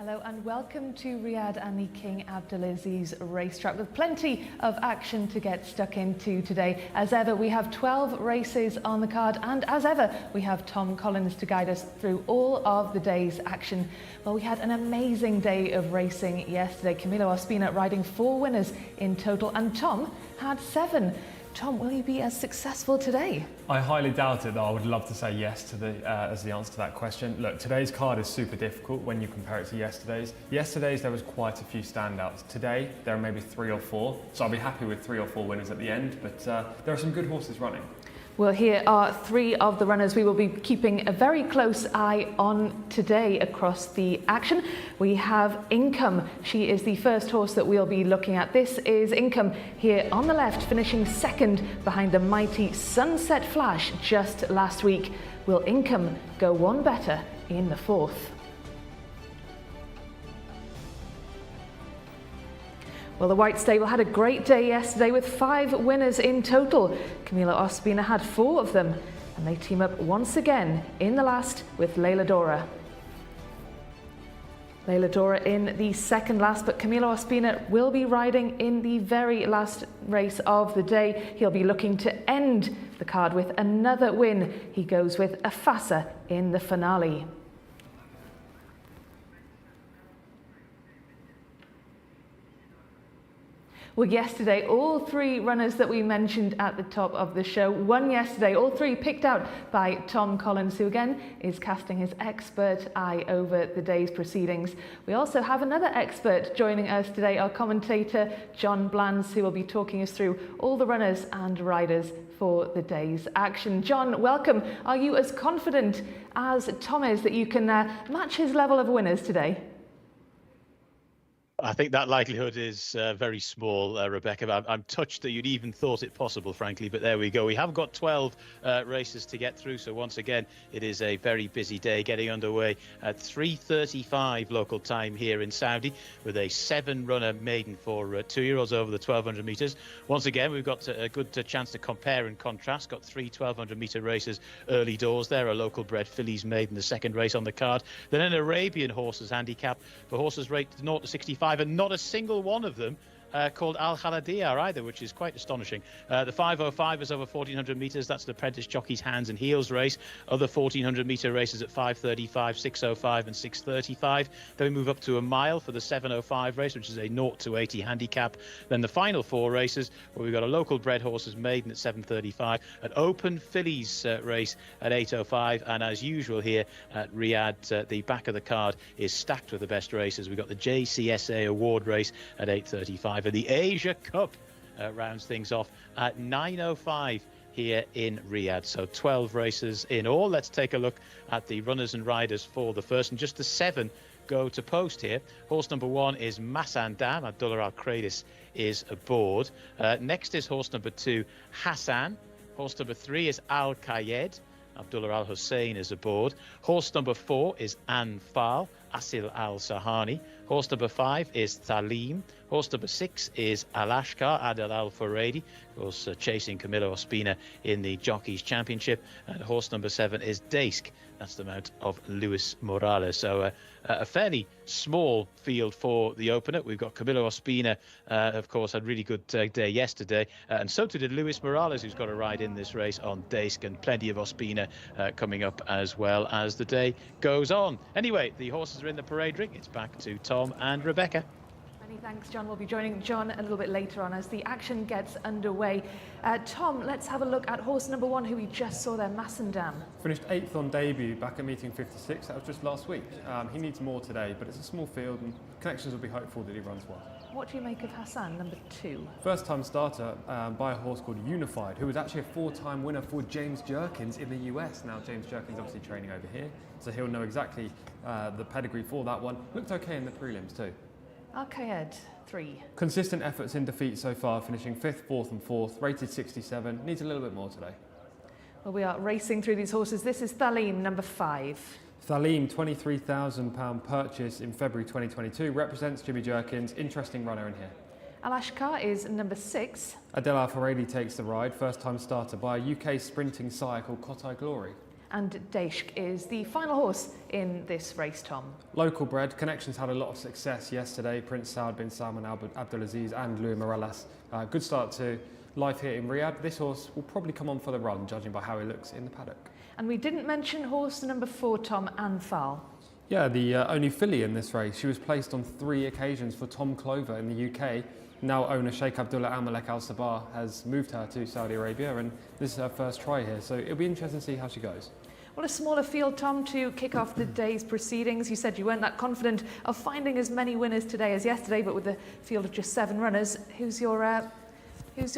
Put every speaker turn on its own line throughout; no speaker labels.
Hello and welcome to Riyadh and the King Abdulaziz racetrack with plenty of action to get stuck into today. As ever, we have 12 races on the card, and as ever, we have Tom Collins to guide us through all of the day's action. Well, we had an amazing day of racing yesterday. Camilo Ospina riding 4 winners in total, and Tom had 7. Tom, will you be as successful today?
I highly doubt it, though. I would love to say yes to as the answer to that question. Look, today's card is super difficult when you compare it to yesterday's. Yesterday's, there was quite a few standouts. Today, there are maybe 3 or 4, so I'll be happy with 3 or 4 winners at the end, but there are some good horses running.
Well, here are 3 of the runners we will be keeping a very close eye on today across the action. We have Income. She is the first horse that we'll be looking at. This is Income here on the left, finishing 2nd behind the mighty Sunset Flash just last week. Will Income go one better in the 4th? Well, the White Stable had a great day yesterday with 5 winners in total. Camilo Ospina had 4 of them, and they team up once again in the last with Leila Dora. Leila Dora in the 2nd last, but Camilo Ospina will be riding in the very last race of the day. He'll be looking to end the card with another win. He goes with Afasa in the finale. Well, yesterday, all 3 runners that we mentioned at the top of the show won yesterday. All 3 picked out by Tom Collins, who again is casting his expert eye over the day's proceedings. We also have another expert joining us today, our commentator, John Blands, who will be talking us through all the runners and riders for the day's action. John, welcome. Are you as confident as Tom is that you can match his level of winners today?
I think that likelihood is very small, Rebecca. I'm touched that you'd even thought it possible, frankly, but there we go. We have got 12 races to get through, so once again, it is a very busy day getting underway at 3:35 local time here in Saudi with a 7-runner maiden for 2-year-olds over the 1,200 metres. Once again, we've got a good chance to compare and contrast. Got 3 1,200-metre races early doors there, a local bred fillies maiden, the 2nd race on the card. Then an Arabian horses handicap for horses rated 0 to 65. And not a single one of them called Al Khaladiyar either, which is quite astonishing. The 505 is over 1,400 metres. That's the apprentice jockey's hands and heels race. Other 1,400-metre races at 5:35, 6:05 and 6:35. Then we move up to a mile for the 7:05 race, which is a 0 to 80 handicap. Then the final 4 races, where we've got a local bred horses maiden at 7:35, an open fillies race at 8:05, and as usual here at Riyadh, the back of the card is stacked with the best races. We've got the Jcsa award race at 8:35. And the Asia Cup rounds things off at 9:05 here in Riyadh. So 12 races in all. Let's take a look at the runners and riders for the first, and just the 7 go to post here. Horse number 1 is Masandam. Abdullah Al-Kradis is aboard. Next is horse number 2, Hassan. Horse number 3 is Al-Kayed. Abdullah Al-Hussein is aboard. Horse number 4 is Anfal. Asil Al-Sahani. Horse number 5 is Thalim. Horse number 6 is Al-Ashkar, Adel Al-Furedi, of course chasing Camilo Ospina in the Jockeys Championship. And horse number 7 is Daisk. That's the mount of Luis Morales. So a fairly small field for the opener. We've got Camilo Ospina, of course, had a really good day yesterday. And so too did Luis Morales, who's got a ride in this race on Daisk, and plenty of Ospina coming up as well as the day goes on. Anyway, the horses are in the parade ring. It's back to Tom and Rebecca.
Many thanks, John. We'll be joining John a little bit later on as the action gets underway. Tom, let's have a look at horse number 1, who we just saw there, Masandam.
Finished 8th on debut back at meeting 56. That was just last week. He needs more today, but it's a small field, and connections will be hopeful that he runs well.
What do you make of Hassan, number 2?
First-time starter by a horse called Unified, who was actually a 4-time winner for James Jerkins in the US. Now, James Jerkins obviously training over here, so he'll know exactly the pedigree for that one. Looked okay in the prelims too.
Al-Kayed, 3.
Consistent efforts in defeat so far, finishing 5th, 4th and 4th, rated 67. Needs a little bit more today.
Well, we are racing through these horses. This is Thalim, number 5.
Thalim, £23,000 purchase in February 2022, represents Jimmy Jerkins. Interesting runner in here.
Al-Ashkar is number 6.
Adel Al-Furedi takes the ride, first time starter by a UK sprinting sire called Kotai Glory.
and Deshk is the final horse in this race, Tom.
Local bred, Connections had a lot of success yesterday. Prince Saud bin Salman Abdulaziz and Louis Morales. Good start to life here in Riyadh. This horse will probably come on for the run, judging by how he looks in the paddock.
And we didn't mention horse number 4, Tom, Anfal.
Yeah, the only filly in this race. She was placed on 3 occasions for Tom Clover in the UK. Now owner Sheikh Abdullah Amalek Al Sabah has moved her to Saudi Arabia, and this is her first try here, so it'll be interesting to see how she goes.
Well, a smaller field, Tom, to kick off the day's proceedings. You said you weren't that confident of finding as many winners today as yesterday, but with a field of just 7 runners, who's your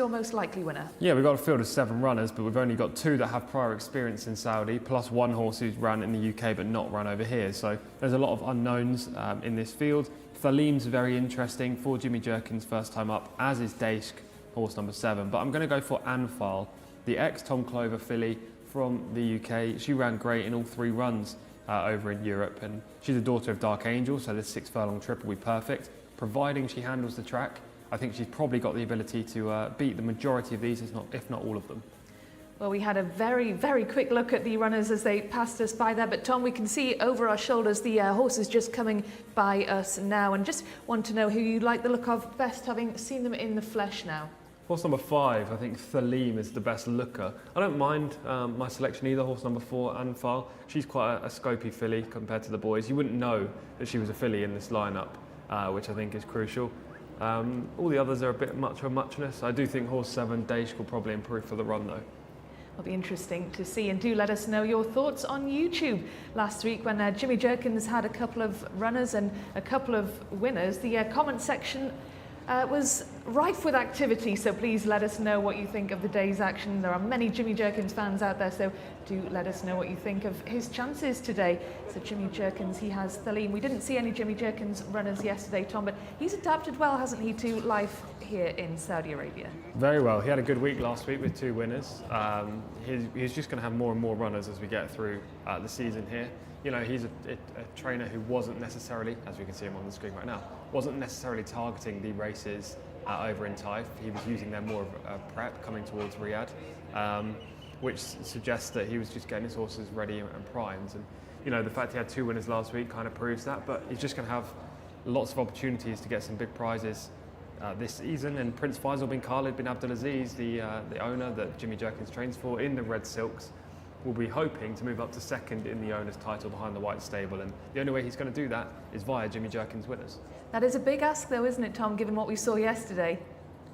most likely winner?
Yeah, we've got a field of 7 runners, but we've only got 2 that have prior experience in Saudi, plus 1 horse who's run in the UK but not run over here. So there's a lot of unknowns in this field. Thalim's very interesting for Jimmy Jerkins' first time up, as is Deshk, horse number 7. But I'm going to go for Anfal, the ex-Tom Clover filly from the UK. She ran great in all 3 runs over in Europe, and she's a daughter of Dark Angel, so this 6 furlong trip will be perfect, providing she handles the track. I think she's probably got the ability to beat the majority of these, if not all of them.
Well, we had a very, very quick look at the runners as they passed us by there, but Tom, we can see over our shoulders the horses just coming by us now, and just want to know who you like the look of best, having seen them in the flesh now.
Horse number 5, I think Thalim is the best looker. I don't mind my selection either. Horse number 4, Anfal. She's quite a scopy filly compared to the boys. You wouldn't know that she was a filly in this lineup, which I think is crucial. All the others are a bit much of a muchness. I do think horse 7, Deshk, will probably improve for the run though.
It'll be interesting to see, and do let us know your thoughts on YouTube. Last week when Jimmy Jerkins had a couple of runners and a couple of winners, the comment section was rife with activity, so please let us know what you think of the day's action. There are many Jimmy Jerkins fans out there, so do let us know what you think of his chances today. So Jimmy Jerkins, he has Thalim. We didn't see any Jimmy Jerkins runners yesterday, Tom, but he's adapted well, hasn't he, to life here in Saudi Arabia?
Very well. He had a good week last week with 2 winners. He's just going to have more and more runners as we get through the season here. You know, he's a trainer who wasn't necessarily, as we can see him on the screen right now, wasn't necessarily targeting the races over in Taif. He was using them more of a prep coming towards Riyadh, which suggests that he was just getting his horses ready and primed. And you know, the fact he had 2 winners last week kind of proves that. But he's just going to have lots of opportunities to get some big prizes this season. And Prince Faisal bin Khalid bin Abdulaziz, the owner that Jimmy Jerkins trains for in the Red Silks, will be hoping to move up to 2nd in the owner's title behind the White Stable, and the only way he's going to do that is via Jimmy Jerkins' winners.
That is a big ask though, isn't it, Tom, given what we saw yesterday?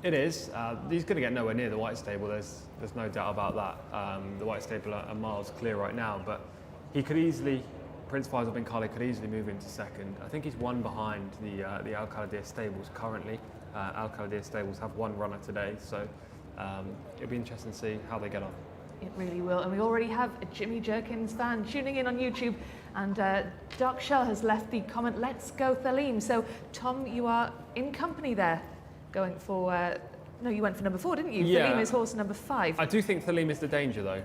It is. He's going to get nowhere near the White Stable, there's no doubt about that. The White Stable are miles clear right now, but he could easily, Prince Faisal bin Khalid could easily move into 2nd. I think he's 1 behind the Al Qaladir stables currently. Al Qaladir stables have 1 runner today, so it'll be interesting to see how they get on.
It really will, and we already have a Jimmy Jerkins fan tuning in on YouTube, and Dark Shell has left the comment, "Let's go Thalim." So Tom, you are in company there, going for, no, you went for number 4, didn't you?
Yeah.
Thalim is horse number 5.
I do think Thalim is the danger though.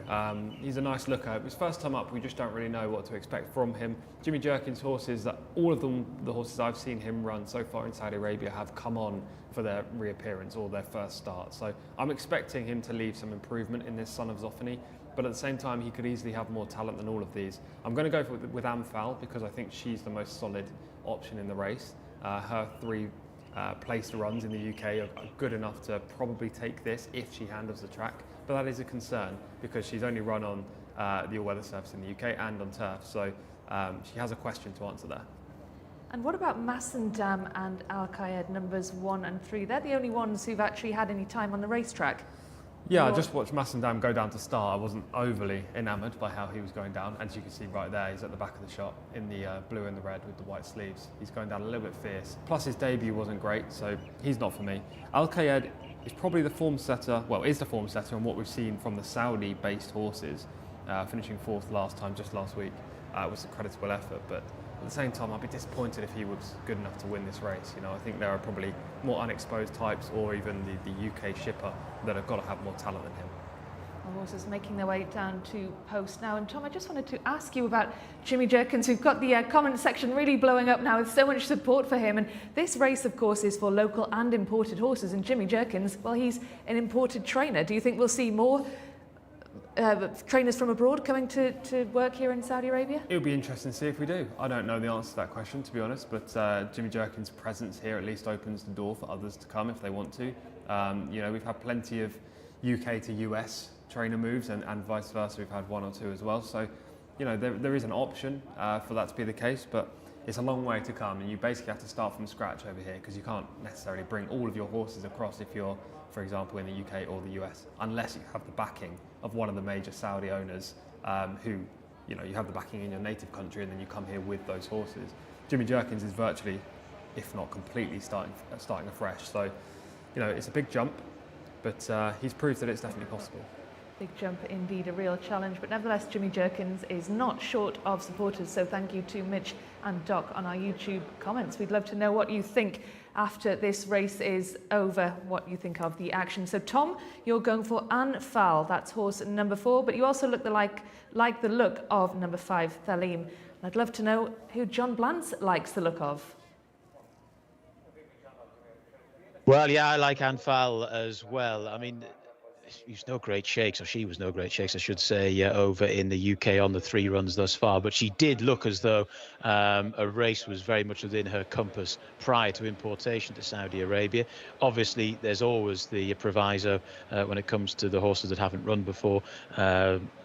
He's a nice looker. His first time up, we just don't really know what to expect from him. Jimmy Jerkins' horses, that all of them, the horses I've seen him run so far in Saudi Arabia, have come on for their reappearance or their first start. So I'm expecting him to leave some improvement in this Son of Zophany, but at the same time, he could easily have more talent than all of these. I'm going to go with Anfal because I think she's the most solid option in the race. Her 3 placed runs in the UK are good enough to probably take this if she handles the track, but that is a concern because she's only run on the all-weather surface in the UK and on turf, so she has a question to answer there.
And what about Massendam and Al Qaed numbers 1 and 3? They're the only ones who've actually had any time on the racetrack.
Yeah, I just watched Massendam go down to start. I wasn't overly enamoured by how he was going down. As you can see right there, he's at the back of the shot in the blue and the red with the white sleeves. He's going down a little bit fierce. Plus his debut wasn't great, so he's not for me. Al Qaed is probably the form setter, well, is the form setter on what we've seen from the Saudi-based horses, finishing 4th last time, just last week. It was a creditable effort, but at the same time, I'd be disappointed if he was good enough to win this race. You know, I think there are probably more unexposed types, or even the UK shipper, that have got to have more talent than him.
The horses making their way down to post now. And Tom, I just wanted to ask you about Jimmy Jerkins. We've got the comment section really blowing up now with so much support for him. And this race, of course, is for local and imported horses. And Jimmy Jerkins, well, he's an imported trainer. Do you think we'll see more trainers from abroad coming to work here in Saudi Arabia?
It would be interesting to see if we do. I don't know the answer to that question, to be honest, but Jimmy Jerkin's presence here at least opens the door for others to come if they want to. You know, we've had plenty of UK to US trainer moves and vice versa. We've had one or two as well. So, you know, there is an option for that to be the case, but it's a long way to come, and you basically have to start from scratch over here because you can't necessarily bring all of your horses across if you're, for example, in the UK or the US, unless you have the backing of one of the major Saudi owners who, you know, you have the backing in your native country and then you come here with those horses. Jimmy Jerkins is virtually, if not completely, starting afresh. So, you know, it's a big jump, but he's proved that it's definitely possible.
Big jump indeed, a real challenge, but nevertheless Jimmy Jerkins is not short of supporters, so thank you to Mitch and Doc on our YouTube comments. We'd love to know what you think after this race is over, what you think of the action. So Tom, you're going for Anfal, that's horse number 4, but you also look like the look of number 5, Thalim. I'd love to know who John Blantz likes the look of.
Well, yeah, I like Anfal as well. I mean, he's no great shakes, or she was no great shakes, I should say, over in the UK on the 3 runs thus far. But she did look as though a race was very much within her compass prior to importation to Saudi Arabia. Obviously, there's always the proviso when it comes to the horses that haven't run before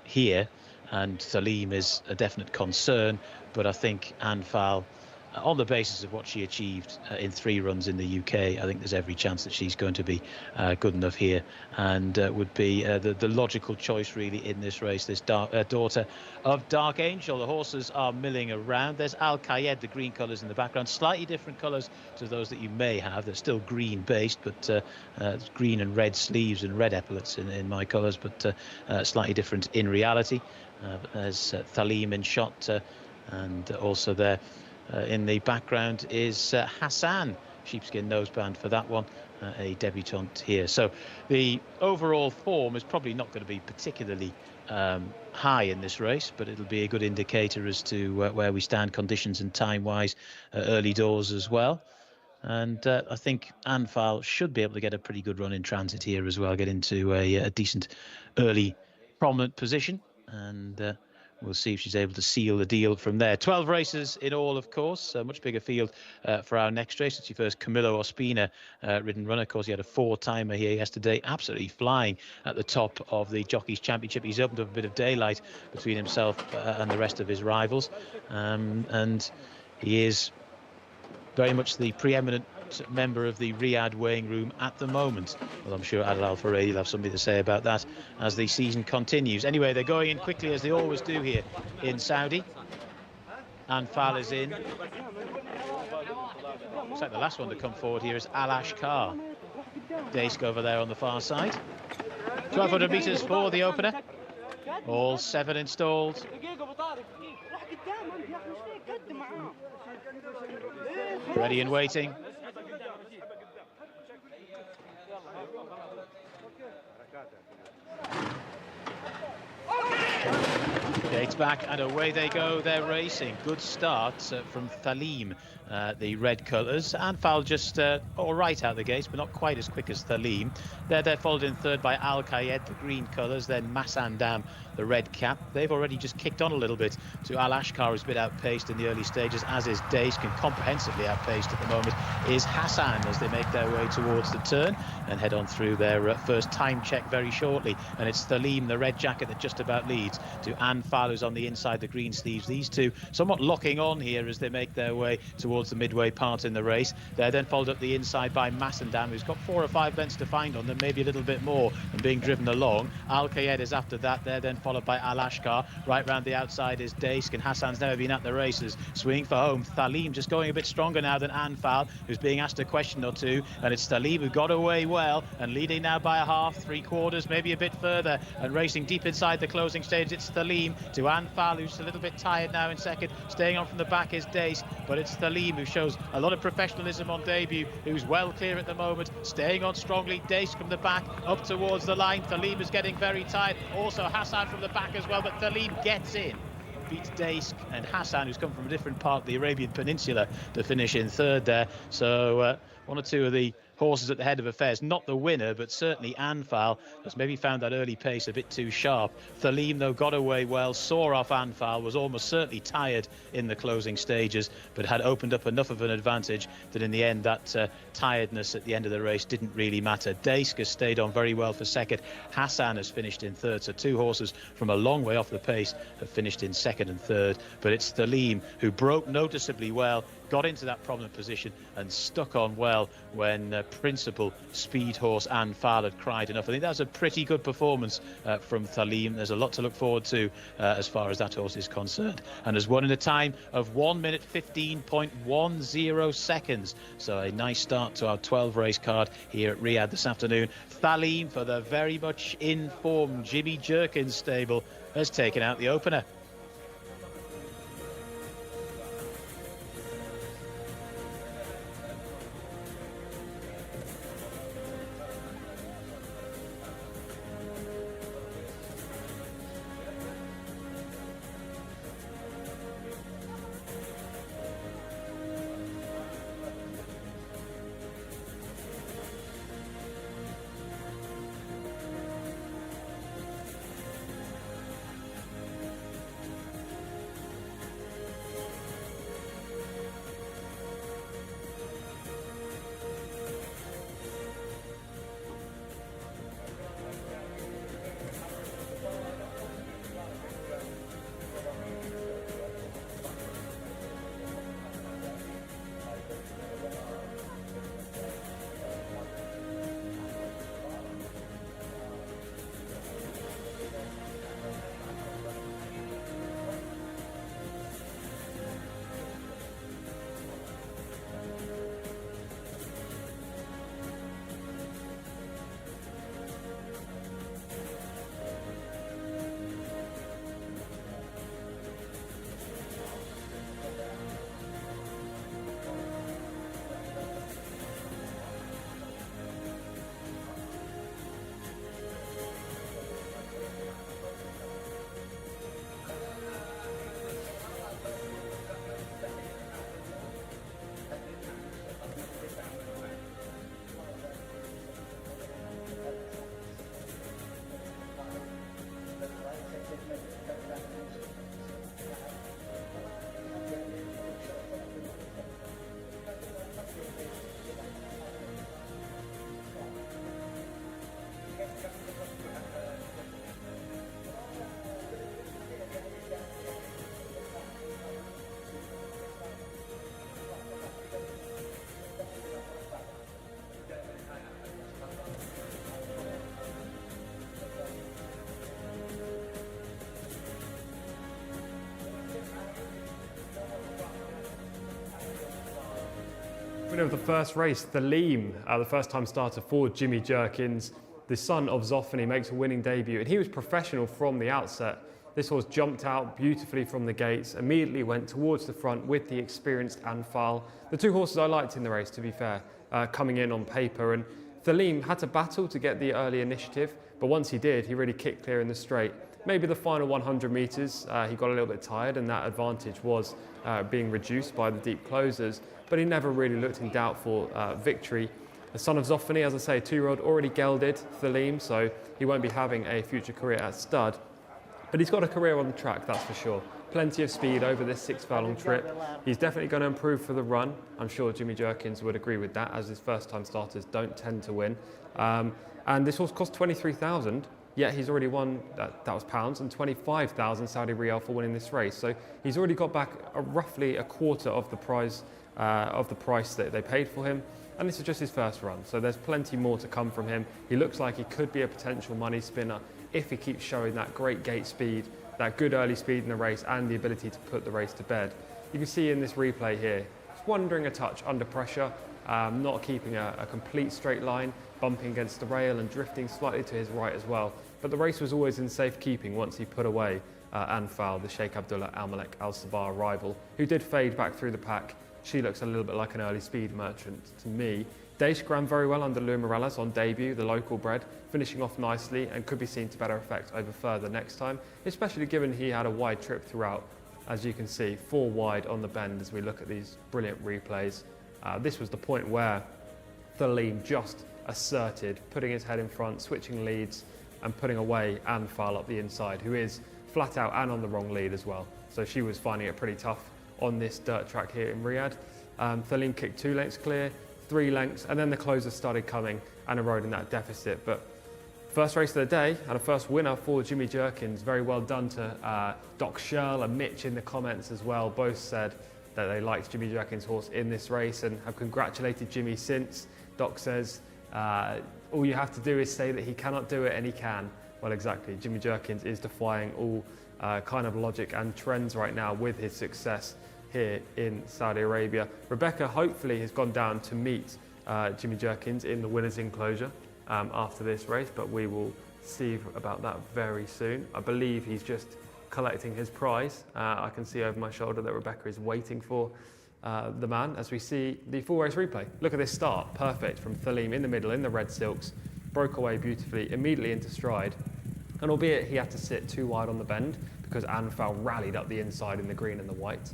here. And Thalim is a definite concern. But I think Anfal, on the basis of what she achieved in 3 runs in the UK, I think there's every chance that she's going to be good enough here, and would be the logical choice really in this race. This daughter of Dark Angel. The horses are milling around. There's Al Qayed, the green colours in the background, slightly different colours to those that you may have. They're still green based, but green and red sleeves and red epaulets in my colours, but slightly different in reality. There's Thalim in shot, and also there in the background is Hassan, sheepskin noseband for that one, a debutante here. So the overall form is probably not going to be particularly high in this race, but it'll be a good indicator as to where we stand conditions and time-wise, early doors as well. And I think Anfal should be able to get a pretty good run in transit here as well, get into a decent early prominent position, and we'll see if she's able to seal the deal from there. 12 races in all, of course. A much bigger field for our next race. It's your first Camillo Ospina ridden runner. Of course, he had a 4-timer here yesterday, absolutely flying at the top of the Jockeys Championship. He's opened up a bit of daylight between himself and the rest of his rivals. And he is very much the preeminent member of the Riyadh weighing room at the moment. Well, I'm sure Adel Al-Faredi will have something to say about that as the season continues. Anyway, they're going in quickly, as they always do here in Saudi. Anfal is in. Looks like the last one to come forward here is Al Ashkar. Daisk over there on the far side. 1,200 metres for the opener. All 7 installed. Ready and waiting. Gates back and away they go. They're racing. Good start from Thalim, the red colours. Anfal just all right out the gates, but not quite as quick as Thalim. They're followed in third by Al Qayed, the green colours. Then Masandam, the red cap. They've already just kicked on a little bit to Al Ashkar, who's a bit outpaced in the early stages, as is Daisk, and comprehensively outpaced at the moment is Hassan as they make their way towards the turn and head on through their first time check very shortly. And it's Thalim, the red jacket, that just about leads to Anfal, who's on the inside, the green sleeves. These two somewhat locking on here as they make their way towards the midway part in the race. They're then followed up the inside by Masandam, who's got 4 or 5 lengths to find on them, maybe a little bit more, and being driven along. Al Qayed is after that. They're then followed by Al Ashkar. Right round the outside is Daisk, and Hassan's never been at the races, swinging for home. Thalim just going a bit stronger now than Anfal, who's being asked a question or two, and it's Thalim who got away well and leading now by a half, 3/4, maybe a bit further, and racing deep inside the closing stage. It's Thalim to Anfal, who's a little bit tired now in second. Staying on from the back is Daisk, but it's Thalim who shows a lot of professionalism on debut, who's well clear at the moment, staying on strongly. Daisk from the back up towards the line. Thalim is getting very tired. Also Hassan from the back as well, but Thalim gets in, beats Daisk and Hassan, who's come from a different part of the Arabian Peninsula, to finish in third there. So one or two of the horses at the head of affairs. Not the winner, but certainly Anfal has maybe found that early pace a bit too sharp. Thalim, though, got away well, saw off Anfal, was almost certainly tired in the closing stages, but had opened up enough of an advantage that in the end that tiredness at the end of the race didn't really matter. Jcsa stayed on very well for second. Hassan has finished in third, so two horses from a long way off the pace have finished in second and third, but it's Thalim who broke noticeably well, got into that prominent position and stuck on well when principal speed horse Anfal had cried enough. I think that's a pretty good performance from Thalim. There's a lot to look forward to as far as that horse is concerned, and has won in a time of 1 minute 15.10 seconds. So a nice start to our 12 race card here at Riyadh this afternoon. Thalim, for the very much informed Jimmy Jerkins stable, has taken out the opener.
Winner of the first race, Thalim, the first-time starter for Jimmy Jerkins, the son of Zoffany, makes a winning debut, and he was professional from the outset. This horse jumped out beautifully from the gates, immediately went towards the front with the experienced Anfal. The two horses I liked in the race, to be fair, coming in on paper, and Thalim had to battle to get the early initiative, but once he did, he really kicked clear in the straight. Maybe the final 100 metres, he got a little bit tired, and that advantage was being reduced by the deep closers, but he never really looked in doubt for victory. The son of Zoffany, as I say, 2-year-old, already gelded Thalim, so he won't be having a future career at stud. But he's got a career on the track, that's for sure. Plenty of speed over this 6-furlong trip. He's definitely going to improve for the run. I'm sure Jimmy Jerkins would agree with that, as his first-time starters don't tend to win. And this horse cost 23,000. Yet he's already won, that was pounds, and 25,000 Saudi Riyal for winning this race. So he's already got back roughly a quarter of the price that they paid for him. And this is just his first run. So there's plenty more to come from him. He looks like he could be a potential money spinner if he keeps showing that great gate speed, that good early speed in the race, and the ability to put the race to bed. You can see in this replay here, he's wandering a touch under pressure, not keeping a complete straight line, bumping against the rail and drifting slightly to his right as well. But the race was always in safekeeping once he put away Anfal, the Sheikh Abdullah Al Malek Al Sabah rival, who did fade back through the pack. She looks a little bit like an early speed merchant to me. Jcsa ran very well under Lou Morales on debut, the local bred, finishing off nicely and could be seen to better effect over further next time, especially given he had a wide trip throughout. As you can see, 4 wide on the bend as we look at these brilliant replays. This was the point where Thalim just asserted, putting his head in front, switching leads and putting away Anfal up the inside, who is flat out and on the wrong lead as well. So she was finding it pretty tough on this dirt track here in Riyadh. Thalim kicked 2 lengths clear, 3 lengths, and then the closers started coming and eroding that deficit. But first race of the day and a first winner for Jimmy Jerkins. Very well done to Doc Shirl and Mitch in the comments as well. Both said that they liked Jimmy Jerkins' horse in this race and have congratulated Jimmy since. Doc says, all you have to do is say that he cannot do it and he can. Well, exactly. Jimmy Jerkins is defying all kind of logic and trends right now with his success here in Saudi Arabia. Rebecca hopefully has gone down to meet Jimmy Jerkins in the winner's enclosure after this race, but we will see about that very soon. I believe he's just collecting his prize. I can see over my shoulder that Rebecca is waiting for the man as we see the full race replay. Look at this start, perfect from Thalim in the middle in the red silks, broke away beautifully, immediately into stride. And albeit he had to sit too wide on the bend because Anfal rallied up the inside in the green and the white,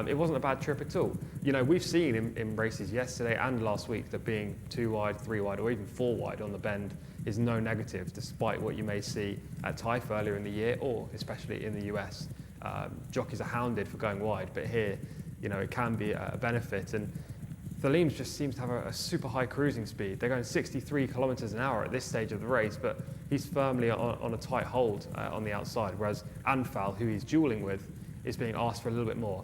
it wasn't a bad trip at all. You know, we've seen in races yesterday and last week that being 2 wide, 3 wide, or even 4 wide on the bend is no negative, despite what you may see at Taif earlier in the year, or especially in the US. Jockeys are hounded for going wide, but here, you know, it can be a benefit. And Thalim just seems to have a super high cruising speed. They're going 63 kilometers an hour at this stage of the race, but he's firmly on a tight hold on the outside, whereas Anfal, who he's dueling with, is being asked for a little bit more.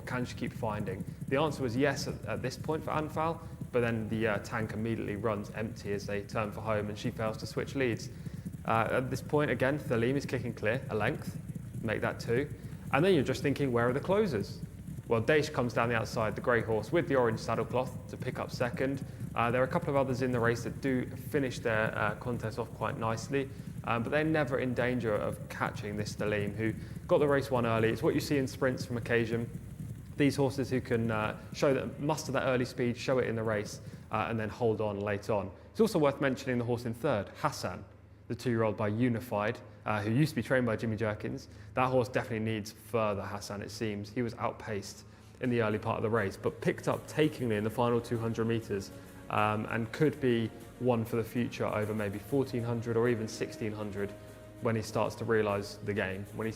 Can she keep finding? The answer was yes at this point for Anfal, but then the tank immediately runs empty as they turn for home and she fails to switch leads. At this point, again, Thalim is kicking clear, a length, make that 2. And then you're just thinking, where are the closers? Well, Daish comes down the outside, the grey horse with the orange saddlecloth to pick up second. There are a couple of others in the race that do finish their contest off quite nicely, but they're never in danger of catching this Thalim, who got the race won early. It's what you see in sprints from occasion. These horses who can muster that early speed, show it in the race, and then hold on late on. It's also worth mentioning the horse in third, Hassan, the 2-year-old by Unified, who used to be trained by Jimmy Jerkins. That horse definitely needs further Hassan, it seems. He was outpaced in the early part of the race, but picked up takingly in the final 200 metres and could be one for the future over maybe 1400 or even 1600 when he starts to realise the game, when he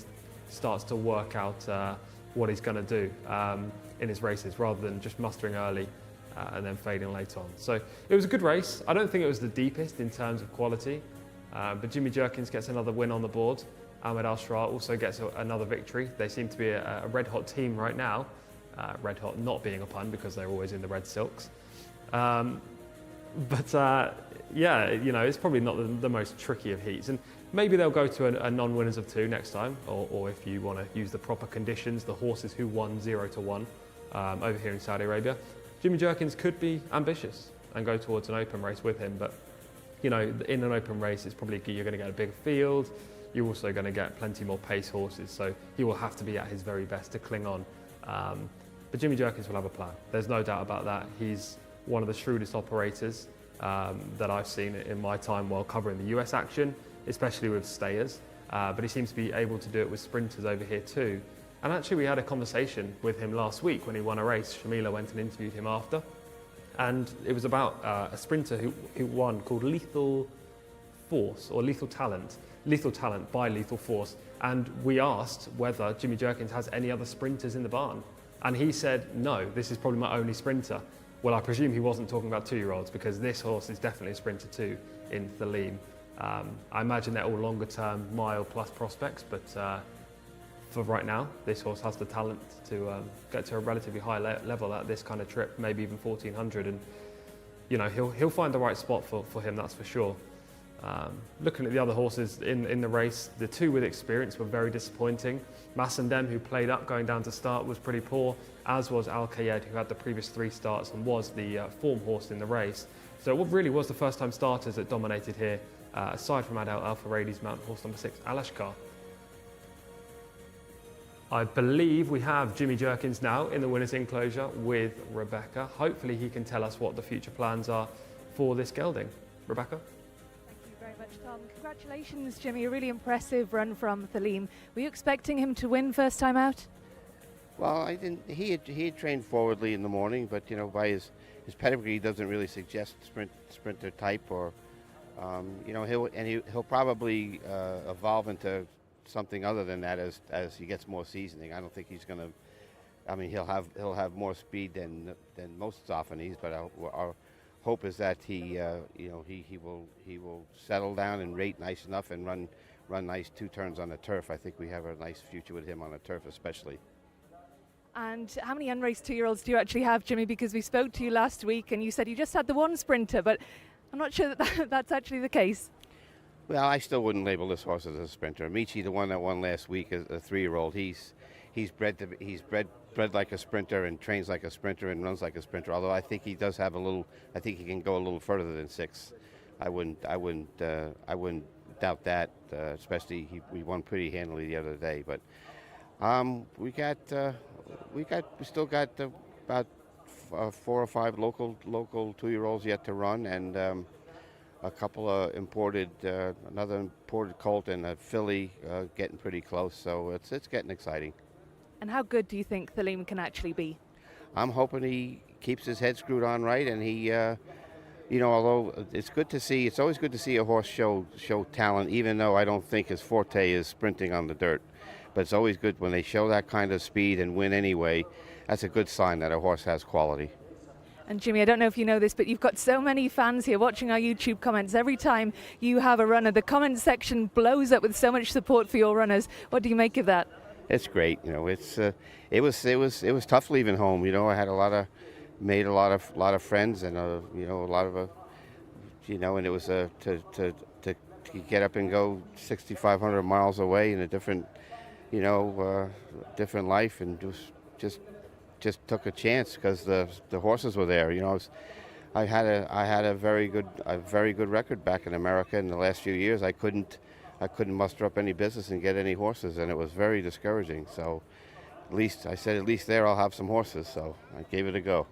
starts to work out what he's going to do in his races rather than just mustering early and then fading late on. So it was a good race. I don't think it was the deepest in terms of quality, but Jimmy Jerkins gets another win on the board. Ahmed Al-Shra also gets another victory. They seem to be a red-hot team right now. Red-hot not being a pun because they're always in the red silks. Yeah, you know, it's probably not the most tricky of heats. And maybe they'll go to a non-winners of 2 next time, or if you want to use the proper conditions, the horses who won 0 to 1 over here in Saudi Arabia. Jimmy Jerkins could be ambitious and go towards an open race with him, but you know, in an open race, it's probably you're going to get a bigger field. You're also going to get plenty more pace horses, so he will have to be at his very best to cling on. But Jimmy Jerkins will have a plan. There's no doubt about that. He's one of the shrewdest operators that I've seen in my time while covering the US action, especially with stayers. But he seems to be able to do it with sprinters over here too. And actually we had a conversation with him last week when he won a race. Shamila went and interviewed him after. And it was about a sprinter who won called Lethal Force or Lethal Talent. Lethal Talent by Lethal Force. And we asked whether Jimmy Jerkins has any other sprinters in the barn. And he said, no, this is probably my only sprinter. Well, I presume he wasn't talking about 2-year-olds because this horse is definitely a sprinter too in Thalim. I imagine they're all longer term mile plus prospects, but for right now, this horse has the talent to get to a relatively high level at this kind of trip, maybe even 1400. And you know, he'll find the right spot for him, that's for sure. Looking at the other horses in the race, the 2 with experience were very disappointing. Massandem, who played up going down to start, was pretty poor, as was Al Kayed, who had the previous 3 starts and was the form horse in the race. So it really was the first time starters that dominated here, aside from Adel Al-Faradi's mount, horse number 6, Al-Ashkar. I believe we have Jimmy Jerkins now in the winner's enclosure with Rebecca. Hopefully he can tell us what the future plans are for this gelding. Rebecca?
Tom, congratulations, Jimmy. A really impressive run from Thalim. Were you expecting him to win first time out?
Well, I didn't. He had trained forwardly in the morning, but by his pedigree, he doesn't really suggest sprinter type, or he'll probably evolve into something other than that as he gets more seasoning. I don't think he's going to. I mean, he'll have more speed than most Sophones, but our hope is that he will settle down and rate nice enough and run nice 2 turns on the turf. I think we have a nice future with him on the turf, especially.
And how many unraced 2-year-olds do you actually have, Jimmy? Because we spoke to you last week and you said you just had the one sprinter, but I'm not sure that's actually the case.
Well, I still wouldn't label this horse as a sprinter. Michi, the one that won last week, is a 3-year-old. He's bred like a sprinter and trains like a sprinter and runs like a sprinter. Although I think he does have I think he can go a little further than 6. I wouldn't doubt that. Especially he won pretty handily the other day. But we still got about 4 or 5 local 2-year-olds yet to run, and a couple of another imported colt and a filly getting pretty close. So it's getting exciting.
And how good do you think Thalim can actually be?
I'm hoping he keeps his head screwed on right, and he, although it's always good to see a horse show talent, even though I don't think his forte is sprinting on the dirt. But it's always good when they show that kind of speed and win anyway. That's a good sign that a horse has quality.
And Jimmy, I don't know if you know this, but you've got so many fans here watching our YouTube comments. Every time you have a runner, the comment section blows up with so much support for your runners. What do you make of that?
It's great. It was tough leaving home. I had made a lot of friends, and a lot of and it was to get up and go 6,500 miles away in a different different life, and just took a chance because the horses were there. I had a very good record back in America in the last few years. I couldn't muster up any business and get any horses, and it was very discouraging. So at least there I'll have some horses. So I gave it a go.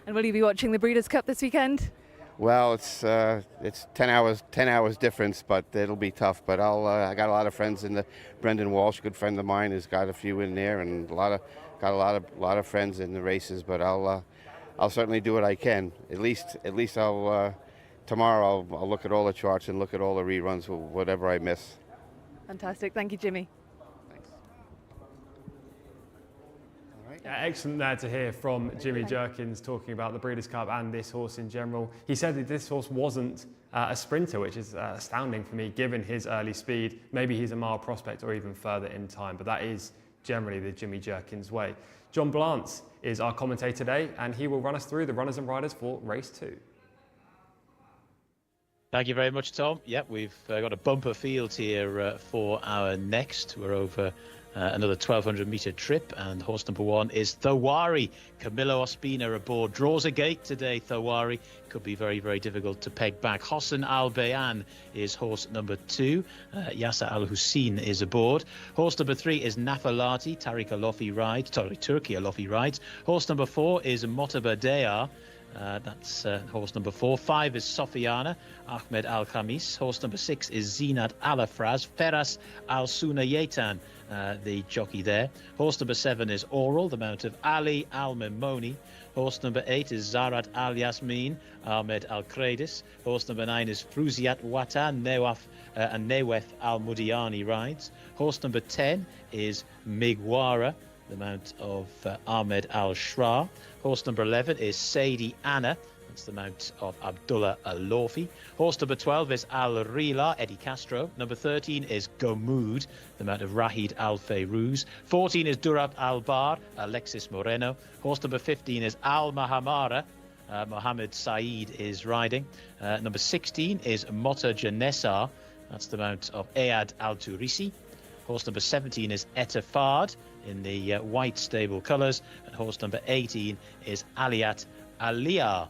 And will you be watching the Breeders' Cup this weekend?
Well, it's 10 hours difference, but it'll be tough. But I got a lot of friends in the Brendan Walsh, good friend of mine, has got a few in there, and got a lot of friends in the races. But I'll certainly do what I can. At least I'll tomorrow I'll look at all the charts and look at all the reruns, whatever I miss.
Fantastic, thank you, Jimmy.
Yeah, excellent there to hear from Jimmy Jerkins talking about the Breeders' Cup and this horse in general. He said that this horse wasn't a sprinter, which is astounding for me given his early speed. Maybe he's a mile prospect or even further in time, but that is generally the Jimmy Jerkins way. John Blance is our commentator today, and he will run us through the runners and riders for race 2.
Thank you very much, Tom. Yep, we've got a bumper field here for our next. We're over another 1,200-metre trip, and horse number 1 is Thawari. Camillo Ospina aboard. Draws a gate today, Thawari. Could be very, very difficult to peg back. Hossein Al Bayan is horse number 2. Yasser Al Hussein is aboard. Horse number 3 is Nafalati. Turki Alofi rides. Horse number 4 is Motaba Deyar. That's horse number 4. 5 is Sofiana, Ahmed Al Khamis. Horse number 6 is Zinat Alafraz, Feras Al Sunayetan, the jockey there. Horse number 7 is Oral, the mount of Ali Al Memoni. Horse number 8 is Zarat Al Yasmin, Ahmed Al Kredis. Horse number 9 is Fruziat Watan, and Neweth Al Mudiani rides. Horse number 10 is Migwara, the mount of Ahmed Al Shra. Horse number 11 is Saidi Anna. That's the mount of Abdullah Al-Lofi. Horse number 12 is Al Rila, Eddie Castro. Number 13 is Gomood, the mount of Rahid Al Fayrouz. 14 is Durat Al Bar, Alexis Moreno. Horse number 15 is Al Mahamara. Mohammed Saeed is riding. Number 16 is Mota Janessar. That's the mount of Ayad Al Turisi. Horse number 17 is Etafard in the white stable colours, and horse number 18 is Aliat Aliyah.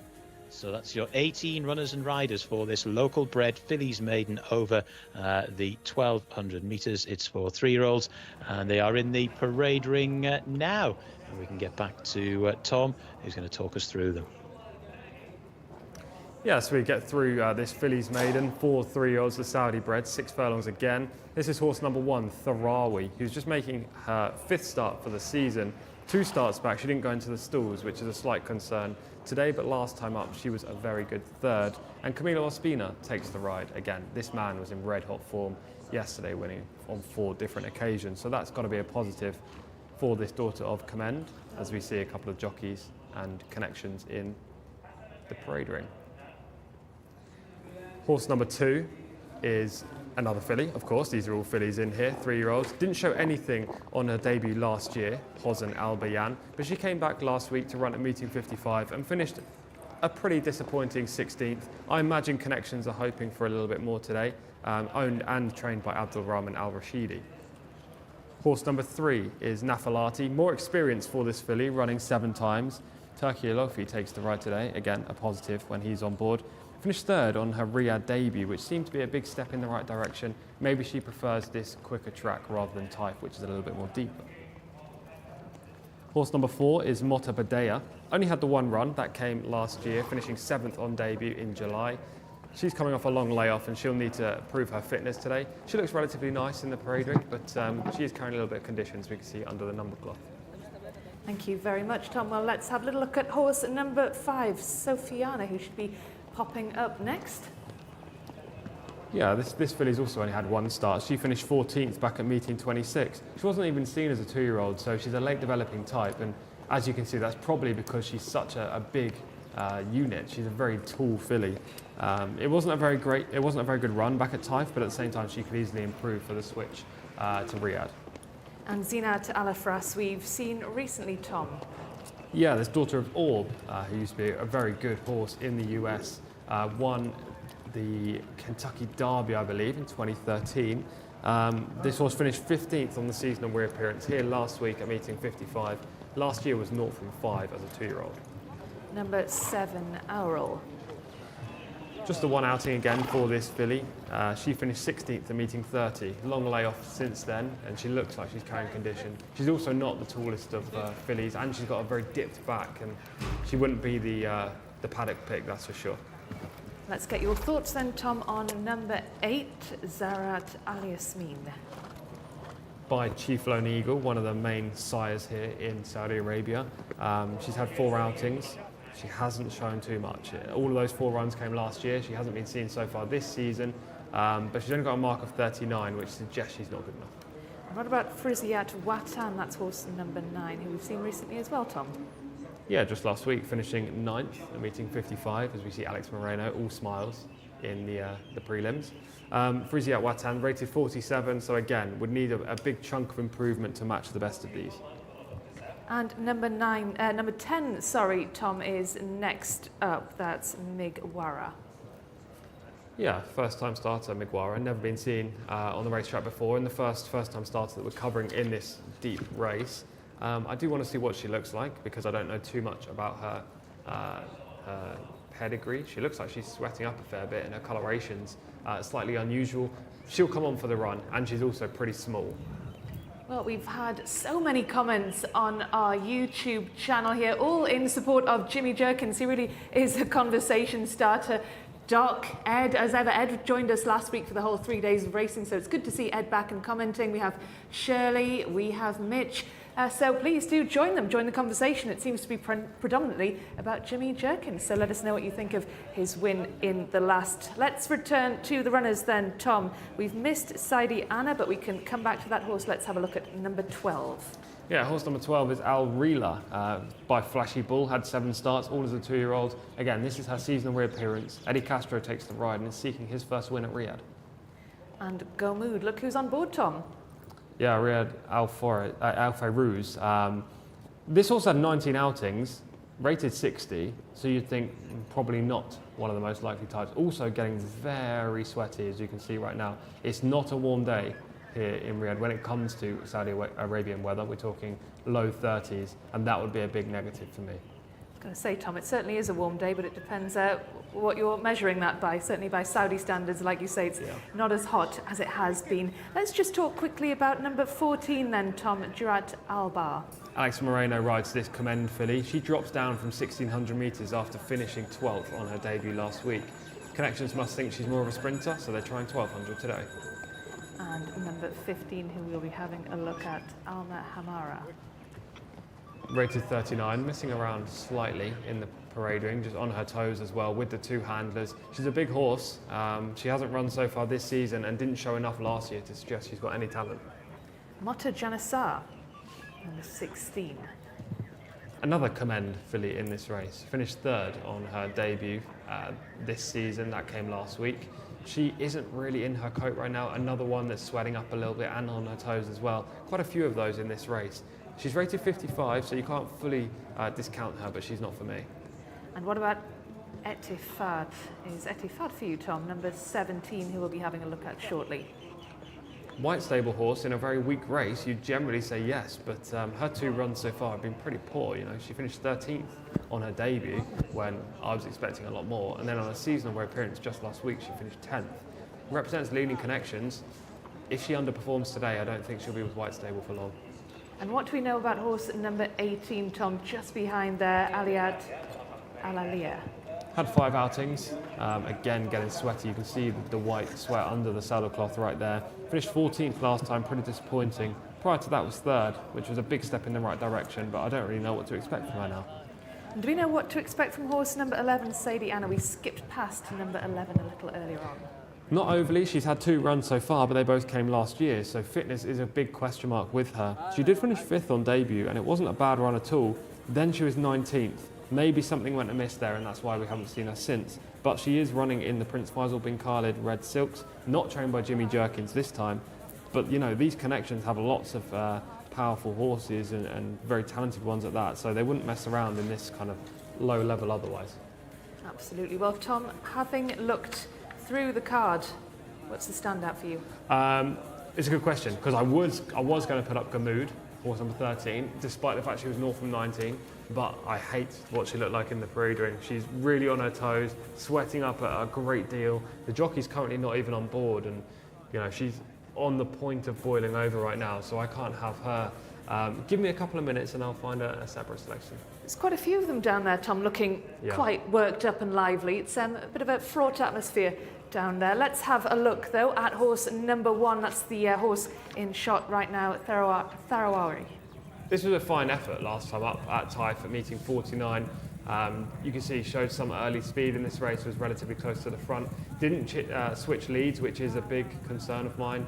So that's your 18 runners and riders for this local bred fillies maiden over the 1,200 metres. It's for 3-year-olds, and they are in the parade ring now. And we can get back to Tom, who's going to talk us through them.
Yeah, so we get through this fillies maiden, 4 3-year-olds, the Saudi bred, 6 furlongs again. This is horse number 1, Tharawi, who's just making her 5th start for the season. 2 starts back, she didn't go into the stalls, which is a slight concern today, but last time up she was a very good 3rd. And Camilo Ospina takes the ride again. This man was in red hot form yesterday, winning on 4 different occasions, so that's got to be a positive for this daughter of Commend, as we see a couple of jockeys and connections in the parade ring. Horse number 2 is another filly, of course. These are all fillies in here, 3-year-olds. Didn't show anything on her debut last year, Hosen Al Bayan, but she came back last week to run at meeting 55 and finished a pretty disappointing 16th. I imagine connections are hoping for a little bit more today, owned and trained by Abdul Rahman Al Rashidi. Horse number 3 is Nafalati, more experience for this filly, running 7 times. Turkey Alofi takes the ride today, again a positive when he's on board. Finished 3rd on her Riyadh debut, which seemed to be a big step in the right direction. Maybe she prefers this quicker track rather than Taif, which is a little bit more deeper. Horse number 4 is Mota Badea. Only had the 1 run, that came last year, finishing 7th on debut in July. She's coming off a long layoff and she'll need to prove her fitness today. She looks relatively nice in the parade ring, but she is carrying a little bit of condition, as we can see under the number cloth.
Thank you very much, Tom. Well, let's have a little look at horse number 5, Sofiana, who should be popping up next.
Yeah, this filly's also only had 1 start. She finished 14th back at meeting 26. She wasn't even seen as a 2-year-old, so she's a late developing type. And as you can see, that's probably because she's such a big unit. She's a very tall filly. It wasn't a very good run back at Taif, but at the same time, she could easily improve for the switch to Riyadh.
And Zinat Alafras, we've seen recently, Tom.
Yeah, this daughter of Orb, who used to be a very good horse in the US, won the Kentucky Derby, I believe, in 2013. This horse finished 15th on the seasonal reappearance here last week at meeting 55. Last year was 0 from 5 as a 2-year-old.
Number 7, Aural.
Just the 1 outing again for this filly. She finished 16th at meeting 30. Long layoff since then, and she looks like she's carrying condition. She's also not the tallest of fillies, and she's got a very dipped back, and she wouldn't be the paddock pick, that's for sure.
Let's get your thoughts then, Tom, on number 8, Zarat Al Yasmin.
By Chief Lone Eagle, one of the main sires here in Saudi Arabia. She's had 4 outings. She hasn't shown too much. All of those 4 runs came last year. She hasn't been seen so far this season, but she's only got a mark of 39, which suggests she's not good enough.
What about Friziat Watan? That's horse number 9, who we've seen recently as well, Tom.
Yeah, just last week, finishing 9th at meeting 55, as we see Alex Moreno, all smiles in the prelims. Friziat Watan rated 47, so again, would need a big chunk of improvement to match the best of these.
And number 10, sorry, Tom, is next up. That's Migwara.
Yeah, first-time starter, Migwara. Never been seen on the racetrack before, and the first-time starter that we're covering in this deep race. I do want to see what she looks like, because I don't know too much about her pedigree. She looks like she's sweating up a fair bit, and her coloration's slightly unusual. She'll come on for the run, and she's also pretty small.
Well, we've had so many comments on our YouTube channel here, all in support of Jimmy Jerkins. He really is a conversation starter. Doc, Ed, as ever, Ed joined us last week for the whole 3 days of racing, so it's good to see Ed back and commenting. We have Shirley, we have Mitch, so please do join them, join the conversation. It seems to be predominantly about Jimmy Jerkins, so let us know what you think of his win in the last. Let's return to the runners then, Tom. We've missed Saidi Anna, but we can come back to that horse. Let's have a look at number 12.
Yeah, horse number 12 is Al Rila by Flashy Bull, had 7 starts, all as a 2-year-old. Again, this is her seasonal reappearance. Eddie Castro takes the ride and is seeking his first win at Riyadh.
And Gomood, look who's on board, Tom.
Yeah, Riyadh Al Fairuz. This horse had 19 outings, rated 60, so you'd think probably not one of the most likely types. Also getting very sweaty, as you can see right now. It's not a warm day here in Riyadh when it comes to Saudi Arabian weather. We're talking low 30s, and that would be a big negative for me.
I was going to say, Tom, it certainly is a warm day, but it depends what you're measuring that by. Certainly by Saudi standards, like you say, it's not as hot as it has been. Let's just talk quickly about number 14 then, Tom, Jurat Albar.
Alex Moreno rides this Commend filly. She drops down from 1,600 metres after finishing 12th on her debut last week. Connections must think she's more of a sprinter, so they're trying 1,200 today.
And number 15, who we'll be having a look at, Alma Hamara.
Rated 39, missing around slightly in the parade ring, just on her toes as well with the two handlers. She's a big horse. She hasn't run so far this season and didn't show enough last year to suggest she's got any talent.
Jcsa, number 16.
Another Commend filly in this race. Finished third on her debut this season. That came last week. She isn't really in her coat right now. Another one that's sweating up a little bit and on her toes as well. Quite a few of those in this race. She's rated 55, so you can't fully discount her, but she's not for me.
And what about Etifad? Is Etifad for you, Tom? Number 17, who we'll be having a look at shortly.
White stable horse in a very weak race, you'd generally say yes, but her two runs so far have been pretty poor. You know, she finished 13th on her debut when I was expecting a lot more, and then on a seasonal appearance just last week, she finished 10th. Represents leading connections. If she underperforms today, I don't think she'll be with White stable for long.
And what do we know about horse number 18, Tom, just behind there, Aliad Alalia?
Had 5 outings, again getting sweaty. You can see the white sweat under the saddle cloth right there. Finished 14th last time, pretty disappointing. Prior to that was 3rd, which was a big step in the right direction, but I don't really know what to expect from her now.
Do we know what to expect from horse number 11, Sadie Anna? We skipped past number 11 a little earlier on.
Not overly, she's had 2 runs so far, but they both came last year, so fitness is a big question mark with her. She did finish 5th on debut, and it wasn't a bad run at all. Then she was 19th. Maybe something went amiss there, and that's why we haven't seen her since. But she is running in the Prince Faisal bin Khalid Red Silks, not trained by Jimmy Jerkins this time. But, you know, these connections have lots of powerful horses and very talented ones at that, so they wouldn't mess around in this kind of low level otherwise.
Absolutely. Well, Tom, having looked through the card, what's the standout for you?
It's a good question, because I was going to put up Gamood, horse number 13, despite the fact she was north from 19, but I hate what she looked like in the parade ring. She's really on her toes, sweating up a great deal. The jockey's currently not even on board, and you know she's on the point of boiling over right now, so I can't have her. Give me a couple of minutes and I'll find a separate selection.
There's quite a few of them down there, Tom, looking quite worked up and lively. It's a bit of a fraught atmosphere down there. Let's have a look, though, at horse number 1. That's the horse in shot right now, Tharawari.
This was a fine effort last time up at Taif at meeting 49. You can see he showed some early speed in this race, was relatively close to the front. Didn't switch leads, which is a big concern of mine.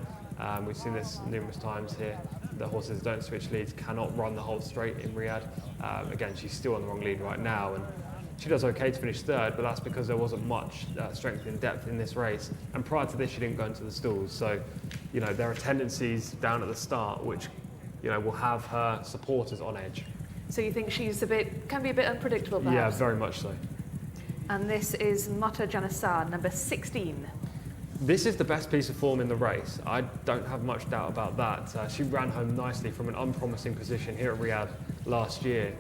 We've seen this numerous times here. The horses don't switch leads, cannot run the whole straight in Riyadh. Again, she's still on the wrong lead right now, and she does okay to finish 3rd, but that's because there wasn't much strength in depth in this race. And prior to this, she didn't go into the stalls. So, you know, there are tendencies down at the start which, you know, will have her supporters on edge.
So you think she's can be a bit unpredictable, perhaps?
Yeah, very much so.
And this is Jcsa, number 16.
This is the best piece of form in the race. I don't have much doubt about that. She ran home nicely from an unpromising position here at Riyadh last year.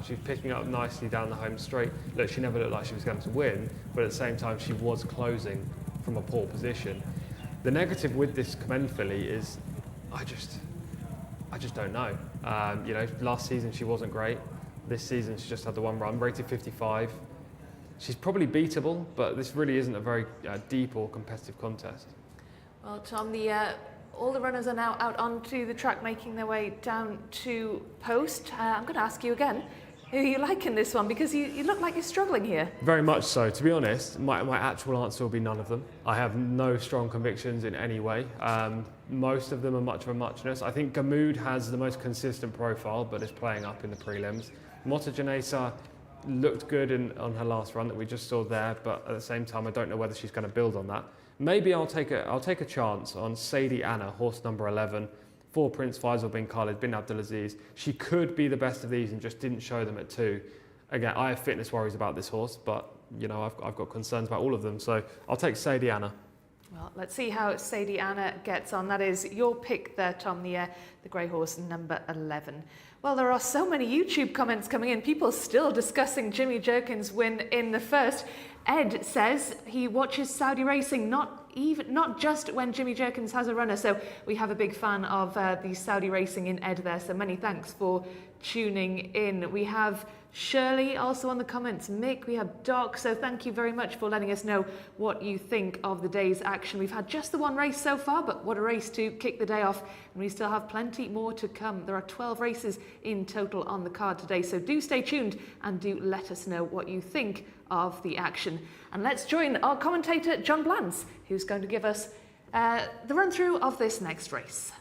She was picking up nicely down the home straight. Look, she never looked like she was going to win, but at the same time she was closing from a poor position. The negative with this Commend filly is I just don't know. You know, last season she wasn't great. This season she just had the one run, rated 55. She's probably beatable, but this really isn't a very deep or competitive contest.
Well, Tom, all the runners are now out onto the track, making their way down to post. I'm going to ask you again, who you like in this one, because you look like you're struggling here.
Very much so. To be honest, my actual answer will be none of them. I have no strong convictions in any way. Most of them are much of a muchness. I think Gamood has the most consistent profile, but is playing up in the prelims. Jcsa looked good on her last run that we just saw there, but at the same time, I don't know whether she's going to build on that. Maybe I'll take a chance on Sadie Anna, horse number 11, for Prince Faisal bin Khalid bin Abdulaziz. She could be the best of these and just didn't show them at 2. Again, I have fitness worries about this horse, but you know I've got concerns about all of them, so I'll take Sadie Anna.
Well, let's see how Sadie Anna gets on. That is your pick there, Tom, the grey horse number 11. Well, there are so many YouTube comments coming in. People still discussing Jimmy Jerkins' win in the first. Ed says he watches Saudi racing not just when Jimmy Jerkins has a runner, so we have a big fan of the Saudi racing in Ed there, so many thanks for tuning in. We have Shirley also on the comments, Mick, we have Doc, so thank you very much for letting us know what you think of the day's action. We've had just the one race so far, but what a race to kick the day off, and we still have plenty more to come. There are 12 races in total on the card today, so do stay tuned and do let us know what you think of the action. And let's join our commentator John Blantz, who's going to give us the run through of this next race.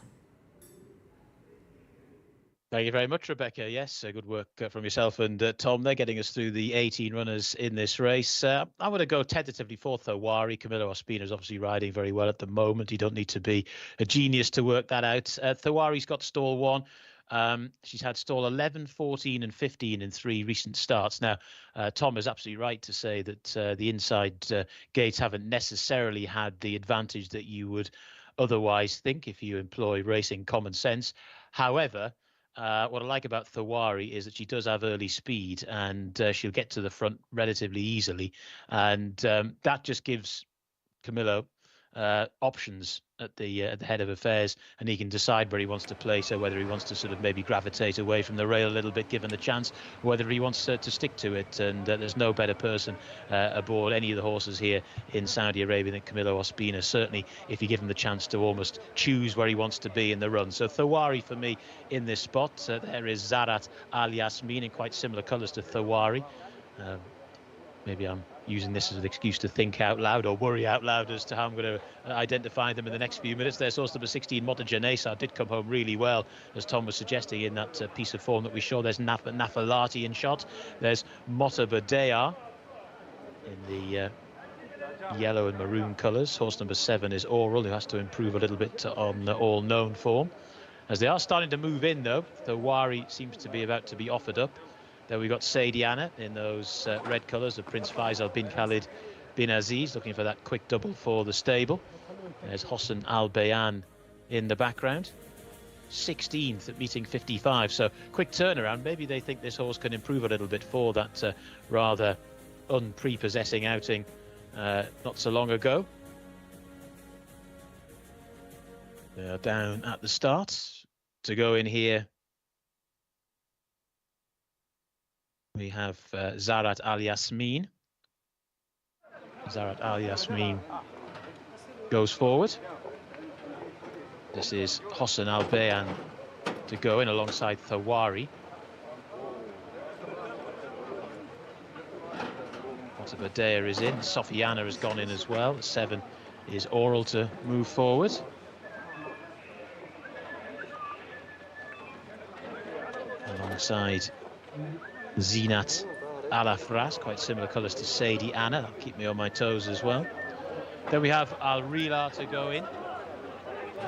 Thank you very much, Rebecca. Yes, good work from yourself and Tom. They're getting us through the 18 runners in this race. I want to go tentatively for Thawari. Camilo Ospina is obviously riding very well at the moment. You don't need to be a genius to work that out. Thawari's got stall 1. She's had stall 11, 14 and 15 in 3 recent starts. Now, Tom is absolutely right to say that the inside gates haven't necessarily had the advantage that you would otherwise think if you employ racing common sense. However, what I like about Thawari is that she does have early speed, and she'll get to the front relatively easily. And that just gives Camilo options at the head of affairs, and he can decide where he wants to place her, whether he wants to sort of maybe gravitate away from the rail a little bit given the chance, or whether he wants to stick to it. And there's no better person aboard any of the horses here in Saudi Arabia than Camilo Ospina, certainly if you give him the chance to almost choose where he wants to be in the run. So Thawari for me in this spot. There is Zarat Al Yasmin in quite similar colours to Thawari. Maybe I'm using this as an excuse to think out loud or worry out loud as to how I'm going to identify them in the next few minutes. There's source number 16, Mota Jcsa, did come home really well, as Tom was suggesting in that piece of form that we saw. There's Nafalati in shot. There's Mota Badea in the yellow and maroon colours. Horse number 7 is Oral, who has to improve a little bit on all-known form. As they are starting to move in, though, the Wari seems to be about to be offered up. Then we've got Saidiana in those red colours of Prince Faisal bin Khalid bin Aziz, looking for that quick double for the stable. There's Hossan Al Bayan in the background. 16th at meeting 55, so quick turnaround. Maybe they think this horse can improve a little bit for that rather unprepossessing outing not so long ago. They are down at the start. To go in here, we have Zarat Al Yasmin. Zarat Al Yasmin goes forward. This is Hossan Al Bayan to go in alongside Thawari. Badea is in. Sofiana has gone in as well. 7 is Oral to move forward. Alongside Zinat Al Afras, quite similar colours to Sadie Anna. That'll keep me on my toes as well. Then we have Al Rila to go in.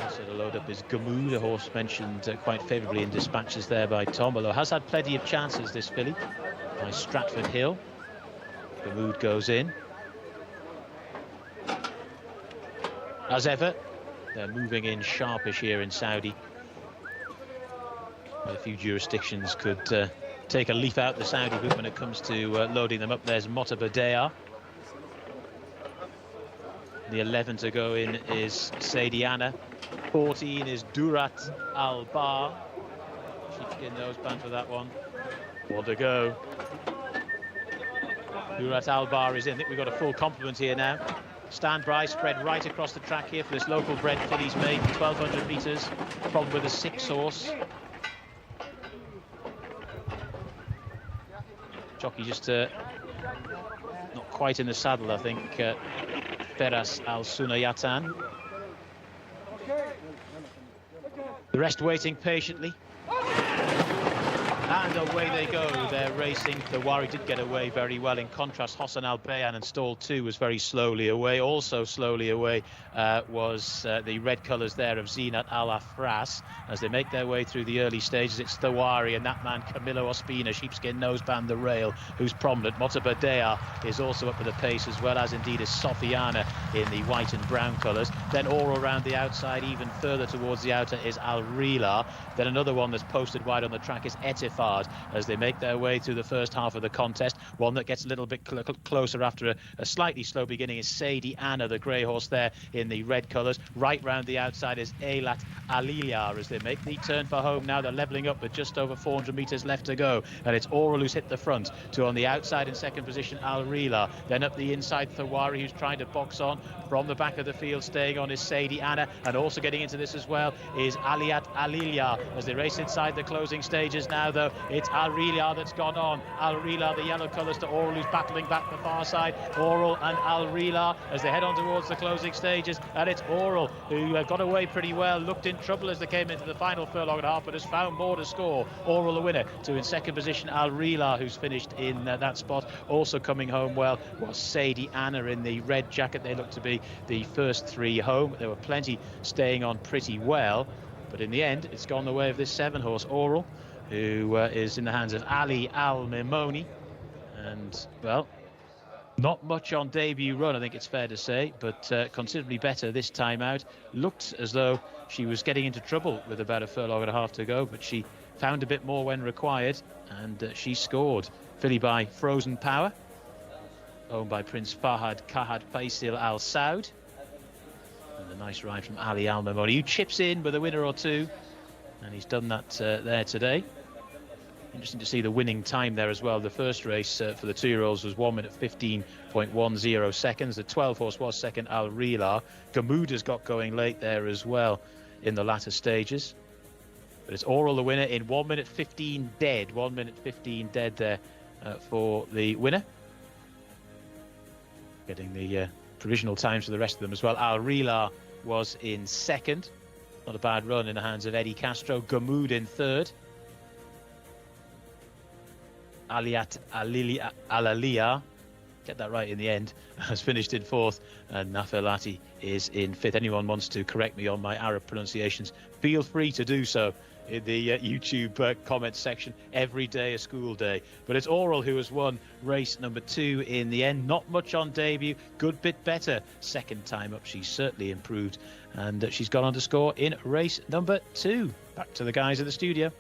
Also to load up is Gamou, the horse mentioned quite favourably in dispatches there by Tom, although has had plenty of chances, this filly, by Stratford Hill. Gamou goes in. As ever, they're moving in sharpish here in Saudi. A few jurisdictions could take a leaf out the Saudi book when it comes to loading them up. There's Mota Badea. The 11 to go in is Saidiana. 14 is Durat Al Bar. Sheepskin noseband for that one. One to go. Durat Al Bar is in. I think we've got a full complement here now. Stand by, spread right across the track here for this local bred fillies made, 1,200 metres, from with a 6 horse. Jockey just not quite in the saddle, I think. Feras Al Sunayatan. The rest waiting patiently. And away they go. They're racing. The Wari did get away very well. In contrast, Hossan Al Bayan in stall 2 was very slowly away. Also slowly away was the red colours there of Zinat Al Afras. As they make their way through the early stages, it's Thawari and that man Camilo Ospina, sheepskin noseband the rail, who's prominent. Mota Badea is also up at the pace, as well as indeed is Sofiana in the white and brown colours. Then all around the outside, even further towards the outer, is Al Rila. Then another one that's posted wide on the track is Etif Etifard as they make their way through the first half of the contest. One that gets a little bit closer after a slightly slow beginning is Sadie Anna, the grey horse there in the red colours. Right round the outside is Eilat Alilia as they make the turn for home. Now they're levelling up with just over 400 metres left to go, and it's Oral who's hit the front. To on the outside in second position, Al Rila. Then up the inside, Thawari, who's trying to box on from the back of the field. Staying on is Sadie Anna, and also getting into this as well is Aliat Alilia as they race inside the closing stages. Now though, it's Al Rila that's gone on. Al Rila, the yellow colours, to Oral, who's battling back the far side. Oral and Al Rila as they head on towards the closing stages, and it's Oral who got away pretty well, looked in trouble as they came into the final furlong and a half, but has found more to score. Oral the winner. To in second position, Al Rila, who's finished in that spot. Also coming home well was Sadie Anna in the red jacket. They look to be the first three home. There were plenty staying on pretty well, but in the end it's gone the way of this 7-horse Oral, who is in the hands of Ali Al Mimoni. And well, not much on debut run, I think it's fair to say, but considerably better this time out. Looked as though she was getting into trouble with about a furlong and a half to go, but she found a bit more when required, and she scored. Filly by Frozen Power, owned by Prince Fahad Kahad Faisal Al Saud. And a nice ride from Ali Al Mamoni, who chips in with a winner or two, and he's done that there today. Interesting to see the winning time there as well. The first race for the 2-year-olds was 1 minute 15.10 seconds. The 12-horse was second, Al Rila. Gamuda's got going late there as well in the latter stages. But it's Oral the winner in 1 minute 15 dead. 1 minute 15 dead there for the winner. Getting the provisional times for the rest of them as well. Al Rila was in second. Not a bad run in the hands of Eddie Castro. Gamud in third. Aliat Alalia, get that right in the end, has finished in fourth, and Nafelati is in fifth. Anyone wants to correct me on my Arab pronunciations, feel free to do so in the YouTube comment section. Every day a school day. But it's Oral who has won race number 2 in the end. Not much on debut, good bit better second time up. She's certainly improved, and she's gone on to score in race number 2. Back to the guys in the studio.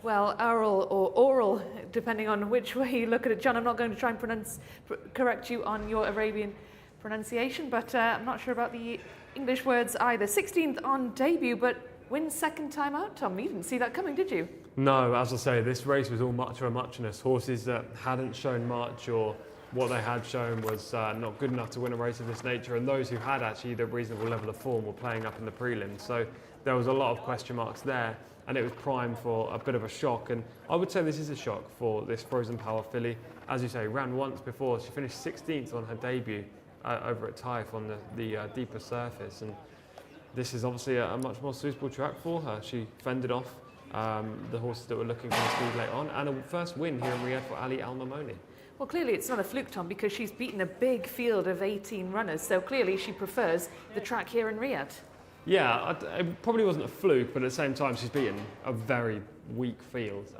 Well, Oral or Oral, depending on which way you look at it. John, I'm not going to try and correct you on your Arabian pronunciation, but I'm not sure about the English words either. 16th on debut, but wins second time out, Tom. You didn't see that coming, did you?
No, as I say, this race was all much of a muchness. Horses that hadn't shown much, or what they had shown was not good enough to win a race of this nature, and those who had actually the reasonable level of form were playing up in the prelims. So there was a lot of question marks there, and it was primed for a bit of a shock. And I would say this is a shock for this Frozen Power filly. As you say, ran once before. She finished 16th on her debut over at Taif on the deeper surface, and this is obviously a much more suitable track for her. She fended off the horses that were looking for the speed late on, and a first win here in Riyadh for Ali Al Mamoni.
Well, clearly it's not a fluke, Tom, because she's beaten a big field of 18 runners, so clearly she prefers the track here in Riyadh.
Yeah, it probably wasn't a fluke, but at the same time she's beaten a very weak field.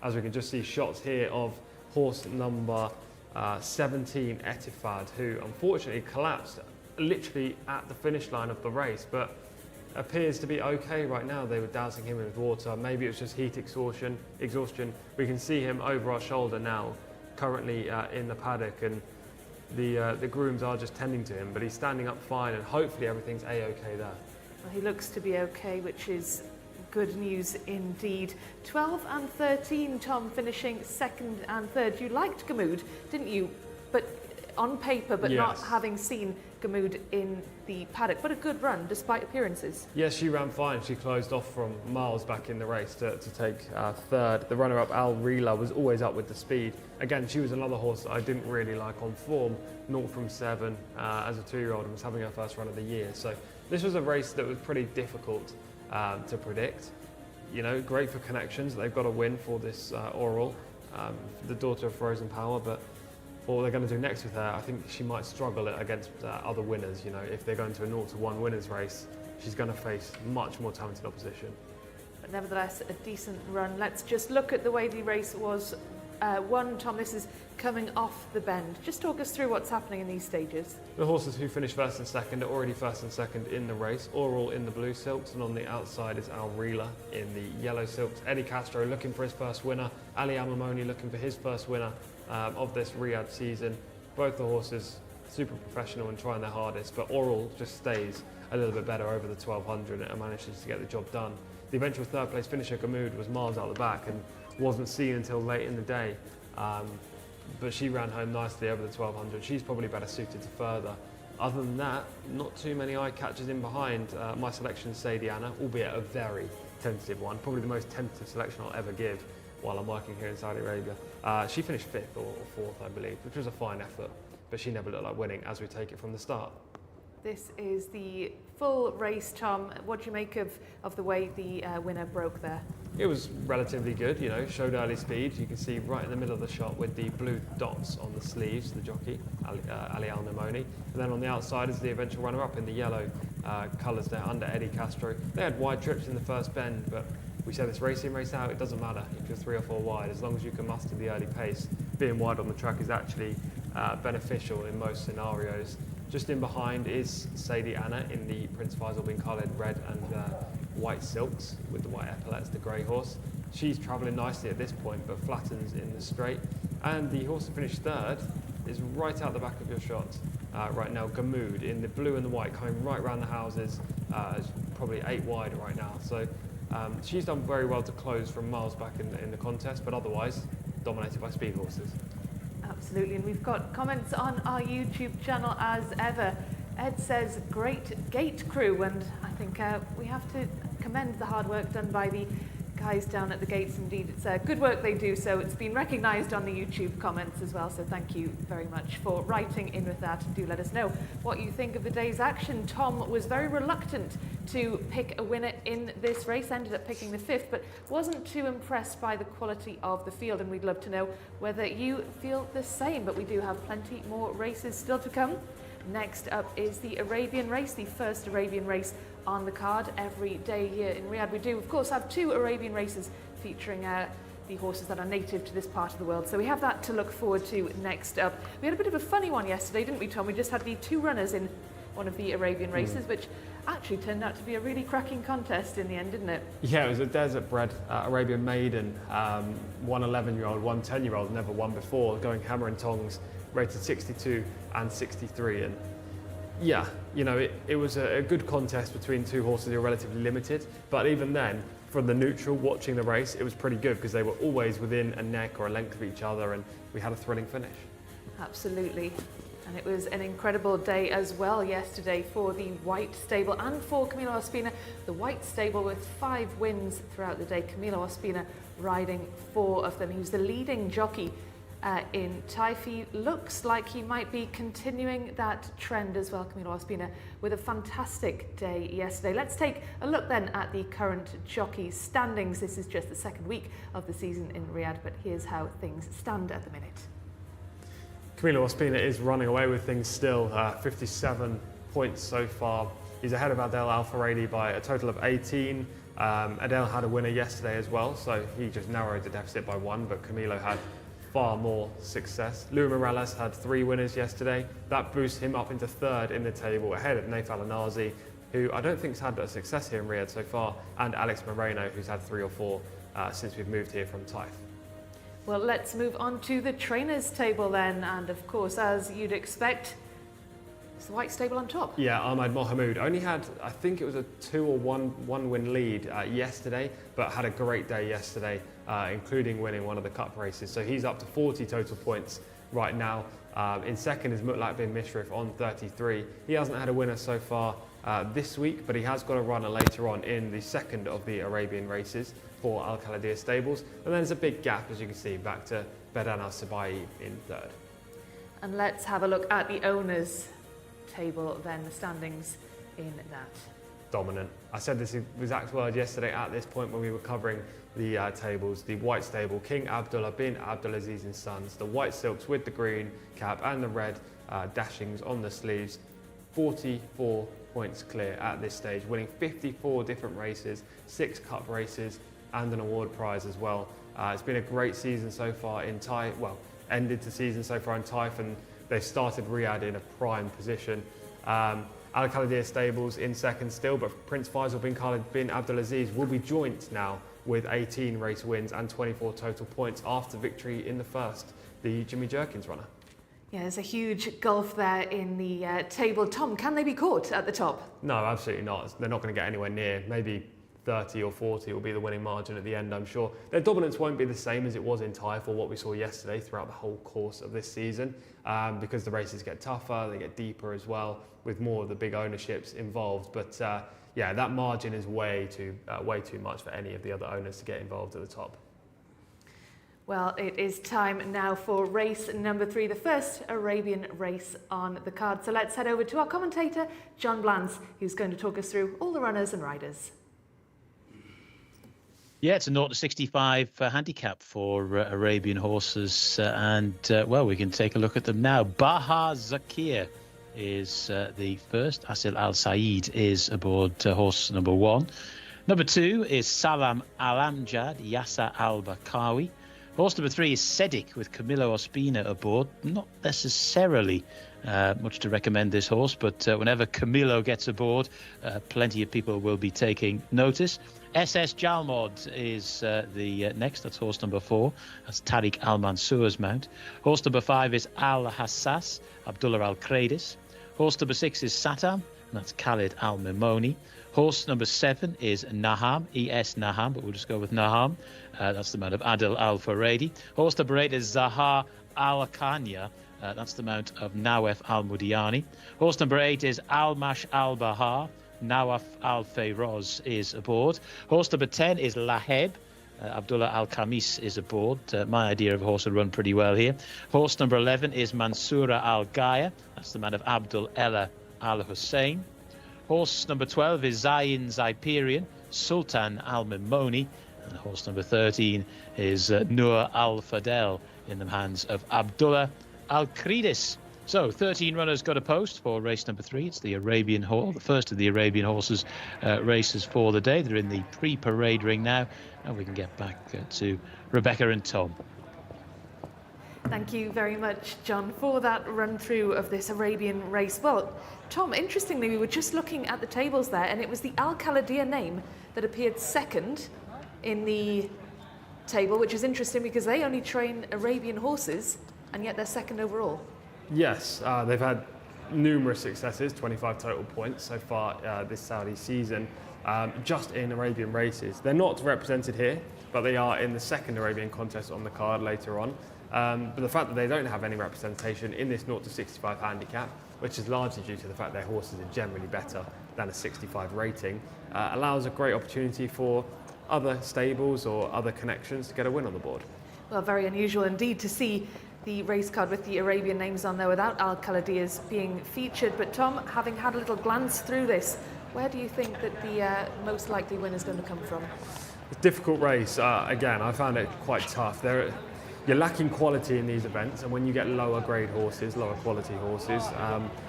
As we can just see shots here of horse number 17, Etifad, who unfortunately collapsed literally at the finish line of the race, but appears to be okay right now. They were dousing him with water. Maybe it was just heat exhaustion. We can see him over our shoulder now, currently in the paddock, and the grooms are just tending to him, but he's standing up fine, and hopefully everything's a-okay there.
Well, he looks to be okay, which is good news indeed. 12 and 13, Tom, finishing second and third. You liked Gammood, didn't you? But on paper, but not
Yes.
having seen Gammood in the paddock. But a good run, despite appearances.
Yes, she ran fine. She closed off from miles back in the race to take third. The runner-up, Al Rila, was always up with the speed. Again, she was another horse that I didn't really like on form. 0 from 7 as a 2-year-old, and was having her first run of the year. So this was a race that was pretty difficult to predict. You know, great for connections. They've got a win for this Oral, the daughter of Frozen Power, but what they're going to do next with her, I think she might struggle against other winners. You know, if they're going to a 0-1 winners race, she's going to face much more talented opposition.
But nevertheless, a decent run. Let's just look at the way the race was won. Tom, this is coming off the bend. Just talk us through what's happening in these stages.
The horses who finished first and second are already first and second in the race. Oral in the blue silks, and on the outside is Al Rila in the yellow silks. Eddie Castro looking for his first winner. Ali Amamoni looking for his first winner of this Riyadh season. Both the horses super professional and trying their hardest, but Oral just stays a little bit better over the 1200 and manages to get the job done. The eventual third place finisher, Gammood, was miles out the back and wasn't seen until late in the day. But she ran home nicely over the 1200. She's probably better suited to further. Other than that, not too many eye catchers in behind. My selection is Sadie Anna, albeit a very tentative one, probably the most tentative selection I'll ever give while I'm working here in Saudi Arabia. She finished 5th or 4th, I believe, which was a fine effort, but she never looked like winning as we take it from the start.
This is the full race, Tom. What do you make of the way the winner broke there?
It was relatively good, you know, showed early speed. You can see right in the middle of the shot with the blue dots on the sleeves, the jockey, Ali Al-Namoni. And then on the outside is the eventual runner-up in the yellow colours there under Eddie Castro. They had wide trips in the first bend, but we said this race in, race out, it doesn't matter if you're 3 or 4 wide, as long as you can muster the early pace. Being wide on the track is actually beneficial in most scenarios. Just in behind is Sadie Anna in the Prince Faisal bin Khaled red and white silks with the white epaulets, the grey horse. She's travelling nicely at this point, but flattens in the straight. And the horse that finished third is right out the back of your shot right now, Gammood in the blue and the white, coming right round the houses, probably 8 wide right now. So she's done very well to close from miles back in the contest, but otherwise dominated by speed horses.
Absolutely, and we've got comments on our YouTube channel as ever. Ed says, great gate crew, and I think we have to commend the hard work done by the guys down at the gates. Indeed, it's good work they do, so it's been recognised on the YouTube comments as well, so thank you very much for writing in with that. Do let us know what you think of the day's action. Tom was very reluctant to pick a winner in this race, ended up picking the 5th, but wasn't too impressed by the quality of the field, and we'd love to know whether you feel the same, but we do have plenty more races still to come. Next up is the Arabian race, the first Arabian race on the card every day here in Riyadh. We do, of course, have 2 Arabian races featuring the horses that are native to this part of the world. So we have that to look forward to next up. We had a bit of a funny one yesterday, didn't we, Tom? We just had the 2 runners in one of the Arabian races, which actually turned out to be a really cracking contest in the end, didn't it?
Yeah, it was a desert-bred Arabian maiden, one 11-year-old, one 10-year-old, never won before, going hammer and tongs, rated 62 and 63. And yeah, you know, it was a good contest between 2 horses who are relatively limited, but even then, from the neutral watching the race, it was pretty good because they were always within a neck or a length of each other, and we had a thrilling finish.
Absolutely. And it was an incredible day as well yesterday for the White Stable and for Camilo Ospina. The White Stable with 5 wins throughout the day. Camilo Ospina riding 4 of them. He was the leading jockey in Taifi. Looks like he might be continuing that trend as well, Camilo Ospina, with a fantastic day yesterday. Let's take a look then at the current jockey standings. This is just the 2nd week of the season in Riyadh, but here's how things stand at the minute.
Camilo Ospina is running away with things still, 57 points so far. He's ahead of Adel Al-Faradi by a total of 18. Adel had a winner yesterday as well, so he just narrowed the deficit by 1, but Camilo had far more success. Louis Morales had 3 winners yesterday. That boosts him up into 3rd in the table, ahead of Naif Alanazi, who I don't think has had a success here in Riyadh so far, and Alex Moreno, who's had 3 or 4 since we've moved here from Taif.
Well, let's move on to the trainers table then, and of course, as you'd expect, it's the white stable on top.
Yeah, Ahmad Mohamoud only had, I think it was a 2 or 1 win lead yesterday, but had a great day yesterday, including winning one of the cup races. So he's up to 40 total points right now. In second is Mutlaq bin Mishrif on 33. He hasn't had a winner so far this week, but he has got a runner later on in the second of the Arabian races for Al Khaladia stables. And then there's a big gap, as you can see, back to Bedan Al Sabai in 3rd.
And let's have a look at the owners table then, the standings in that.
Dominant. I said this exact word yesterday at this point when we were covering the tables. The white stable, King Abdullah bin Abdulaziz and Sons, the white silks with the green cap and the red dashings on the sleeves, 44 points clear at this stage, winning 54 different races, 6 cup races and an award prize as well. It's been a great season so far in Taif, well, ended the season so far in Taif, and they've started Riyadh in a prime position. Al Khaladia stables in second still, but Prince Faisal bin Khalid bin Abdulaziz will be joint now with 18 race wins and 24 total points after victory in the first, the Jimmy Jerkins runner.
Yeah, there's a huge gulf there in the table. Tom, can they be caught at the top?
No, absolutely not. They're not going to get anywhere near. Maybe 30 or 40 will be the winning margin at the end, I'm sure. Their dominance won't be the same as it was in Taif or what we saw yesterday throughout the whole course of this season, because the races get tougher, they get deeper as well, with more of the big ownerships involved. But yeah, that margin is way too much for any of the other owners to get involved at the top.
Well, it is time now for race number 3, the first Arabian race on the card. So let's head over to our commentator, John Blance, who's going to talk us through all the runners and riders.
Yeah, it's a 0 to 65 handicap for Arabian horses, and well, we can take a look at them now. Baha Zakir is the first. Asil Al Said is aboard horse number 1. Number 2 is Salam Al Amjad, Yasa Al Bakawi. Horse number 3 is Sedik with Camilo Ospina aboard. Not necessarily much to recommend this horse, but whenever Camilo gets aboard, plenty of people will be taking notice. SS Jalmod is the next. That's horse number 4. That's Tariq Al Mansour's mount. Horse number 5 is Al Hassas, Abdullah Al Kradis. Horse number 6 is Satam, and that's Khalid Al Mimoni. Horse number 7 is Naham, ES Naham, but we'll just go with Naham. That's the mount of Adil Al Faredi. Horse number 8 is Zahar Al Kanya. That's the mount of Nawef Al Mudiani. Horse number 8 is Al Mash Al Bahar. Nawaf Al Fayroz is aboard. Horse number 10 is Laheb. Abdullah Al Khamis is aboard. My idea of a horse would run pretty well here. Horse number 11 is Mansoura Al Gaya. That's the man of Abdul Ella Al Hussein. Horse number 12 is Zayin Zaipirian, Sultan Al Mimoni. And horse number 13 is Nur Al Fadel in the hands of Abdullah Al Kridis. So 13 runners got a post for race number 3. It's the Arabian Horse, the first of the Arabian horses races for the day. They're in the pre-parade ring now, and we can get back to Rebecca and Tom.
Thank you very much, John, for that run through of this Arabian race. Well, Tom, interestingly, we were just looking at the tables there, and it was the Al Khaladia name that appeared second in the table, which is interesting because they only train Arabian horses, and yet they're second overall.
Yes, they've had numerous successes, 25 total points so far this Saudi season, just in Arabian races. They're not represented here, but they are in the second Arabian contest on the card later on. But the fact that they don't have any representation in this 0 to 65 handicap, which is largely due to the fact their horses are generally better than a 65 rating, allows a great opportunity for other stables or other connections to get a win on the board.
Well, very unusual indeed to see the race card with the Arabian names on there without Al Khaladia's being featured. But Tom, having had a little glance through this, where do you think that the most likely win is going to come from?
It's a difficult race. Again, I found it quite tough. You're lacking quality in these events, and when you get lower grade horses, lower quality horses,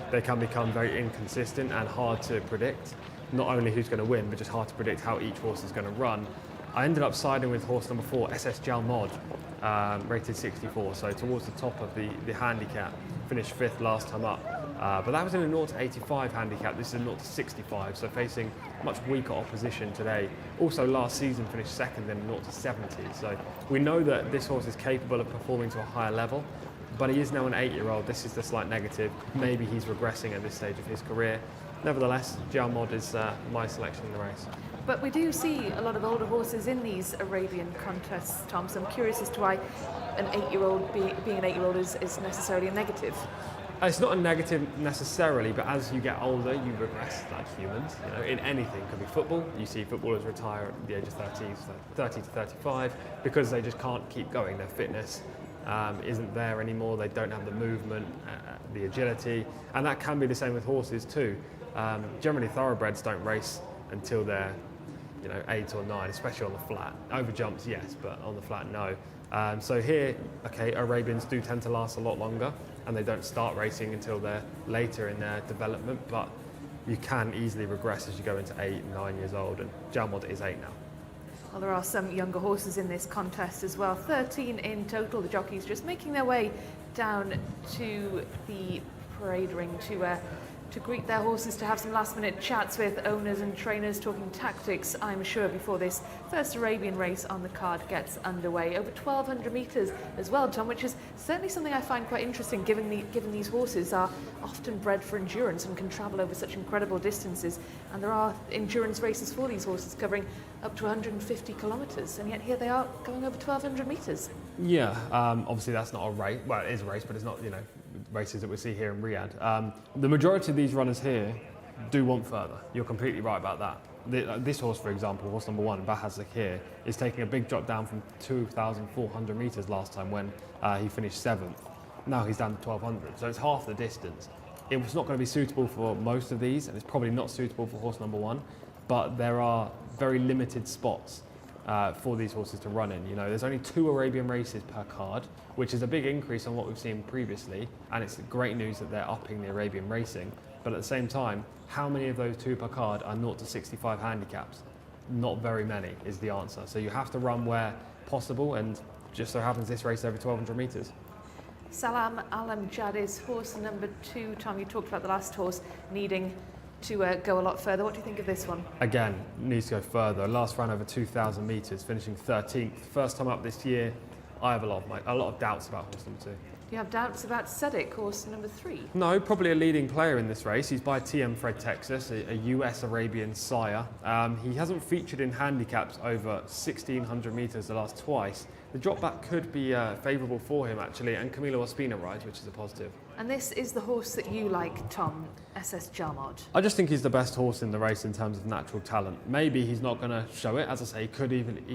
they can become very inconsistent and hard to predict. Not only who's going to win, but just hard to predict how each horse is going to run. I ended up siding with horse number 4, SS Jalmod, rated 64, so towards the top of the handicap. Finished 5th last time up, but that was in a 0 to 85 handicap. This is a 0 to 65, so facing much weaker opposition today. Also last season finished 2nd in a 0 to 70, so we know that this horse is capable of performing to a higher level, but he is now an 8-year-old. This is the slight negative. Maybe he's regressing at this stage of his career. Nevertheless, Jalmod is my selection in the race.
But we do see a lot of older horses in these Arabian contests, Tom, so I'm curious as to why an 8-year-old being an 8-year-old is necessarily a negative.
It's not a negative necessarily, but as you get older, you regress like humans. You know, in anything, it could be football. You see footballers retire at the age of 30 to 35 because they just can't keep going. Their fitness isn't there anymore. They don't have the movement, the agility, and that can be the same with horses too. Generally, thoroughbreds don't race until they're 8 or 9, especially on the flat. Over jumps, yes, but on the flat, no. So here, okay, Arabians do tend to last a lot longer, and they don't start racing until they're later in their development, but you can easily regress as you go into 8, 9 years old, and Jalmod is 8 now.
Well, there are some younger horses in this contest as well, 13 in total. The jockeys just making their way down to the parade ring to greet their horses, to have some last-minute chats with owners and trainers, talking tactics, I'm sure, before this first Arabian race on the card gets underway. Over 1,200 metres as well, Tom, which is certainly something I find quite interesting, given these horses are often bred for endurance and can travel over such incredible distances. And there are endurance races for these horses covering up to 150 kilometres, and yet here they are going over 1,200 metres.
Yeah, obviously that's not a race. Well, it is a race, but it's not, races that we see here in Riyadh. The majority of these runners here do want further. You're completely right about that. This horse, for example, horse number 1, Bahaz Zakir, is taking a big drop down from 2,400 metres last time when he finished 7th. Now he's down to 1,200, so it's half the distance. It was not going to be suitable for most of these, and it's probably not suitable for horse number 1, but there are very limited spots for these horses to run in. There's only 2 Arabian races per card, which is a big increase on what we've seen previously, and it's great news that they're upping the Arabian racing. But at the same time, how many of those 2 per card are 0 to 65 handicaps? Not very many is the answer. So you have to run where possible, and just so happens this race over 1,200 metres.
Salam Al-Amjad is horse number 2. Tom, you talked about the last horse needing to go a lot further. What do you think of this one? Again,
needs to go further. Last ran over 2,000 metres, finishing 13th. First time up this year. I have a lot of doubts about horse number 2.
Do you have doubts about Sedic, horse number 3?
No, probably a leading player in this race. He's by TM Fred Texas, a US Arabian sire. He hasn't featured in handicaps over 1,600 metres the last twice. The drop back could be favourable for him, actually, and Camilo Ospina rides, which is a positive.
And this is the horse that you like, Tom, SS Jalmod.
I just think he's the best horse in the race in terms of natural talent. Maybe he's not going to show it. As I say, he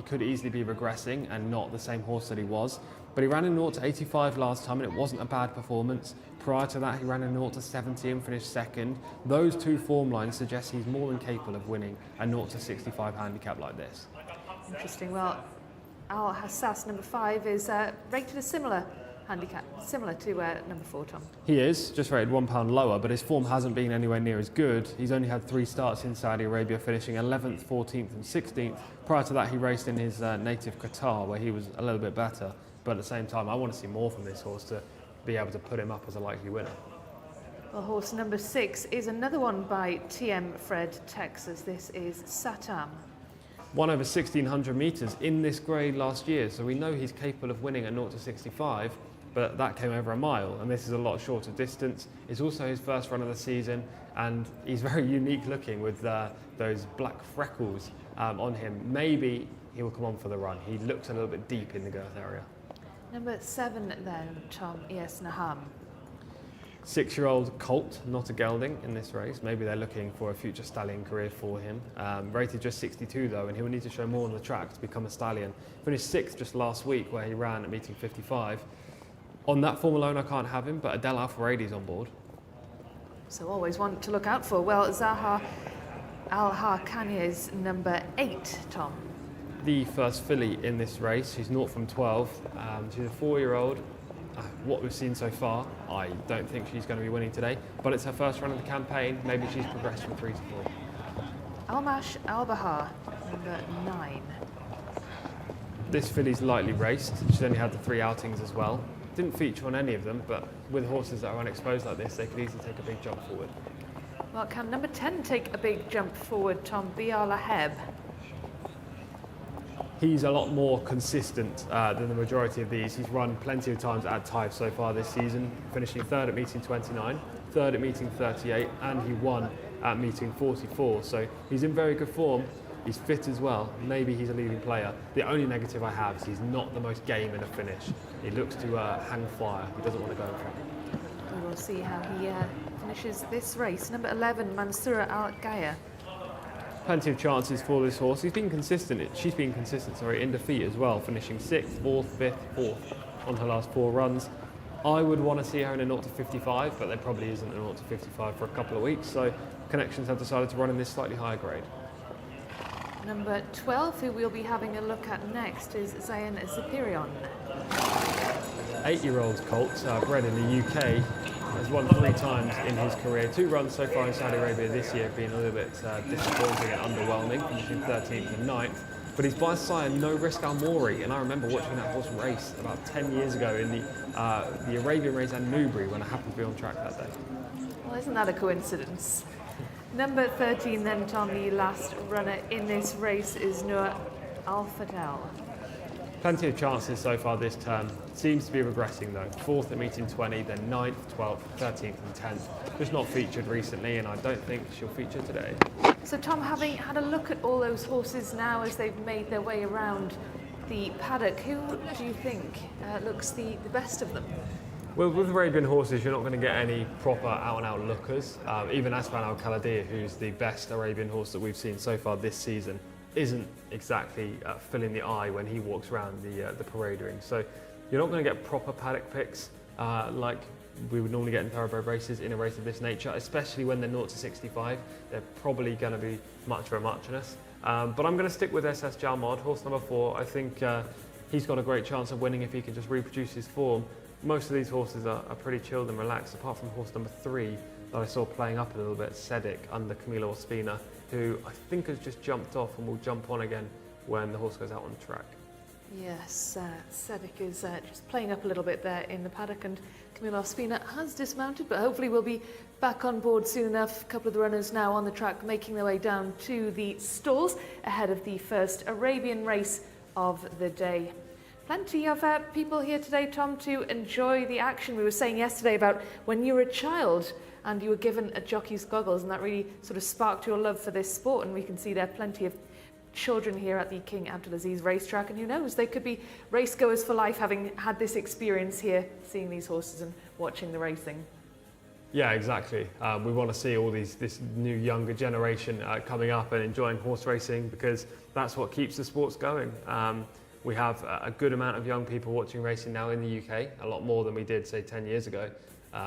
could easily be regressing and not the same horse that he was. But he ran in 0 to 85 last time, and it wasn't a bad performance. Prior to that, he ran in 0 to 70 and finished 2nd. Those 2 form lines suggest he's more than capable of winning a 0 to 65 handicap like this.
Interesting. Well, Al Hassas, number 5, is rated a similar handicap, similar to number 4, Tom.
He is, just rated £1 lower, but his form hasn't been anywhere near as good. He's only had 3 starts in Saudi Arabia, finishing 11th, 14th and 16th. Prior to that, he raced in his native Qatar, where he was a little bit better. But at the same time, I want to see more from this horse to be able to put him up as a likely winner.
Well, horse number 6 is another one by TM Fred Texas. This is Satam.
Won over 1,600 metres in this grade last year, so we know he's capable of winning a 0 to 65, but that came over a mile, and this is a lot shorter distance. It's also his first run of the season, and he's very unique looking with those black freckles on him. Maybe he will come on for the run. He looks a little bit deep in the girth area.
Number 7 then, Tom, ES Naham.
6-year-old colt, not a gelding in this race. Maybe they're looking for a future stallion career for him. Rated just 62 though, and he will need to show more on the track to become a stallion. Finished 6th just last week, where he ran at meeting 55. On that form alone, I can't have him, but Adel Al-Faradi's on board.
So always one to look out for. Well, Zaha Al-Harkani is number 8, Tom.
The first filly in this race. She's 0 from 12. She's a 4-year-old. What we've seen so far, I don't think she's going to be winning today, but it's her first run of the campaign. Maybe she's progressed from 3 to 4.
Almash Al-Bahar, number 9.
This filly's lightly raced. She's only had the 3 outings as well. Didn't feature on any of them, but with horses that are unexposed like this, they could easily take a big jump forward.
Well, can number 10 take a big jump forward, Tom? BR Laheb.
He's a lot more consistent than the majority of these. He's run plenty of times at Type so far this season, finishing 3rd at meeting 29, 3rd at meeting 38, and he won at meeting 44. So he's in very good form. He's fit as well. Maybe he's a leading player. The only negative I have is he's not the most game in a finish. He looks to hang fire. He doesn't want to go in front.
We will see how he finishes this race. Number 11, Mansoura Al Gaya.
Plenty of chances for this horse. She's been consistent in defeat as well, finishing 6th, 4th, 5th, 4th on her last 4 runs. I would want to see her in a 0 to 55, but there probably isn't a 0 to 55 for a couple of weeks, so Connections have decided to run in this slightly higher grade.
Number 12, who we'll be having a look at next, is Zayn Zipirion.
8-year-old colt, bred in the UK, has won 3 times in his career. 2 runs so far in Saudi Arabia this year have been a little bit disappointing and underwhelming, finishing 13th and 9th. But he's by sire No Risk Al Mori, and I remember watching that horse race about 10 years ago in the Arabian race at Newbury when I happened to be on track that day.
Well, isn't that a coincidence? Number 13 then, Tom, the last runner in this race is Noor Al Fadel.
Plenty of chances so far this term. Seems to be regressing though. 4th at meeting 20, then 9th, 12th, 13th and 10th. Just not featured recently, and I don't think she'll feature today.
So Tom, having had a look at all those horses now as they've made their way around the paddock, who do you think looks the best of them?
Well, with Arabian horses, you're not going to get any proper out-and-out lookers. Even Asfan Al-Khalidiyya, who's the best Arabian horse that we've seen so far this season, isn't exactly filling the eye when he walks around the parade ring. So you're not going to get proper paddock picks like we would normally get in thoroughbred races in a race of this nature, especially when they're 0 to 65. They're probably going to be much for a muchness. But I'm going to stick with SS Jalmod, horse number 4. I think he's got a great chance of winning if he can just reproduce his form. Most of these horses are pretty chilled and relaxed, apart from horse number 3 that I saw playing up a little bit, Sedic, under Camilo Ospina, who I think has just jumped off and will jump on again when the horse goes out on the track.
Yes, Sedic is just playing up a little bit there in the paddock, and Camilo Ospina has dismounted, but hopefully we'll be back on board soon enough. A couple of the runners now on the track making their way down to the stalls ahead of the first Arabian race of the day. Plenty of people here today, Tom, to enjoy the action. We were saying yesterday about when you were a child and you were given a jockey's goggles, and that really sort of sparked your love for this sport, and we can see there are plenty of children here at the King Abdulaziz racetrack, and who knows, they could be race goers for life, having had this experience here, seeing these horses and watching the racing.
Yeah, exactly. We want to see all this new younger generation coming up and enjoying horse racing, because that's what keeps the sports going. We have a good amount of young people watching racing now in the UK, a lot more than we did, say, 10 years ago,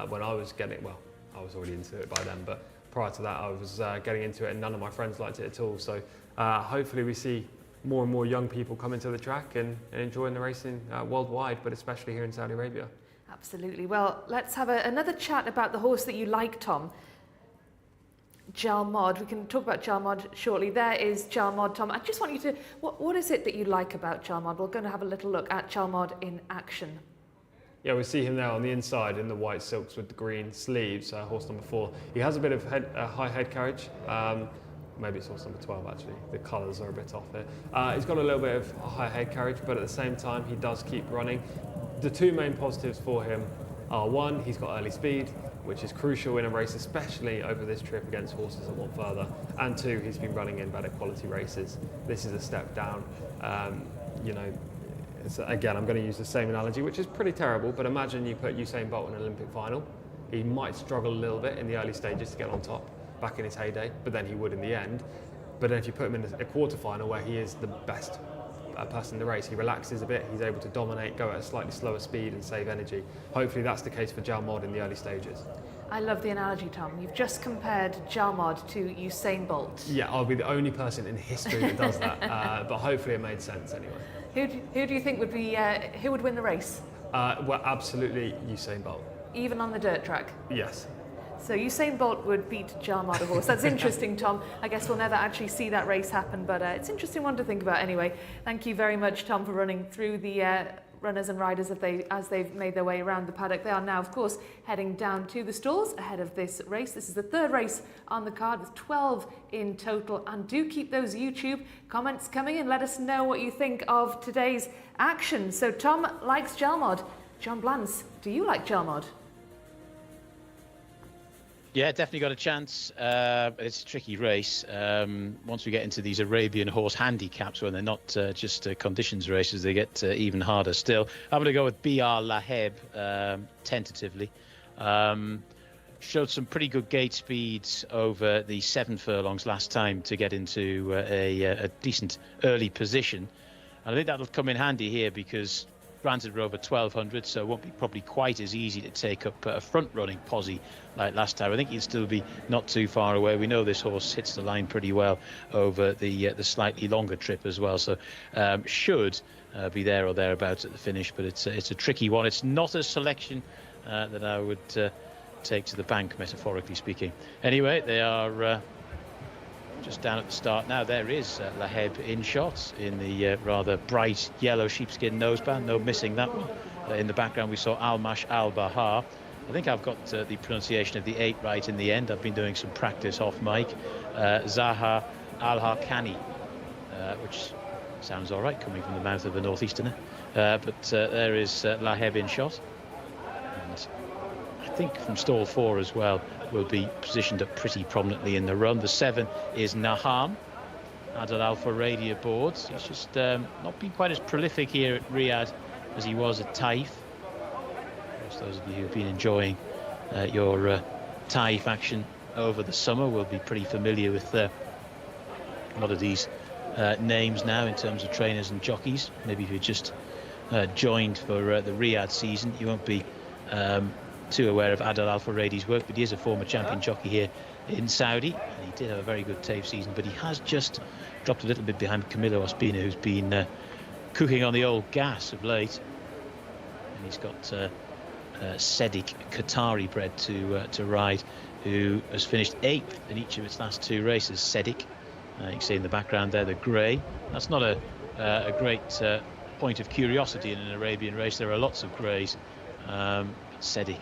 when I was I was already into it by then, but prior to that I was getting into it and none of my friends liked it at all. So hopefully we see more and more young people come into the track and enjoying the racing worldwide, but especially here in Saudi Arabia.
Absolutely. Well, let's have another chat about the horse that you like, Tom. Jalmod. We can talk about Jalmod shortly. There is Jalmod, Tom. I just want you to, what is it that you like about Jalmod? We're going to have a little look at Jalmod in action.
Yeah, we see him there on the inside in the white silks with the green sleeves, horse number 4. He has a bit of high head carriage. Maybe it's horse number 12 actually. The colours are a bit off there. He's got a little bit of high head carriage, but at the same time he does keep running. The 2 main positives for him are, 1, he's got early speed, which is crucial in a race, especially over this trip against horses that want further. And 2, he's been running in better quality races. This is a step down. Again, I'm going to use the same analogy, which is pretty terrible, but imagine you put Usain Bolt in an Olympic final. He might struggle a little bit in the early stages to get on top, back in his heyday, but then he would in the end. But then if you put him in a quarter-final where he is the best person in the race, he relaxes a bit, he's able to dominate, go at a slightly slower speed and save energy. Hopefully that's the case for Jalmod in the early stages.
I love the analogy, Tom. You've just compared Jalmod to Usain Bolt.
Yeah, I'll be the only person in history that does that, but hopefully it made sense anyway.
Who do you think would be, who would win the race?
Well, absolutely Usain Bolt.
Even on the dirt track?
Yes.
So Usain Bolt would beat Jalmard a horse. That's interesting, Tom. I guess we'll never actually see that race happen, but it's an interesting one to think about anyway. Thank you very much, Tom, for running through the runners and riders as they've made their way around the paddock. They are now, of course, heading down to the stalls ahead of this race. This is the third race on the card with 12 in total. And do keep those YouTube comments coming in. Let us know what you think of today's action. So Tom likes Jalmard. John Blance, do you like Jalmard?
Yeah, definitely got a chance. It's a tricky race. Once we get into these Arabian horse handicaps, when they're not just conditions races, they get even harder still. I'm going to go with BR Laheb tentatively. Showed some pretty good gate speeds over the 7 furlongs last time to get into a decent early position. And I think that'll come in handy here because granted we're over 1200, so it won't be probably quite as easy to take up a front-running posse like last time. I think he'll still be not too far away. We know this horse hits the line pretty well over the slightly longer trip as well, so should be there or thereabouts at the finish. But it's a tricky one. It's not a selection that I would take to the bank, metaphorically speaking. Anyway, they are just down at the start now. There is Laheb in shot in the rather bright yellow sheepskin noseband. No missing that one. In the background we saw Almash Al-Bahar. I think I've got the pronunciation of the 8 right in the end. I've been doing some practice off mic. Zaha Al-Harkani, which sounds all right coming from the mouth of a northeasterner. But there is Laheb in shot. And I think from stall 4 as well will be positioned up pretty prominently in the run. The 7 is Naham, Adel Al-Faradi aboard. He's just not been quite as prolific here at Riyadh as he was at Taif. Those of you who've been enjoying your Taif action over the summer will be pretty familiar with a lot of these names now in terms of trainers and jockeys. Maybe if you just joined for the Riyadh season, you won't be too aware of Adel Al-Faradi's work, but he is a former champion jockey here in Saudi, and he did have a very good Taif season, but he has just dropped a little bit behind Camilo Ospina, who's been cooking on the old gas of late. And he's got Sedik Qatari bred to ride, who has finished 8th in each of its last 2 races. Sedik, you can see in the background there the grey. That's not a great point of curiosity in an Arabian race. There are lots of greys. Sedik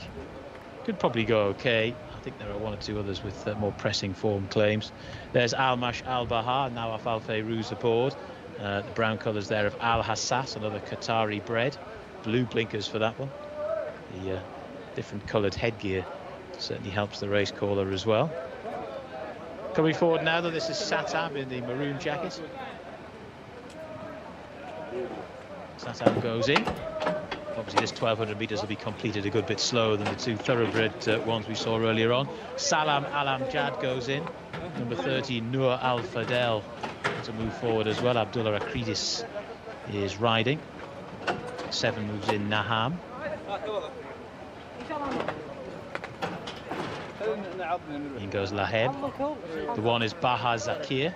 could probably go okay. I think there are 1 or 2 others with more pressing form claims. There's Almash Al-Bahar, now off Al-Fayruz aboard. The brown colours there of Al-Hassas, another Qatari bred. Blue blinkers for that one. The different coloured headgear certainly helps the race caller as well. Coming forward now, though, this is Satab in the maroon jacket. Satab goes in. Obviously this 1200 metres will be completed a good bit slower than the 2 thoroughbred ones we saw earlier on. Salam Al-Amjad goes in. Number 30, Nur Al-Fadel, to move forward as well. Abdullah Akridis is riding. 7 moves in Naham. In goes Laheb. The 1 is Baha Zakir.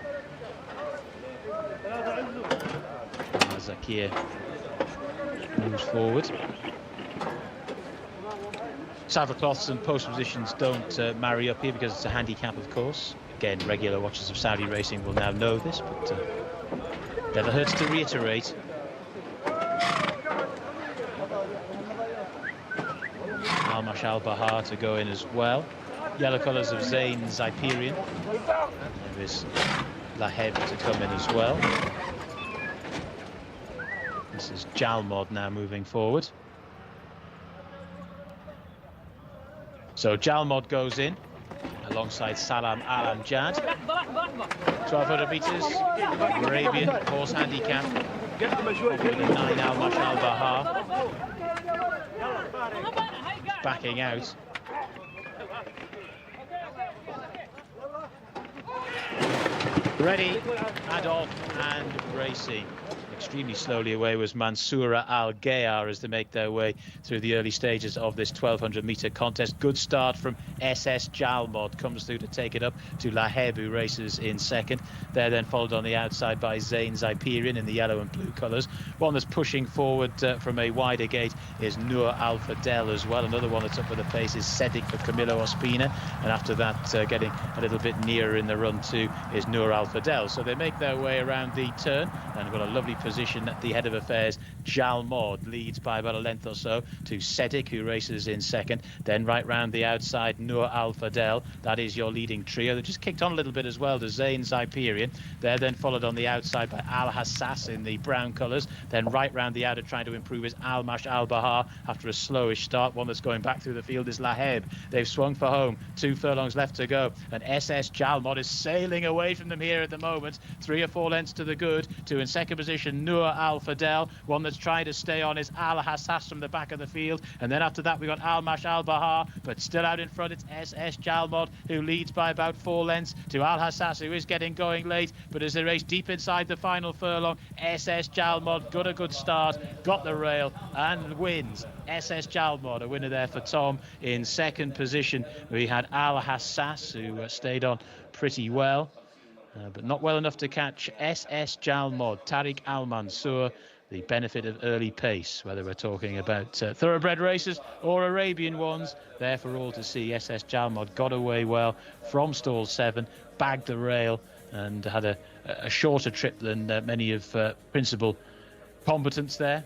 Baha Zakir moves forward. Saddle cloths and post positions don't marry up here because it's a handicap, of course. Again, regular watchers of Saudi racing will now know this, but never hurts to reiterate. Almash Al-Bahar to go in as well. Yellow colours of Zayn Zyperian. There is Laheb to come in as well. This is Jalmod now moving forward. So Jalmod goes in alongside Salam Al-Amjad. 1200 metres, Arabian horse handicap. With a 9 Almash Al-Bahar. Backing out. Ready, Adolf and racing. extremely slowly away was Mansoura Al Gayar as they make their way through the early stages of this 1200 metre contest. Good start from SS Jalmod, comes through to take it up to Laheb, who races in second. They're then followed on the outside by Zain Zyperian in the yellow and blue colours. One that's pushing forward from a wider gate is Nur Al Fadel as well. Another one that's up for the pace is Sedik for Camilo Ospina, and after that getting a little bit nearer in the run too is Nur Al Fadel. So they make their way around the turn and got a lovely position at the head of affairs. Jalmod leads by about a length or so to Sedik, who races in second. Then right round the outside, Nur Al Fadel. That is your leading trio. They just kicked on a little bit as well to Zain Zyperian. They're then followed on the outside by Al Hassas in the brown colours. Then right round the outer trying to improve is Almash Al Bahar after a slowish start. One that's going back through the field is Laheb. They've swung for home. 2 furlongs left to go. And SS Jalmod is sailing away from them here at the moment. 3 or 4 lengths to the good. To in second position, Nur Al Fadel. One that's trying to stay on is Al Hassas from the back of the field. And then after that, we got Almash Al Bahar. But still out in front, it's SS Jalmod, who leads by about 4 lengths to Al Hassas, who is getting going late. But as they race deep inside the final furlong, SS Jalmod got a good start, got the rail and wins. SS Jalmod, a winner there for Tom. In second position, we had Al Hassas, who stayed on pretty well, but not well enough to catch SS Jalmod. Tariq Al Mansour, the benefit of early pace, whether we're talking about thoroughbred races or Arabian ones, there for all to see. SS Jalmod got away well from stall 7, bagged the rail and had a shorter trip than many of principal combatants there,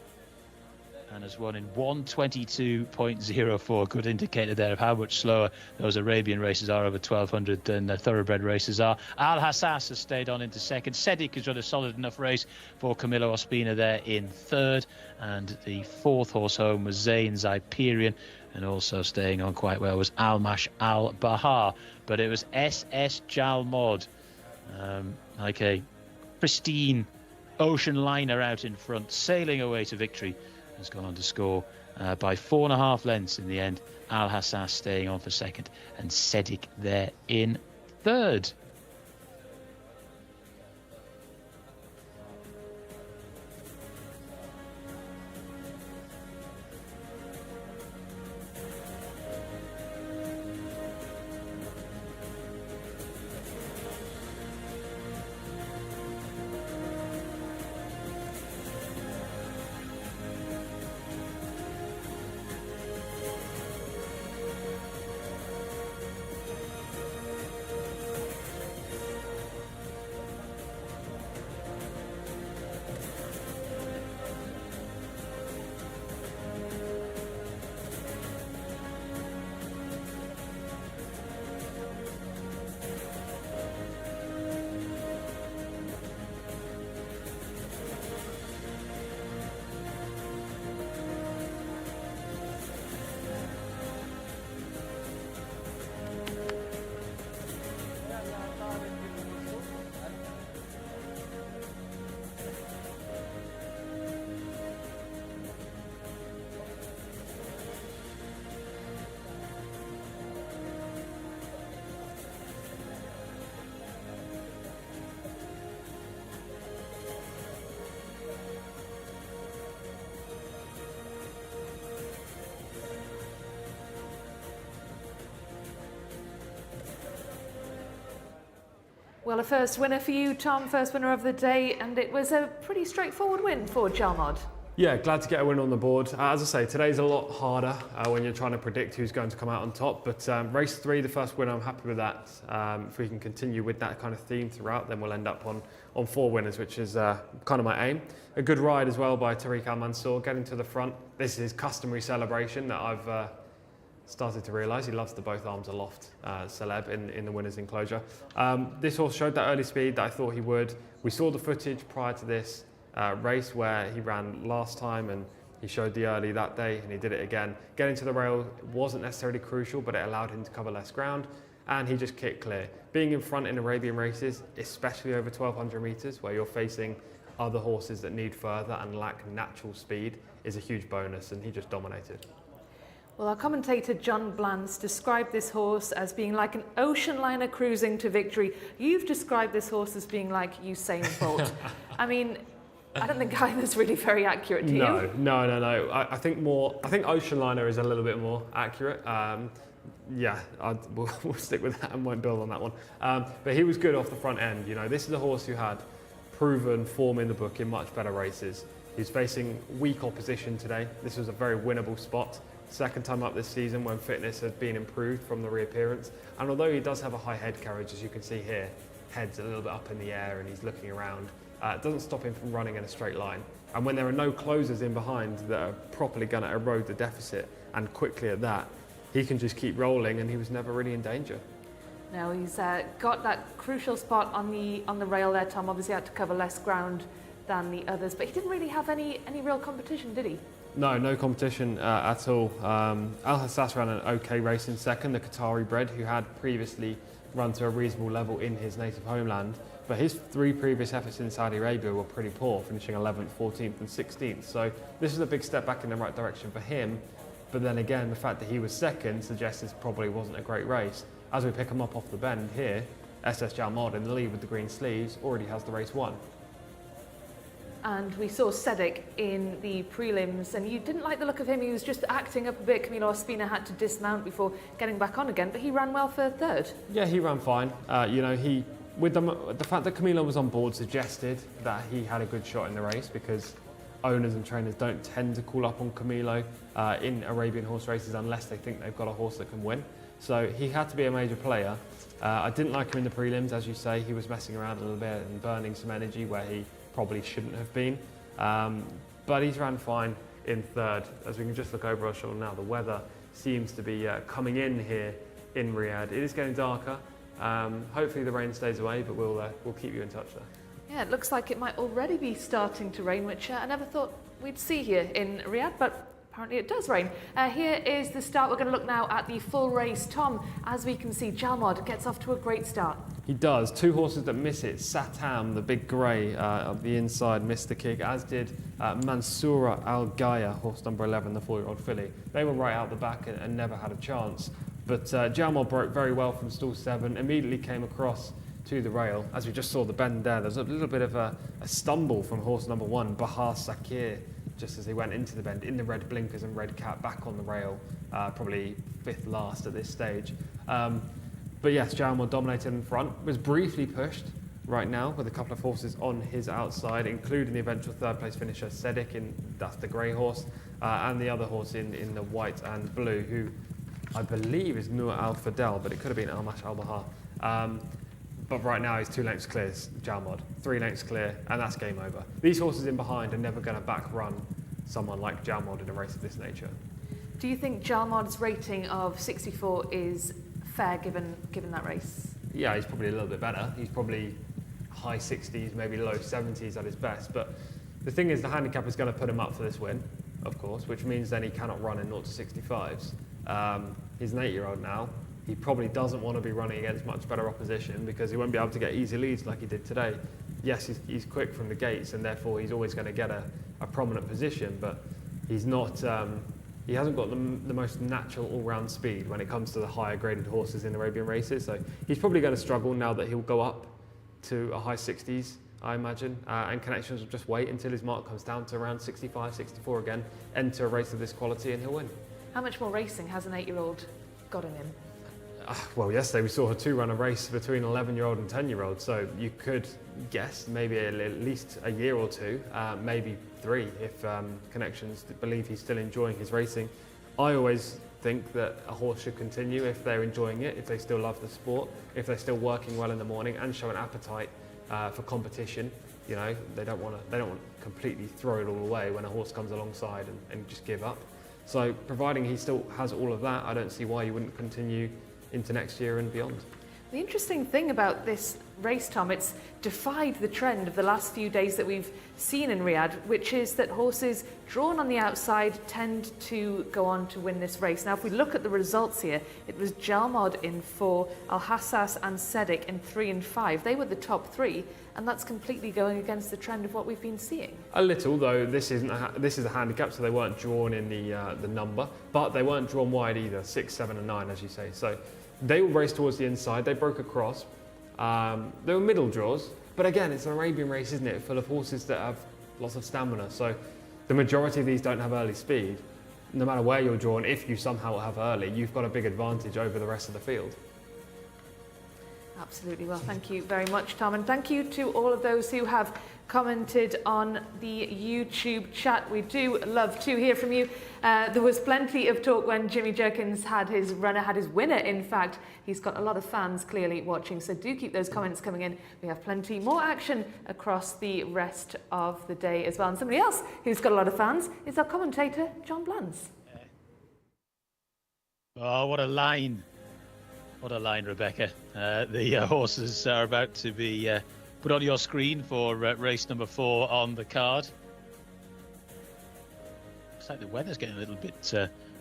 and has won in 1:22.04. Good indicator there of how much slower those Arabian races are over 1200 than thoroughbred races are. Al Hassas has stayed on into second. Sedik has run a solid enough race for Camilo Ospina there in third, and the 4th horse home was Zain Zyperian, and also staying on quite well was Almash Al Bahar. But it was SS Jalmod, like a pristine ocean liner out in front, sailing away to victory. Has gone on to score by 4.5 lengths in the end. Al Hassas staying on for second, and Sedik there in third.
Well, a first winner for you, Tom, first winner of the day, and it was a pretty straightforward win for Jalmod.
Yeah, glad to get a win on the board. As I say, today's a lot harder when you're trying to predict who's going to come out on top, but race 3, the first winner, I'm happy with that. If we can continue with that kind of theme throughout, then we'll end up on 4 winners, which is kind of my aim. A good ride as well by Tariq Al Mansour, getting to the front. This is his customary celebration that I've started to realise. He loves the both arms aloft celeb in the winner's enclosure. This horse showed that early speed that I thought he would. We saw the footage prior to this race where he ran last time, and he showed the early that day, and he did it again. Getting to the rail wasn't necessarily crucial, but it allowed him to cover less ground, and he just kicked clear. Being in front in Arabian races, especially over 1200 metres, where you're facing other horses that need further and lack natural speed, is a huge bonus, and he just dominated.
Well, our commentator John Blance described this horse as being like an ocean liner cruising to victory. You've described this horse as being like Usain Bolt. I mean, I don't think either's really very accurate, do you?
No. I think Ocean Liner is a little bit more accurate. We'll stick with that and won't build on that one. But he was good off the front end. This is a horse who had proven form in the book in much better races. He's facing weak opposition today. This was a very winnable spot. Second time up this season when fitness has been improved from the reappearance. And although he does have a high head carriage, as you can see here, head's a little bit up in the air and he's looking around, it doesn't stop him from running in a straight line. And when there are no closers in behind that are properly going to erode the deficit, and quickly at that, he can just keep rolling, and he was never really in danger.
Now he's got that crucial spot on the rail there. Tom obviously had to cover less ground than the others, but he didn't really have any real competition, did he?
No competition at all. Al Hassas ran an okay race in second, the Qatari bred, who had previously run to a reasonable level in his native homeland. But his 3 previous efforts in Saudi Arabia were pretty poor, finishing 11th, 14th and 16th. So this is a big step back in the right direction for him. But then again, the fact that he was second suggests this probably wasn't a great race. As we pick him up off the bend here, SS Jalmod in the lead with the green sleeves already has the race won.
And we saw Sedik in the prelims, and you didn't like the look of him. He was just acting up a bit. Camilo Ospina had to dismount before getting back on again, but he ran well for third.
Yeah, he ran fine. With the fact that Camilo was on board suggested that he had a good shot in the race, because owners and trainers don't tend to call up on Camilo in Arabian horse races unless they think they've got a horse that can win. So he had to be a major player. I didn't like him in the prelims, as you say. He was messing around a little bit and burning some energy where he probably shouldn't have been. But he's ran fine in third. As we can just look over our shoulder now, the weather seems to be coming in here in Riyadh. It is getting darker. Hopefully the rain stays away, but we'll keep you in touch there.
Yeah, it looks like it might already be starting to rain, which I never thought we'd see here in Riyadh, but apparently it does rain. Here is the start. We're going to look now at the full race. Tom, as we can see, Jalmod gets off to a great start.
He does. 2 horses that miss it. Satam, the big grey of the inside, missed the kick, as did Mansoura Al Gaya, horse number 11, the 4-year-old filly. They were right out the back and never had a chance. But Jalmod broke very well from stall 7, immediately came across to the rail. As we just saw the bend there, there's a little bit of a stumble from horse number 1, Bahar Sakir, just as he went into the bend, in the red blinkers and red cap, back on the rail, probably 5th last at this stage. But yes, Jalmod dominated in front, was briefly pushed right now with a couple of horses on his outside, including the eventual 3rd place finisher Sedik, that's the grey horse, and the other horse in the white and blue, who I believe is Nur Al Fadel, but it could have been Almash Al Bahar. But right now he's 2 lengths clear, Jalmod, 3 lengths clear, and that's game over. These horses in behind are never going to back run someone like Jalmod in a race of this nature.
Do you think Jalmod's rating of 64 is fair given that race?
Yeah, he's probably a little bit better. He's probably high 60s, maybe low 70s at his best. But the thing is, the handicap is going to put him up for this win, of course, which means then he cannot run in 0 to 65s. He's an 8-year-old now. He probably doesn't want to be running against much better opposition because he won't be able to get easy leads like he did today. Yes, he's quick from the gates, and therefore he's always going to get a prominent position, but he's not. He hasn't got the most natural all-round speed when it comes to the higher graded horses in Arabian races. So he's probably going to struggle now that he'll go up to a high 60s, I imagine, and Connections will just wait until his mark comes down to around 65, 64 again, enter a race of this quality, and he'll win.
How much more racing has an 8-year-old got in him?
Well, yesterday we saw a 2-runner race between 11-year-old and 10-year-old, so you could guess maybe at least a year or 2, maybe 3 if Connections believe he's still enjoying his racing. I always think that a horse should continue if they're enjoying it, if they still love the sport, if they're still working well in the morning and show an appetite for competition. You know, they don't want to completely throw it all away when a horse comes alongside and just give up. So providing he still has all of that, I don't see why you wouldn't continue into next year and beyond.
The interesting thing about this race, Tom, it's defied the trend of the last few days that we've seen in Riyadh, which is that horses drawn on the outside tend to go on to win this race. Now, if we look at the results here, it was Jalmod in 4, Al Hassas and Sedik in 3 and 5. They were the top 3, and that's completely going against the trend of what we've been seeing. A
little, though. This is a handicap, so they weren't drawn in the number, but they weren't drawn wide either, 6, 7 and 9, as you say. So they all raced towards the inside. They broke across. They were middle draws, but again, it's an Arabian race, isn't it? Full of horses that have lots of stamina. So the majority of these don't have early speed. No matter where you're drawn, if you somehow have early, you've got a big advantage over the rest of the field.
Absolutely. Well, thank you very much, Tom. And thank you to all of those who have commented on the YouTube chat. We do love to hear from you. There was plenty of talk when Jimmy Jerkins had his winner, in fact. He's got a lot of fans clearly watching, so do keep those comments coming in. We have plenty more action across the rest of the day as well. And somebody else who's got a lot of fans is our commentator, John Blunts.
Oh, what a line. What a line, Rebecca. The horses are about to be put on your screen for race number 4 on the card. Looks like the weather's getting a little bit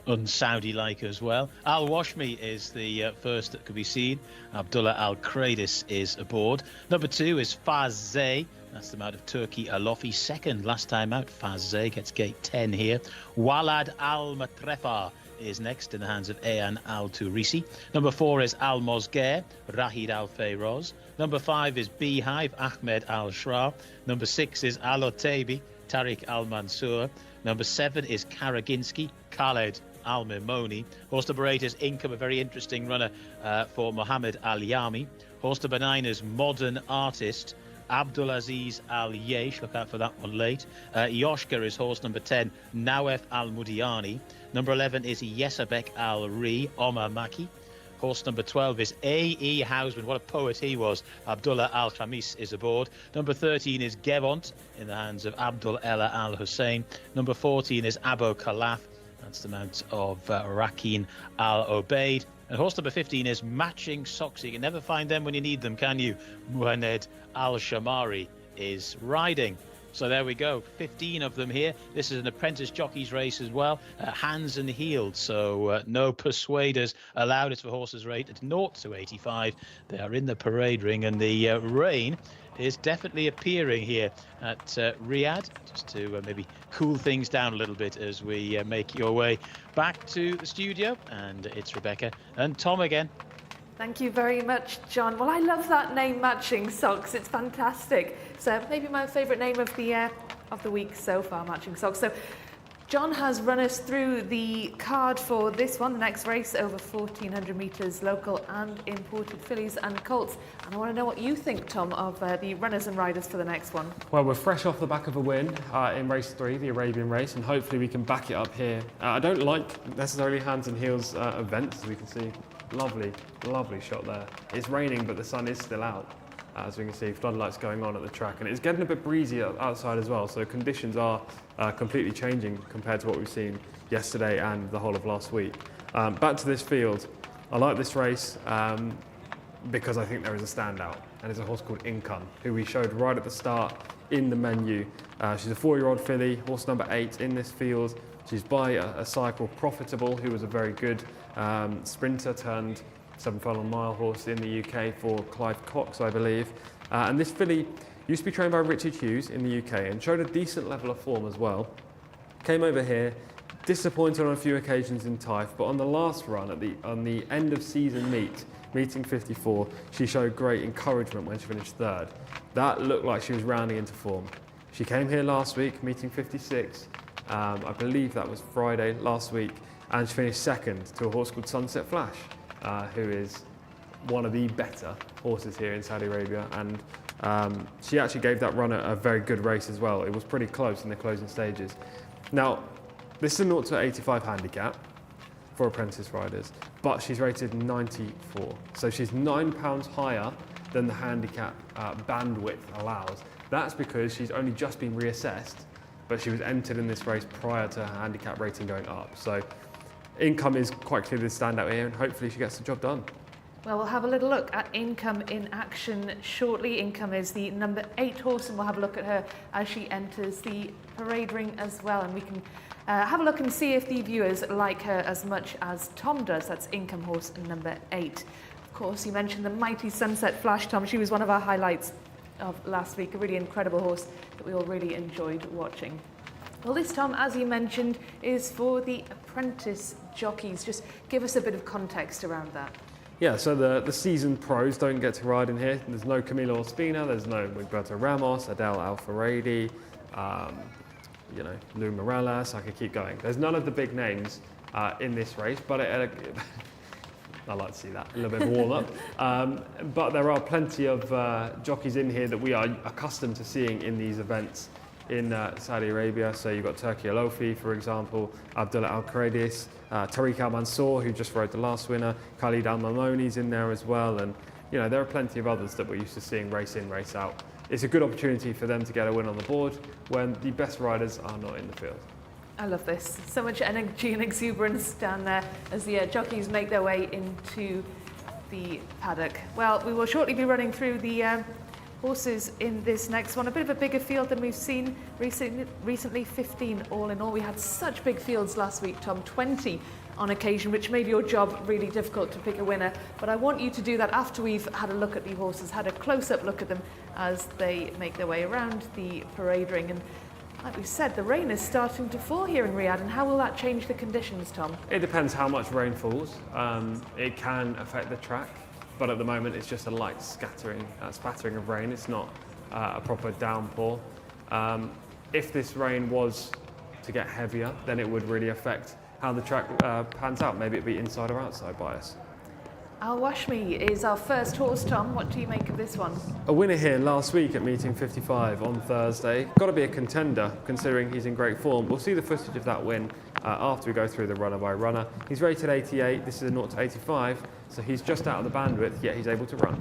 un-Saudi-like as well. Al Washmi is the first that could be seen. Abdullah Al Kradis is aboard. Number 2 is Fazze. That's the mount of Turkey Alofi. Second last time out. Fazze gets gate 10 here. Walad Al Matrefa is next in the hands of Ayan Al Turisi. Number 4 is Al Mozger, Rahid Al Fayroz. Number 5 is Beehive, Ahmed Al Shra. Number 6 is Al Otaibi, Tariq Al Mansour. Number 7 is Karaginsky, Khaled Al Mimoni. Horse number 8 is Income, a very interesting runner for Mohammed Al Yami. Horse number 9 is Modern Artist, Abdulaziz Al Yesh, look out for that one late. Yoshka is horse number 10, Nawef Al Mudiani. Number 11 is Yesabek Al Ri, Omar Maki. Horse number 12 is A.E. Houseman. What a poet he was. Abdullah Al Khamis is aboard. Number 13 is Gevont in the hands of Abdul Ella Al Hussein. Number 14 is Abu Khalaf. That's the mount of Rakin Al Obeid. And horse number 15 is Matching Socks. You can never find them when you need them, can you? Muhammad Al Shamari is riding. So there we go, 15 of them here. This is an apprentice jockey's race as well, hands and heeled, so no persuaders allowed. It's for horses rated 0 to 85. They are in the parade ring, and the rain is definitely appearing here at Riyadh, just to maybe cool things down a little bit as we make your way back to the studio. And it's Rebecca and Tom again.
Thank you very much, John. Well, I love that name, Matching Socks. It's fantastic. So maybe my favourite name of the week so far, Matching Socks. So John has run us through the card for this one, the next race, over 1,400 metres, local and imported fillies and colts. And I want to know what you think, Tom, of the runners and riders for the next one.
Well, we're fresh off the back of a win in race 3, the Arabian race, and hopefully we can back it up here. I don't like necessarily hands and heels events, as we can see. Lovely, lovely shot there. It's raining, but the sun is still out. As we can see, floodlights going on at the track, and it's getting a bit breezy outside as well, so conditions are completely changing compared to what we've seen yesterday and the whole of last week. Back to this field, I like this race because I think there is a standout, and it's a horse called Income, who we showed right at the start in the menu. She's a 4-year-old filly, horse number 8 in this field. She's by a cycle Profitable, who was a very good sprinter turned 7-furlong-mile horse in the UK for Clive Cox, I believe. And this filly used to be trained by Richard Hughes in the UK and showed a decent level of form as well. Came over here, disappointed on a few occasions in Taif, but on the last run, on the end of season meeting 54, she showed great encouragement when she finished 3rd. That looked like she was rounding into form. She came here last week, meeting 56. I believe that was Friday last week, and she finished 2nd to a horse called Sunset Flash, who is one of the better horses here in Saudi Arabia, and she actually gave that runner a very good race as well. It was pretty close in the closing stages. Now, this is a 0 to 85 handicap for apprentice riders, but she's rated 94, so she's £9 higher than the handicap bandwidth allows. That's because she's only just been reassessed, but she was entered in this race prior to her handicap rating going up. So Income is quite clearly the standout here, and hopefully she gets the job done.
Well, we'll have a little look at Income in action shortly. Income is the number 8 horse, and we'll have a look at her as she enters the parade ring as well. And we can have a look and see if the viewers like her as much as Tom does. That's Income horse number 8. Of course, you mentioned the mighty Sunset Flash, Tom. She was one of our highlights of last week, a really incredible horse that we all really enjoyed watching. Well, this, Tom, as you mentioned, is for the apprentice jockeys. Just give us a bit of context around that.
Yeah, so the seasoned pros don't get to ride in here. There's no Camilo Ospina, there's no Roberto Ramos, Adel Alfaredi, you know, Lou Morales, I could keep going. There's none of the big names in this race, but I like to see that, a little bit of a warm-up. But there are plenty of jockeys in here that we are accustomed to seeing in these events in Saudi Arabia. So you've got Turki Alofi, for example, Abdullah Al-Kharadis, Tariq Al-Mansour, who just rode the last winner, Khalid Al-Mamoni's in there as well, and you know, there are plenty of others that we're used to seeing race in, race out. It's a good opportunity for them to get a win on the board when the best riders are not in the field.
I love this. So much energy and exuberance down there as the jockeys make their way into the paddock. Well, we will shortly be running through the horses in this next one. A bit of a bigger field than we've seen recently, 15 all in all. We had such big fields last week, Tom, 20 on occasion, which made your job really difficult to pick a winner. But I want you to do that after we've had a look at the horses, had a close-up look at them as they make their way around the parade ring. And like we said, the rain is starting to fall here in Riyadh, and how will that change the conditions, Tom?
It depends how much rain falls. It can affect the track, but at the moment it's just a light spattering of rain. It's not a proper downpour. If this rain was to get heavier, then it would really affect how the track pans out. Maybe it'd be inside or outside bias.
Al Washmi is our first horse, Tom. What do you make of this one?
A winner here last week at meeting 55 on Thursday. Got to be a contender considering he's in great form. We'll see the footage of that win after we go through the runner by runner. He's rated 88. This is a 0 to 85, so he's just out of the bandwidth, yet he's able to run.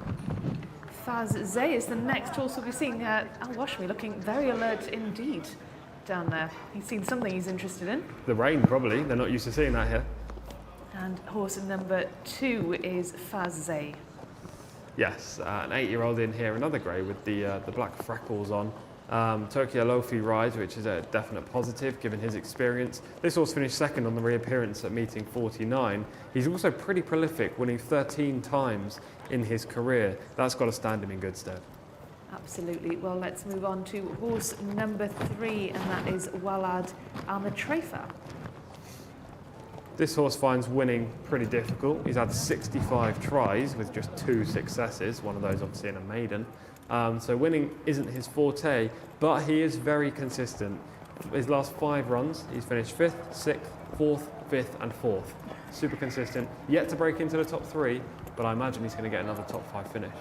Faz Zay is the next horse we'll be seeing. Al Washmi looking very alert indeed down there. He's seen something he's interested in.
The rain, probably. They're not used to seeing that here.
And horse number 2 is Faz Zay.
Yes, an 8-year-old in here, another grey with the black freckles on. Turki Alofi rides, which is a definite positive given his experience. This horse finished second on the reappearance at meeting 49. He's also pretty prolific, winning 13 times in his career. That's got to stand him in good stead.
Absolutely. Well, let's move on to horse number 3, and that is Walad Al-Matrafa.
This horse finds winning pretty difficult. He's had 65 tries with just 2 successes, one of those obviously in a maiden. So winning isn't his forte, but he is very consistent. His last 5 runs, he's finished 5th, 6th, 4th, 5th and 4th. Super consistent. Yet to break into the top 3, but I imagine he's going to get another top 5 finish.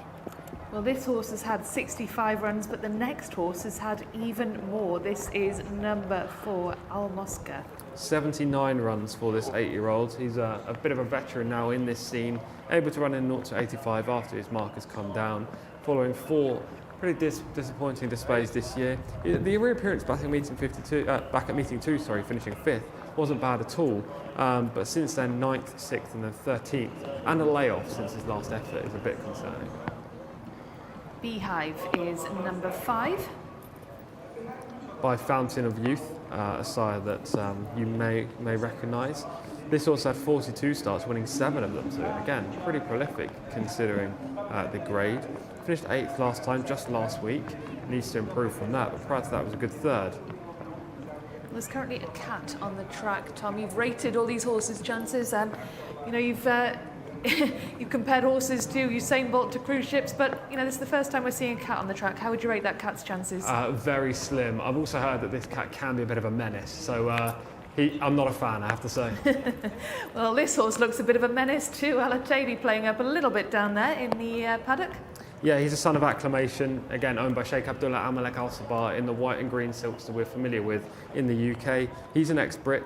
Well, this horse has had 65 runs, but the next horse has had even more. This is number 4, Al Mosca.
79 runs for this 8-year-old. He's a bit of a veteran now in this scene, able to run in 0 to 85 after his mark has come down, following 4 pretty disappointing displays this year. The reappearance back at meeting 2, finishing 5th, wasn't bad at all. But since then, 9th, 6th, and then 13th, and a layoff since his last effort is a bit concerning.
Beehive is number 5.
By Fountain of Youth, a sire that you may recognise. This horse had 42 starts, winning 7 of them, so again, pretty prolific considering the grade. Finished 8th last time, just last week. Needs to improve from that, but prior to that was a good 3rd.
There's currently a cat on the track, Tom. You've rated all these horses' chances. You know, you've compared horses to Usain Bolt to cruise ships, but you know, this is the first time we're seeing a cat on the track. How would you rate that cat's chances?
Very slim. I've also heard that this cat can be a bit of a menace, so I'm not a fan, I have to say.
Well, this horse looks a bit of a menace too. Al-Atabi playing up a little bit down there in the paddock.
Yeah, he's a son of acclamation, again owned by Sheikh Abdullah Amalek Al Sabah in the white and green silks that we're familiar with in the UK. He's an ex-Brit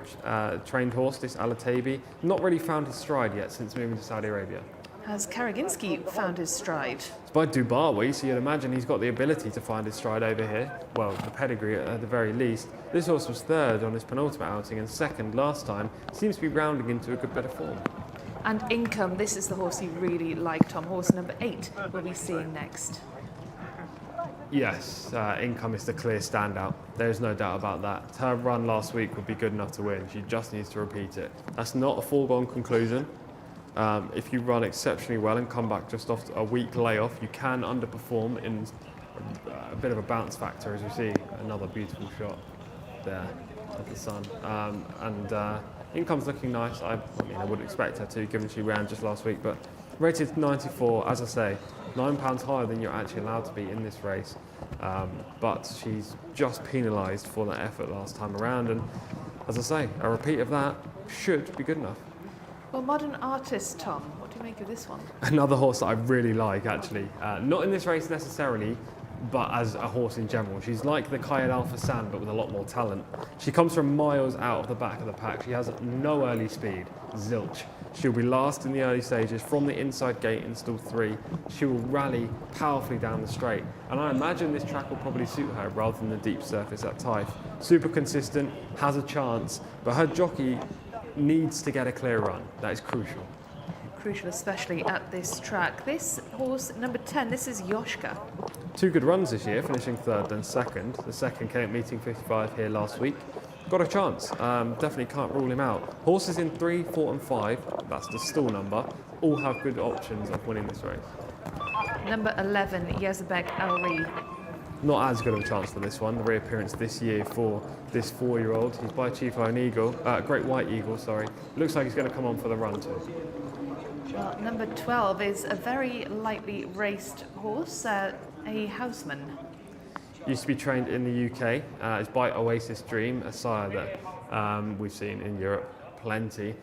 trained horse, this Al-Atabi. Not really found his stride yet since moving to Saudi Arabia.
Has Karaginski found his stride?
It's by Dubawi, so you'd imagine he's got the ability to find his stride over here. Well, the pedigree at the very least. This horse was 3rd on his penultimate outing and 2nd last time. Seems to be rounding into a good bit of form.
And Income, this is the horse you really like, Tom. Horse number 8 we'll be seeing next.
Yes, Income is the clear standout. There's no doubt about that. Her run last week would be good enough to win. She just needs to repeat it. That's not a foregone conclusion. If you run exceptionally well and come back just off a week layoff, you can underperform in a bit of a bounce factor, as you see another beautiful shot there of the sun. Income's looking nice. I mean, I wouldn't expect her to, given she ran just last week, but Rated 94, as I say, £9 higher than you're actually allowed to be in this race. But she's just penalised for that effort last time around, and as I say, a repeat of that should be good enough.
Well, Modern Artist, Tom, what do you make of this one?
Another horse that I really like, actually. Not in this race necessarily, but as a horse in general. She's like the Kayed Al Fassan, but with a lot more talent. She comes from miles out of the back of the pack. She has no early speed, zilch. She'll be last in the early stages from the inside gate in stall 3. She will rally powerfully down the straight. And I imagine this track will probably suit her rather than the deep surface at Taif. Super consistent, has a chance, but her jockey needs to get a clear run. That is crucial.
Crucial, especially at this track. This horse, number 10, this is Jcsa.
2 good runs this year, finishing 3rd and 2nd. The 2nd came at meeting 55 here last week. Got a chance, definitely can't rule him out. Horses in 3, 4 and 5, that's the stall number, all have good options of winning this race.
Number 11, Yazbek Al-Ri.
Not as good of a chance for this one, the reappearance this year for this 4-year-old. He's by Chief Iron Eagle, Great White Eagle, sorry. Looks like he's going to come on for the run too.
Well, number 12 is a very lightly raced horse, a Houseman.
Used to be trained in the UK. It's by Oasis Dream, a sire that we've seen in Europe plenty.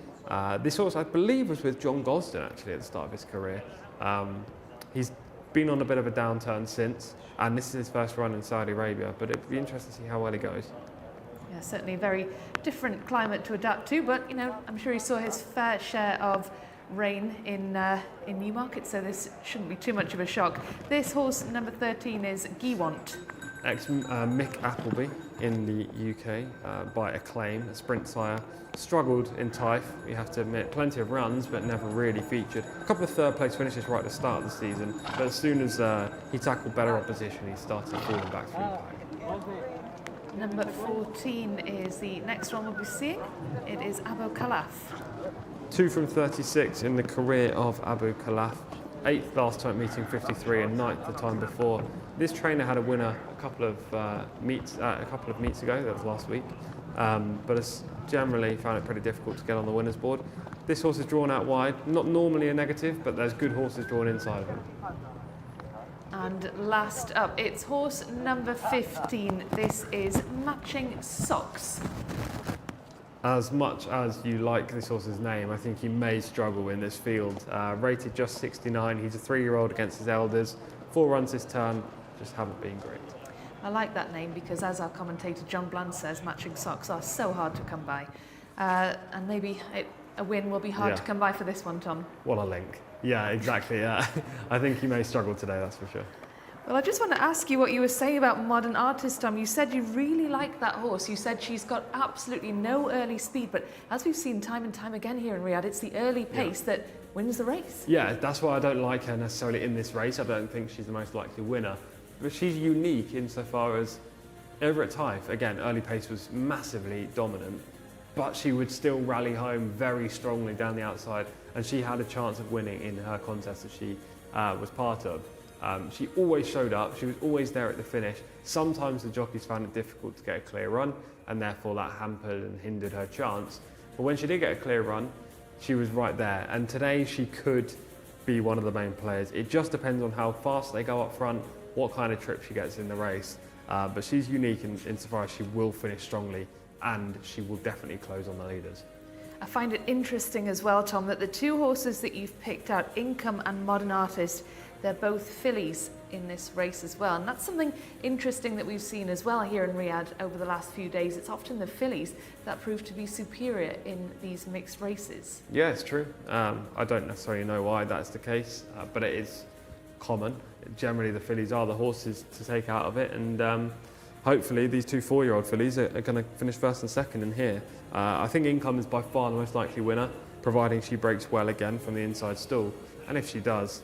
This horse, I believe, was with John Gosden actually at the start of his career. He's been on a bit of a downturn since, and this is his first run in Saudi Arabia, but it'd be interesting to see how well he goes.
Yeah, certainly a very different climate to adapt to, but you know, I'm sure he saw his fair share of rain in Newmarket, so this shouldn't be too much of a shock. This horse, number 13, is Giewant.
Mick Appleby in the UK by Acclaim, a sprint sire. Struggled in Taif, you have to admit, plenty of runs but never really featured. A couple of 3rd place finishes right at the start of the season, but as soon as he tackled better opposition, he started falling back through the pack.
Number 14 is the next one we'll be seeing. It is Abu Khalaf.
2 from 36 in the career of Abu Khalaf. 8th last time meeting 53 and 9th the time before. This trainer had a winner a couple of meets ago, that was last week, but has generally found it pretty difficult to get on the winners board. This horse is drawn out wide, not normally a negative, but there's good horses drawn inside of him.
And last up, it's horse number 15. This is Matching Socks.
As much as you like this horse's name, I think he may struggle in this field. Rated just 69, he's a 3-year-old against his elders. 4 runs this turn, just haven't been great.
I like that name because, as our commentator John Bland says, Matching Socks are so hard to come by. And maybe a win will be hard to come by for this one, Tom.
What a link. Yeah, exactly. I think he may struggle today, that's for sure.
Well, I just want to ask you what you were saying about Modern Artist, Tom. You said you really like that horse. You said she's got absolutely no early speed, but as we've seen time and time again here in Riyadh, it's the early pace that wins the race.
Yeah, that's why I don't like her necessarily in this race. I don't think she's the most likely winner. But she's unique insofar as over at Taif, again, early pace was massively dominant, but she would still rally home very strongly down the outside, and she had a chance of winning in her contest that she was part of. She always showed up, she was always there at the finish. Sometimes the jockeys found it difficult to get a clear run, and therefore that hampered and hindered her chance. But when she did get a clear run, she was right there. And today she could be one of the main players. It just depends on how fast they go up front, what kind of trip she gets in the race. But she's unique insofar as she will finish strongly, and she will definitely close on the leaders.
I find it interesting as well, Tom, that the 2 horses that you've picked out, Income and Modern Artist, they're both fillies in this race as well. And that's something interesting that we've seen as well here in Riyadh over the last few days. It's often the fillies that prove to be superior in these mixed races.
Yeah, it's true. I don't necessarily know why that's the case, but it is common. Generally, the fillies are the horses to take out of it, and hopefully these 2 4-year-old fillies are going to finish 1st and 2nd in here. I think Income is by far the most likely winner, providing she breaks well again from the inside stall. And if she does,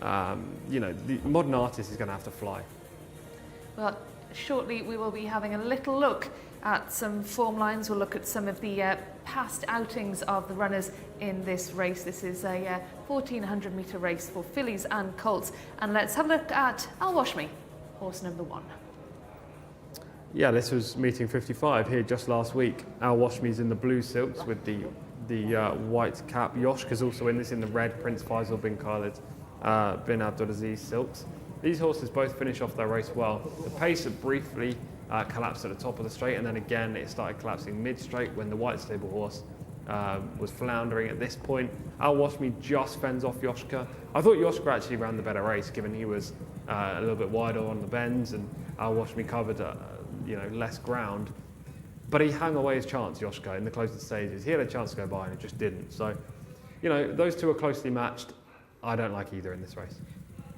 the Modern Artist is going to have to fly.
Well, shortly we will be having a little look at some form lines. We'll look at some of the past outings of the runners in this race. This is a 1400 metre race for fillies and colts. And let's have a look at Al Washmi, horse number 1. Yeah,
this was meeting 55 here just last week. Al Washmi's in the blue silks with the the white cap. Jcsa's also in this in the red, Prince Faisal bin Khalid bin Abdulaziz silks. These horses both finish off their race well. The pace briefly collapsed at the top of the straight, and then again it started collapsing mid-straight when the white stable horse was floundering at this point. Al Washmi just fends off Jcsa. I thought Jcsa actually ran the better race, given he was a little bit wider on the bends, and Al Washmi covered less ground. But he hung away his chance, Jcsa, in the closing stages. He had a chance to go by and it just didn't. So, those two are closely matched. I don't like either in this race.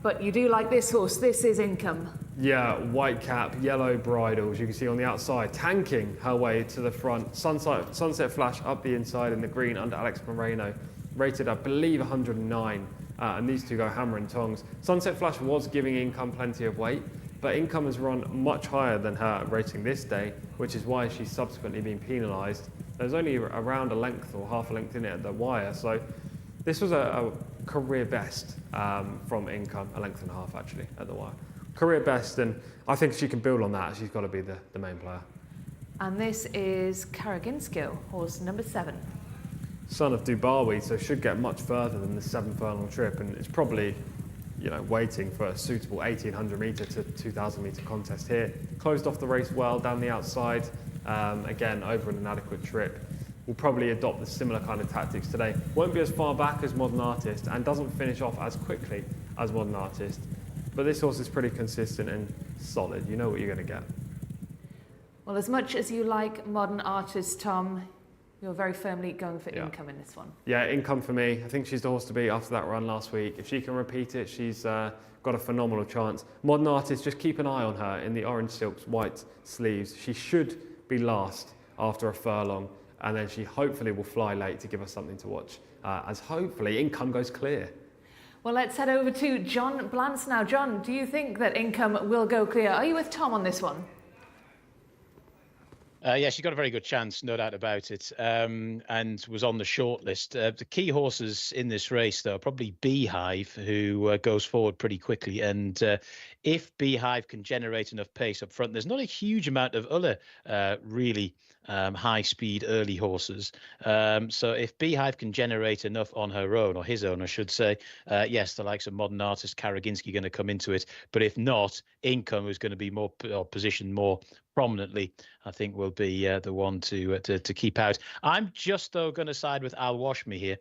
But you do like this horse. This is Income.
Yeah, white cap, yellow bridles. You can see on the outside, tanking her way to the front. Sunset Flash up the inside in the green under Alex Moreno. Rated, I believe, 109. And these two go hammer and tongs. Sunset Flash was giving Income plenty of weight, but Income has run much higher than her rating this day, which is why she's subsequently been penalised. There's only around a length or half a length in it at the wire, so this was a career best from Income, a length and a half actually at the wire. Career best, and I think she can build on that. She's got to be the main player.
And this is Karaginskio, horse number 7.
Son of Dubawi, so should get much further than the 7 furlong trip, and it's probably waiting for a suitable 1800 metre to 2000 metre contest here. Closed off the race well down the outside, again over an inadequate trip. Will probably adopt the similar kind of tactics today. Won't be as far back as Modern Artist and doesn't finish off as quickly as Modern Artist. But this horse is pretty consistent and solid. You know what you're going to get.
Well, as much as you like Modern Artist, Tom, you're very firmly going for Income in this one. Yeah, Income for me. I think she's the horse to beat after that run last week. If she can repeat it, she's got a phenomenal chance. Modern Artist, just keep an eye on her in the orange silks, white sleeves. She should be last after a furlong, and then she hopefully will fly late to give us something to watch, as hopefully Income goes clear. Well, let's head over to John Blantz now. John, do you think that Income will go clear? Are you with Tom on this one?
Yeah, she got a very good chance, no doubt about it, and was on the short list. The key horses in this race, though, are probably Beehive, who goes forward pretty quickly. And if Beehive can generate enough pace up front, there's not a huge amount of other really high-speed early horses. So if Beehive can generate enough on her own, or his own, I should say, yes, the likes of Modern Artist, Karaginski going to come into it. But if not, Income, who's going to be more positioned more prominently, I think will be the one to keep out. I'm just, though, going to side with Al Washmi here.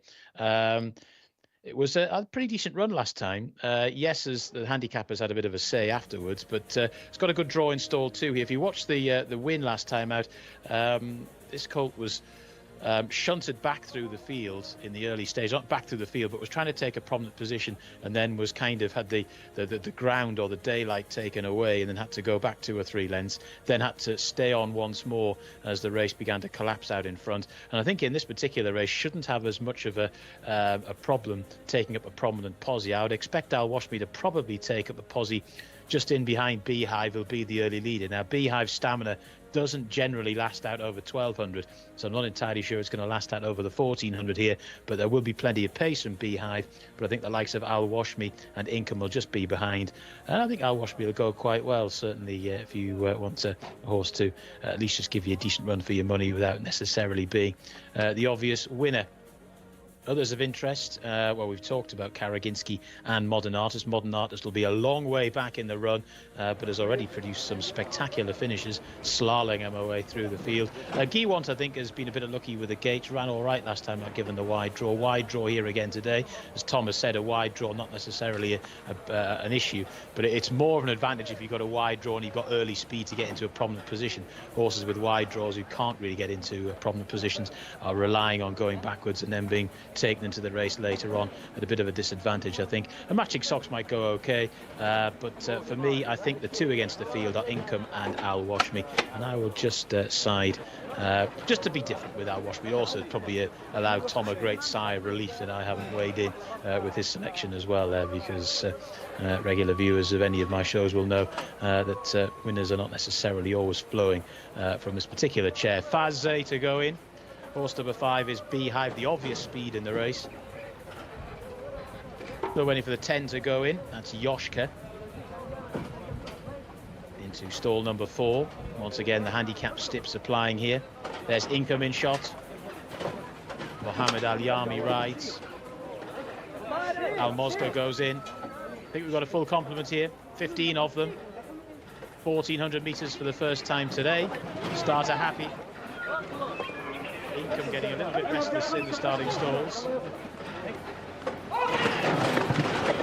It was a pretty decent run last time. Yes, as the handicappers had a bit of a say afterwards, but it's got a good draw installed too here. If you watch the win last time out, this colt was shunted back through the field in the early stage, not back through the field, but was trying to take a prominent position, and then was kind of had the ground or the daylight taken away, and then had to go back 2 or 3 lengths, then had to stay on once more as the race began to collapse out in front. And I think in this particular race shouldn't have as much of a problem taking up a prominent posse. I would expect Al Washmi to probably take up a posse just in behind Beehive. Will be the early leader. Now, Beehive's stamina doesn't generally last out over 1200, so I'm not entirely sure it's going to last out over the 1400 here, but there will be plenty of pace from Beehive. But I think the likes of Al Washmi and Income will just be behind, and I think Al Washmi will go quite well, certainly if you want a horse to at least just give you a decent run for your money without necessarily being the obvious winner. Others of interest, well, we've talked about Karaginski and Modern Artist. Modern Artist will be a long way back in the run, but has already produced some spectacular finishes, slaloming her way through the field. Giewont, I think, has been a bit unlucky with the gates. Ran all right last time, not given the wide draw. Wide draw here again today. As Thomas said, a wide draw, not necessarily an issue, but it's more of an advantage if you've got a wide draw and you've got early speed to get into a prominent position. Horses with wide draws who can't really get into prominent positions are relying on going backwards and then being taken into the race later on at a bit of a disadvantage, I think. A Matching Socks might go okay, but for me, I think the two against the field are Income and Al Washmi, and I will just side just to be different with Al Washmi. Also probably allowed Tom a great sigh of relief that I haven't weighed in with his selection as well, because regular viewers of any of my shows will know that winners are not necessarily always flowing from this particular chair. Fazze to go in. Horse number 5 is Beehive, the obvious speed in the race. Still waiting for the 10 to go in. That's Jcsa. Into stall number 4. Once again, the handicap stips applying here. There's Income in shot. Mohammed Al-Yami rides. Al-Mosga goes in. I think we've got a full complement here, 15 of them. 1,400 metres for the first time today. Starter happy. Income getting a little bit restless in the starting stalls.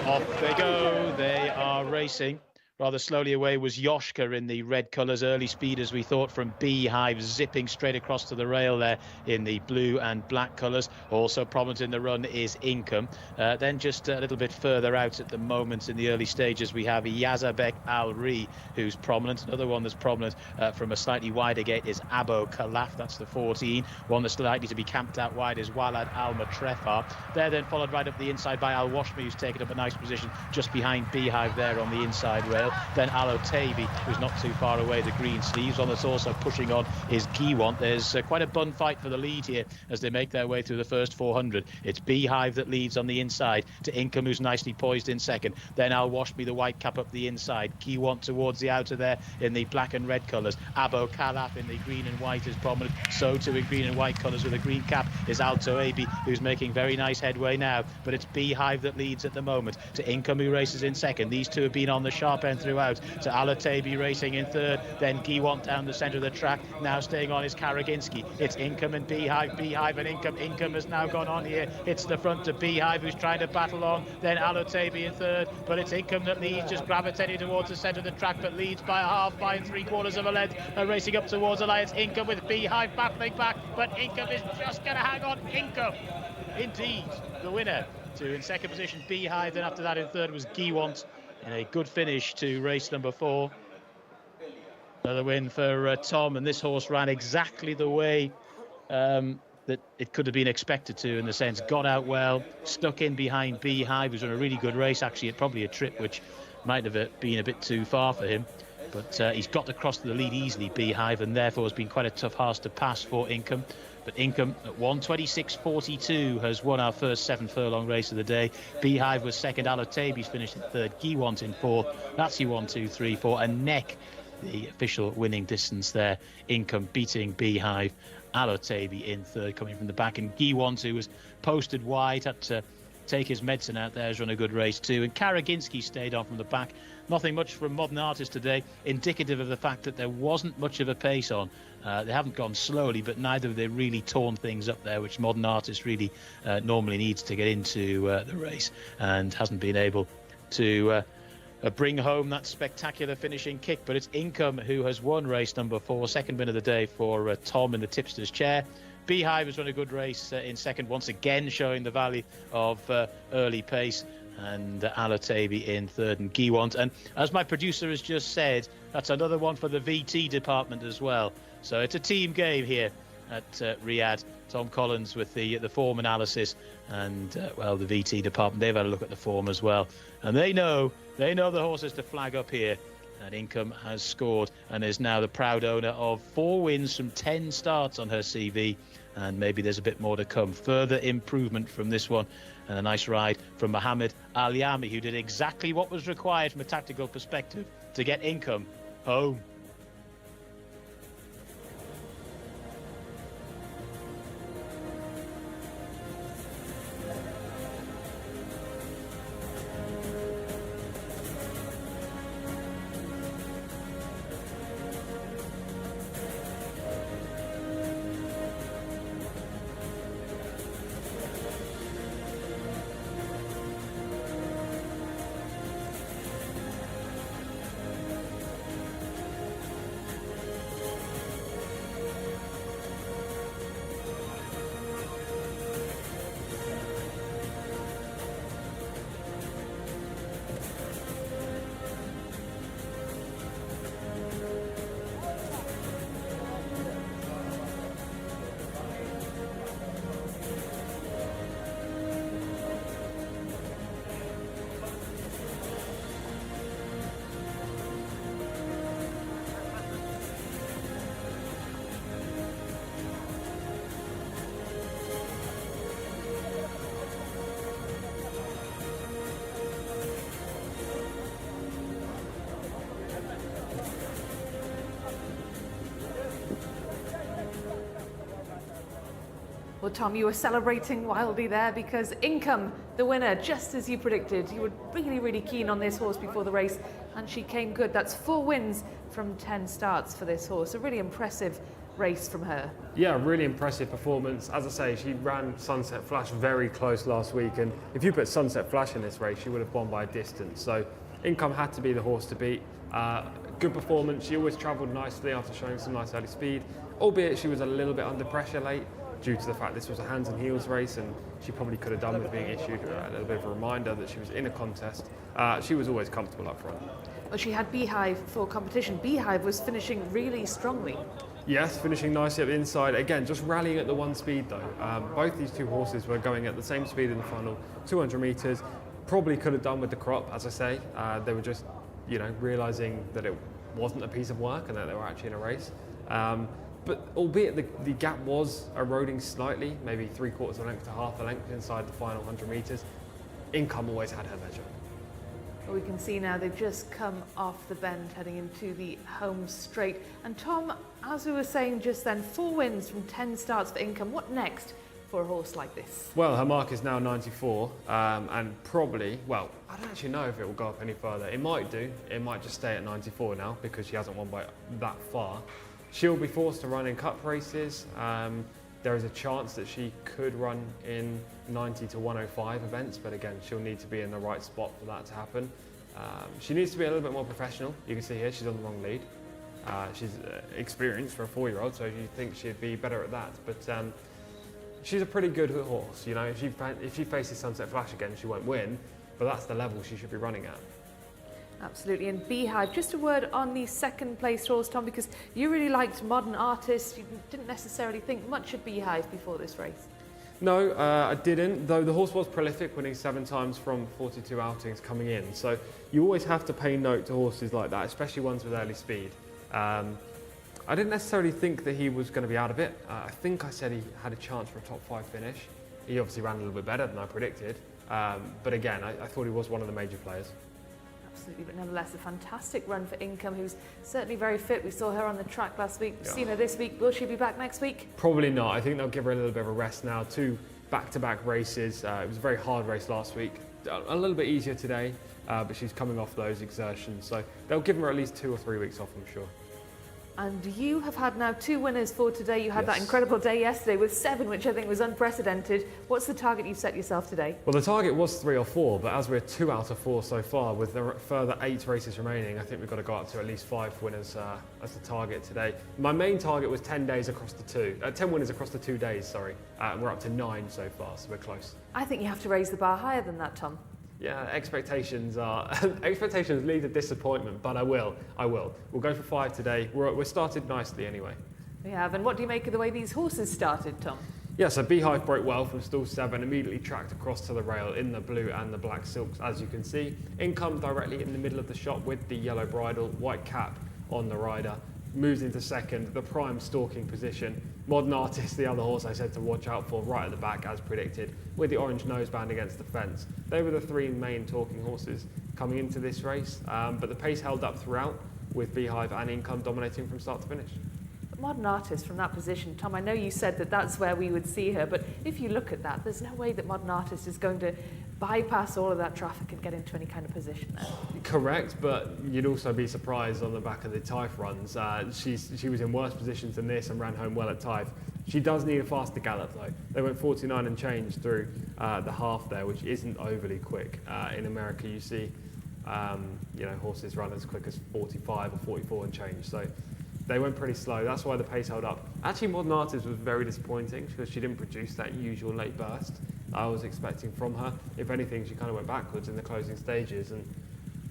Off they go, they are racing. Rather slowly away was Yoshka in the red colours, early speed as we thought from Beehive, zipping straight across to the rail there in the blue and black colours. Also prominent in the run is Income. Then just a little bit further out at the moment in the early stages we have Yazabek Al-Ri, who's prominent. Another one that's prominent from a slightly wider gate is Abo Kalaf, that's the 14. One that's likely to be camped out wide is Walad Al-Matrefar. They're then followed right up the inside by Al-Washmi, who's taken up a nice position just behind Beehive there on the inside rail. Then Alotabi, who's not too far away, the green sleeves. One that's also pushing on is Giwant. There's quite a bun fight for the lead here as they make their way through the first 400. It's Beehive that leads on the inside to Income, who's nicely poised in second. Then Al-Washmi, the white cap up the inside. Giwant towards the outer there in the black and red colours. Abo Kalaf in the green and white is prominent. So too in green and white colours with a green cap is Altoabi, who's making very nice headway now. But it's Beehive that leads at the moment to Income, who races in second. These two have been on the sharp end throughout. To Alatabi racing in third, then Giwant down the centre of the track. Now staying on is Karaginski. It's Income and Beehive, Beehive and Income. Income has now gone on here. It's the front to Beehive, who's trying to battle on. Then Alatabi in third, but it's Income that leads, just gravitating towards the centre of the track, but leads by a half, by 3/4 of a length. Racing up towards the line, it's Income with Beehive battling back, but Income is just going to hang on. Income, indeed, the winner. In second position, Beehive. Then after that in third was Giwant. And a good finish to race number 4. Another win for Tom, and this horse ran exactly the way that it could have been expected to, in the sense got out well, stuck in behind Beehive, who's on a really good race actually, at probably a trip which might have been a bit too far for him. But he's got across to the lead easily, Beehive, and therefore has been quite a tough horse to pass for Income. But Income at 1:26.42 has won our first 7 furlong race of the day. Beehive was second. Alotabi's finished in third. Giwant in fourth. That's your 1, 2, 3, 4. And Neck, the official winning distance there. Income beating Beehive. Alotabi in third, coming from the back. And Giwant, who was posted wide, had to take his medicine out there, has run a good race too. And Karaginski stayed on from the back. Nothing much from Modern Artist today, indicative of the fact that there wasn't much of a pace on. They haven't gone slowly, but neither have they really torn things up there, which Modern Artist really normally needs to get into the race, and hasn't been able to bring home that spectacular finishing kick. But it's Income who has won race number 4, second win of the day for Tom in the tipster's chair. Beehive has run a good race in second, once again showing the value of early pace. And Alatabi in third, and Giwant. And as my producer has just said, that's another one for the VT department as well. So it's a team game here at Riyadh. Tom Collins with the form analysis, and well, the VT department, they've had a look at the form as well, and they know the horses to flag up here. And Income has scored and is now the proud owner of 4 wins from 10 starts on her CV, and maybe there's a bit more to come. Further improvement from this one, and a nice ride from Mohammed Al-Yami, who did exactly what was required from a tactical perspective to get Income home.
Well, Tom, you were celebrating wildly there because Income, the winner, just as you predicted. You were really, really keen on this horse before the race, and she came good. That's 4 wins from 10 starts for this horse. A really impressive race from her.
Yeah, really impressive performance. As I say, she ran Sunset Flash very close last week, and if you put Sunset Flash in this race, she would have won by a distance. So Income had to be the horse to beat. Good performance. She always travelled nicely after showing some nice early speed, albeit she was a little bit under pressure late due to the fact this was a hands and heels race, and she probably could have done with being issued a little bit of a reminder that she was in a contest. She was always comfortable up front.
Well, she had Beehive for competition. Beehive was finishing really strongly.
Yes, finishing nicely at the inside. Again, just rallying at the one speed though. Both these two horses were going at the same speed in the final 200 metres. Probably could have done with the crop, as I say. They were just, realising that it wasn't a piece of work and that they were actually in a race. But albeit the gap was eroding slightly, maybe 3/4 of a length to half a length inside the final 100 metres, Income always had her measure.
Well, we can see now they've just come off the bend heading into the home straight. And Tom, as we were saying just then, 4 wins from 10 starts for Income. What next for a horse like this?
Well, her mark is now 94, and probably, well, I don't actually know if it will go up any further. It might do. It might just stay at 94 now because she hasn't won by that far. She'll be forced to run in cup races. There is a chance that she could run in 90 to 105 events, but again, she'll need to be in the right spot for that to happen. She needs to be a little bit more professional. You can see here she's on the wrong lead. She's experienced for a 4-year-old, so you think she'd be better at that. But she's a pretty good horse. If she faces Sunset Flash again, she won't win, but that's the level she should be running at.
Absolutely. And Beehive, just a word on the second place horse, Tom, because you really liked Modern Artist. You didn't necessarily think much of Beehive before this race.
No, I didn't, though the horse was prolific, winning 7 times from 42 outings coming in. So you always have to pay note to horses like that, especially ones with early speed. I didn't necessarily think that he was going to be out of it. I think I said he had a chance for a top 5 finish. He obviously ran a little bit better than I predicted. But again, I thought he was one of the major players.
Absolutely, but nevertheless, a fantastic run for Income, who's certainly very fit. We saw her on the track last week. We've seen her this week. Will she be back next week?
Probably not. I think they'll give her a little bit of a rest now. 2 back-to-back races. It was a very hard race last week. A little bit easier today, but she's coming off those exertions. So they'll give her at least 2 or 3 weeks off, I'm sure.
And you have had now 2 winners for today. You had that incredible day yesterday with 7, which I think was unprecedented. What's the target you've set yourself today?
Well, the target was 3 or 4, but as we're 2 out of 4 so far, with the further 8 races remaining, I think we've got to go up to at least 5 winners as the target today. My main target was 10 days across the 10 winners across the 2 days, sorry. We're up to 9 so far, so we're close.
I think you have to raise the bar higher than that, Tom.
Yeah, expectations lead to disappointment, but I will. We'll go for 5 today. We're started nicely anyway.
We have. And what do you make of the way these horses started, Tom?
Yeah, so Beehive broke well from stall 7, immediately tracked across to the rail in the blue and the black silks, as you can see. Income directly in the middle of the shot with the yellow bridle, white cap on the rider. Moves into second, the prime stalking position. Modern Artist, the other horse I said to watch out for, right at the back as predicted, with the orange noseband against the fence. They were the 3 main talking horses coming into this race, but the pace held up throughout, with Beehive and Income dominating from start to finish.
Modern Artist from that position, Tom, I know you said that that's where we would see her, but if you look at that, there's no way that Modern Artist is going to bypass all of that traffic and get into any kind of position there.
Correct, but you'd also be surprised on the back of the Taif runs. She was in worse positions than this and ran home well at Taif. She does need a faster gallop though. They went 49 and change through the half there, which isn't overly quick. In America you see horses run as quick as 45 or 44 and change. So they went pretty slow. That's why the pace held up. Actually, Modern Artist was very disappointing because she didn't produce that usual late burst I was expecting from her. If anything, she kind of went backwards in the closing stages, and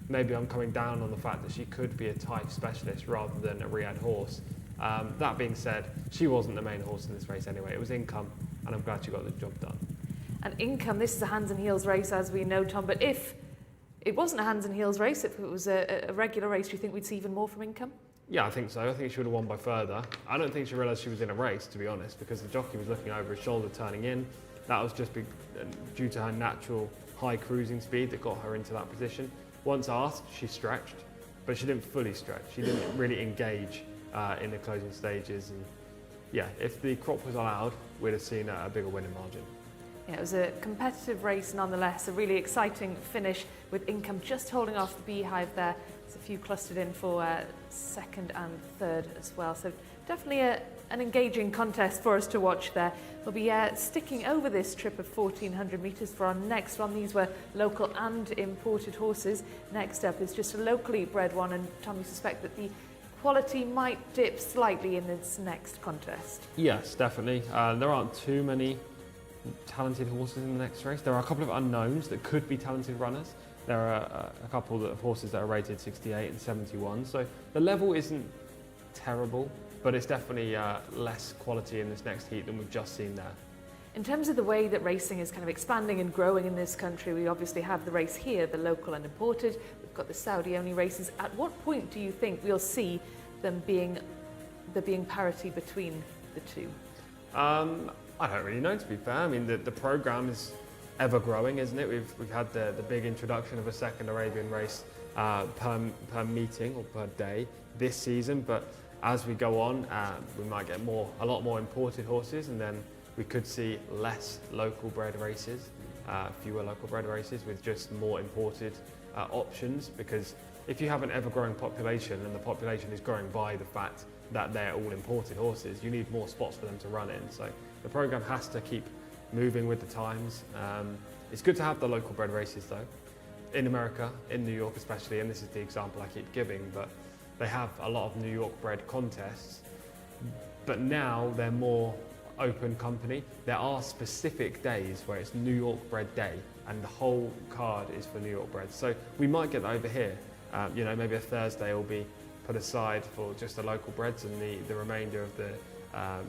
maybe I'm coming down on the fact that she could be a type specialist rather than a Riyadh horse. That being said, she wasn't the main horse in this race anyway. It was Income, and I'm glad she got the job done.
And Income, this is a hands and heels race, as we know, Tom, but if it wasn't a hands and heels race, if it was a regular race, do you think we'd see even more from Income?
Yeah, I think so. I think she would have won by further. I don't think she realised she was in a race, to be honest, because the jockey was looking over his shoulder turning in. That was just due to her natural high cruising speed that got her into that position. Once asked, she stretched, but she didn't fully stretch. She didn't really engage in the closing stages, and yeah, if the crop was allowed, we'd have seen a bigger winning margin.
Yeah, it was a competitive race nonetheless, a really exciting finish with Income just holding off the Beehive there. There's a few clustered in for second and third as well. So definitely an engaging contest for us to watch there. We'll be sticking over this trip of 1,400 metres for our next one. These were local and imported horses. Next up is just a locally bred one, and Tom, you suspect that the quality might dip slightly in this next contest.
Yes, definitely. There aren't too many talented horses in the next race. There are a couple of unknowns that could be talented runners. There are a couple of horses that are rated 68 and 71, so the level isn't terrible, but it's definitely less quality in this next heat than we've just seen there.
In terms of the way that racing is kind of expanding and growing in this country, we obviously have the race here, the local and imported. We've got the Saudi-only races. At what point do you think we'll see there being parity between the two?
I don't really know, to be fair. I mean, the programme is ever growing, isn't it? We've had the big introduction of a second Arabian race per meeting or per day this season, but as we go on, we might get a lot more imported horses, and then we could see less local bred races, fewer local bred races with just more imported options, because if you have an ever-growing population and the population is growing by the fact that they're all imported horses, you need more spots for them to run in. So the programme has to keep moving with the times. It's good to have the local bred races though, in America, in New York especially, and this is the example I keep giving, but they have a lot of New York bred contests, but now they're more open company. There are specific days where it's New York bred day and the whole card is for New York bred. So we might get that over here. You know, maybe a Thursday will be put aside for just the local breds, and the remainder of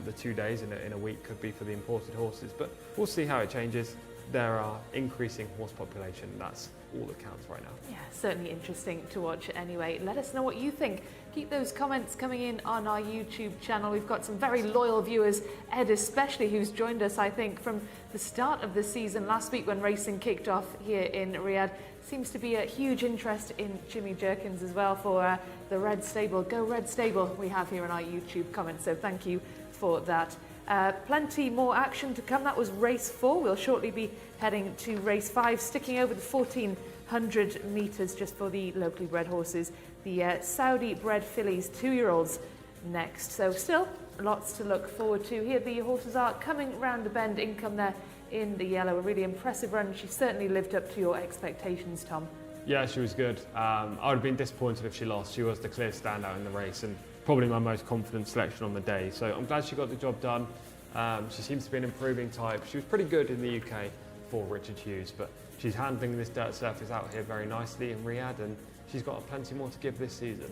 the 2 days in a week could be for the imported horses. But we'll see how it changes. There are increasing horse population. That's all that counts right now.
Yeah, certainly interesting to watch anyway. Let us know what you think. Keep those comments coming in on our YouTube channel. We've got some very loyal viewers, Ed especially, who's joined us, I think, from the start of the season last week when racing kicked off here in Riyadh. Seems to be a huge interest in Jimmy Jerkins as well for the Red Stable. Go Red Stable, we have here in our YouTube comments, so thank you for that. Plenty more action to come. That was race 4. We'll shortly be heading to race 5, sticking over the 1,400 metres just for the locally bred horses. The Saudi bred fillies, 2-year-olds next. So still lots to look forward to. Here the horses are coming round the bend. Income there in the yellow. A really impressive run. She certainly lived up to your expectations, Tom.
Yeah, she was good. I would have been disappointed if she lost. She was the clear standout in the race and probably my most confident selection on the day. So I'm glad she got the job done. She seems to be an improving type. She was pretty good in the UK for Richard Hughes, but she's handling this dirt surface out here very nicely in Riyadh, and she's got plenty more to give this season.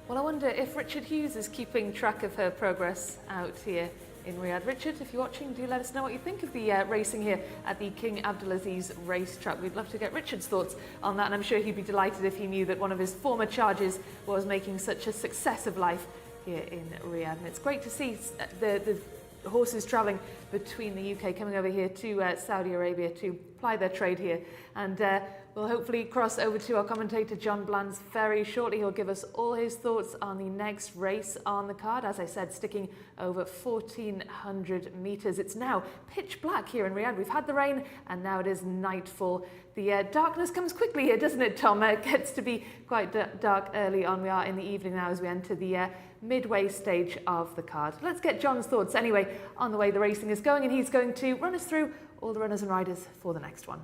Well, I wonder if Richard Hughes is keeping track of her progress out here in Riyadh. Richard, if you're watching, do let us know what you think of the racing here at the King Abdulaziz racetrack. We'd love to get Richard's thoughts on that, and I'm sure he'd be delighted if he knew that one of his former charges was making such a success of life here in Riyadh. And it's great to see the horses travelling between the UK coming over here to Saudi Arabia to ply their trade here. And we'll hopefully cross over to our commentator John Bland's very shortly. He'll give us all his thoughts on the next race on the card. As I said, sticking over 1,400 metres. It's now pitch black here in Riyadh. We've had the rain and now it is nightfall. The darkness comes quickly here, doesn't it, Tom? It gets to be quite dark early on. We are in the evening now as we enter the midway stage of the card. Let's get John's thoughts anyway on the way the racing is going, and he's going to run us through all the runners and riders for the next one.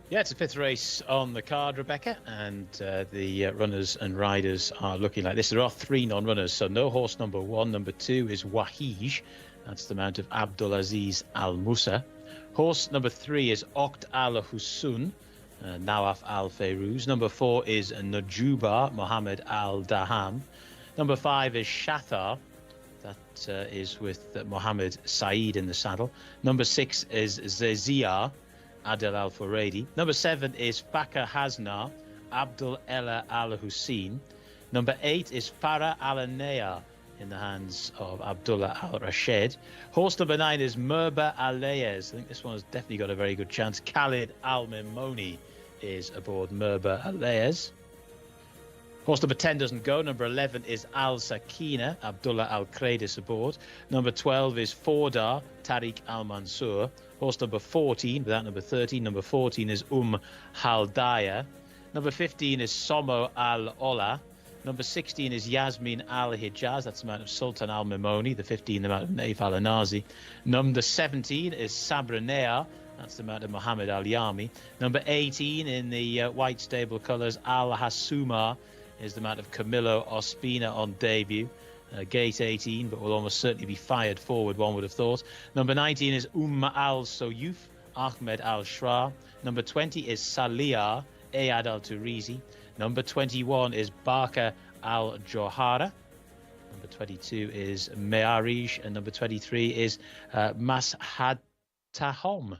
Yeah, it's the 5th race on the card, Rebecca, and the runners and riders are looking like this. There are 3 non-runners, so no horse number 1. Number 2 is Wahij. That's the mount of Abdulaziz Al Musa. Horse number 3 is Oqt Al Husun, Nawaf Al Fairuz. Number 4 is Najuba Mohammed Al Dahan. Number 5 is Shathar. That is with Mohammed Saeed in the saddle. Number 6 is Zezia Adel Al Furedi. Number 7 is Fakar Hasna Abdul Ella Al Hussein. Number 8 is Farah Al Anaya in the hands of Abdullah Al Rashid. Horse number 9 is Merba Al Layez. I think this one has definitely got a very good chance. Khalid Al Mimoni is aboard Merba Al Layez. Horse number 10 doesn't go. Number 11 is Al Sakina, Abdullah Al Kradis aboard. Number 12 is Fordar, Tariq Al Mansour. Horse number 14, without number 13. Number 14 is Haldaya. Number 15 is Somo Al Ola. Number 16 is Yasmin Al Hijaz. That's the mount of Sultan Al Mimoni. The 15, the mount of Naif Al Anazi. Number 17 is Sabranea. That's the mount of Muhammad Al Yami. Number 18 in the white stable colours, Al Hasuma, is the mount of Camillo Ospina on debut. Gate 18, but will almost certainly be fired forward, one would have thought. Number 19 is Al Soyuf, Ahmed Al Shra. Number 20 is Saliyah, Ayad Al Turizi. Number 21 is Barka Al Johara. Number 22 is Me'arish. And number 23 is Mashad Tahom.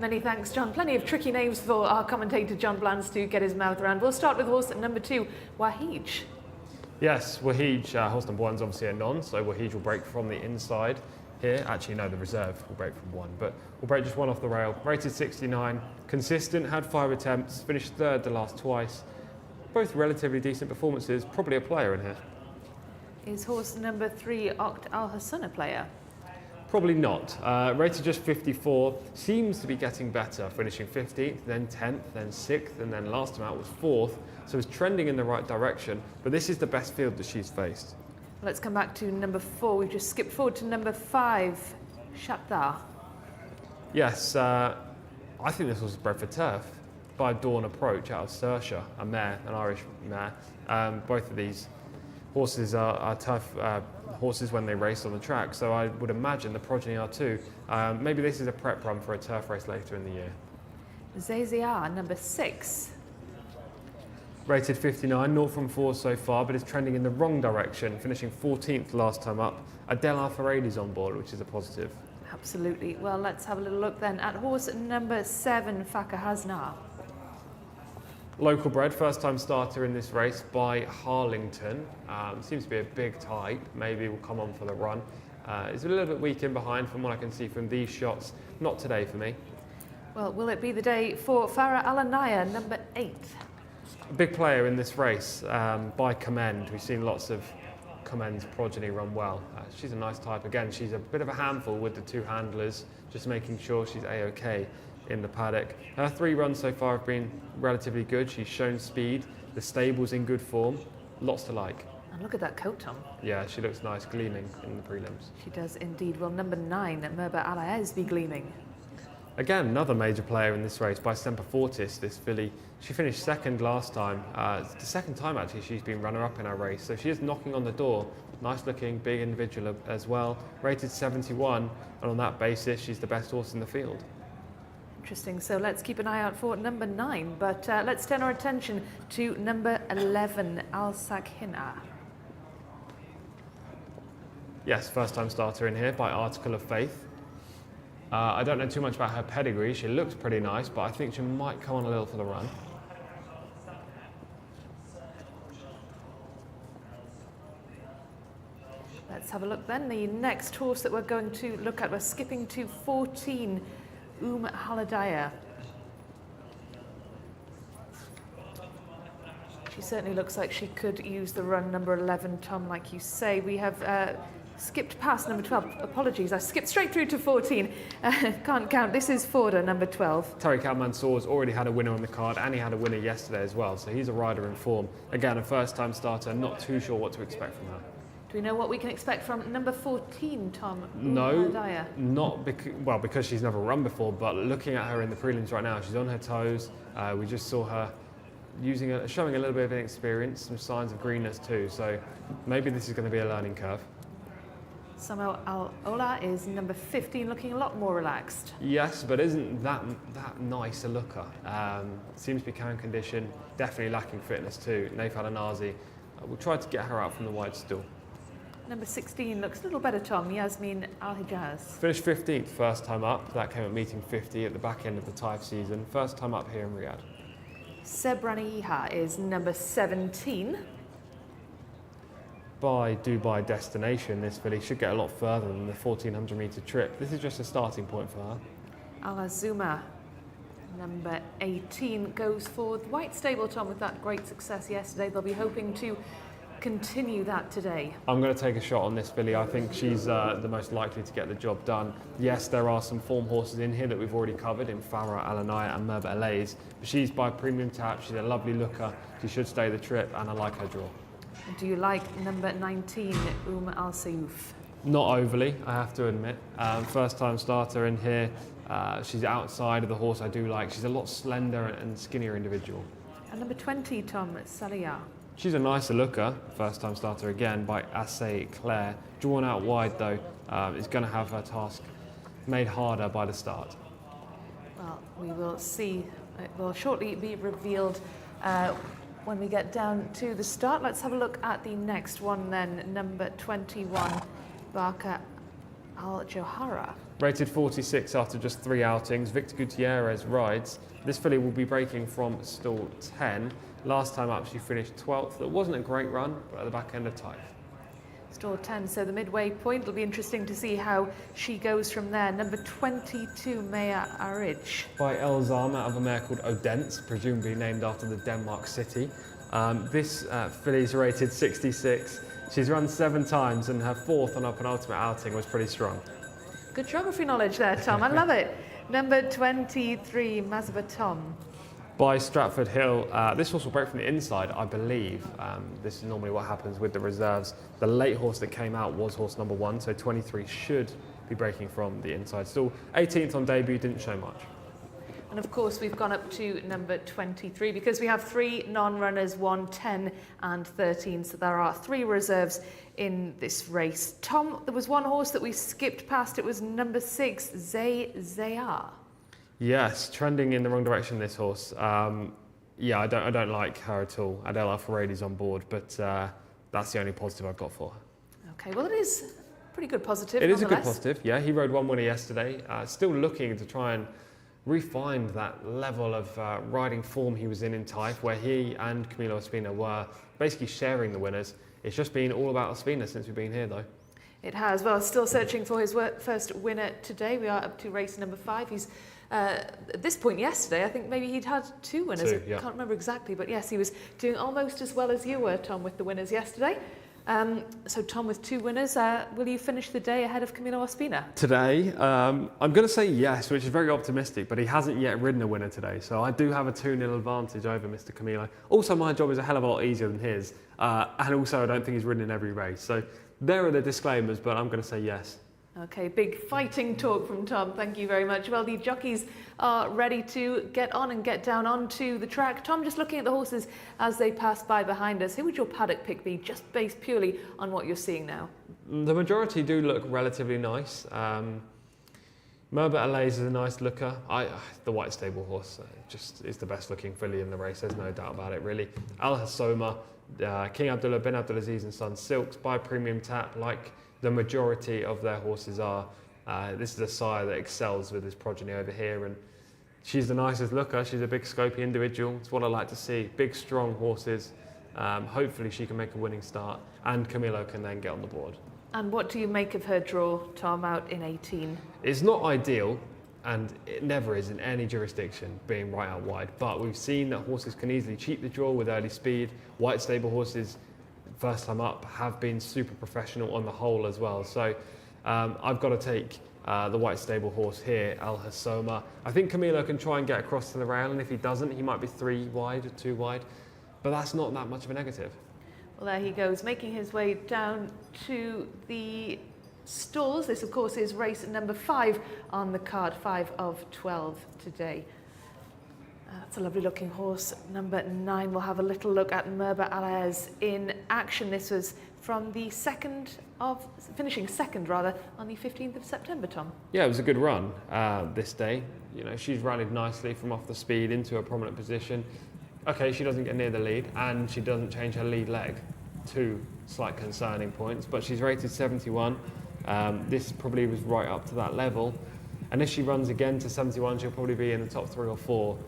Many thanks, John. Plenty of tricky names for our commentator John Blans to get his mouth around. We'll start with horse number 2, Wahij.
Yes, Wahij, horse number 1 is obviously a non, so Wahij will break from the inside here. Actually, no, the reserve will break from 1, but we'll break just 1 off the rail. Rated 69, consistent, had 5 attempts, finished 3rd the last twice. Both relatively decent performances, probably a player in here.
Is horse number 3, Okt Al Hassan, a player?
Probably not. Rated just 54, seems to be getting better, finishing 15th, then 10th, then 6th, and then last time out was 4th. So it's trending in the right direction, but this is the best field that she's faced.
Let's come back to number 4. We've just skipped forward to number 5, Shatdar.
Yes, I think this was bred for turf by Dawn Approach out of Jcsa, a mare, an Irish mare. Both of these horses are tough horses when they race on the track, so I would imagine the progeny are too. Maybe this is a prep run for a turf race later in the year.
Jcsa, number 6.
Rated 59, 0 from 4 so far, but it's trending in the wrong direction, finishing 14th last time up. Adele Al-Faradi's on board, which is a positive.
Absolutely. Well, let's have a little look then at horse number 7, Faka Hasna.
Local bred, first time starter in this race by Harlington. Seems to be a big type, maybe will come on for the run. It's a little bit weak in behind from what I can see from these shots. Not today for me.
Well, will it be the day for Farah Alanaya, number 8?
A big player in this race by Commend. We've seen lots of Commend's progeny run well. She's a nice type. Again, she's a bit of a handful with the 2 handlers, just making sure she's A-OK in the paddock. Her 3 runs so far have been relatively good. She's shown speed. The stable's in good form. Lots to like.
And look at that coat, Tom.
Yeah, she looks nice, gleaming in the prelims.
She does indeed. Well, number 9, Merba Alaez, be gleaming.
Again, another major player in this race by Semper Fortis, this filly. She finished 2nd last time. It's the 2nd time actually she's been runner-up in our race, so she is knocking on the door. Nice looking, big individual as well. Rated 71, and on that basis, she's the best horse in the field.
Interesting. So let's keep an eye out for number 9, but let's turn our attention to number 11, Al Sakhina.
Yes, first time starter in here by Article of Faith. I don't know too much about her pedigree. She looks pretty nice, but I think she might come on a little for the run.
Let's have a look then. The next horse that we're going to look at, we're skipping to 14, Haladaya. She certainly looks like she could use the run number 11, Tom, like you say. We have skipped past number 12. Apologies, I skipped straight through to 14. Can't count. This is Forder, number 12.
Tariq Al Mansour's already had a winner on the card, and he had a winner yesterday as well, so he's a rider in form. Again, a first-time starter, not too sure what to expect from her.
Do we know what we can expect from number 14, Tom?
No,
Haladaya?
not because she's never run before, but looking at her in the prelims right now, she's on her toes. We just saw her showing a little bit of inexperience, some signs of greenness too, so maybe this is going to be a learning curve.
Samuel Al-Ola is number 15, looking a lot more relaxed.
Yes, but isn't that nice a looker? Seems to be carrying condition, definitely lacking fitness too. Naif Al Anazi, we'll try to get her out from the wide stool.
Number 16 looks a little better, Tom. Yasmin Al Hijaz.
Finished 15th first time up. That came at meeting 50 at the back end of the Taif season. First time up here in Riyadh.
Sebraniha is number 17.
By Dubai Destination, this filly should get a lot further than the 1400 metre trip. This is just a starting point for her.
Alazuma, number 18, goes for the white stable, Tom, with that great success yesterday. They'll be hoping to continue that today.
I'm going to take a shot on this filly. I think she's the most likely to get the job done. Yes, there are some form horses in here that we've already covered in Farah, Alanaya and Merba Alays, but she's by Premium Tap. She's a lovely looker. She should stay the trip, and I like her draw.
Do you like number 19, Al Sayouf?
Not overly, I have to admit. First time starter in here. She's outside of the horse I do like. She's a lot slender and skinnier individual.
And number 20, Tom, Salia.
She's a nicer looker, first time starter again by Assay Claire. Drawn out wide though, is going to have her task made harder by the start.
Well, we will see. It will shortly be revealed when we get down to the start. Let's have a look at the next one then, number 21, Barca Al Johara.
Rated 46 after just 3 outings, Victor Gutierrez rides. This filly will be breaking from stall 10. Last time up she finished 12th. It wasn't a great run, but at the back end of type.
Stall 10, so the midway point. It'll be interesting to see how she goes from there. Number 22, Maya Arich.
By Elzama of a mare called Odense, presumably named after the Denmark city. This filly's rated 66. She's run 7 times and her 4th on her penultimate outing was pretty strong.
Good geography knowledge there, Tom. I love it. Number 23, Mazaba Tom.
By Stratford Hill. This horse will break from the inside, I believe. This is normally what happens with the reserves. The late horse that came out was horse number 1, so 23 should be breaking from the inside stall. 18th on debut, didn't show much.
And of course, we've gone up to number 23 because we have 3 non-runners, 1, 10 and 13. So there are 3 reserves in this race. Tom, there was one horse that we skipped past. It was number 6, Jcsa.
Yes, trending in the wrong direction, this horse. Yeah, I don't like her at all. Adele Alfaradi's on board, but that's the only positive I've got for her.
Okay, well, it is a pretty good positive.
It is a good positive, yeah. He rode 1 winner yesterday. Still looking to try and refine that level of riding form he was in Taif, where he and Camilo Ospina were basically sharing the winners. It's just been all about Ospina since we've been here, though.
It has. Well, still searching for his first winner today. We are up to race number 5. He's at this point yesterday, I think maybe he'd had 2 winners.
2, yeah.
I can't remember exactly, but yes, he was doing almost as well as you were, Tom, with the winners yesterday. So Tom, with 2 winners, will you finish the day ahead of Camilo Ospina?
Today, I'm going to say yes, which is very optimistic, but he hasn't yet ridden a winner today, so I do have a 2-0 advantage over Mr. Camilo. Also, my job is a hell of a lot easier than his, and also I don't think he's ridden in every race. So there are the disclaimers, but I'm going to say yes.
Okay, big fighting talk from Tom. Thank you very much. Well, the jockeys are ready to get on and get down onto the track. Tom, just looking at the horses as they pass by behind us, who would your paddock pick be, just based purely on what you're seeing now?
The majority do look relatively nice. Merba Alays is a nice looker. The white stable horse just is the best looking filly in the race, there's no doubt about it really. Al Hassoma, King Abdullah bin Abdulaziz and Son Silks by Premium Tap, like the majority of their horses are. This is a sire that excels with his progeny over here, and she's the nicest looker. She's a big scopy individual. It's what I like to see. Big, strong horses. Hopefully she can make a winning start, and Camilo can then get on the board.
And what do you make of her draw, Tom, out in 18?
It's not ideal, and it never is in any jurisdiction, being right out wide, but we've seen that horses can easily cheat the draw with early speed. White stable horses, first time up, have been super professional on the whole as well. So I've got to take the white stable horse here, Al Hassoma. I think Camilo can try and get across to the rail, and if he doesn't, he might be 3 wide or 2 wide, but that's not that much of a negative.
Well, there he goes, making his way down to the stalls. This, of course, is race number 5 on the card, 5 of 12 today. That's a lovely looking horse. Number 9, we'll have a little look at Merba Alays in action. This was from the finishing second rather, on the 15th of September, Tom.
Yeah, it was a good run this day. You know, she's rallied nicely from off the speed into a prominent position. Okay, she doesn't get near the lead, and she doesn't change her lead leg. 2 slight concerning points, but she's rated 71. This probably was right up to that level. And if she runs again to 71, she'll probably be in the top 3 or 4.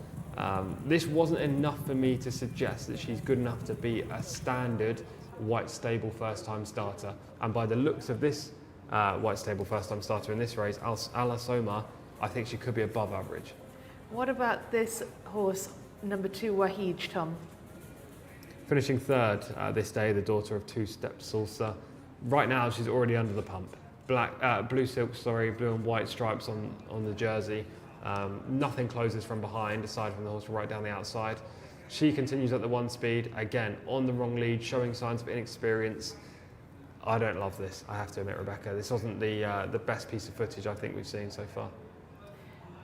This wasn't enough for me to suggest that she's good enough to be a standard white stable first-time starter. And by the looks of this white stable first-time starter in this race, Al Hassoma, I think she could be above average.
What about this horse, number 2, Wahij, Tom?
Finishing third this day, the daughter of Two Step Salsa. Right now, she's already under the pump. Blue silk, blue and white stripes on the jersey. Nothing closes from behind, aside from the horse right down the outside. She continues at the 1 speed, again, on the wrong lead, showing signs of inexperience. I don't love this, I have to admit, Rebecca. This wasn't the best piece of footage I think we've seen so far.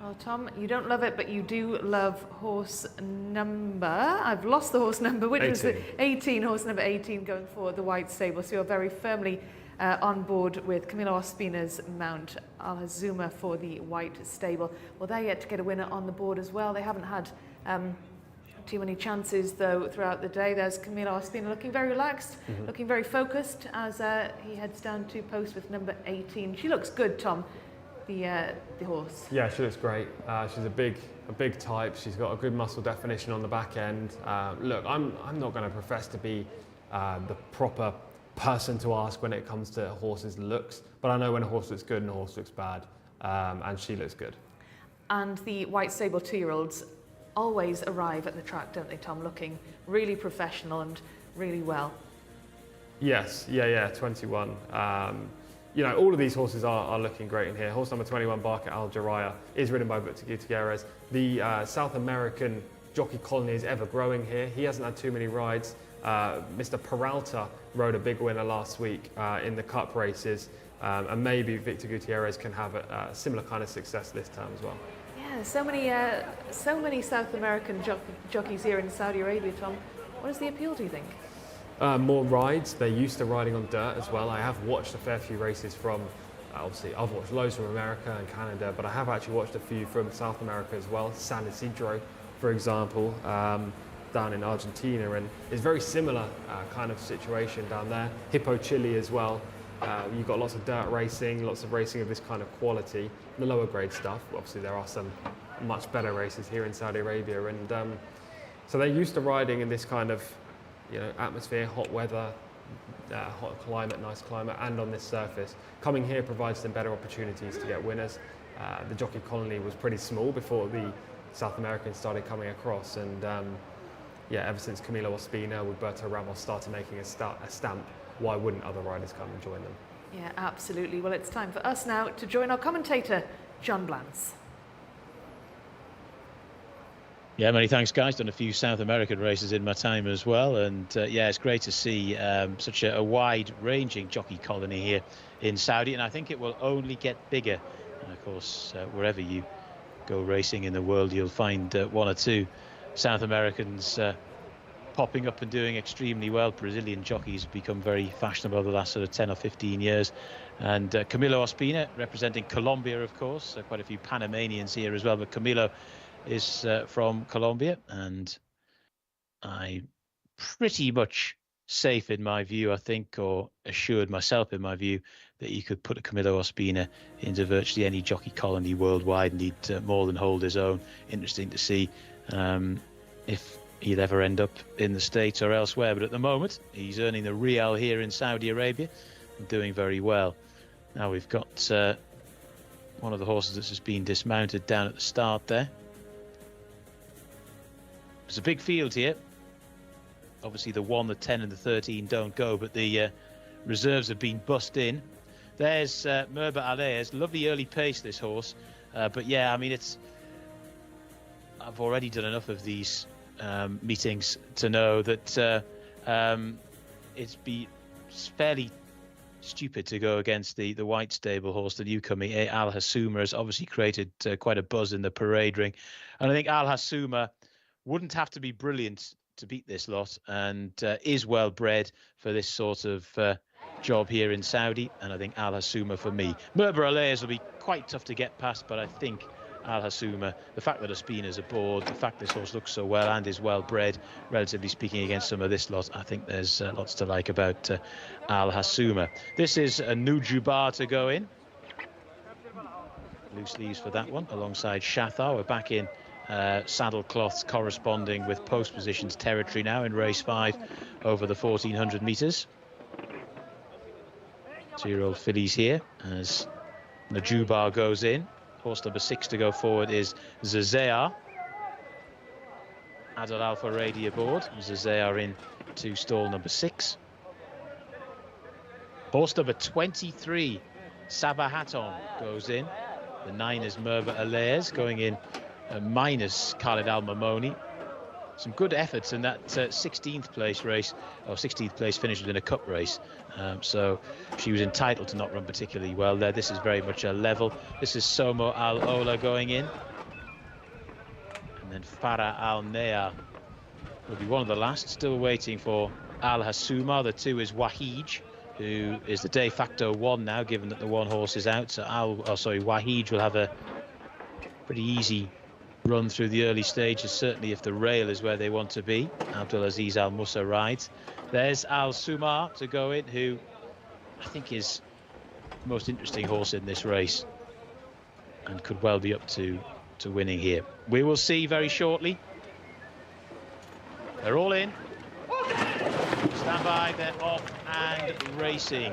Well, Tom, you don't love it, but you do love horse number. I've lost the horse number, which
18.
was the 18, horse number 18 going for the white stable. So you're very firmly on board with Camilo Ospina's mount, Al Hazuma, for the white stable. Well, they're yet to get a winner on the board as well. They haven't had too many chances, though, throughout the day. There's Camilo Ospina looking very relaxed, looking very focused as he heads down to post with number 18. She looks good, Tom. The horse.
Yeah, she looks great. She's a big type. She's got a good muscle definition on the back end. Look, I'm not going to profess to be the proper person to ask when it comes to horses' looks, but I know when a horse looks good and a horse looks bad, and she looks good. And
the white stable 2-year-olds always arrive at the track, don't they, Tom? Looking really professional and really well.
Yes, yeah, 21. You know, all of these horses are looking great in here. Horse number 21, Barca Al Jarraya, is ridden by Victor Gutierrez. The South American jockey colony is ever growing here. He hasn't had too many rides. Mr. Peralta rode a big winner last week in the Cup races, and maybe Victor Gutierrez can have a similar kind of success this time as well.
Yeah, so many South American jockeys here in Saudi Arabia, Tom. What is the appeal, do you think?
More rides. They're used to riding on dirt as well. I have watched a fair few races from, obviously I've watched loads from America and Canada, but I have actually watched a few from South America as well. San Isidro, for example, down in Argentina, and it's very similar kind of situation down there. Hippo Chile as well. You've got lots of dirt racing, lots of racing of this kind of quality. The lower grade stuff, obviously there are some much better races here in Saudi Arabia, and so they're used to riding in this kind of, you know, atmosphere, hot weather, hot climate, nice climate, and on this surface. Coming here provides them better opportunities to get winners. The jockey colony was pretty small before the South Americans started coming across, and yeah, ever since Camilo Ospina with Berto Ramos started making a stamp, why wouldn't other riders come and join them?
Yeah, absolutely. Well, it's time for us now to join our commentator, John Blantz.
Yeah, many thanks, guys. Done a few South American races in my time as well, and yeah, it's great to see such a wide-ranging jockey colony here in Saudi, and I think it will only get bigger. And of course, wherever you go racing in the world, you'll find one or two South Americans popping up and doing extremely well. Brazilian jockeys have become very fashionable over the last sort of 10 or 15 years, and Camilo Ospina representing Colombia, of course. Quite a few Panamanians here as well, but Camilo is from Colombia, and I'm pretty much safe in my view, I think, or assured myself in my view, that you could put a Camilo Ospina into virtually any jockey colony worldwide and he'd more than hold his own. Interesting to see if he'd ever end up in the States or elsewhere, but at the moment he's earning the Riyadh here in Saudi Arabia and doing very well. Now we've got one of the horses that's just been dismounted down at the start there. It's a big field here. Obviously the 1, the 10 and the 13 don't go, but the reserves have been bussed in. There's Merba Alez. Lovely early pace, this horse, but yeah, I mean, I've already done enough of these meetings to know that it's fairly stupid to go against the white stable horse, the newcomer Al Hazuma. Has obviously created quite a buzz in the parade ring, and I think Al Hazuma wouldn't have to be brilliant to beat this lot, and is well bred for this sort of job here in Saudi. And I think Al Hazuma for me. Merba Alez will be quite tough to get past, but I think Al Hazuma, the fact that Ospina's aboard, the fact this horse looks so well and is well bred, relatively speaking, against some of this lot, I think there's lots to like about Al Hazuma. This is a Nujubar to go in. Loose leaves for that one, alongside Shathar. We're back in saddle cloths corresponding with post positions territory now in race 5 over the 1400 metres. 2-year-old fillies here as Nujubar goes in. Horse number 6 to go forward is Jcsa. Adel Alpha Radi aboard. Jcsa in to stall number 6. Horse number 23, Sabahaton, goes in. The 9 is Merva Alaires, going in minus Khalid Al Mamoni. Some good efforts in that 16th place race, or 16th place finish in a cup race. So she was entitled to not run particularly well there. This is very much a level. This is Somo Al Ola going in. And then Farah Al Nea will be one of the last, still waiting for Al Hasuma. The 2 is Wahij, who is the de facto 1 now, given that the 1 horse is out. So Wahij will have a pretty easy run through the early stages, certainly if the rail is where they want to be. Abdulaziz Al Musa rides. There's Al Sumar to go in, who I think is the most interesting horse in this race and could well be up to winning here. We will see very shortly. They're all in. Stand by, they're off and racing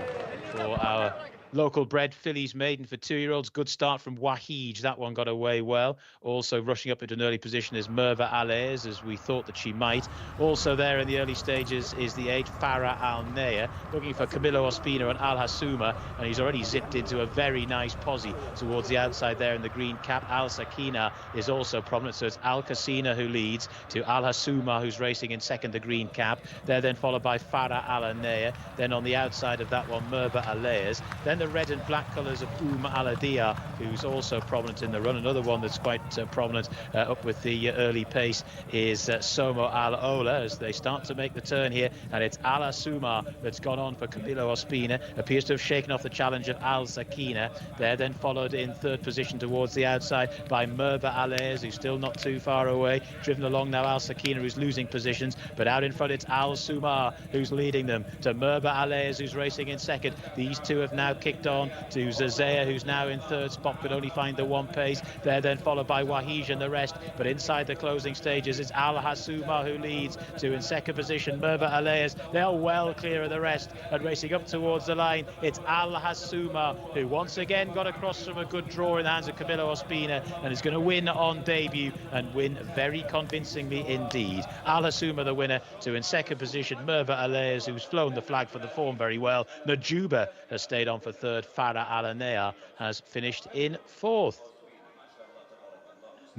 for our local bred fillies maiden for 2-year-olds. Good start from Wahij. That one got away well. Also rushing up into an early position is Merva Alaires, as we thought that she might. Also there in the early stages is the 8 Farah Al Nea, looking for Camilo Ospina and Al Hasuma, and he's already zipped into a very nice posse towards the outside there in the green cap. Al Sakina is also prominent, so it's Al Casina who leads to Al Hasuma, who's racing in second, the green cap. They're then followed by Farah Al Nea. Then on the outside of that one, Merva Alaires. Then the red and black colours of Aladia, who's also prominent in the run. Another one that's quite prominent up with the early pace is Somo Al Ola, as they start to make the turn here, and it's Al Asuma that's gone on for Camilo Ospina. Appears to have shaken off the challenge of Al Sakina. They're then followed in third position towards the outside by Merva Alaires, who's still not too far away. Driven along now Al Sakina, who's losing positions, but out in front it's Al Sumar who's leading them to Merva Alaires, who's racing in second. These two have now kicked on to Jcsa, who's now in third spot, could only find the 1 pace. They're then followed by Wahij and the rest, but inside the closing stages it's Al Hasuma who leads to, in second position, Merva Alaires. They are well clear of the rest, and racing up towards the line it's Al Hasuma, who once again got across from a good draw in the hands of Camilo Ospina and is going to win on debut, and win very convincingly indeed. Al Hasuma the winner, to in second position Merva Alaires, who's flown the flag for the form very well. Najuba has stayed on for third. Farah Alanea has finished in fourth.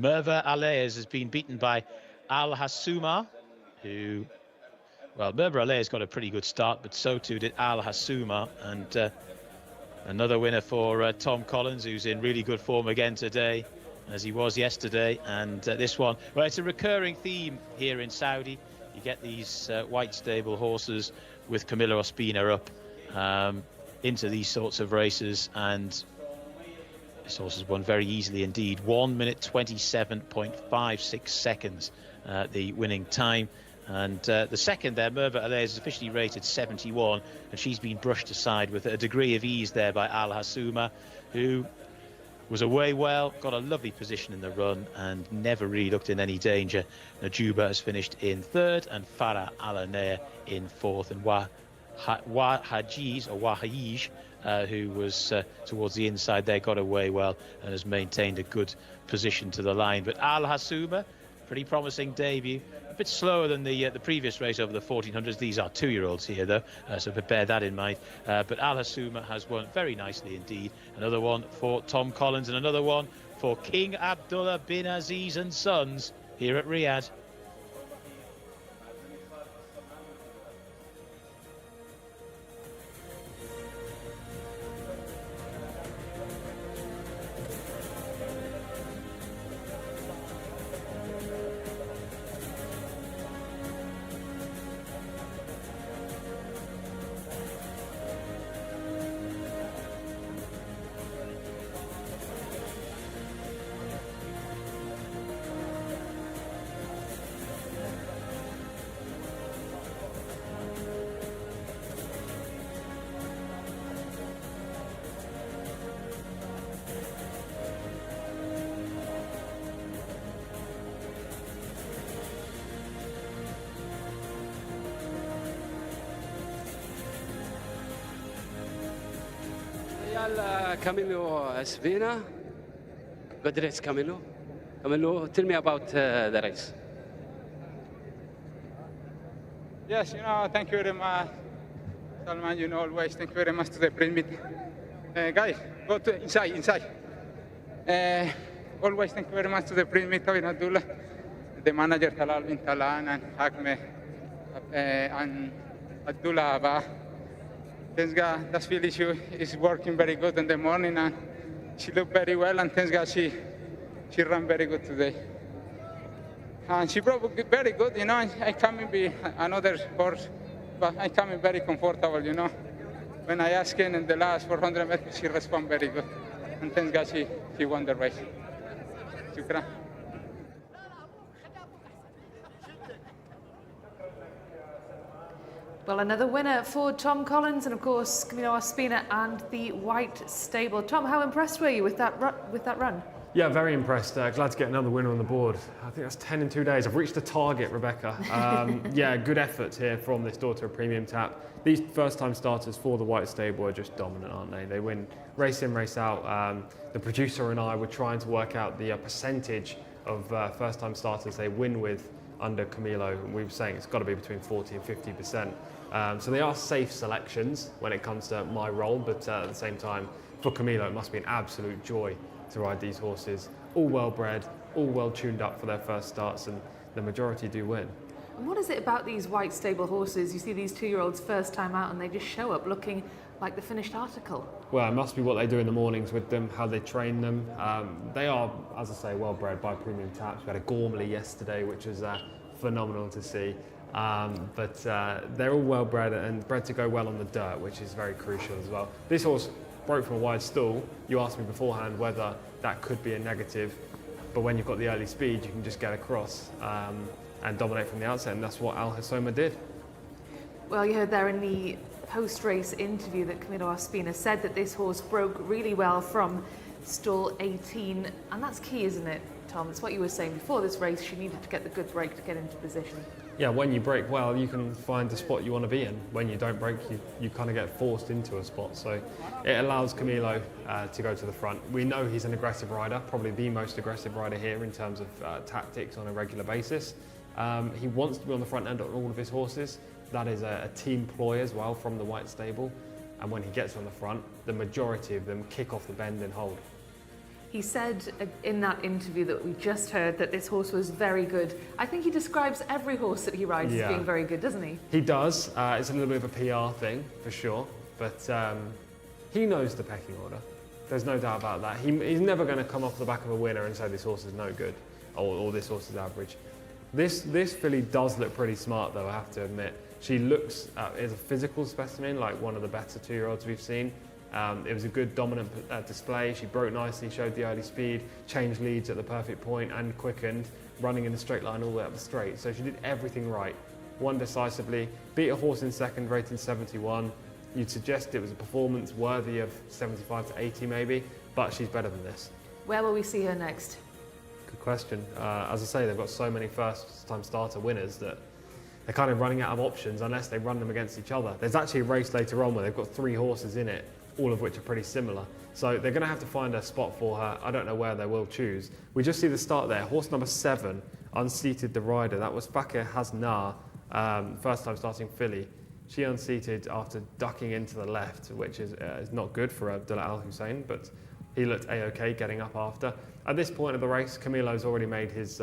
Merva Alaires has been beaten by Al Hasuma, who, well, Merva Alaires got a pretty good start, but so too did Al Hasuma. And another winner for Tom Collins, who's in really good form again today, as he was yesterday. And this one, well, it's a recurring theme here in Saudi. You get these white stable horses with Camilo Ospina up into these sorts of races, and this horse has won very easily indeed. 1 minute 27.56 seconds the winning time. And the second there, Merva Alaires, is officially rated 71, and she's been brushed aside with a degree of ease there by Al Hasuma, who was away well, got a lovely position in the run, and never really looked in any danger. Najuba has finished in third, and Farah Alanea in fourth, and Wahij, who was towards the inside there, got away well and has maintained a good position to the line. But Al Hasuma, pretty promising debut. A bit slower than the previous race over the 1400s. These are 2-year-olds here, though, so bear that in mind. But Al Hasuma has won very nicely indeed. Another one for Tom Collins, and another one for King Abdullah bin Aziz and Sons here at Riyadh.
Camilo Espina, Good race, Camilo. Camilo, tell me about the race.
Yes, thank you very much, Salman. Always thank you very much to the print meet. Guys, go to inside. Always thank you very much to the print meet, Tawin Abdullah, the manager Talal bin Talan and Hakme and Abdullah Abba. Thanks God, that field issue is working very good in the morning and she looked very well and thanks God she ran very good today. And she broke very good, I can't be another horse, but I come in very comfortable, When I asked her in the last 400 meters, she responded very good. And thank God she won the race. Shukran.
Well, another winner for Tom Collins and, of course, Camilo Ospina and the White Stable. Tom, how impressed were you with that run?
Yeah, very impressed. Glad to get another winner on the board. I think that's 10 in 2 days. I've reached the target, Rebecca. Yeah, good effort here from this daughter of Premium Tap. These first-time starters for the White Stable are just dominant, aren't they? They win race in, race out. The producer and I were trying to work out the percentage of first-time starters they win with under Camilo. And we were saying it's got to be between 40 and 50%. So they are safe selections when it comes to my role, but at the same time, for Camilo, it must be an absolute joy to ride these horses. All well bred, all well tuned up for their first starts, and the majority do win.
And what is it about these White Stable horses? You see these 2-year-olds first time out and they just show up looking like the finished article.
Well, it must be what they do in the mornings with them, how they train them. They are, as I say, well bred by Premium Taps. We had a Gormley yesterday, which was phenomenal to see. But they're all well bred and bred to go well on the dirt, which is very crucial as well. This horse broke from a wide stall. You asked me beforehand whether that could be a negative, but when you've got the early speed, you can just get across and dominate from the outset, and that's what Al Hassoma did.
Well, you heard there in the post-race interview that Camilo Ospina said that this horse broke really well from stall 18, and that's key, isn't it, Tom? It's what you were saying before this race. She needed to get the good break to get into position.
Yeah, when you break well, you can find the spot you want to be in. When you don't break, you kind of get forced into a spot. So it allows Camilo to go to the front. We know he's an aggressive rider, probably the most aggressive rider here in terms of tactics on a regular basis. He wants to be on the front end on all of his horses. That is a team ploy as well from the White Stable. And when he gets on the front, the majority of them kick off the bend and hold.
He said in that interview that we just heard that this horse was very good. I think he describes every horse that he rides as being very good, doesn't he?
He does. It's a little bit of a PR thing, for sure. But he knows the pecking order. There's no doubt about that. He's never going to come off the back of a winner and say this horse is no good or this horse is average. This filly does look pretty smart, though, I have to admit. She looks, as a physical specimen, like one of the better 2-year-olds we've seen. It was a good dominant display. She broke nicely, showed the early speed, changed leads at the perfect point and quickened, running in a straight line all the way up the straight. So she did everything right. Won decisively, beat a horse in second, rated 71. You'd suggest it was a performance worthy of 75 to 80 maybe, but she's better than this.
Where will we see her next?
Good question. As I say, they've got so many first-time starter winners that they're kind of running out of options unless they run them against each other. There's actually a race later on where they've got 3 horses in it, all of which are pretty similar. So they're going to have to find a spot for her. I don't know where they will choose. We just see the start there. Horse number 7 unseated the rider. That was Fakir Hasnar, first time starting filly. She unseated after ducking into the left, which is not good for Abdullah Al Hussein, but he looked A-OK getting up after. At this point of the race, Camilo's already made his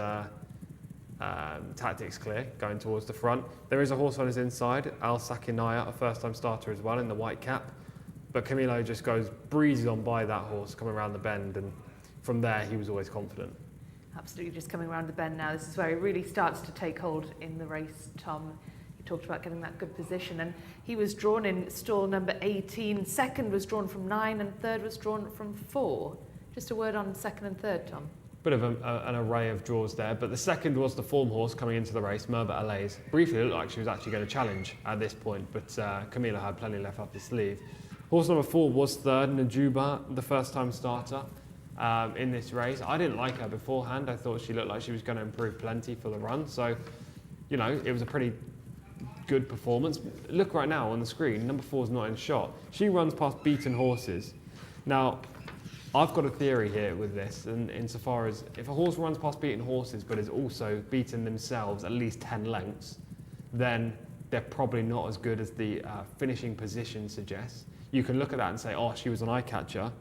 tactics clear, going towards the front. There is a horse on his inside, Al Sakinaya, a first time starter as well in the white cap. But Camilo just breezes on by that horse coming around the bend, and from there he was always confident.
Absolutely, just coming around the bend now. This is where he really starts to take hold in the race, Tom. You talked about getting that good position, and he was drawn in stall number 18. Second was drawn from 9, and third was drawn from 4. Just a word on second and third, Tom.
Bit of an array of draws there, but the second was the form horse coming into the race, Merva Alays. Briefly, it looked like she was actually going to challenge at this point, but Camilo had plenty left up his sleeve. Horse number 4 was third, Najuba, the first-time starter in this race. I didn't like her beforehand. I thought she looked like she was going to improve plenty for the run. So, you know, it was a pretty good performance. Look right now on the screen, number 4 is not in shot. She runs past beaten horses. Now, I've got a theory here with this, and insofar as if a horse runs past beaten horses but is also beaten themselves at least 10 lengths, then they're probably not as good as the finishing position suggests. You can look at that and say, oh, she was an eye catcher.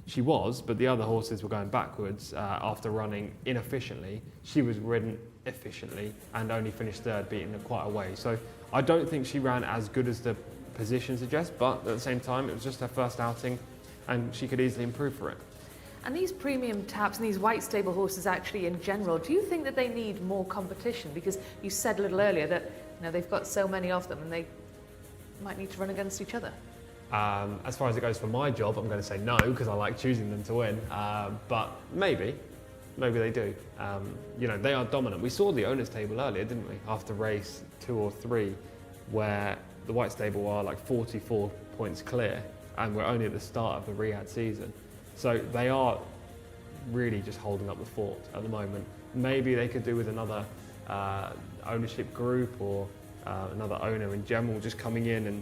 She was, but the other horses were going backwards after running inefficiently. She was ridden efficiently and only finished third, beating her quite a way. So I don't think she ran as good as the position suggests, but at the same time, it was just her first outing and she could easily improve for it.
And these premium taps and these white stable horses actually in general, do you think that they need more competition? Because you said a little earlier that they've got so many of them and they might need to run against each other.
As far as it goes for my job, I'm going to say no, because I like choosing them to win. But maybe they do. They are dominant. We saw the owners table earlier, didn't we? After race 2 or 3, where the white stable are like 44 points clear, and we're only at the start of the Riyadh season. So they are really just holding up the fort at the moment. Maybe they could do with another ownership group or another owner in general just coming in and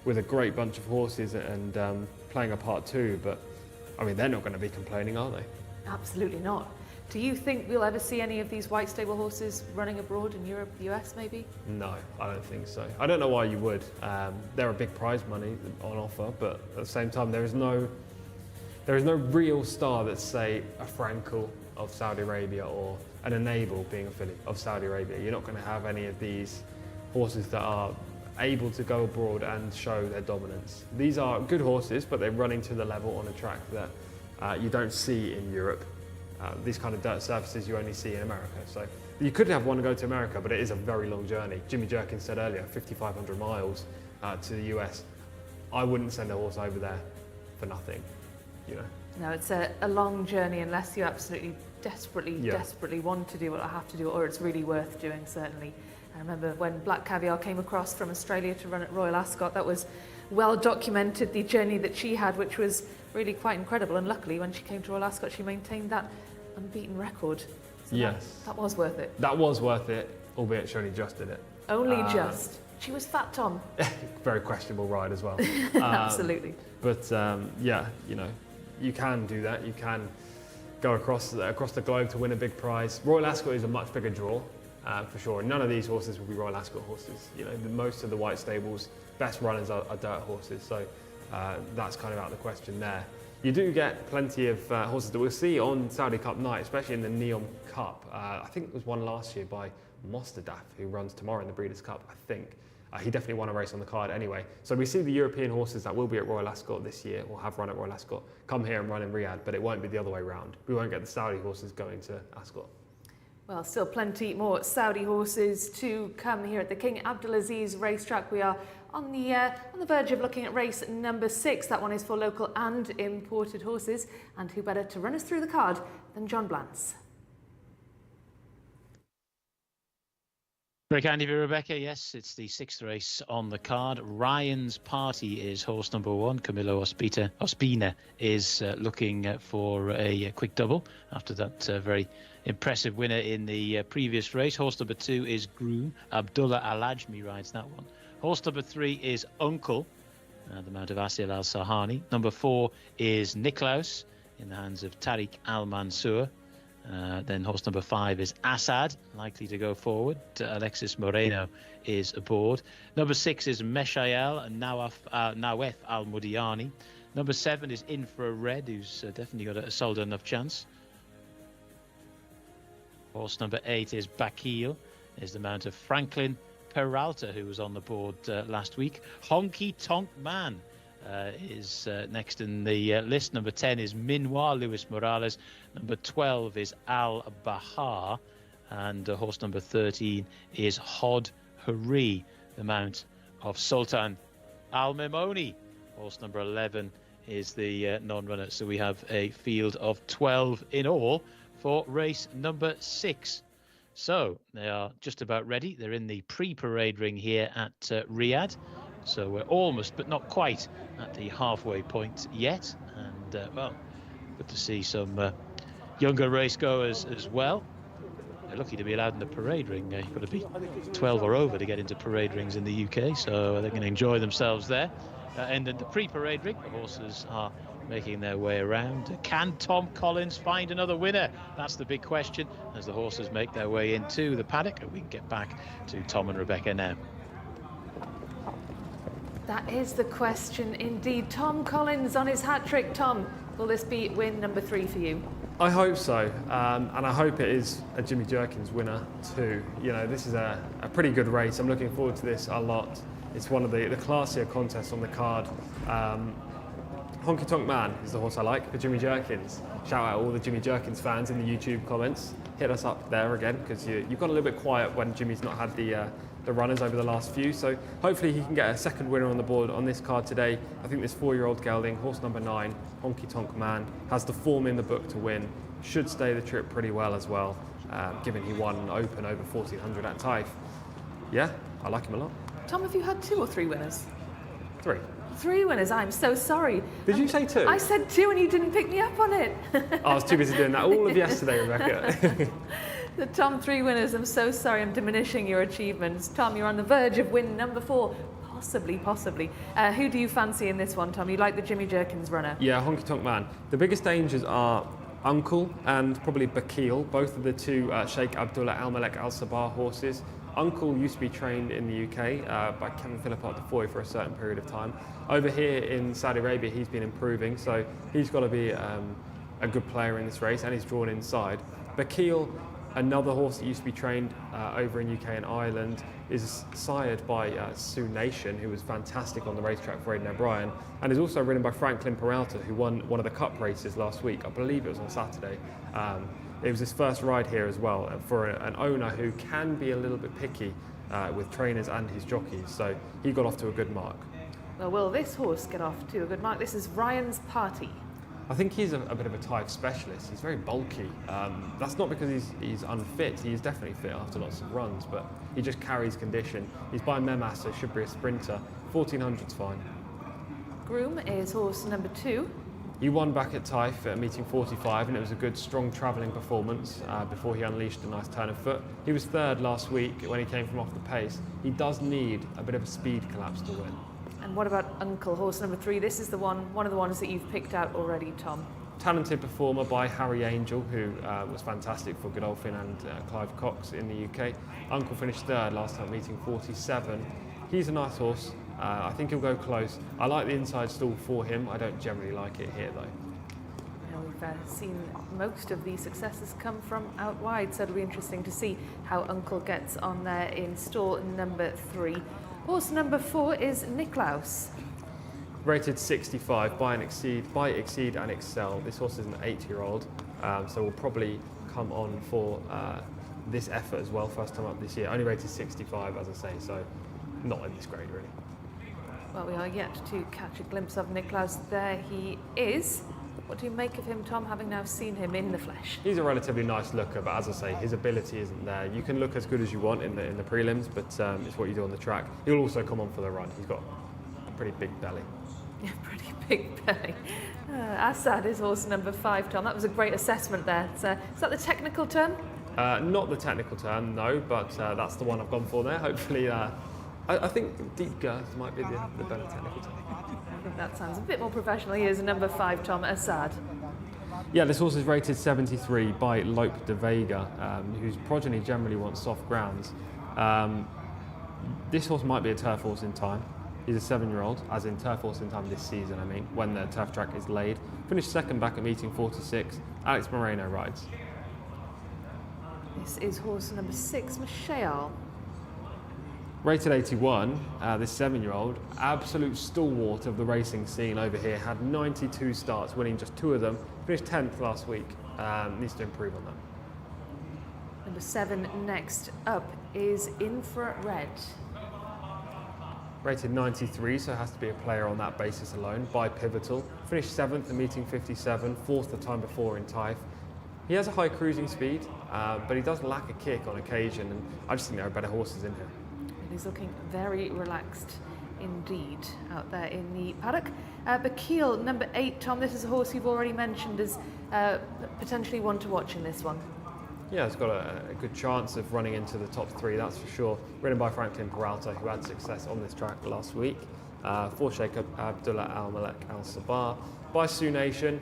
with a great bunch of horses and playing a part too. But I mean, they're not going to be complaining, are they?
Absolutely not. Do you think we'll ever see any of these white stable horses running abroad in Europe, the US maybe?
No, I don't think so. I don't know why you would. There are big prize money on offer, but at the same time, there is no real star that's, say, a Frankel of Saudi Arabia or an Enable being a filly of Saudi Arabia. You're not going to have any of these horses that are able to go abroad and show their dominance. These are good horses, but they're running to the level on a track that you don't see in Europe. These kind of dirt surfaces you only see in America. So you could have one go to America, but it is a very long journey. Jimmy Jerkin said earlier, 5,500 miles to the US. I wouldn't send a horse over there for nothing,
No, it's a long journey unless you absolutely desperately want to do what I have to do, or it's really worth doing, certainly. I remember when Black Caviar came across from Australia to run at Royal Ascot, that was well documented, the journey that she had, which was really quite incredible. And luckily, when she came to Royal Ascot, she maintained that unbeaten record. So
yes.
That was worth it.
That was worth it, albeit she only just did it.
Only just. She was fat, Tom.
Very questionable ride as well.
Absolutely.
But you can do that. You can go across the globe to win a big prize. Royal Ascot is a much bigger draw, for sure. None of these horses will be Royal Ascot horses. Most of the white stables, best runners are dirt horses. So that's kind of out of the question there. You do get plenty of horses that we'll see on Saudi Cup night, especially in the Neom Cup. I think it was won last year by Mostadaf, who runs tomorrow in the Breeders' Cup, I think. He definitely won a race on the card anyway. So we see the European horses that will be at Royal Ascot this year, or have run at Royal Ascot, come here and run in Riyadh, but it won't be the other way around. We won't get the Saudi horses going to Ascot.
Well, still plenty more Saudi horses to come here at the King Abdulaziz racetrack. We are on the verge of looking at race number 6. That one is for local and imported horses. And who better to run us through the card than John Blantz?
Very kind of you, Rebecca. Yes, it's the 6th race on the card. Ryan's Party is horse number 1. Camillo Ospina is looking for a quick double after that very impressive winner in the previous race. Horse number 2 is Groom. Abdullah Al-Ajmi rides that one. Horse number 3 is Uncle, the mount of Asil Al-Sahani. Number 4 is Niklaus, in the hands of Tariq Al-Mansour. Then horse number 5 is Assad, likely to go forward. Alexis Moreno is aboard. Number 6 is Meshael and Nawef Al-Mudiani. Number 7 is Infrared, who's definitely got a solid enough chance. Horse number 8 is Bakil, is the mount of Franklin Peralta, who was on the board last week. Honky Tonk Man is next in the list. Number 10 is Minwa Luis Morales. Number 12 is Al Bahar, and horse number 13 is Hod Hari, the mount of Sultan Al Memoni. Horse number 11 is the non-runner. So we have a field of 12 in all for race number 6. So they are just about ready. They're in the pre-parade ring here at Riyadh. So we're almost, but not quite, at the halfway point yet. And, well, good to see some younger race goers as well. They're lucky to be allowed in the parade ring. You've got to be 12 or over to get into parade rings in the UK, so they can enjoy themselves there. And in the pre-parade ring, the horses are making their way around. Can Tom Collins find another winner? That's the big question as the horses make their way into the paddock. And we can get back to Tom and Rebecca now.
That is the question indeed. Tom Collins on his hat-trick. Tom, will this be win number 3 for you?
I hope so, and I hope it is a Jimmy Jerkins winner too. You know, this is a pretty good race. I'm looking forward to this a lot. It's one of the classier contests on the card. Honky Tonk Man is the horse I like for Jimmy Jerkins. Shout out all the Jimmy Jerkins fans in the YouTube comments. Hit us up there again, because you've got a little bit quiet when Jimmy's not had the runners over the last few. So hopefully he can get a second winner on the board on this card today. I think this 4-year-old gelding, horse number 9, Honky Tonk Man, has the form in the book to win. Should stay the trip pretty well as well, given he won an open over 1400 at Taif. Yeah, I like him a lot.
Tom, have you had 2 or 3 winners?
3.
3 winners, I'm so sorry.
Did you say 2?
I said 2 and you didn't pick me up on it.
I was too busy doing that all of yesterday, Rebecca.
The Tom 3 winners, I'm so sorry I'm diminishing your achievements. Tom, you're on the verge of win number 4. Possibly. Who do you fancy in this one, Tom? You like the Jimmy Jerkins runner?
Yeah, Honky Tonk Man. The biggest dangers are Uncle and probably Bakil, both of the 2 Sheikh Abdullah Al Malek Al Sabah horses. Uncle used to be trained in the UK by Kevin Philippot de Foy for a certain period of time. Over here in Saudi Arabia, he's been improving, so he's got to be a good player in this race, and he's drawn inside. Bakil, another horse that used to be trained over in UK and Ireland, is sired by Sioux Nation, who was fantastic on the racetrack for Aidan O'Brien, and is also ridden by Franklin Peralta, who won one of the Cup races last week. I believe it was on Saturday. It was his first ride here as well for an owner who can be a little bit picky with trainers and his jockeys, so he got off to a good mark.
Well, will this horse get off to a good mark? This is Ryan's Party.
I think he's a bit of a Taif specialist. He's very bulky. That's not because he's unfit. He is definitely fit after lots of runs, but he just carries condition. He's by Memas, so should be a sprinter. 1400's fine.
Groom is horse number 2.
He won back at Taif at meeting 45, and it was a good, strong travelling performance before he unleashed a nice turn of foot. He was 3rd last week when he came from off the pace. He does need a bit of a speed collapse to win.
And what about Uncle, horse number 3? This is one of the ones that you've picked out already, Tom.
Talented performer by Harry Angel, who was fantastic for Godolphin and Clive Cox in the UK. Uncle finished 3rd last time, meeting 47. He's a nice horse. I think he'll go close. I like the inside stall for him. I don't generally like it here, though.
Now we've seen most of these successes come from out wide, so it'll be interesting to see how Uncle gets on there in stall number 3. Horse number 4 is Niklaus.
Rated 65 by Exceed and Excel. This horse is an 8-year-old, so will probably come on for this effort as well, first time up this year. Only rated 65, as I say, so not in this grade, really.
Well, we are yet to catch a glimpse of Niklaus. There he is. What do you make of him, Tom, having now seen him in the flesh?
He's a relatively nice looker, but as I say, his ability isn't there. You can look as good as you want in the prelims, but it's what you do on the track. He'll also come on for the run. He's got a pretty big belly.
Yeah, pretty big belly. Assad is horse number 5, Tom. That was a great assessment there. Is that the technical term?
Not the technical term, no, but that's the one I've gone for there. Hopefully, I think deep girth might be the better technical term.
I think that sounds a bit more professional. He is number 5, Tom, Assad.
Yeah, this horse is rated 73 by Lope de Vega, whose progeny generally wants soft grounds. This horse might be a turf horse in time. He's a 7-year-old, as in turf horse in time this season, I mean, when the turf track is laid. Finished 2nd back at meeting 46. Alex Moreno rides.
This is horse number 6, Michelle.
Rated 81, this 7-year-old, absolute stalwart of the racing scene over here, had 92 starts, winning just 2 of them. Finished 10th last week. Needs to improve on that.
Number 7 next up is Infrared.
Rated 93, so has to be a player on that basis alone, by Pivotal. Finished 7th in meeting 57, 4th the time before in Taif. He has a high cruising speed, but he does lack a kick on occasion, and I just think there are better horses in here.
He's looking very relaxed indeed out there in the paddock. Bakil, number 8, Tom, this is a horse you've already mentioned as potentially one to watch in this one.
Yeah, it's got a good chance of running into the top 3, that's for sure. Ridden by Franklin Peralta, who had success on this track last week. For Sheikh Abdullah Al Malek Al Sabah. By Sioux Nation,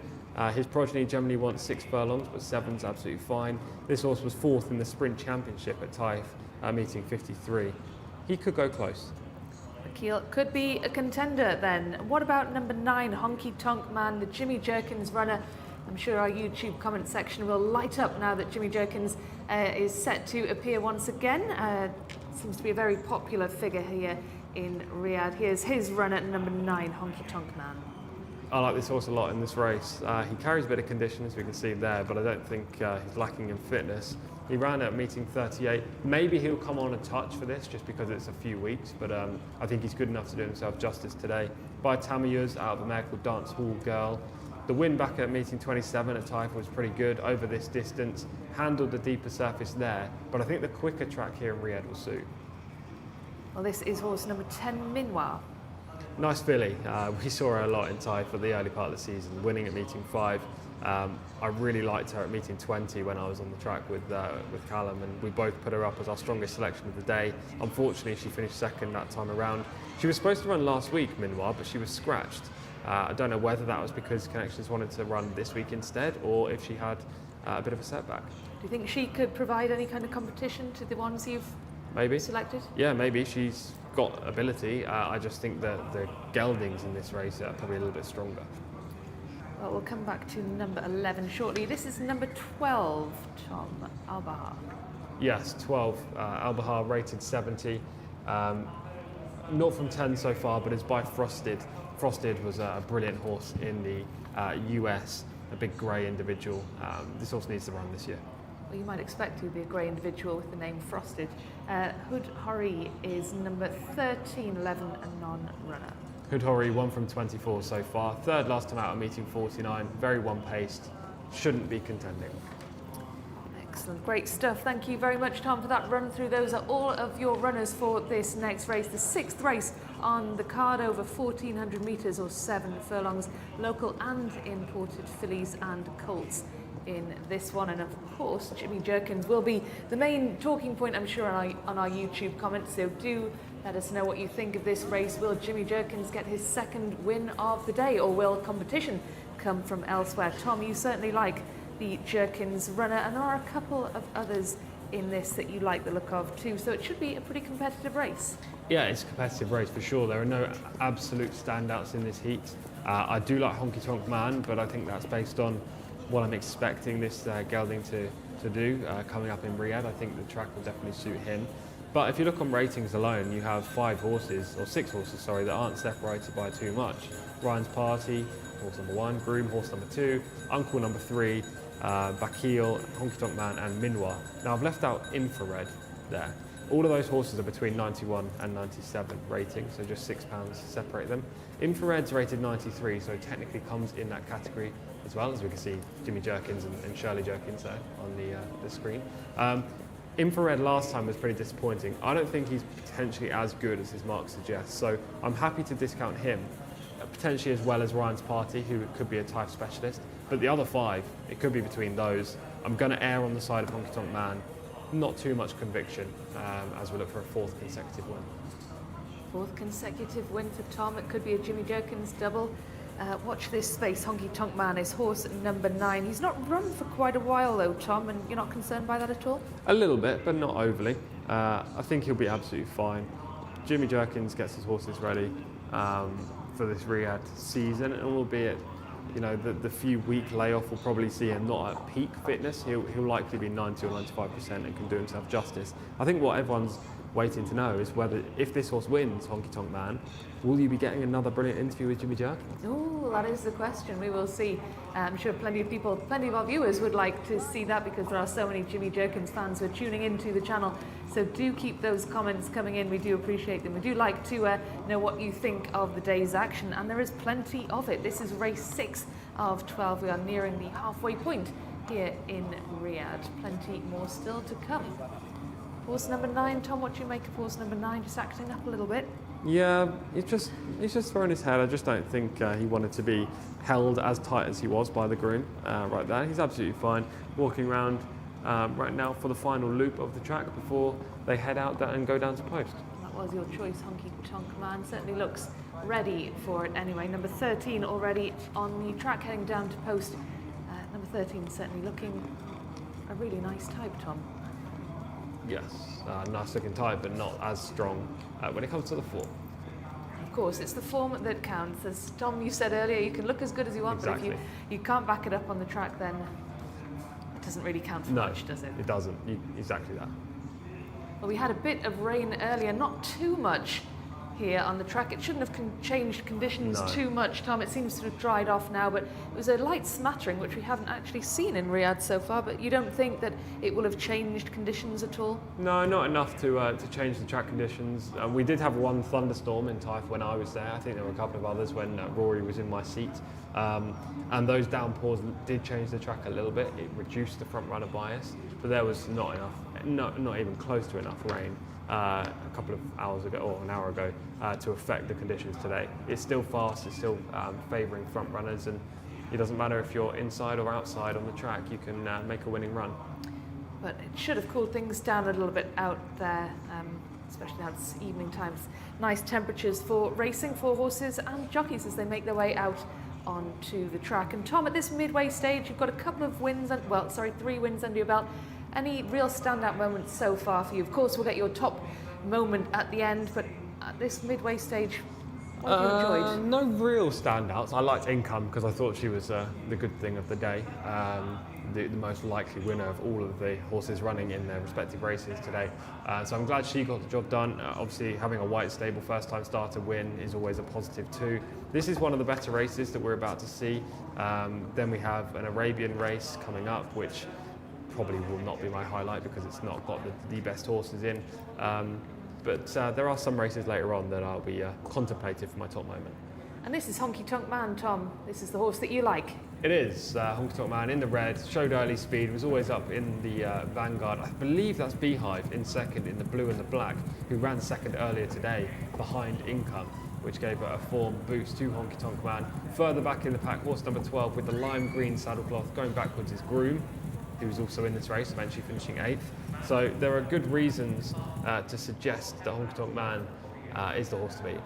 his progeny generally wants 6 furlongs, but 7's absolutely fine. This horse was 4th in the Sprint Championship at Taif, meeting 53. He could go close.
Keel could be a contender then. What about number 9, Honky Tonk Man, the Jimmy Jerkins runner? I'm sure our YouTube comment section will light up now that Jimmy Jerkins is set to appear once again. Seems to be a very popular figure here in Riyadh. Here's his runner, number 9, Honky Tonk Man.
I like this horse a lot in this race. He carries a bit of condition, as we can see there, but I don't think he's lacking in fitness. He ran at meeting 38. Maybe he'll come on a touch for this just because it's a few weeks, but I think he's good enough to do himself justice today. By Tamayuz, out of a mare called Dance Hall Girl. The win back at meeting 27 at Taif was pretty good over this distance, handled the deeper surface there, but I think the quicker track here in Riyadh will suit.
Well, this is horse number 10, Minwa.
Nice filly. We saw her a lot in Taif for the early part of the season, winning at meeting 5. I really liked her at meeting 20 when I was on the track with Callum, and we both put her up as our strongest selection of the day. Unfortunately, she finished second that time around. She was supposed to run last week, meanwhile, but she was scratched. I don't know whether that was because Connections wanted to run this week instead, or if she had a bit of a setback.
Do you think she could provide any kind of competition to the ones you've
Maybe.
selected?
Yeah, maybe. She's got ability. I just think that the geldings in this race are probably a little bit stronger.
Well, we'll come back to number 11 shortly. This is number 12, Tom, Al-Bahar.
Yes, 12. Al-Bahar rated 70. Not from 10 so far, but it's by Frosted. Frosted was a brilliant horse in the US, a big grey individual. This horse needs to run this year.
Well, you might expect to be a grey individual with the name Frosted. Hood Hori is number 13, 11, a non-runner.
Hood Hori, 1 from 24 so far. Third last time out at meeting 49. Very one-paced. Shouldn't be contending.
Excellent, great stuff. Thank you very much, Tom, for that run through. Those are all of your runners for this next race, the 6th race on the card, over 1,400 metres or 7 furlongs, local and imported fillies and colts in this one. And of course, Jimmy Jerkins will be the main talking point, I'm sure, on our YouTube comments. So do let us know what you think of this race. Will Jimmy Jerkins get his 2nd win of the day, or will competition come from elsewhere? Tom, you certainly like the Jerkins runner, and there are a couple of others in this that you like the look of too, so it should be a pretty competitive race.
Yeah, it's a competitive race for sure. There are no absolute standouts in this heat. I do like Honky Tonk Man, but I think that's based on what I'm expecting this gelding to do coming up in Riyadh. I think the track will definitely suit him. But if you look on ratings alone, you have 6 horses, that aren't separated by too much. Ryan's Party, horse number 1, Groom, horse number 2, Uncle number 3, Bakil, Honky Tonk Man and Minwa. Now I've left out Infrared there. All of those horses are between 91 and 97 rating, so just £6 separate them. Infrared's rated 93, so technically comes in that category as well, as we can see Jimmy Jerkins and Shirley Jerkins there on the screen. Infrared last time was pretty disappointing. I don't think he's potentially as good as his mark suggests, so I'm happy to discount him, potentially as well as Ryan's Party, who could be a type specialist. But the other 5, it could be between those. I'm going to err on the side of Honky Tonk Man. Not too much conviction as we look for a 4th consecutive win.
4th consecutive win for Tom. It could be a Jimmy Jerkins double. Watch this space. Honky Tonk Man is horse number 9. He's not run for quite a while though, Tom, and you're not concerned by that at all?
A little bit, but not overly. I think he'll be absolutely fine. Jimmy Jerkins gets his horses ready for this Riyadh season, and albeit, you know, the few week layoff will probably see him not at peak fitness. He'll likely be 90 or 95% and can do himself justice. I think what everyone's waiting to know is whether, if this horse wins, Honky Tonk Man, will you be getting another brilliant interview with Jimmy Jerkins?
Oh, that is the question. We will see. I'm sure plenty of our viewers would like to see that, because there are so many Jimmy Jerkins fans who are tuning into the channel. So do keep those comments coming in. We do appreciate them. We do like to know what you think of the day's action, and there is plenty of it. This is race 6 of 12. We are nearing the halfway point here in Riyadh. Plenty more still to come. Horse number 9, Tom, what do you make of horse number 9? Just acting up a little bit.
Yeah, he's just throwing his head. I just don't think he wanted to be held as tight as he was by the groom right there. He's absolutely fine. Walking around right now for the final loop of the track before they head out and go down to post.
That was your choice, Honky Tonk Man. Certainly looks ready for it anyway. Number 13 already on the track heading down to post. Number 13 certainly looking a really nice type, Tom.
Yes, nice looking type, but not as strong when it comes to the form.
Of course, it's the form that counts. As Tom, you said earlier, you can look as good as you want,
Exactly.
but if you can't back it up on the track, then it doesn't really count for much, does it?
It doesn't. Exactly that.
Well, we had a bit of rain earlier, not too much here on the track. It shouldn't have changed conditions too much, Tom. It seems to have dried off now, but it was a light smattering, which we haven't actually seen in Riyadh so far. But you don't think that it will have changed conditions at all?
No, not enough to change the track conditions. We did have one thunderstorm in Taif when I was there. I think there were a couple of others when Rory was in my seat. And those downpours did change the track a little bit. It reduced the front runner bias, but there was not enough, not even close to enough rain a couple of hours ago or an hour ago to affect the conditions today. It's still fast, it's still favouring front runners, and it doesn't matter if you're inside or outside on the track, you can make a winning run.
But it should have cooled things down a little bit out there, especially now it's evening times. Nice temperatures for racing, for horses and jockeys as they make their way out onto the track. And Tom, at this midway stage, you've got a couple of wins, 3 wins under your belt. Any real standout moments so far for you? Of course, we'll get your top moment at the end, but at this midway stage, what have you enjoyed?
No real standouts. I liked Income because I thought she was the good thing of the day. The most likely winner of all of the horses running in their respective races today. So I'm glad she got the job done. Obviously, having a white stable first-time starter win is always a positive too. This is one of the better races that we're about to see. Then we have an Arabian race coming up, which probably will not be my highlight because it's not got the best horses in. But there are some races later on that I'll be contemplative for my top moment.
And this is Honky Tonk Man, Tom. This is the horse that you like.
It is. Honky Tonk Man in the red, showed early speed, was always up in the vanguard. I believe that's Beehive in second in the blue and the black, who ran second earlier today behind Income, which gave it a form boost to Honky Tonk Man. Further back in the pack, horse number 12 with the lime green saddlecloth. Going backwards is Groom, who's also in this race, eventually finishing 8th. So there are good reasons to suggest that Honky Tonk Man is the horse to beat.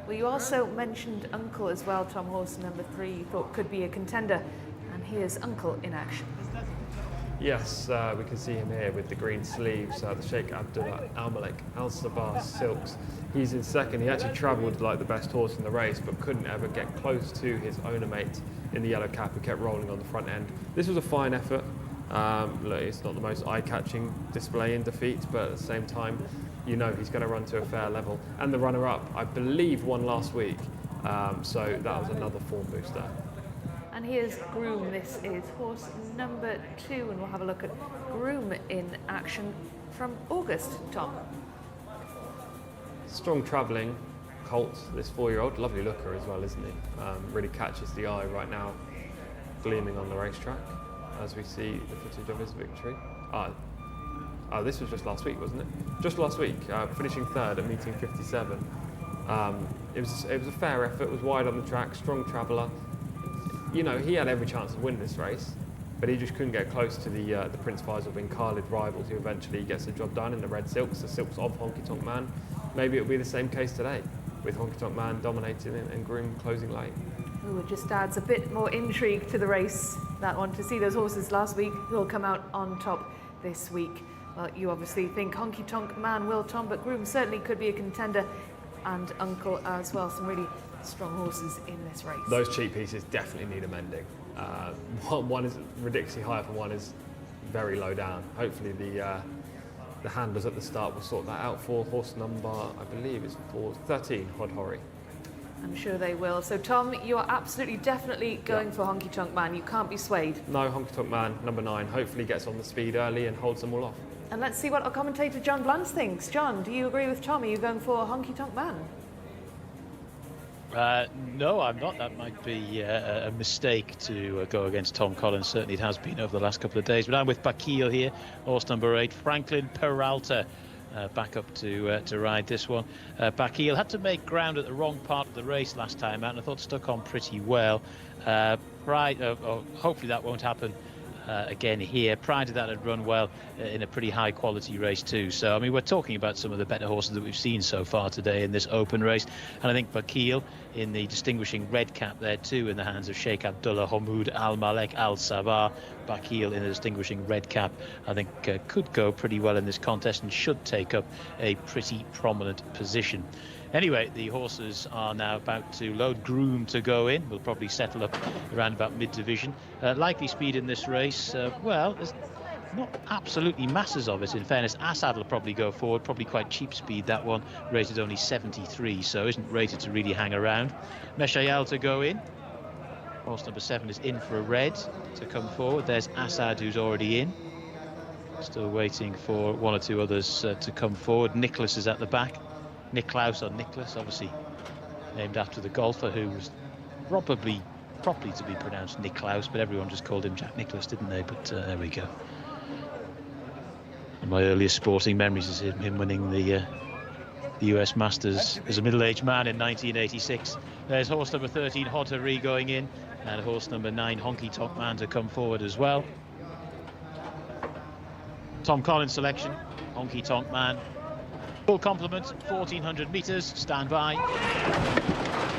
Well, you also mentioned Uncle as well, Tom, horse number 3, you thought could be a contender. And here's Uncle in action.
Yes, we can see him here with the green sleeves, the Sheikh Abdullah Al Malik Al Sabah Silks. He's in second. He actually travelled like the best horse in the race, but couldn't ever get close to his owner mate in the yellow cap, who kept rolling on the front end. This was a fine effort. Look, it's not the most eye-catching display in defeat, but at the same time, you know he's going to run to a fair level. And the runner-up, I believe, won last week, so that was another form booster.
And here's Groom. This is horse number 2, and we'll have a look at Groom in action from August, Tom.
Strong travelling colt, this 4-year-old. Lovely looker as well, isn't he? Really catches the eye right now, gleaming on the racetrack as we see the footage of his victory. This was just last week, wasn't it? Just last week, finishing 3rd at meeting 57. It was a fair effort, was wide on the track, strong traveller. You know, he had every chance to win this race, but he just couldn't get close to the Prince Faisal bin Khalid rivals, who eventually gets the job done in the red silks, the silks of Honky Tonk Man. Maybe it'll be the same case today, with Honky Tonk Man dominating and Groom closing late.
Ooh, it just adds a bit more intrigue to the race, that one, to see those horses last week who will come out on top this week. Well, you obviously think Honky Tonk Man will, Tom, but Groom certainly could be a contender, and Uncle as well. Some really strong horses in this race.
Those cheap pieces definitely need amending. One is ridiculously high up and one is very low down. Hopefully the handlers at the start will sort that out for horse number, I believe it's 13, Hod Horry.
I'm sure they will. So Tom, you are absolutely definitely going for Honky Tonk Man. You can't be swayed.
No, Honky Tonk Man, number 9, hopefully gets on the speed early and holds them all off.
And let's see what our commentator John Blantz thinks. John, do you agree with Tom? Are you going for Honky Tonk Man?
No, I'm not. That might be a mistake to go against Tom Collins. Certainly it has been over the last couple of days. But I'm with Bakil here, horse number 8, Franklin Peralta. Back up to ride this one. Bakil had to make ground at the wrong part of the race last time out, and I thought stuck on pretty well. Hopefully that won't happen again here. Prior to that, had run well in a pretty high quality race too. So I mean, we're talking about some of the better horses that we've seen so far today in this open race, and I think Bakil in the distinguishing red cap there too, in the hands of Sheikh Abdullah Hamoud Al Malek Al Sabah. Bakil in the distinguishing red cap, I think could go pretty well in this contest and should take up a pretty prominent position. Anyway, the horses are now about to load. Groom to go in. We'll probably settle up around about mid-division. Likely speed in this race, well, there's not absolutely masses of it. In fairness, Assad will probably go forward. Probably quite cheap speed, that one. Rated only 73, so isn't rated to really hang around. Meshayal to go in. Horse number 7 is in for a red to come forward. There's Assad, who's already in. Still waiting for one or two others to come forward. Nicholas is at the back. Niklaus or Nicholas, obviously named after the golfer who was probably properly to be pronounced Niklaus, but everyone just called him Jack Nicklaus, didn't they? But there we go. And my earliest sporting memories is him winning the US Masters as a middle-aged man in 1986. There's horse number 13, Hottery, going in, and horse number 9, Honky Tonk Man, to come forward as well. Tom Collins selection, Honky Tonk Man. Full complement, 1400 metres, stand by.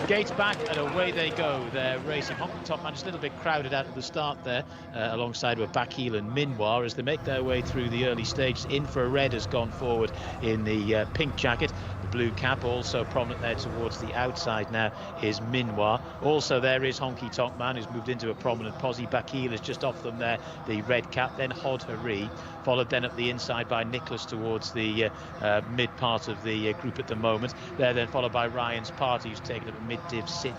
Gates back and away they go. They're racing. Honky Tonk Man just a little bit crowded out at the start there, alongside with Bakil and Minwar as they make their way through the early stages. In for a red has gone forward in the pink jacket. The blue cap also prominent there towards the outside now is Minwar. Also there is Honky Tonk Man, who's moved into a prominent posse. Bakil is just off them there, the red cap. Then Hod Hari, followed then up the inside by Nicholas towards the mid part of the group at the moment. They're then followed by Ryan's Party, who's taken up a mid-div sit,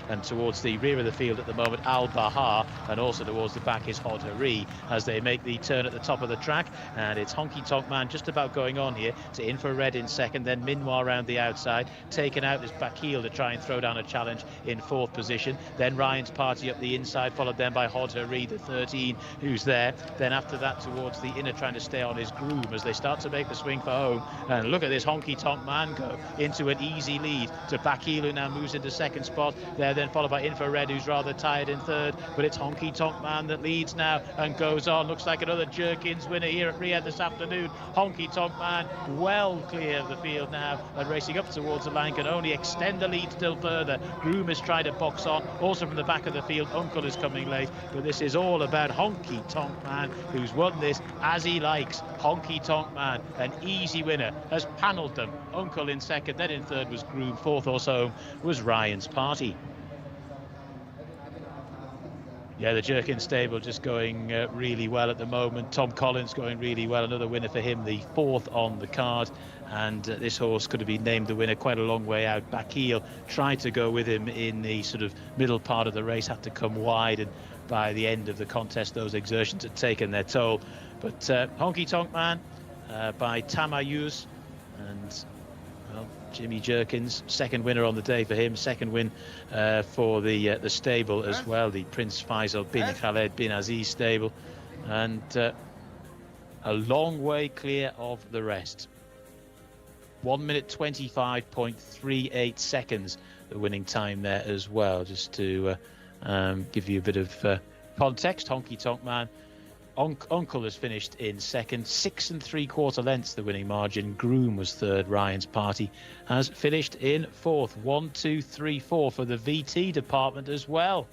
and towards the rear of the field at the moment Al Bahar, and also towards the back is Hod Hari as they make the turn at the top of the track. And it's Honky Tonk Man just about going on here to Infrared in second, then Minwar around the outside. Taken out is Bakil to try and throw down a challenge in fourth position. Then Ryan's Party up the inside, followed then by Hod Hari, the 13, who's there. Then after that towards the inner, trying to stay on his Groom as they start to make the swing for home. And look at this Honky Tonk Man go into an easy lead to Bakil, who now moves into second spot. They're then followed by Infrared, who's rather tired in third, but it's Honky Tonk Man that leads now and goes on. Looks like another Jerkins winner here at Riyadh this afternoon. Honky Tonk Man well clear of the field now and racing up towards the line, can only extend the lead still further. Groom is trying to box on, also from the back of the field. Uncle is coming late, but this is all about Honky Tonk Man, who's won this as he likes. Honky Tonk Man, an easy winner, has panelled them. Uncle in second, then in third was Groom. Fourth horse home was Ryan's Party. Yeah, the Jerkin stable just going really well at the moment. Tom Collins going really well, another winner for him, the fourth on the card. And this horse could have been named the winner quite a long way out. Bakil tried to go with him in the sort of middle part of the race, had to come wide, and by the end of the contest those exertions had taken their toll. But Honky Tonk Man by Tamayuz, and well, Jimmy Jerkins, second winner on the day for him, second win for the stable as well, the Prince Faisal bin Khaled bin Aziz stable, and a long way clear of the rest. 1 minute 25.38 seconds, the winning time there as well, just to give you a bit of context. Honky Tonk Man, Uncle has finished in second, 6 3/4 lengths the winning margin. Groom was third. Ryan's Party has finished in fourth. 1, 2, 3, 4 for the VT department as well.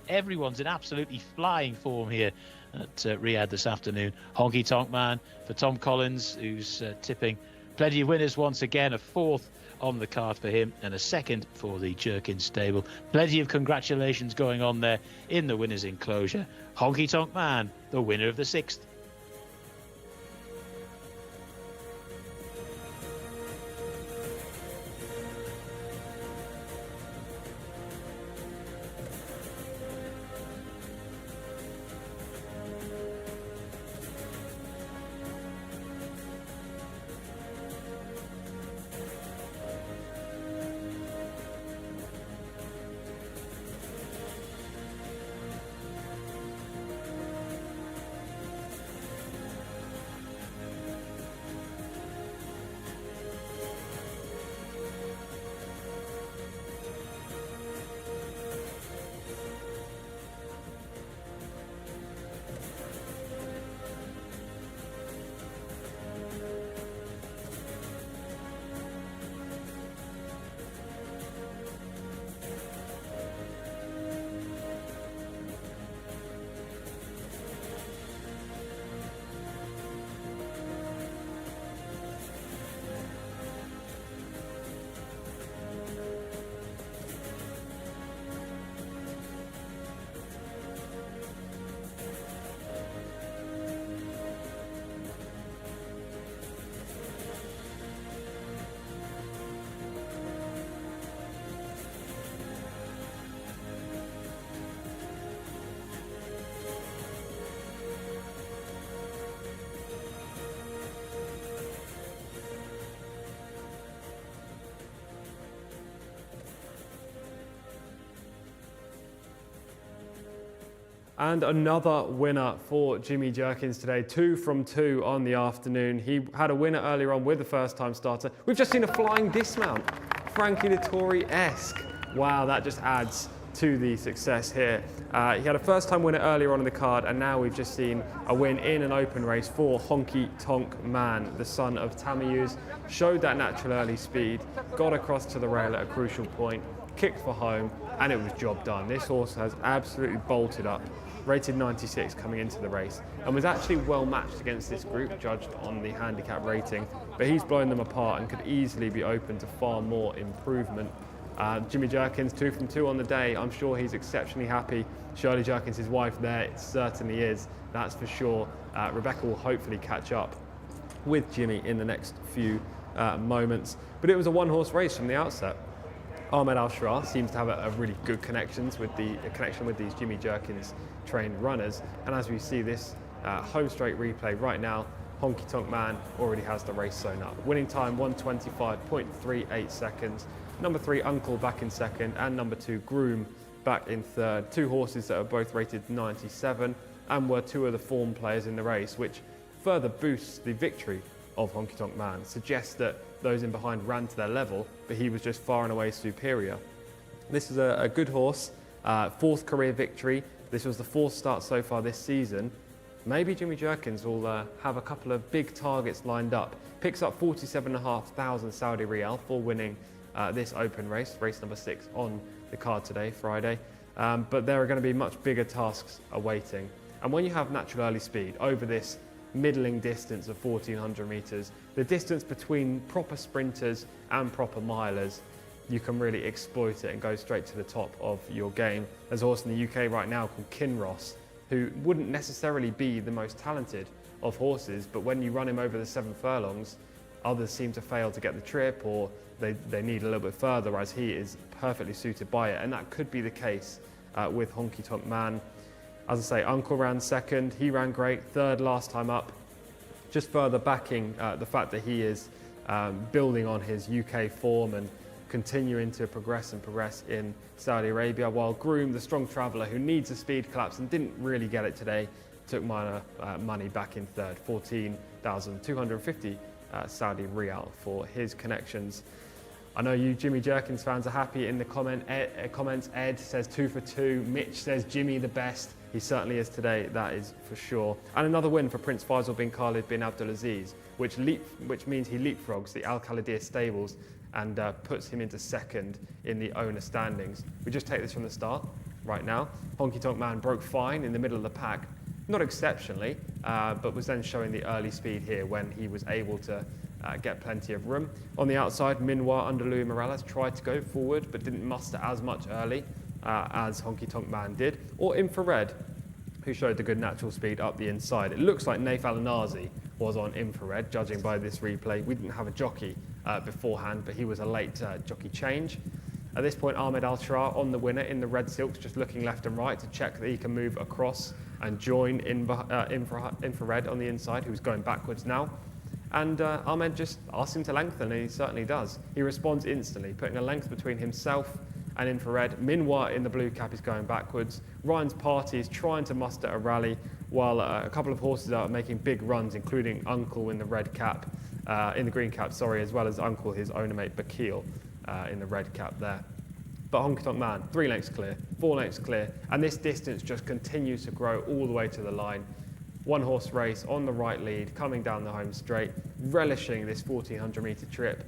Everyone's in absolutely flying form here at Riyadh this afternoon. Honky Tonk Man for Tom Collins, who's tipping plenty of winners once again. A fourth on the card for him and a second for the Jerkin stable. Plenty of congratulations going on there in the winners enclosure. Honky Tonk Man, the winner of the sixth.
And another winner for Jimmy Jerkins today, 2 from 2 on the afternoon. He had a winner earlier on with the first-time starter. We've just seen a flying dismount, Frankie Dettori-esque. Wow, that just adds to the success here. He had a first-time winner earlier on in the card, and now we've just seen a win in an open race for Honky Tonk Man, the son of Tamayuz. Showed that natural early speed, got across to the rail at a crucial point, kicked for home, and it was job done. This horse has absolutely bolted up, rated 96 coming into the race, and was actually well matched against this group, judged on the handicap rating, but he's blown them apart and could easily be open to far more improvement. Jimmy Jerkins, 2 from 2 on the day. I'm sure he's exceptionally happy. Shirley Jerkins, his wife there, it certainly is, that's for sure. Rebecca will hopefully catch up with Jimmy in the next few moments. But it was a one-horse race from the outset. Ahmed Al-Shra seems to have a really good connection with these Jimmy Jerkins trained runners. And as we see this home straight replay right now, Honky Tonk Man already has the race sewn up. Winning time 1:25.38 seconds. Number 3 Uncle back in second, and number 2 Groom back in third. 2 horses that are both rated 97 and were 2 of the form players in the race, which further boosts the victory of Honky Tonk Man. Suggests that those in behind ran to their level, but he was just far and away superior. This is a good horse, 4th career victory. This was the 4th start so far this season. Maybe Jimmy Jerkins will have a couple of big targets lined up. Picks up 47,500 Saudi Riyal for winning this open race, race number 6 on the card today, Friday. But there are going to be much bigger tasks awaiting. And when you have natural early speed over this middling distance of 1,400 metres, the distance between proper sprinters and proper milers, you can really exploit it and go straight to the top of your game. There's a horse in the UK right now called Kinross, who wouldn't necessarily be the most talented of horses, but when you run him over the 7 furlongs, others seem to fail to get the trip, or they need a little bit further, whereas he is perfectly suited by it. And that could be the case with Honky Tonk Man. As I say, Uncle ran second, he ran great, third last time up, just further backing the fact that he is building on his UK form and continuing to progress in Saudi Arabia, while Groom, the strong traveller who needs a speed collapse and didn't really get it today, took minor money back in third, 14,250 Saudi Riyal for his connections. I know you Jimmy Jerkins fans are happy in the comments. Ed says 2 for 2. Mitch says Jimmy the best. He certainly is today, that is for sure. And another win for Prince Faisal bin Khalid bin Abdulaziz, which means he leapfrogs the Al Khalidiyah stables and puts him into second in the owner standings. We just take this from the start right now. Honky Tonk Man broke fine in the middle of the pack, not exceptionally, but was then showing the early speed here when he was able to get plenty of room. On the outside, Minwa under Louis Morales tried to go forward but didn't muster as much early as Honky Tonk Man did. Or Infrared, who showed the good natural speed up the inside. It looks like Naif Al-Nazi was on Infrared, judging by this replay. We didn't have a jockey beforehand, but he was a late jockey change. At this point, Ahmed Al-Shra on the winner in the red silks, just looking left and right to check that he can move across and join Infrared on the inside, who's going backwards now. And Ahmed just asks him to lengthen, and he certainly does. He responds instantly, putting a length between himself and Infrared. Minwa in the blue cap is going backwards. Ryan's Party is trying to muster a rally, while a couple of horses are making big runs, including Uncle in the red cap, in the green cap, sorry, as well as Uncle, his owner mate Bakil, in the red cap there. But Honky Tonk Man, 3 lengths clear, 4 lengths clear, and this distance just continues to grow all the way to the line. One horse race on the right lead, coming down the home straight, relishing this 1,400 metre trip.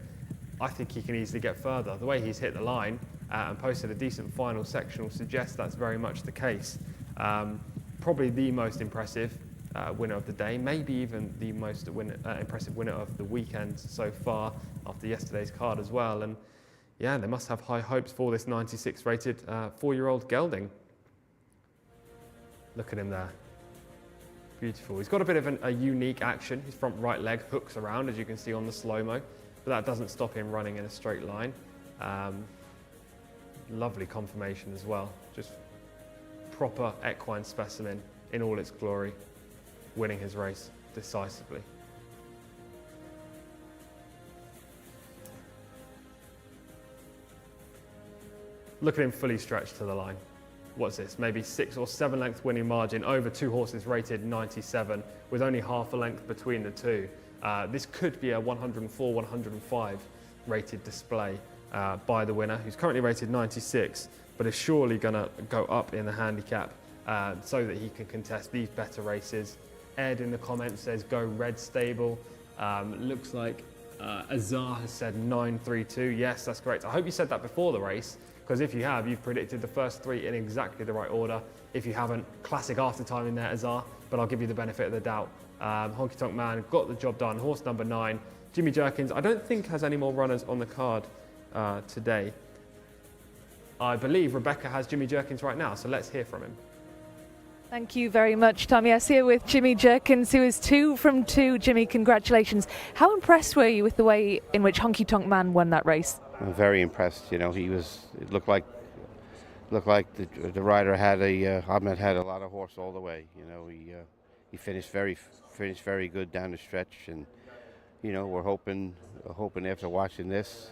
I think he can easily get further. The way he's hit the line and posted a decent final sectional suggests that's very much the case. Probably the most impressive winner of the day, maybe even the most impressive winner of the weekend so far after yesterday's card as well. And yeah, they must have high hopes for this 96 rated 4-year-old gelding. Look at him there. Beautiful. He's got a bit of a unique action. His front right leg hooks around, as you can see on the slow-mo, but that doesn't stop him running in a straight line. Lovely conformation as well. Just proper equine specimen in all its glory, winning his race decisively. Look at him fully stretched to the line. what's this, maybe 6 or 7 length winning margin over 2 horses rated 97 with only half a length between the two. This could be a 104, 105 rated display by the winner, who's currently rated 96, but is surely going to go up in the handicap so that he can contest these better races. Ed in the comments says go red stable. Looks like Azar has said 932. Yes, that's correct. I hope you said that before the race, because if you have, you've predicted the first 3 in exactly the right order. If you haven't, classic after time in there, Azar, but I'll give you the benefit of the doubt. Honky Tonk Man got the job done. Horse number 9, Jimmy Jerkins, I don't think has any more runners on the card today. I believe Rebecca has Jimmy Jerkins right now, so let's hear from him.
Thank you very much, Tom. Yes, here with Jimmy Jerkins, who is 2 from 2. Jimmy, congratulations. How impressed were you with the way in which Honky Tonk Man won that race?
I'm very impressed. You know, it looked like the rider had Ahmed had a lot of horse all the way. You know, he finished very good down the stretch, and you know, we're hoping after watching this,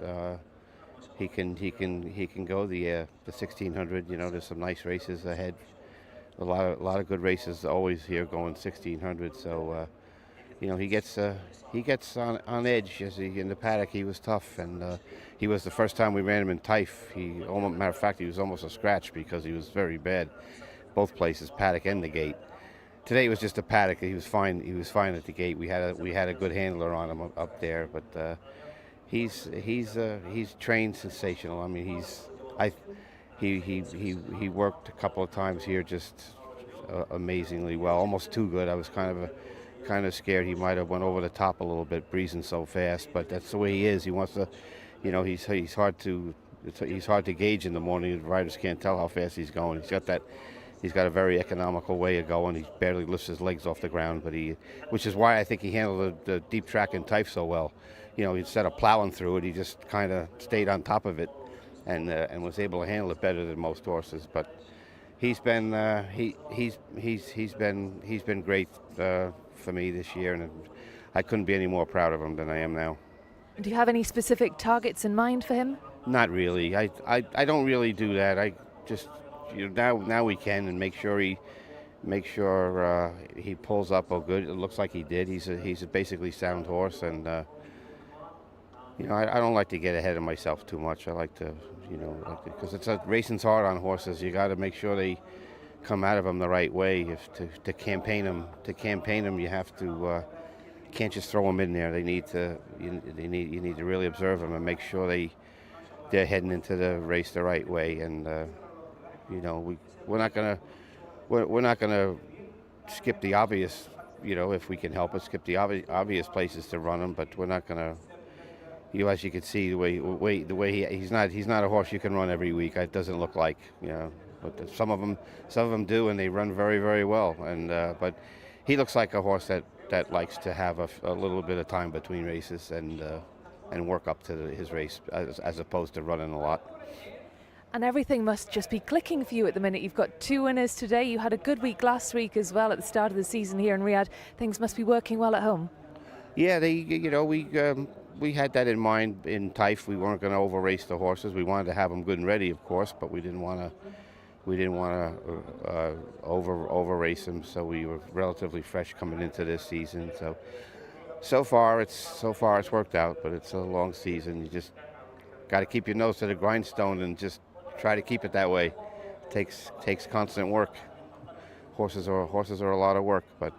he can go the 1600. You know, there's some nice races ahead. A lot of good races always here going 1600. So you know, he gets on edge as in the paddock. He was tough, and he was the first time we ran him in Taif. Matter of fact, he was almost a scratch because he was very bad, both places, paddock and the gate. Today it was just a paddock. He was fine. He was fine at the gate. We had a good handler on him up there, but he's trained sensational. I mean, he worked a couple of times here just amazingly well, almost too good. I was kind of scared he might have went over the top a little bit, breezing so fast. But that's the way he is. He wants to, you know, he's hard to gauge in the morning. The riders can't tell how fast he's going. He's got a very economical way of going. He barely lifts his legs off the ground, which is why I think he handled the deep track in Taif so well. You know, instead of plowing through it, he just kind of stayed on top of it. And was able to handle it better than most horses. But he's been great for me this year, and I couldn't be any more proud of him than I am now.
Do you have any specific targets in mind for him?
Not really. I don't really do that. I just, you know, now we can, and make sure he pulls up good. It looks like he did. He's a basically sound horse, and you know, I don't like to get ahead of myself too much. I like to, you know, because racing's hard on horses. You got to make sure they come out of them the right way. To campaign them, you have to can't just throw them in there. You need to really observe them and make sure they're heading into the race the right way. And you know, we're not gonna skip the obvious. You know, if we can help it, skip the obvious places to run them, but we're not gonna. You know, as you can see, the way he's not a horse you can run every week. It doesn't look like, you know, but some of them do, and they run very, very well. And but he looks like a horse that likes to have a little bit of time between races and work up to his race as opposed to running a lot.
And everything must just be clicking for you at the minute. You've got 2 winners today. You had a good week last week as well at the start of the season here in Riyadh. Things must be working well at home. Yeah,
we had that in mind in Taif. We weren't going to over race the horses. We wanted to have them good and ready, of course, but we didn't want to over race them. So we were relatively fresh coming into this season. So far it's worked out, but it's a long season. You just got to keep your nose to the grindstone and just try to keep it that way. It takes constant work. Horses are a lot of work, but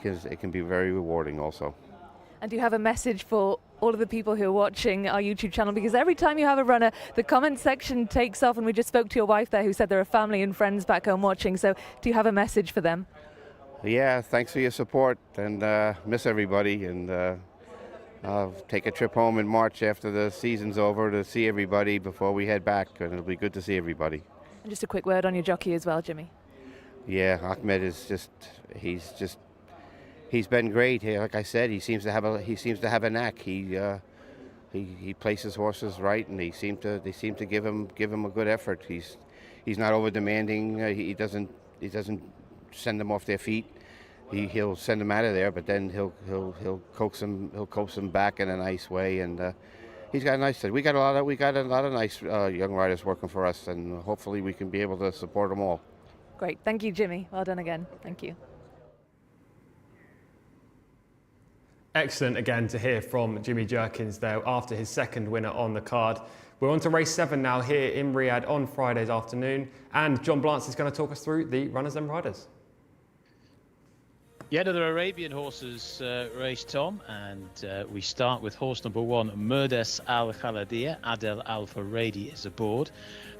it can be very rewarding also.
And do you have a message for all of the people who are watching our YouTube channel? Because every time you have a runner, the comment section takes off, and we just spoke to your wife there who said there are family and friends back home watching. So do you have a message for them?
Yeah, thanks for your support, and miss everybody, and I'll take a trip home in March after the season's over to see everybody before we head back, and it'll be good to see everybody.
And just a quick word on your jockey as well, Jimmy.
Yeah, Ahmed is he's been great here. Like I said, he seems to have a knack. He places horses right, and they seem to give him a good effort. He's not over demanding. He doesn't send them off their feet. He'll send them out of there, but then he'll coax them back in a nice way, and He's got a nice. We got a lot of nice young riders working for us, and hopefully we can be able to support them all.
Great, thank you, Jimmy. Well done again. Thank you.
Excellent again to hear from Jimmy Jerkins there after his second winner on the card. We're on to race 7 now here in Riyadh on Friday's afternoon, and John Blance is going to talk us through the runners and riders.
Yeah, another Arabian horses race, Tom, and we start with horse number 1, Murdes Al Khaladia. Adel Al Faradi is aboard.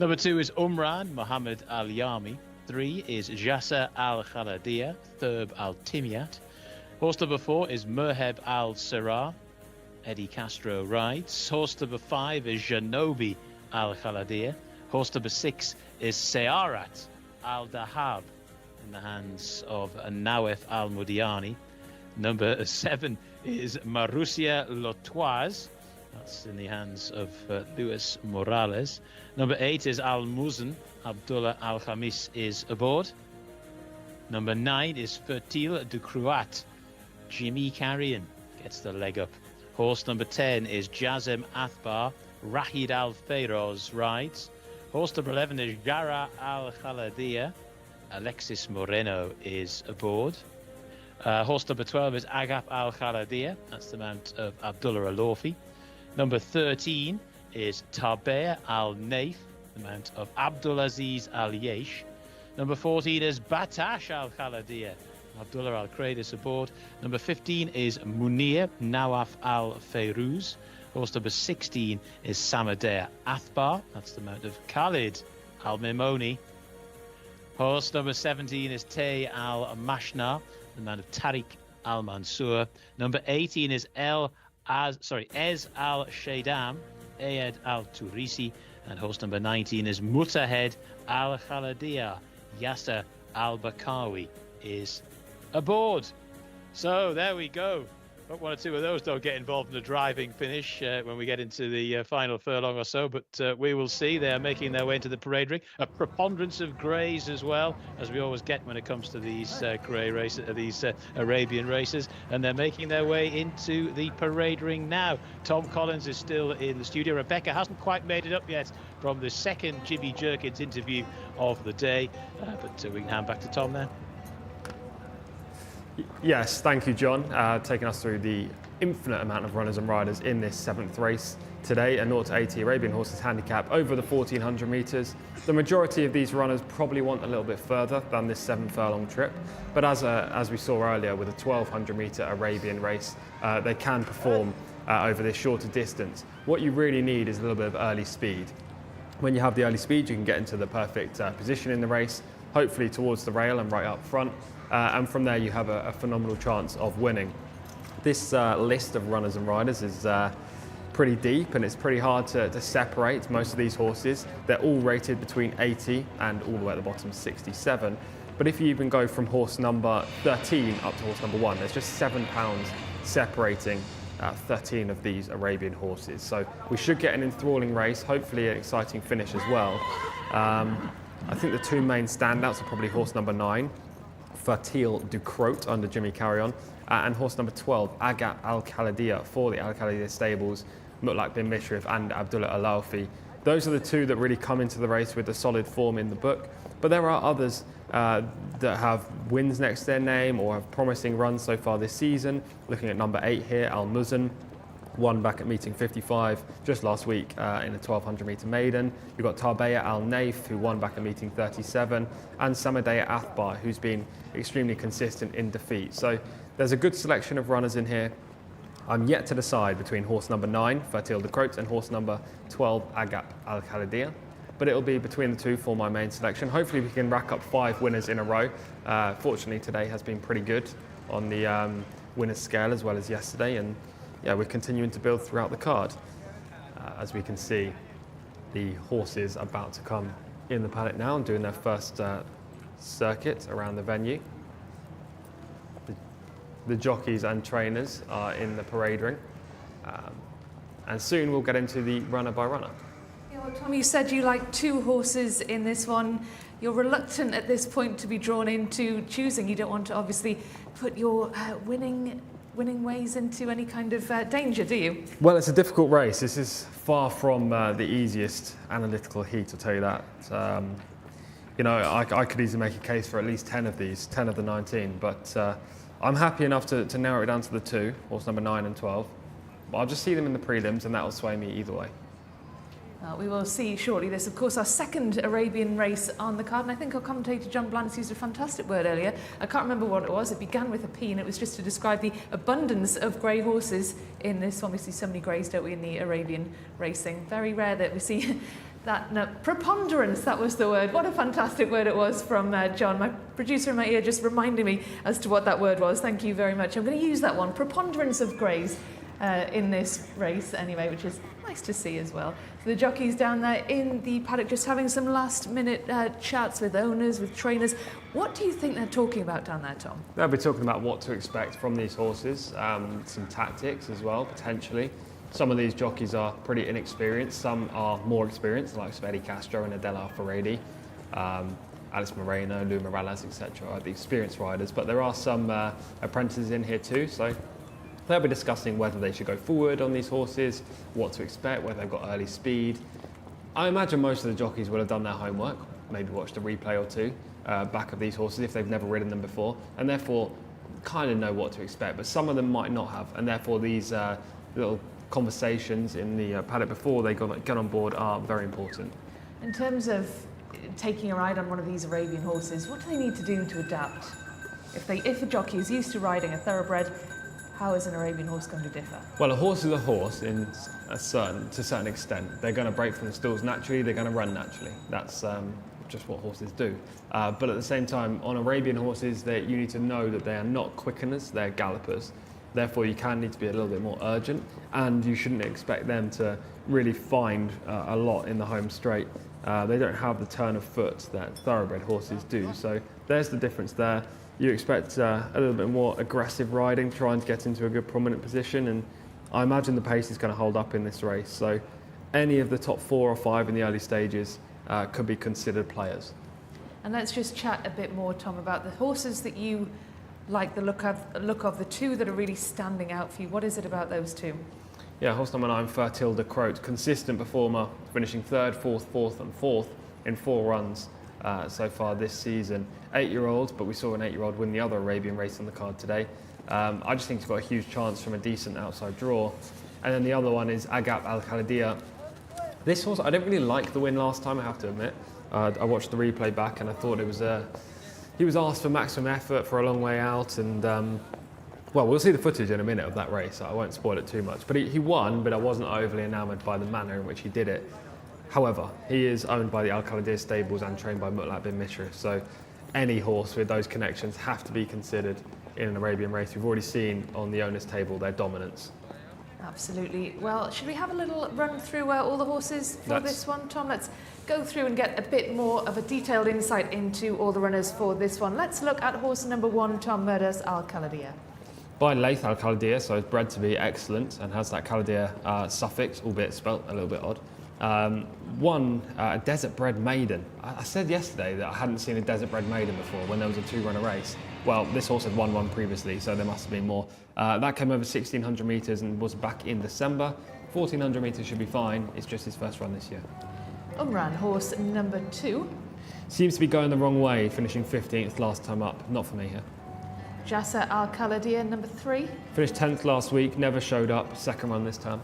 Number 2 is Umran Mohammed Al Yami. 3 is Jcsa Al Khaladia, Thurb Al Timyat. Horse number 4 is Merheb Al Sirah. Eddie Castro rides. Horse number 5 is Janobi Al Khaladia. Horse number 6 is Searat Al Dahab, in the hands of Nawef Al Mudiani. Number 7 is Marussia Lotoise. That's in the hands of Luis Morales. Number 8 is Al Muzan. Abdullah Al Khamis is aboard. Number 9 is Fertile de Cruat. Jimmy Carrion gets the leg up. Horse number 10 is Jazem Athbar. Rahid Al Feiroz rides. Horse number 11 is Jara Al Khaladia. Alexis Moreno is aboard. Horse number 12 is Agap Al Khaladia. That's the mount of Abdullah Alofi. Number 13 is Tabea Al Naif, the mount of Abdulaziz Al Yesh. Number 14 is Batash Al Khaladia. Abdullah Al Kradis aboard. Number 15 is Munir Nawaf Al Feirouz. Horse number 16 is Samadea Athbar. That's the mount of Khalid Al Mimoni. Horse number 17 is Tay Al Mashna, the mount of Tariq Al Mansour. Number 18 is Ez Al Shaydam, Ayed Al Turisi. And horse number 19 is Mutahed Al Khaladia. Yasser Al Bakawi is aboard. So there we go. Hope one or two of those don't get involved in the driving finish when we get into the final furlong or so, but we will see. They are making their way into the parade ring. A preponderance of greys as well, as we always get when it comes to these grey races, these Arabian races, and they're making their way into the parade ring now. Tom Collins is still in the studio. Rebecca hasn't quite made it up yet from the second Jimmy Jerkins interview of the day, but we can hand back to Tom now.
Yes, thank you, John, taking us through the infinite amount of runners and riders in this 7th race today. A 0 to 80 Arabian horses handicap over the 1400 metres. The majority of these runners probably want a little bit further than this 7 furlong trip, but as we saw earlier with a 1200 metre Arabian race, they can perform over this shorter distance. What you really need is a little bit of early speed. When you have the early speed, you can get into the perfect position in the race, hopefully towards the rail and right up front. And from there you have a phenomenal chance of winning. This list of runners and riders is pretty deep, and it's pretty hard to separate most of these horses. They're all rated between 80 and all the way at the bottom 67. But if you even go from horse number 13 up to horse number 1, there's just £7 separating 13 of these Arabian horses. So we should get an enthralling race, hopefully an exciting finish as well. I think the two main standouts are probably horse number 9, Fertile du Croat under Jimmy Carrion, and horse number 12, Agap Al Khaladia for the Al Khaladia stables, Mutlaq bin Mishrif and Abdullah Alaufi. Those are the two that really come into the race with a solid form in the book. But there are others that have wins next to their name or have promising runs so far this season. Looking at number 8 here, Al Muzan, won back at meeting 55 just last week in a 1200 metre maiden. You've got Tabea Al Naif, who won back at meeting 37, and Samadea Athbar, who's been extremely consistent in defeat. So there's a good selection of runners in here. I'm yet to decide between horse number 9, Fertile du Croat, and horse number 12, Agap Al Khaladia. But it'll be between the two for my main selection. Hopefully we can rack up 5 winners in a row. Fortunately today has been pretty good on the winners scale as well as yesterday, and yeah, we're continuing to build throughout the card. As we can see, the horses about to come in the paddock now and doing their first circuit around the venue. The jockeys and trainers are in the parade ring. And soon we'll get into the runner by runner.
Yeah, well, Tom, you said you like 2 horses in this one. You're reluctant at this point to be drawn into choosing. You don't want to obviously put your winning winning ways into any kind of danger, do you?
Well, it's a difficult race. This is far from the easiest analytical heat, I'll tell you that. I could easily make a case for at least 10 of these, 10 of the 19, but I'm happy enough to narrow it down to the 2, horse number 9 and 12. But I'll just see them in the prelims, and that will sway me either way.
We will see shortly. This, of course, our second Arabian race on the card, and I think our commentator John Blantz used a fantastic word earlier. I can't remember what it was. It began with a P, and it was just to describe the abundance of grey horses in this one. We see so many greys, don't we, in the Arabian racing. Very rare that we see that. No, preponderance, that was the word. What a fantastic word it was from John. My producer in my ear just reminded me as to what that word was. Thank you very much. I'm going to use that one. Preponderance of greys in this race anyway, which is nice to see as well. So the jockeys down there in the paddock just having some last minute chats with owners, with trainers. What do you think they're talking about down there, Tom?
They'll be talking about what to expect from these horses, some tactics as well, potentially. Some of these jockeys are pretty inexperienced, some are more experienced, like Eddie Castro and Adela Ferredi, Alice Moreno, Lou Morales, etc. are the experienced riders, but there are some apprentices in here too, so they'll be discussing whether they should go forward on these horses, what to expect, whether they've got early speed. I imagine most of the jockeys will have done their homework, maybe watched a replay or two back of these horses if they've never ridden them before, and therefore kind of know what to expect, but some of them might not have, and therefore these little conversations in the paddock before they get on board are very important.
In terms of taking a ride on one of these Arabian horses, what do they need to do to adapt? If a jockey is used to riding a thoroughbred, how is an Arabian horse going to differ?
Well, a horse is a horse to a certain extent. They're going to break from the stalls naturally, they're going to run naturally. That's just what horses do. But at the same time, on Arabian horses, you need to know that they are not quickeners, they're gallopers. Therefore, you can need to be a little bit more urgent, and you shouldn't expect them to really find a lot in the home straight. They don't have the turn of foot that thoroughbred horses do. So there's the difference there. You expect a little bit more aggressive riding, trying to get into a good prominent position, and I imagine the pace is going to hold up in this race. So any of the top 4 or 5 in the early stages could be considered players.
And let's just chat a bit more, Tom, about the horses that you like the look of, the 2 that are really standing out for you. What is it about those 2?
Yeah, horse number 9, Fertil de Croat, consistent performer, finishing 3rd, 4th, 4th and 4th in 4 runs so far this season. 8-year-old, but we saw an 8-year-old win the other Arabian race on the card today. I just think he's got a huge chance from a decent outside draw. And then the other one is Agap Al Khalidia. This horse, I didn't really like the win last time, I have to admit. I watched the replay back and I thought it was he was asked for maximum effort for a long way out, and well, we'll see the footage in a minute of that race, so I won't spoil it too much. But he won, but I wasn't overly enamoured by the manner in which he did it. However, he is owned by the Al Khalidia stables and trained by Mutlaq bin Mishra, so any horse with those connections have to be considered in an Arabian race. We've already seen on the owners' table their dominance.
Absolutely. Well, should we have a little run through all the horses for this one, Tom? Let's go through and get a bit more of a detailed insight into all the runners for this one. Let's look at horse number 1, Tom Murder's Al Khalidia.
By Laith Al Khalidia, so it's bred to be excellent and has that Khalidia suffix, albeit spelt a little bit odd. Won a desert bred maiden. I said yesterday that I hadn't seen a desert bred maiden before when there was a 2-runner race. Well, this horse had won one previously, so there must have been more. That came over 1,600 metres and was back in December. 1,400 metres should be fine. It's just his first run this year.
Umran, horse number 2.
Seems to be going the wrong way, finishing 15th last time up. Not for me here.
Jcsa Al Khalidia, number 3.
Finished 10th last week, never showed up. Second run this time.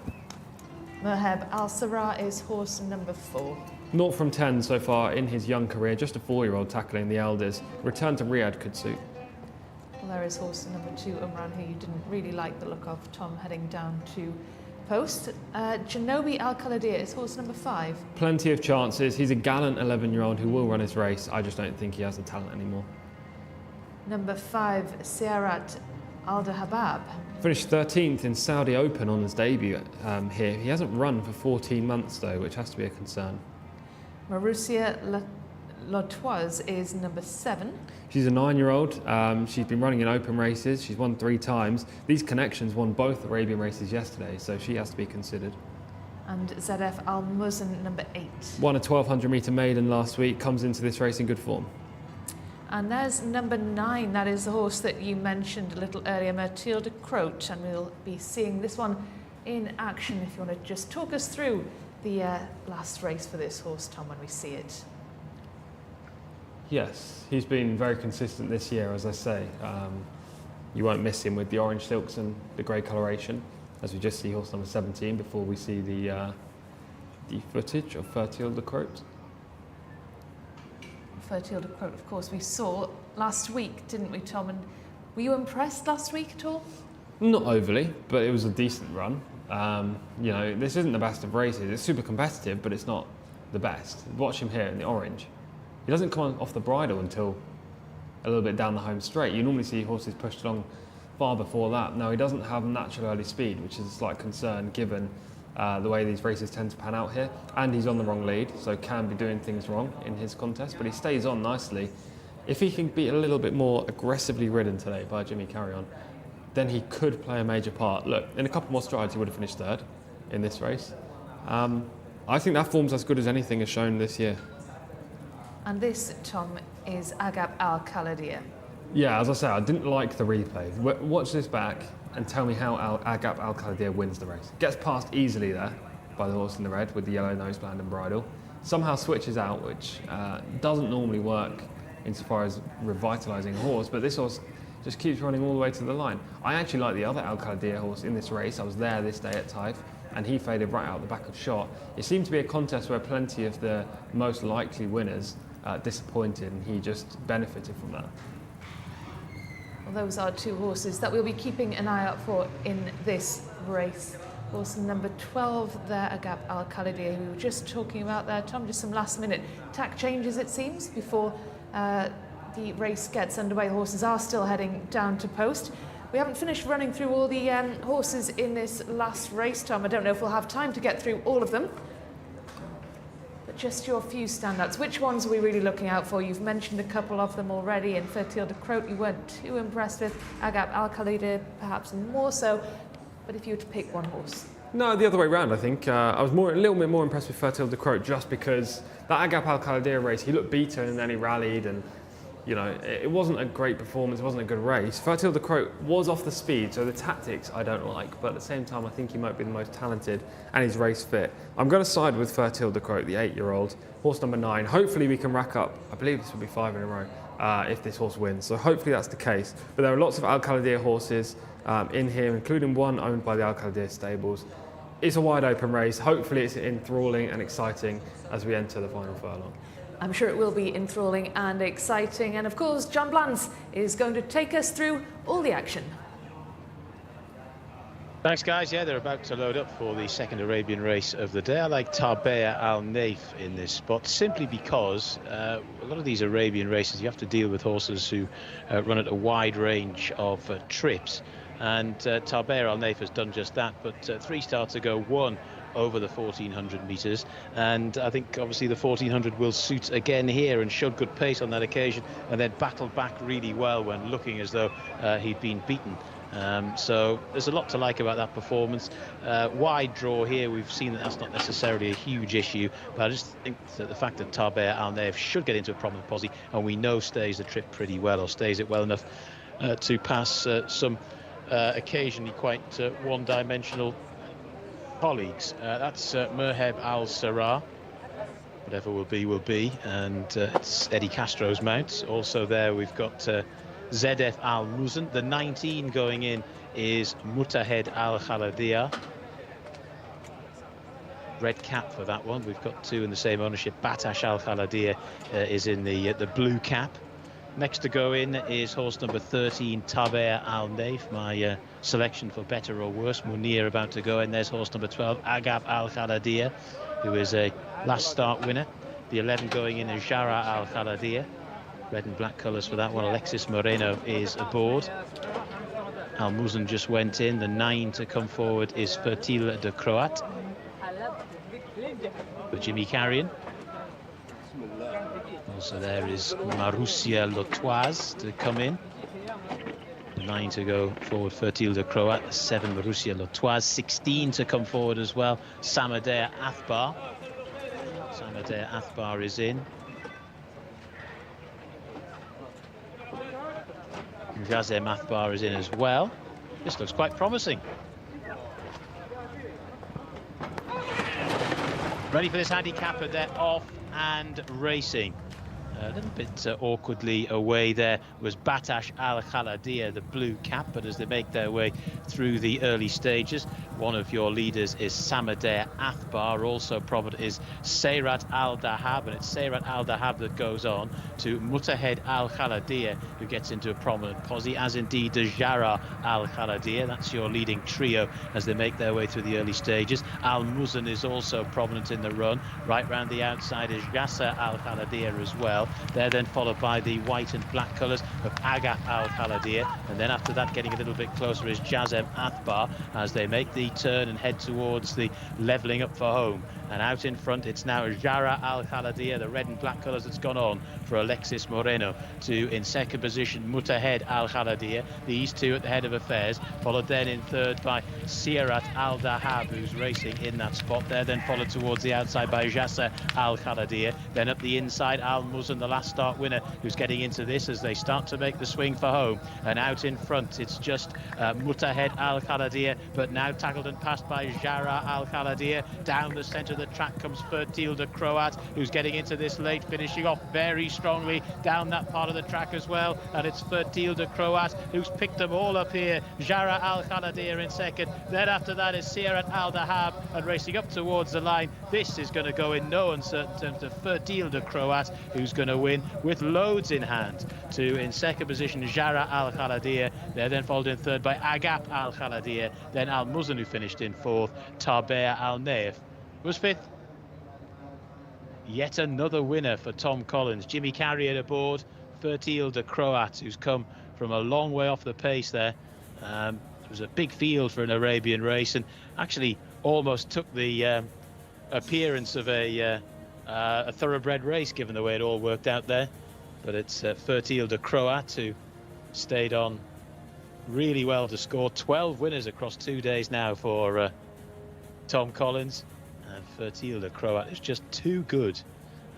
Merheb Al Sarah is horse number 4.
0 from 10 so far in his young career, just a 4-year-old tackling the elders. Return to Riyadh could suit.
Well, there is horse number 2, Umran, who you didn't really like the look of, Tom, heading down to post. Janobi Al Khalidia is horse number 5.
Plenty of chances. He's a gallant 11-year-old who will run his race. I just don't think he has the talent anymore.
Number 5, Siarat Al Dahabab.
Finished 13th in Saudi Open on his debut here. He hasn't run for 14 months though, which has to be a concern.
Marussia Lotoise is number 7.
She's a 9-year-old. She's been running in open races. She's won 3 times. These connections won both Arabian races yesterday, so she has to be considered.
And Zadef Al Muzn, number 8.
Won a 1,200 metre maiden last week, comes into this race in good form.
And there's number 9. That is the horse that you mentioned a little earlier, Matilda Croat, and we'll be seeing this one in action. If you want to just talk us through the last race for this horse, Tom, when we see it.
Yes, he's been very consistent this year, as I say. You won't miss him with the orange silks and the grey coloration, as we just see horse number 17 before we see the footage of Fertile de Croat.
Fertile de Croat, of course, we saw last week, didn't we, Tom? And were you impressed last week at all?
Not overly, but it was a decent run. You know, this isn't the best of races. It's super competitive, but it's not the best. Watch him here in the orange. He doesn't come off the bridle until a little bit down the home straight. You normally see horses pushed along far before that. No, he doesn't have natural early speed, which is a slight concern given the way these races tend to pan out here. And he's on the wrong lead, so can be doing things wrong in his contest, but he stays on nicely. If he can be a little bit more aggressively ridden today by Jimmy Carrion, then he could play a major part. Look, in a couple more strides, he would have finished 3rd in this race. I think that form's as good as anything has shown this year.
And this, Tom, is Agap Al Khaladir.
Yeah, as I say, I didn't like the replay. Watch this back and tell me how Agap Al Khaladir wins the race. Gets past easily there by the horse in the red with the yellow noseband and bridle. Somehow switches out, which doesn't normally work insofar as revitalising a horse, but this horse just keeps running all the way to the line. I actually like the other Al Khaladir horse in this race. I was there this day at Taif, and he faded right out the back of shot. It seemed to be a contest where plenty of the most likely winners disappointed, and he just benefited from that.
Well, those are 2 horses that we'll be keeping an eye out for in this race. Horse number 12 there, Agap Al Khaladir, who we were just talking about there. Tom, just some last minute tack changes, it seems, before the race gets underway. The horses are still heading down to post. We haven't finished running through all the horses in this last race, Tom. I don't know if we'll have time to get through all of them. But just your few standouts. Which ones are we really looking out for? You've mentioned a couple of them already. In Fertile de Croat, you weren't too impressed with. Agap Al Khaladir, perhaps more so. But if you were to pick one horse.
No, the other way around, I think. I was a little bit more impressed with Fertile de Croat just because that Agap Al Khaladir race, he looked beaten and then he rallied, and you know, it wasn't a great performance, it wasn't a good race. Fertile de Croat was off the speed, so the tactics I don't like, but at the same time I think he might be the most talented and he's race fit. I'm going to side with Fertile de Croat, the 8-year-old, horse number 9. Hopefully we can rack up, I believe this will be 5 in a row, if this horse wins, so hopefully that's the case. But there are lots of Al Khaladir horses in here, including one owned by the Al Khaladir stables. It's a wide open race, hopefully it's enthralling and exciting as we enter the final furlong.
I'm sure it will be enthralling and exciting. And of course, John Blantz is going to take us through all the action.
Thanks, guys. Yeah, they're about to load up for the second Arabian race of the day. I like Tabea Al Naif in this spot simply because a lot of these Arabian races, you have to deal with horses who run at a wide range of trips. And Tabea Al Naif has done just that. But 3 starts ago, won over the 1400 metres, and I think obviously the 1400 will suit again here, and showed good pace on that occasion, and then battled back really well when looking as though he'd been beaten. So there's a lot to like about that performance. Wide draw here, we've seen that that's not necessarily a huge issue, but I just think that the fact that Tabea Al Naif should get into a prominent posse, and we know stays the trip pretty well, or stays it well enough to pass some occasionally quite one-dimensional colleagues. That's Merheb Al Sarah, whatever will be, and it's Eddie Castro's mount. Also there we've got Zedef Al Muzan. The 19 going in is Mutahed Al Khaladir. Red cap for that one. We've got 2 in the same ownership. Batash Al Khaladir is in the blue cap. Next to go in is horse number 13, Tabea Al Naif, my selection for better or worse. Munir about to go in. There's horse number 12, Agap Al Khaladir, who is a last start winner. The 11 going in is Jara Al Khaladir. Red and black colours for that one. Alexis Moreno is aboard. Al Muzan just went in. The 9 to come forward is Fertile de Croat for Jimmy Carrion. Also there is Marussia Lotoise to come in. 9 to go forward, Fertile de Croat. 7, Marussia Lotoise. 16 to come forward as well, Samadea Athbar. Samadea Athbar is in. Jcsa Mathbar is in as well. This looks quite promising. Ready for this handicap, and they're off and racing. A little bit awkwardly away there was Batash Al-Khaladia, the blue cap, but as they make their way through the early stages, one of your leaders is Samadeh Athbar. Also prominent is Seyrat Al-Dahab, and it's Seyrat Al-Dahab that goes on to Mutahed Al-Khaladia, who gets into a prominent posse, as indeed does Jara Al-Khaladia. That's your leading trio as they make their way through the early stages. Al-Muzan is also prominent in the run. Right round the outside is Jcsa Al-Khaladia as well. They're then followed by the white and black colours of Agap Al-Khaladia, and then after that, getting a little bit closer, is Jazem Athbar as they make the turn and head towards the levelling up for home. And out in front, it's now Jara Al-Khaladia, the red and black colours, that's gone on for Alexis Moreno, to in second position Mutahed Al-Khaladia. These two at the head of affairs, followed then in third by Seyrat Al-Dahab, who's racing in that spot. They're then followed towards the outside by Jcsa Al-Khaladia. Then up the inside, Al-Muzan, the last start winner, who's getting into this as they start to make the swing for home. And out in front, it's just Mutahed Al-Khaladia, but now tackled and passed by Jara Al-Khaladia. Down the centre of the track comes Fertil de Croat, who's getting into this late, finishing off very strongly down that part of the track as well. And it's Fertil de Croat who's picked them all up here. Jara Al-Khaladia in second. Then after that is Seyrat Al-Dahab, and racing up towards the line, this is going to go in no uncertain terms to Fertil de Croat, who's going to win with loads in hand. To in second position Jara Al-Khaladia. They're then followed in third by Agap Al-Khaladia. Then Al-Muzan, who finished in fourth. Taber Al-Naif was fifth. Yet another winner for Tom Collins. Jimmy Carrier aboard. Fertil de Croat, who's come from a long way off the pace there. It was a big field for an Arabian race, and actually almost took the appearance of a thoroughbred race, given the way it all worked out there. But it's Fertil de Croat who stayed on really well to score 12 winners across 2 days now for Tom Collins. And Fertil de Croat is just too good,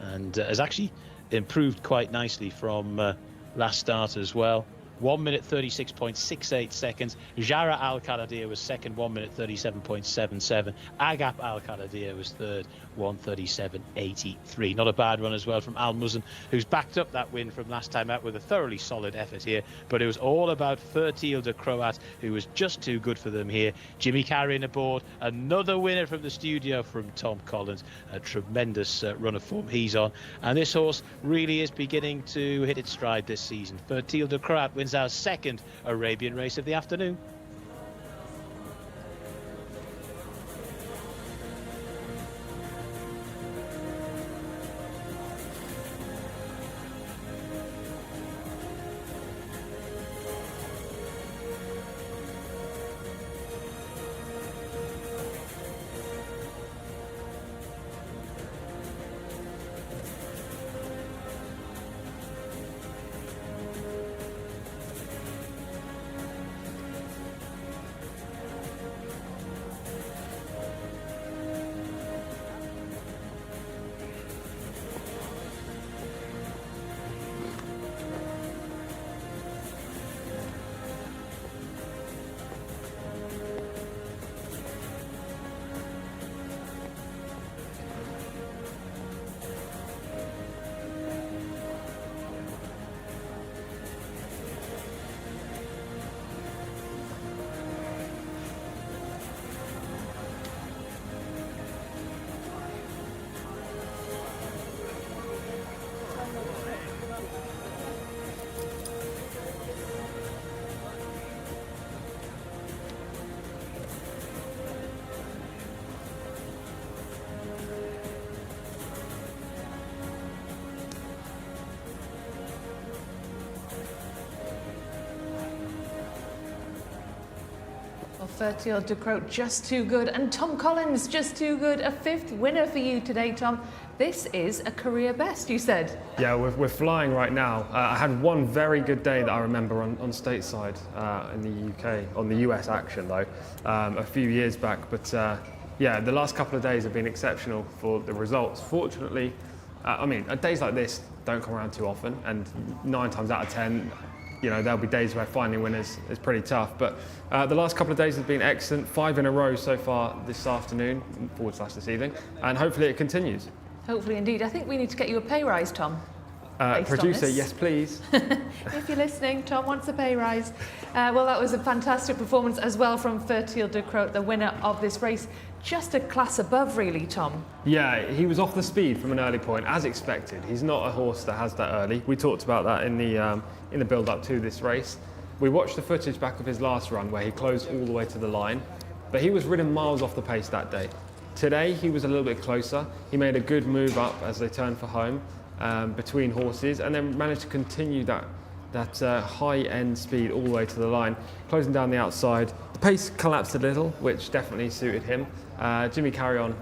and has actually improved quite nicely from last start as well. 1 minute 36.68 seconds. Jara Al-Khaladia was second, 1 minute 37.77. Agap Al-Khaladia was third, 1:37.83. Not a bad run as well from Al-Muzan, who's backed up that win from last time out with a thoroughly solid effort here. But it was all about Fertil de Croat, who was just too good for them here. Jimmy Carrion aboard, another winner from the studio from Tom Collins. A tremendous run of form he's on, and this horse really is beginning to hit its stride this season. Fertil de Croat wins our second Arabian race of the afternoon.
Fertil de Croat just too good, and Tom Collins just too good. A fifth winner for you today, Tom. This is a career best, you said.
Yeah, we're flying right now. I had one very good day that I remember on stateside in the UK, on the US action though, a few years back. But yeah, the last couple of days have been exceptional for the results. Fortunately, I mean, days like this don't come around too often, and 9 times out of 10, you know, there'll be days where finding winners is pretty tough. But the last couple of days have been excellent. 5 in a row so far this afternoon, / this evening, and hopefully it continues.
Hopefully indeed. I think we need to get you a pay rise, Tom. based on
Producer,
this.
yes please.
If you're listening, Tom wants a pay rise. Well, that was a fantastic performance as well from Fertil de Croat, the winner of this race. Just a class above, really, Tom.
Yeah, he was off the speed from an early point, as expected. He's not a horse that has that early. We talked about that in the build-up to this race. We watched the footage back of his last run where he closed all the way to the line, but he was ridden miles off the pace that day. Today, he was a little bit closer. He made a good move up as they turned for home between horses, and then managed to continue that high-end speed all the way to the line, closing down the outside. The pace collapsed a little, which definitely suited him. Jimmy Carry-On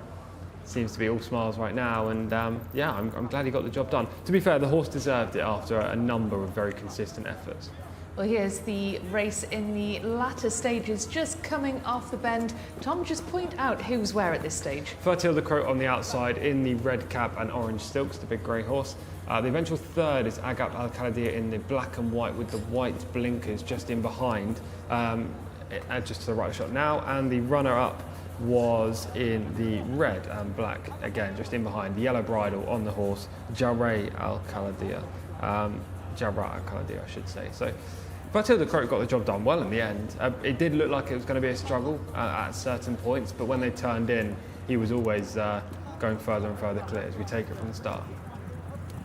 seems to be all smiles right now, and yeah, I'm glad he got the job done. To be fair, the horse deserved it after a number of very consistent efforts.
Well, here's the race in the latter stages, just coming off the bend. Tom, just point out who's where at this stage.
Fertil de Croat on the outside in the red cap and orange silks, the big grey horse. The eventual third is Agap Al Khaladia in the black and white with the white blinkers just in behind, just to the right shot now, and the runner-up was in the red and black, again, just in behind, the yellow bridle on the horse, Jcsa Al Khaladia. Jabra Al Khaladia, I should say. So Fertil de Croat got the job done well in the end. It did look like it was going to be a struggle at certain points, but when they turned in, he was always going further and further clear as we take it from the start.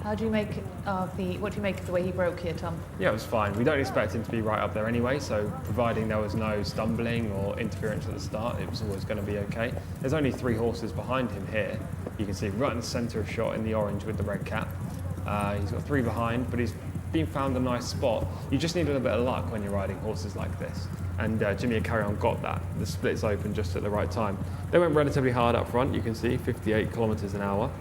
What do you make of the way he broke here, Tom?
Yeah, it was fine. We don't expect him to be right up there anyway, so providing there was no stumbling or interference at the start, it was always going to be okay. There's only 3 horses behind him here. You can see right in the centre of shot in the orange with the red cap. He's got 3 behind, but he's been found a nice spot. You just need a little bit of luck when you're riding horses like this. And Jimmy Carry-On got that. The splits open just at the right time. They went relatively hard up front, you can see, 58 kilometres an hour.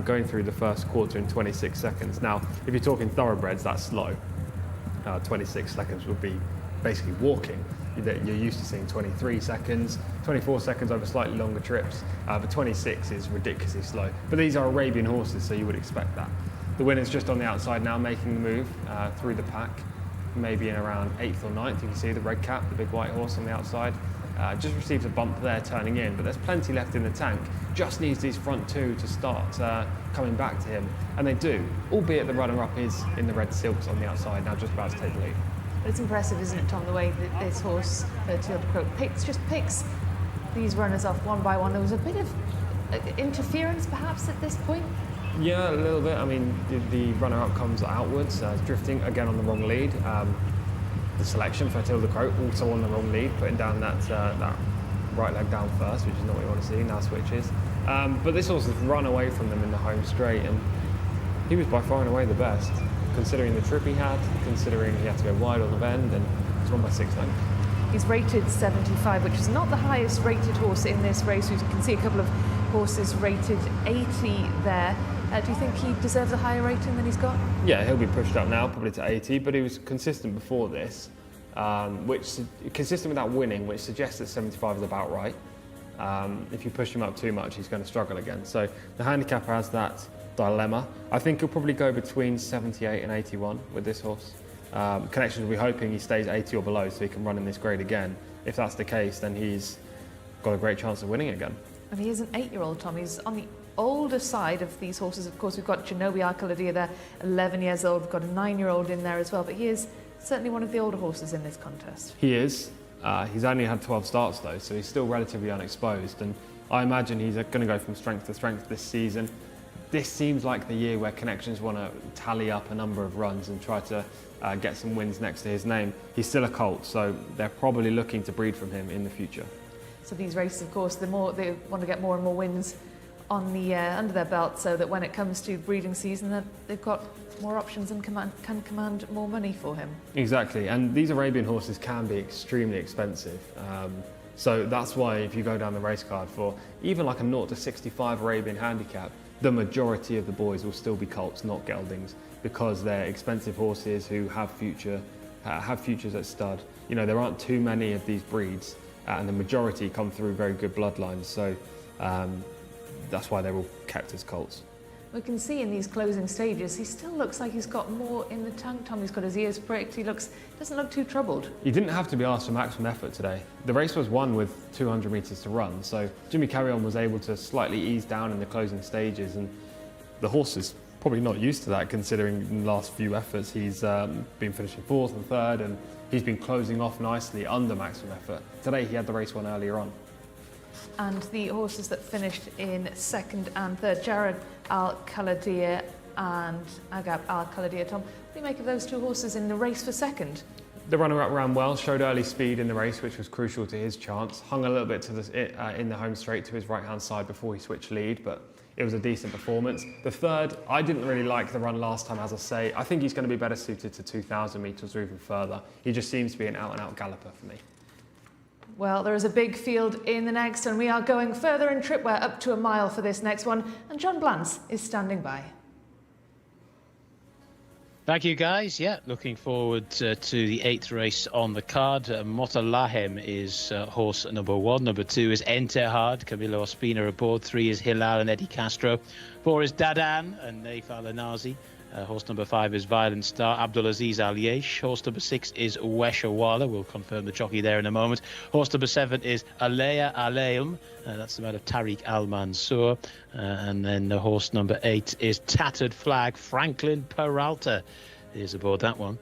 Going through the first quarter in 26 seconds. Now, if you're talking thoroughbreds, that's slow. 26 seconds would be basically walking. You're used to seeing 23 seconds, 24 seconds over slightly longer trips, but 26 is ridiculously slow. But these are Arabian horses, so you would expect that. The winner's just on the outside now, making the move through the pack, maybe in around 8th or 9th. You can see the red cap, the big white horse on the outside. Just received a bump there turning in, but there's plenty left in the tank. Just needs these front 2 to start coming back to him, and they do, albeit the runner-up is in the red silks on the outside, now just about to take the lead.
But it's impressive, isn't it, Tom, the way that this horse, Fertil de Croat, picks these runners off one by one. There was a bit of interference, perhaps, at this point?
Yeah, a little bit. I mean, the runner-up comes outwards, drifting again on the wrong lead. The selection, Fertil de Croat, also on the wrong lead, putting down that right leg down first, which is not what you want to see, now switches. But this horse has run away from them in the home straight, and he was by far and away the best, considering the trip he had, considering he had to go wide on the bend, and he's won by 6 lengths.
He's rated 75, which is not the highest rated horse in this race. We can see a couple of horses rated 80 there. Do you think he deserves a higher rating than he's got?
Yeah, he'll be pushed up now, probably to 80, but he was consistent before this, consistent without winning, which suggests that 75 is about right. If you push him up too much, he's going to struggle again. So the handicapper has that dilemma. I think he'll probably go between 78 and 81 with this horse. Connections will be hoping he stays 80 or below so he can run in this grade again. If that's the case, then he's got a great chance of winning again.
And he is an 8-year-old, Tom. He's on the older side of these horses. Of course, we've got Jcsa Al Khaladia there, 11 years old. We've got a 9-year-old in there as well, but he is certainly one of the older horses in this contest.
He is. He's only had 12 starts though, so he's still relatively unexposed, and I imagine he's going to go from strength to strength this season. This seems like the year where Connections want to tally up a number of runs and try to get some wins next to his name. He's still a colt, so they're probably looking to breed from him in the future.
So these races, of course, they want to get more and more wins on the under their belt, so that when it comes to breeding season, that they've got more options and can command more money for him.
Exactly, and these Arabian horses can be extremely expensive. So that's why if you go down the race card for even like a 0 to 65 Arabian handicap, the majority of the boys will still be colts, not geldings, because they're expensive horses who have futures at stud. You know, there aren't too many of these breeds, and the majority come through very good bloodlines. So that's why they're all kept as colts.
We can see in these closing stages, he still looks like he's got more in the tank, Tom. He's got his ears pricked. He doesn't look too troubled.
He didn't have to be asked for maximum effort today. The race was won with 200 metres to run, so Jimmy Carrion was able to slightly ease down in the closing stages, and the horse is probably not used to that, considering in the last few efforts he's been finishing 4th and 3rd, and he's been closing off nicely under maximum effort. Today he had the race won earlier on.
And the horses that finished in 2nd and 3rd, Jared Al-Khaladir and Agab Al-Khaladir. Tom, what do you make of those two horses in the race for 2nd?
The runner-up ran well, showed early speed in the race, which was crucial to his chance. Hung a little bit to in the home straight to his right-hand side before he switched lead, but it was a decent performance. The 3rd, I didn't really like the run last time, as I say. I think he's going to be better suited to 2,000 metres or even further. He just seems to be an out-and-out galloper for me.
Well, there is a big field in the next, and we are going further in tripwire up to a mile for this next one, and John Blance is standing by.
Thank you, guys. Yeah, looking forward to the 8th race on the card. Motalahem is horse number 1. Number 2 is Entehard, Camilo Ospina aboard. 3 is Hilal and Eddie Castro. 4 is Dadan and Naif Al-Anazi. Horse number 5 is Violent Star, Abdulaziz Al-Yesh. Horse number 6 is Weshawala. We'll confirm the jockey there in a moment. Horse number 7 is Alea Aleilm. That's the man of Tariq Al-Mansour. And then the horse number 8 is Tattered Flag, Franklin Peralta is aboard that one.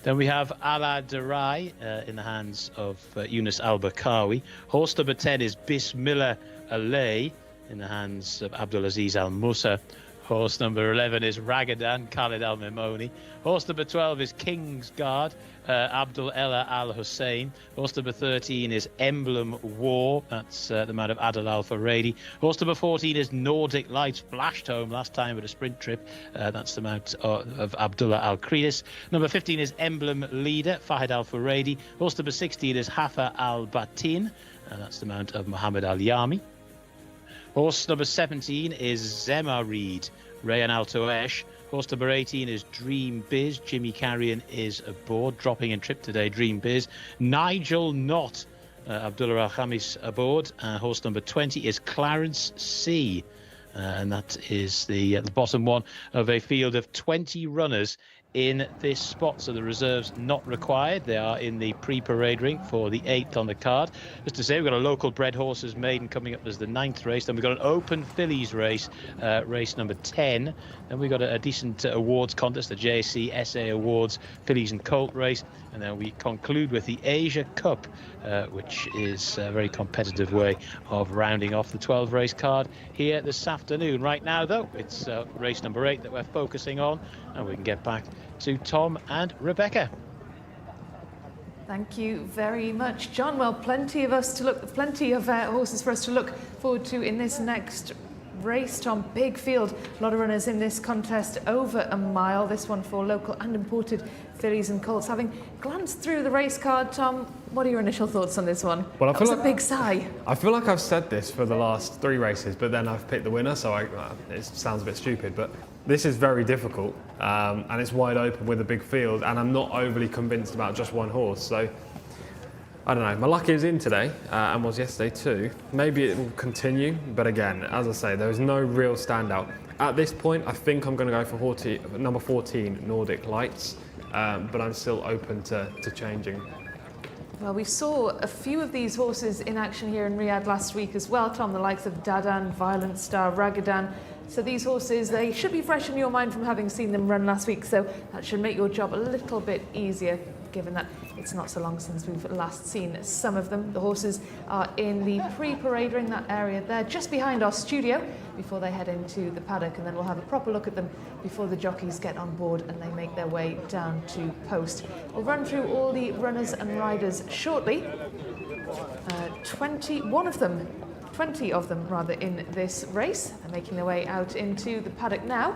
Then we have Ala Darai in the hands of Yunus Al-Bakawi. Horse number 10 is Bismillah Alay in the hands of Abdulaziz Al-Musa. Horse number 11 is Ragadan, Khalid Al-Mimoni. Horse number 12 is King's Guard, Abdul Ella Al-Hussein. Horse number 13 is Emblem War. That's the man of Adil Al-Faradi. Horse number 14 is Nordic Lights, flashed home last time at a sprint trip. That's the mount of Abdullah Al-Kridis. Number 15 is Emblem Leader, Fahid Al-Faradi. Horse number 16 is Hafa Al-Batin. That's the mount of Muhammad Al-Yami. Horse number 17 is Zemarid, Rayan Al-Toesh. Horse number 18 is Dream Biz. Jimmy Carrion is aboard, dropping in trip today, Dream Biz. Nigel Knott, Abdullah Al-Khamis aboard. Horse number 20 is Clarence C. And that is the bottom one of a field of 20 runners in this spot, so the reserves not required. They are in the pre-parade ring for the 8th on the card. Just to say, we've got a local bred horses maiden coming up as the 9th race. Then we've got an open fillies race, race number 10. Then we've got a decent awards contest, the Jcsa Awards fillies and colt race. And then we conclude with the Asia Cup, which is a very competitive way of rounding off the 12 race card here this afternoon. Right now, though, it's race number 8 that we're focusing on, and we can get back to Tom and Rebecca.
Thank you very much, John. Well, plenty of horses for us to look forward to in this next race, Tom. Big field, a lot of runners in this contest, over a mile. This one for local and imported fillies and colts. Having glanced through the race card, Tom, what are your initial thoughts on this one?
Well,
that was a big sigh.
I feel like I've said this for the last 3 races, but then I've picked the winner, so it sounds a bit stupid, but this is very difficult, and it's wide open with a big field, and I'm not overly convinced about just one horse. So I don't know. My luck is in today, and was yesterday too. Maybe it will continue, but again, as I say, there is no real standout. At this point, I think I'm going to go for number 14, Nordic Lights, but I'm still open to changing.
Well, we saw a few of these horses in action here in Riyadh last week as well, Tom, the likes of Dadan, Violent Star, Ragadan. So these horses, they should be fresh in your mind from having seen them run last week, so that should make your job a little bit easier, given that it's not so long since we've last seen some of them. The horses are in the pre-parade ring, that area there, just behind our studio, before they head into the paddock, and then we'll have a proper look at them before the jockeys get on board and they make their way down to post. We'll run through all the runners and riders shortly. 20 of them in this race. They're making their way out into the paddock now,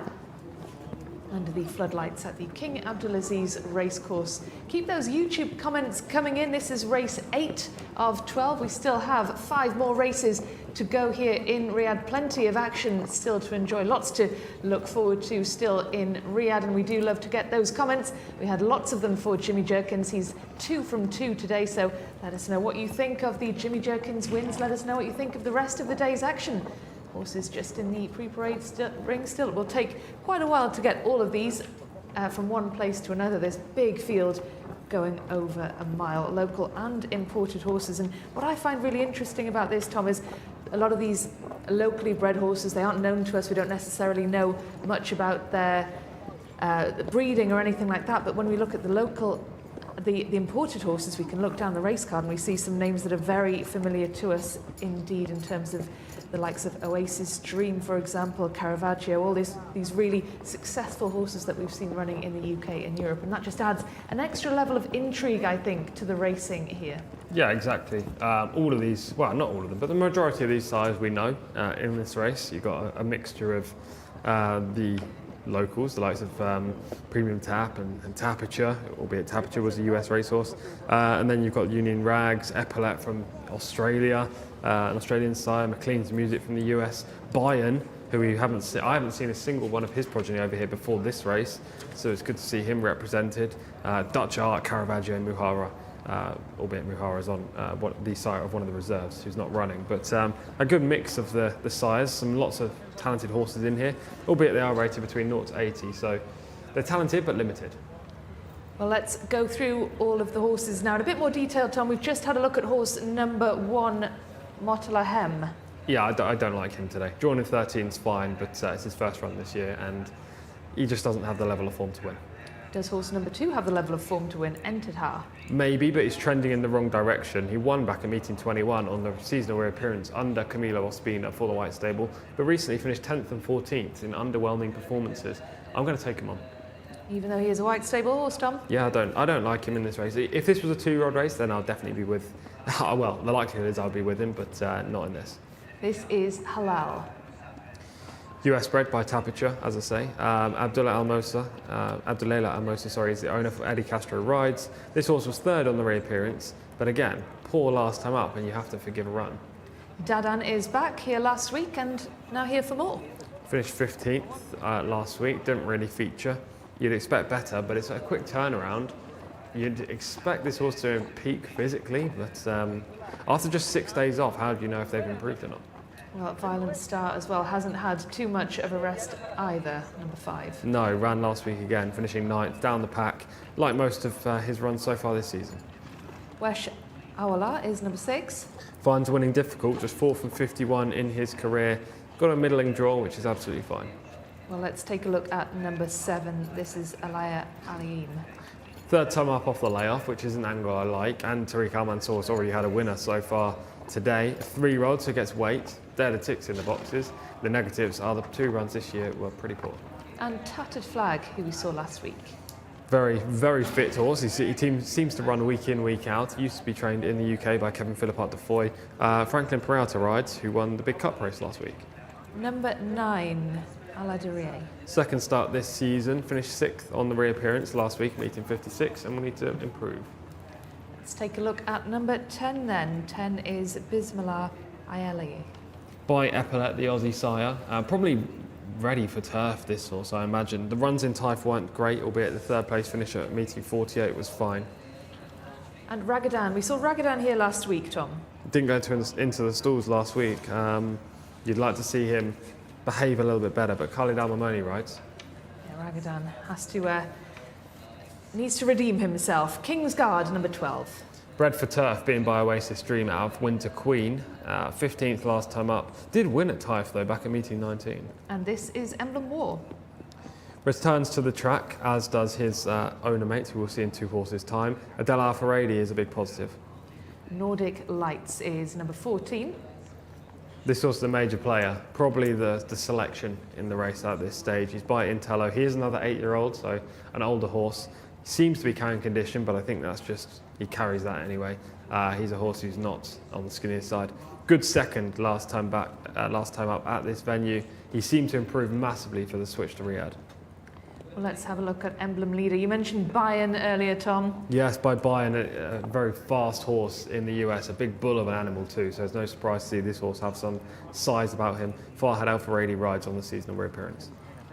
under the floodlights at the King Abdulaziz racecourse. Keep those YouTube comments coming in. This is race 8 of 12. We still have 5 more races to go here in Riyadh. Plenty of action still to enjoy. Lots to look forward to still in Riyadh, and we do love to get those comments. We had lots of them for Jimmy Jerkins. He's 2 from 2 today, so let us know what you think of the Jimmy Jerkins wins. Let us know what you think of the rest of the day's action. Horses just in the pre-parade ring still. It will take quite a while to get all of these from one place to another. This big field going over a mile, local and imported horses. And what I find really interesting about this, Tom, is a lot of these locally bred horses, they aren't known to us. We don't necessarily know much about their breeding or anything like that. But when we look at the imported horses, we can look down the race card and we see some names that are very familiar to us indeed, in terms of the likes of Oasis Dream, for example, Caravaggio, all these really successful horses that we've seen running in the UK and Europe. And that just adds an extra level of intrigue, I think, to the racing here.
Yeah, exactly. All of these, well, not all of them, but the majority of these sires we know in this race. You've got a mixture of the locals, the likes of Premium Tap and Tapiture, albeit Tapiture was a US racehorse. And then you've got Union Rags, Epaulet from Australia, an Australian sire, McLean's Music from the US, Bayern, who I haven't seen a single one of his progeny over here before this race, so it's good to see him represented. Dutch Art, Caravaggio, Muhara, albeit Muhara's on the sire of one of the reserves who's not running, but a good mix of the sires, lots of talented horses in here, albeit they are rated between 0 to 80, so they're talented but limited.
Well, let's go through all of the horses now in a bit more detail, Tom. We've just had a look at horse number 1, Motalahem.
Yeah, I don't like him today. Drawn in 13's fine, but it's his first run this year and he just doesn't have the level of form to win.
Does horse number 2 have the level of form to win, Entedha?
Maybe, but he's trending in the wrong direction. He won back at meeting 21 on the seasonal reappearance under Camilo Ospina for the White Stable, but recently finished 10th and 14th in underwhelming performances. I'm going to take him on.
Even though he is a White Stable horse, Tom?
Yeah, I don't like him in this race. If this was a 2-year-old race, then I'll definitely be with, well, the likelihood is I'll be with him, but not in this.
This is Halal.
US bred by Tapiture, as I say. Abdullah Almosa, is the owner for Eddie Castro Rides. This horse was 3rd on the reappearance, but again, poor last time up, and you have to forgive a run.
Dadan is back here last week and now here for more.
Finished 15th last week, didn't really feature. You'd expect better, but it's a quick turnaround. You'd expect this horse to peak physically, but after just 6 days off, how do you know if they've improved or not?
Well, Violent Star as well hasn't had too much of a rest either, number 5.
No, ran last week again, finishing 9th, down the pack, like most of his runs so far this season.
Wesh Awala is number 6.
Finds winning difficult, just 4th from 51 in his career. Got a middling draw, which is absolutely fine.
Well, let's take a look at number 7. This is Alaya Aliim.
3rd time up off the layoff, which is an angle I like, and Tariq Al-Mansour's already had a winner so far today. 3-year-old, so gets weight. They're the ticks in the boxes. The negatives are the 2 runs this year were pretty poor.
And Tattered Flag, who we saw last week.
Very, very fit horse. He seems to run week in, week out. He used to be trained in the UK by Kevin Philippart de Foy. Franklin Peralta rides, who won the big cup race last week.
Number 9, Aladerie.
2nd start this season, finished 6th on the reappearance last week, meeting 56, and we need to improve.
Let's take a look at number 10 then. 10 is Bismillah Ayali.
By Epaulet, the Aussie sire. Probably ready for turf, this horse, I imagine. The runs in Taif weren't great, albeit the 3rd place finish at meeting 48 was fine.
And Ragadan. We saw Ragadan here last week, Tom.
Didn't go into the stalls last week. You'd like to see him behave a little bit better, but Khalid Al-Mamoni rides.
Yeah, Ragadan has to, needs to redeem himself. King's Guard, number 12.
Bred for turf, being by Oasis Dream out of Winter Queen. 15th last time up. Did win at Taif though, back at meeting 19.
And this is Emblem War.
Returns to the track, as does his owner mate, who we'll see in 2 horses' time. Adel Al-Faradi is a big positive.
Nordic Lights is number 14.
This horse is a major player, probably the selection in the race at this stage. He's by Intello. He is another 8-year-old, so an older horse. Seems to be carrying condition, but I think that's just, he carries that anyway. He's a horse who's not on the skinnier side. Good second last time up at this venue. He seemed to improve massively for the switch to Riyadh.
Well, let's have a look at Emblem Leader. You mentioned Bayern earlier, Tom.
Yes, by Bayern, a very fast horse in the US, a big bull of an animal too, so it's no surprise to see this horse have some size about him. Farhad Al-Faradi rides on the seasonal reappearance.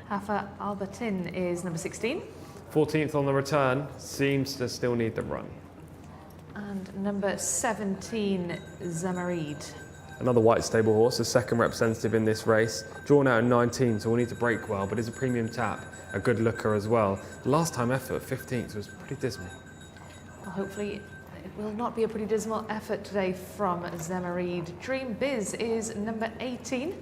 Hafa Albertin is number 16.
14th on the return, seems to still need the run.
And number 17, Zamarid.
Another white stable horse, the second representative in this race, drawn out in 19, so we'll need to break well, but is a premium tap, a good looker as well. Last time effort, 15th, was pretty dismal.
Well, hopefully it will not be a pretty dismal effort today from Zemarid. Dream Biz is number 18.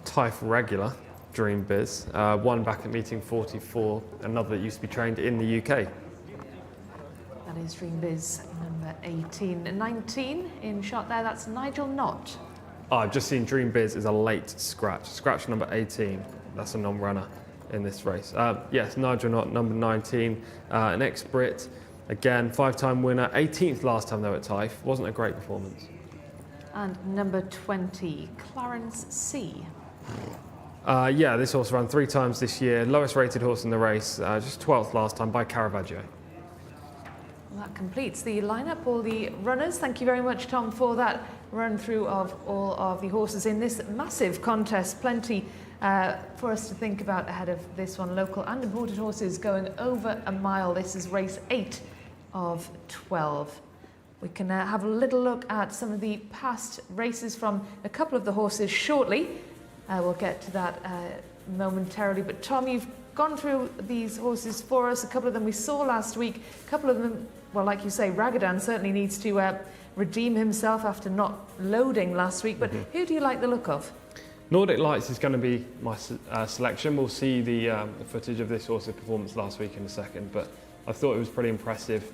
Type regular, Dream Biz, one back at meeting 44, another that used to be trained in the UK.
That is Dream Biz number 18. 19 in shot there, that's Nigel Knott.
I've just seen Dream Biz is a late scratch. Scratch number 18, that's a non-runner in this race. Yes, Nigel Knott, number 19, an ex-Brit. Again, 5-time winner, 18th last time though at Taif. Wasn't a great performance.
And number 20, Clarence C.
Yeah, this horse ran 3 times this year. Lowest rated horse in the race, just 12th last time by Caravaggio.
Well, that completes the lineup, all the runners. Thank you very much, Tom, for that run through of all of the horses in this massive contest. Plenty for us to think about ahead of this one. Local and imported horses going over a mile. This is race 8 of 12. We can have a little look at some of the past races from a couple of the horses shortly. We'll get to that momentarily. But Tom, you've gone through these horses for us. A couple of them we saw last week. A couple of them, well, like you say, Ragadan certainly needs to redeem himself after not loading last week. But who do you like the look of?
Nordic Lights is going to be my selection. We'll see the footage of this horse's performance last week in a second. But I thought it was pretty impressive,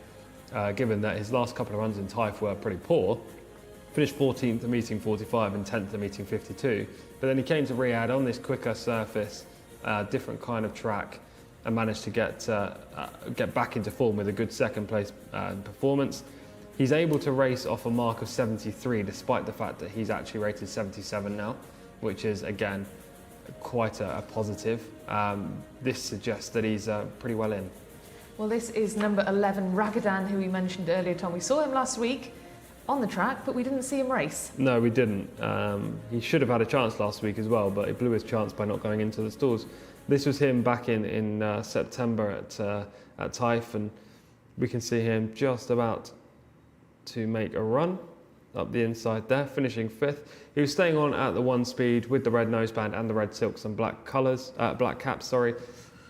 given that his last couple of runs in Taif were pretty poor. Finished 14th at meeting 45 and 10th at meeting 52. But then he came to Riyadh on this quicker surface, different kind of track, and managed to get back into form with a good second place performance. He's able to race off a mark of 73, despite the fact that he's actually rated 77 now, which is, again, quite a positive. This suggests that he's pretty well in.
Well, this is number 11, Ragadan, who we mentioned earlier, Tom. We saw him last week on the track, but we didn't see him race.
No, we didn't. He should have had a chance last week as well, but he blew his chance by not going into the stalls. This was him back in September at Taif, and we can see him just about to make a run up the inside there, finishing 5th. He was staying on at the 1 speed with the red noseband and the red silks and black colours, black caps, sorry.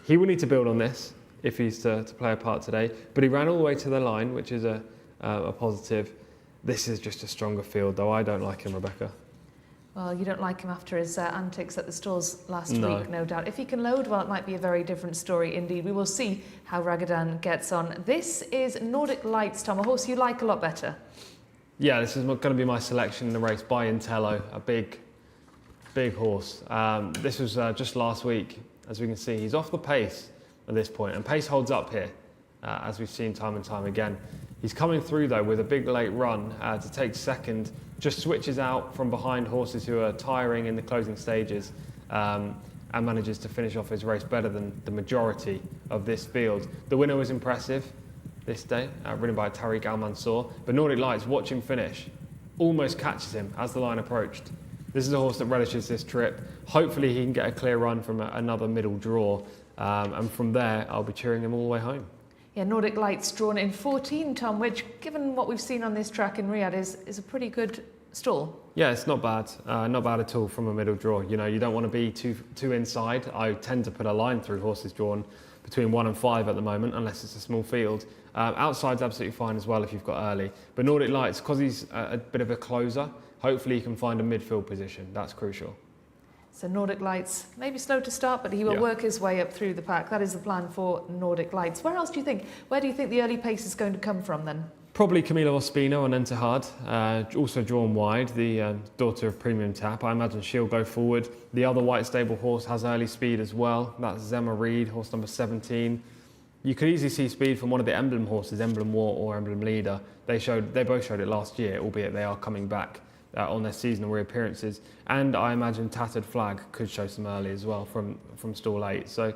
He will need to build on this if he's to play a part today, but he ran all the way to the line, which is a positive. This is just a stronger field, though. I don't like him, Rebecca.
Well, you don't like him after his antics at the stalls last week, no doubt. If he can load, well, it might be a very different story indeed. We will see how Ragadan gets on. This is Nordic Lights, Tom, a horse you like a lot better.
Yeah, this is going to be my selection in the race by Intello, a big horse. This was just last week. As we can see, he's off the pace at this point, and pace holds up here, as we've seen time and time again. He's coming through though with a big late run to take second, just switches out from behind horses who are tiring in the closing stages, and manages to finish off his race better than the majority of this field. The winner was impressive this day, ridden by Tariq Al Mansour, but Nordic Lights, watch him finish, almost catches him as the line approached. This is a horse that relishes this trip. Hopefully he can get a clear run from another middle draw, and from there I'll be cheering him all the way home.
Yeah, Nordic Lights drawn in 14, Tom, which, given what we've seen on this track in Riyadh, is a pretty good stall.
Yeah, it's not bad at all from a middle draw. You know, you don't want to be too inside. I tend to put a line through horses drawn between 1 and 5 at the moment, unless it's a small field. Outside's absolutely fine as well if you've got early. But Nordic Lights, because he's a bit of a closer, hopefully he can find a midfield position. That's crucial.
So Nordic Lights, maybe slow to start, but he will work his way up through the pack. That is the plan for Nordic Lights. Where else do you think? Where do you think the early pace is going to come from then?
Probably Camila Ospino on Entehad, also drawn wide, the daughter of Premium Tap. I imagine she'll go forward. The other white stable horse has early speed as well. That's Zema Reed, horse number 17. You could easily see speed from one of the emblem horses, Emblem War or Emblem Leader. They both showed it last year, albeit they are coming back on their seasonal reappearances. And I imagine Tattered Flag could show some early as well from stall 8. So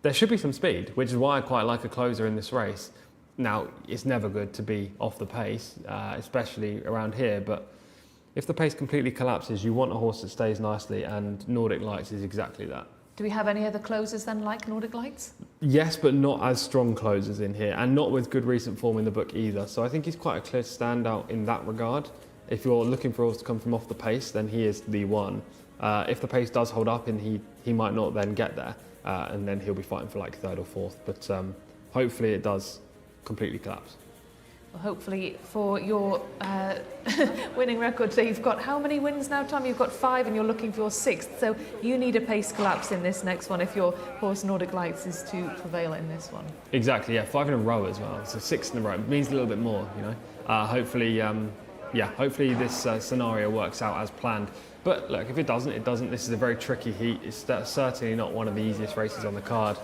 there should be some speed, which is why I quite like a closer in this race. Now, it's never good to be off the pace, especially around here, but if the pace completely collapses, you want a horse that stays nicely, and Nordic Lights is exactly that.
Do we have any other closers then like Nordic Lights?
Yes, but not as strong closers in here, and not with good recent form in the book either. So I think he's quite a clear standout in that regard. if you're looking for a horse to come from off the pace, then he is the one. If the pace does hold up and he might not then get there, and then he'll be fighting for like third or fourth. But hopefully it does completely collapse.
Well, hopefully for your winning record today, you've got how many wins now, Tom? You've got 5 and you're looking for your 6th. So you need a pace collapse in this next one if your horse Nordic Lights is to prevail in this one.
Exactly, yeah, 5 in a row as well. So 6 in a row it means a little bit more, you know. Hopefully, hopefully this scenario works out as planned. But look, if it doesn't, it doesn't. This is a very tricky heat. It's certainly not one of the easiest races on the card.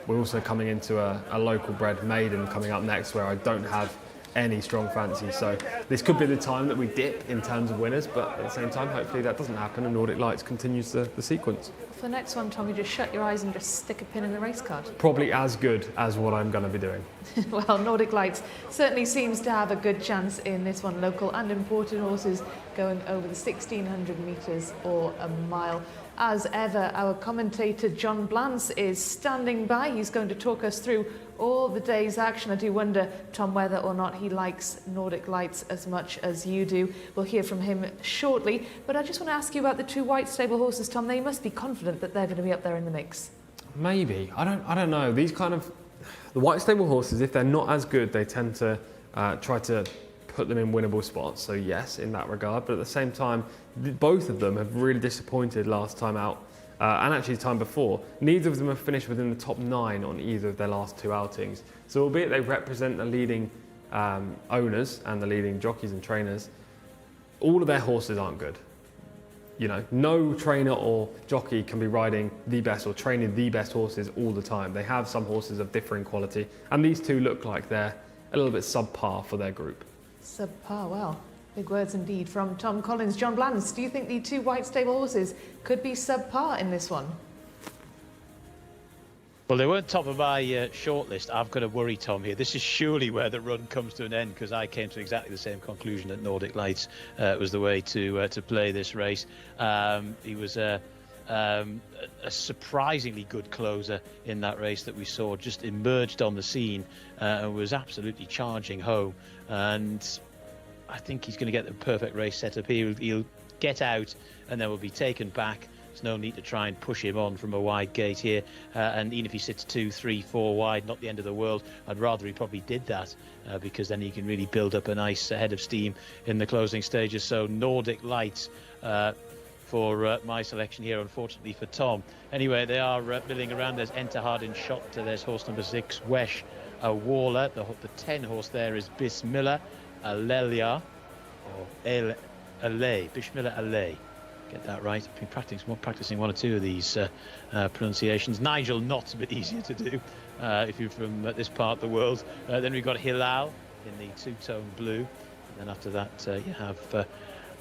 We're also coming into a local bred maiden coming up next where I don't have any strong fancy. So this could be the time that we dip in terms of winners, but at the same time, hopefully that doesn't happen and Nordic Lights continues the sequence.
For the next one, Tom, you just shut your eyes and just stick a pin in the race card.
Probably as good as what I'm going to be doing.
Well, Nordic Lights certainly seems to have a good chance in this one. Local and imported horses going over the 1,600 metres or a mile. As ever, our commentator John Blance is standing by. He's going to talk us through all the day's action. I do wonder, Tom, whether or not he likes Nordic Lights as much as you do. We'll hear from him shortly. But I just want to ask you about the 2 white stable horses, Tom. They must be confident that they're going to be up there in the mix.
Maybe. I don't know. These kind of the white stable horses, if they're not as good, they tend to try to put them in winnable spots. So yes, in that regard. But at the same time, both of them have really disappointed last time out. And actually the time before. Neither of them have finished within the top 9 on either of their last 2 outings. So albeit they represent the leading owners and the leading jockeys and trainers, all of their horses aren't good. You know, no trainer or jockey can be riding the best or training the best horses all the time. They have some horses of differing quality, and these 2 look like they're a little bit subpar for their group.
Subpar, well, big words indeed from Tom Collins. John Blance, do you think the 2 white stable horses could be subpar in this one?
Well, they weren't top of my shortlist. I've got to worry, Tom, here. This is surely where the run comes to an end, because I came to exactly the same conclusion that Nordic Lights was the way to play this race. He was a surprisingly good closer in that race that we saw, just emerged on the scene and was absolutely charging home. And I think he's going to get the perfect race set up here. He'll get out and then will be taken back. There's no need to try and push him on from a wide gate here. And even if he sits 2, 3, 4 wide, not the end of the world. I'd rather he probably did that because then he can really build up a nice head of steam in the closing stages. So Nordic Lights for my selection here, unfortunately for Tom. Anyway, they are milling around. There's Enter Hard in Shot. There's horse number 6, Wesh Waller. The 10 horse there is Bismillah Alelia, or Alay, Bismillah Alay. Get that right. I've been practicing 1 or 2 of these pronunciations. Nigel Knott, a bit easier to do if you're from this part of the world. Then we've got Hilal in the 2-tone blue. And then after that, you have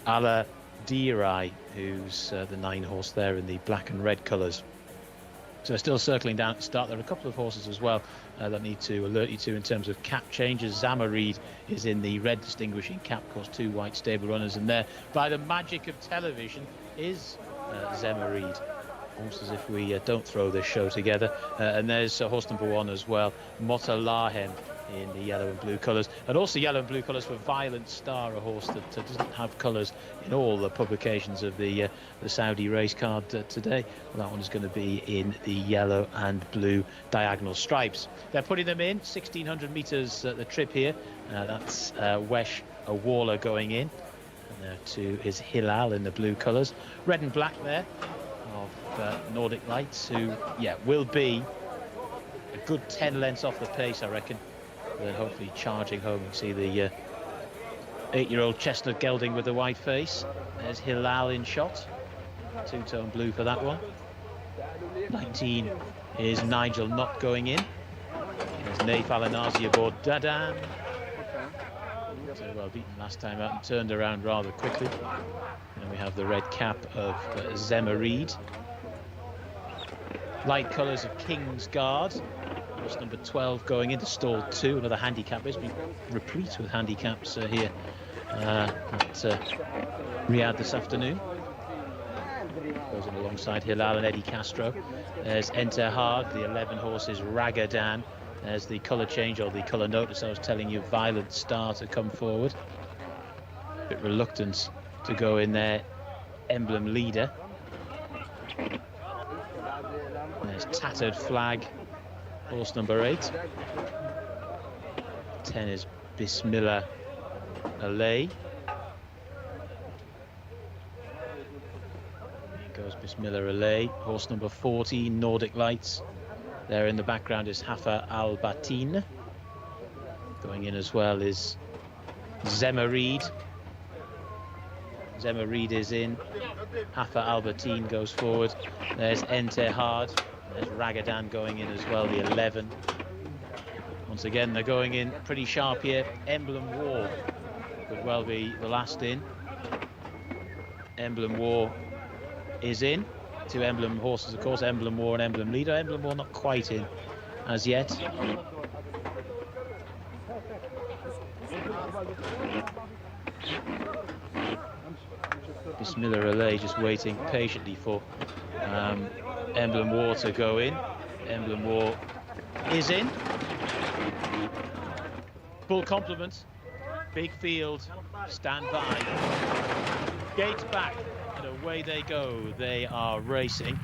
Ala Dirai, who's the 9 horse there in the black and red colours. So still circling down at the start. There are a couple of horses as well that I need to alert you to in terms of cap changes. Zamareed is in the red distinguishing cap, of course, 2 white stable runners, and there, by the magic of television, is Zamareed. Almost as if we don't throw this show together. And there's horse number 1 as well, Motalahem, in the yellow and blue colours, and also yellow and blue colours for Violent Star, a horse that doesn't have colours in all the publications of the Saudi race card today. Well, that one is going to be in the yellow and blue diagonal stripes. They're putting them in 1,600 metres the trip here. That's Wesh Waller going in, and there too is Hilal in the blue colours. Red and black there of Nordic Lights, who will be a good 10 lengths off the pace, I reckon. Then hopefully charging home. You see the 8-year-old chestnut gelding with the white face. There's Hilal in shot. 2-tone blue for that one. 19 is Nigel Knott going in. There's Naif Alanazi aboard Dadan. So well beaten last time out and turned around rather quickly. And we have the red cap of Zemareed. Light colours of King's Guard. Horse number 12 going into stall 2, another handicap. It's been replete with handicaps here at Riyadh this afternoon. Goes in alongside Hilal and Eddie Castro. There's Enter Hard, the 11 horses Ragadan. There's the colour change, or the colour notice I was telling you, Violent Star, to come forward. bit reluctant to go in there. Emblem Leader. There's Tattered Flag, horse number 8. 10 is Bismillah Alay. Here goes Bismillah Alay. Horse number 14, Nordic Lights. There in the background is Hafa Al Batin. Going in as well is Zemarid. Zemarid is in. Hafa Al Batin goes forward. There's Entehad. There's Ragadan going in as well, the 11. Once again, they're going in pretty sharp here. Emblem War could well be the last in. Emblem War is in. 2 Emblem horses, of course, Emblem War and Emblem Leader. Emblem War not quite in as yet. Bismillah Alay just waiting patiently for Emblem War to go in. Emblem War is in. Full complement. Big field. Stand by. Gates back. And away they go. They are racing.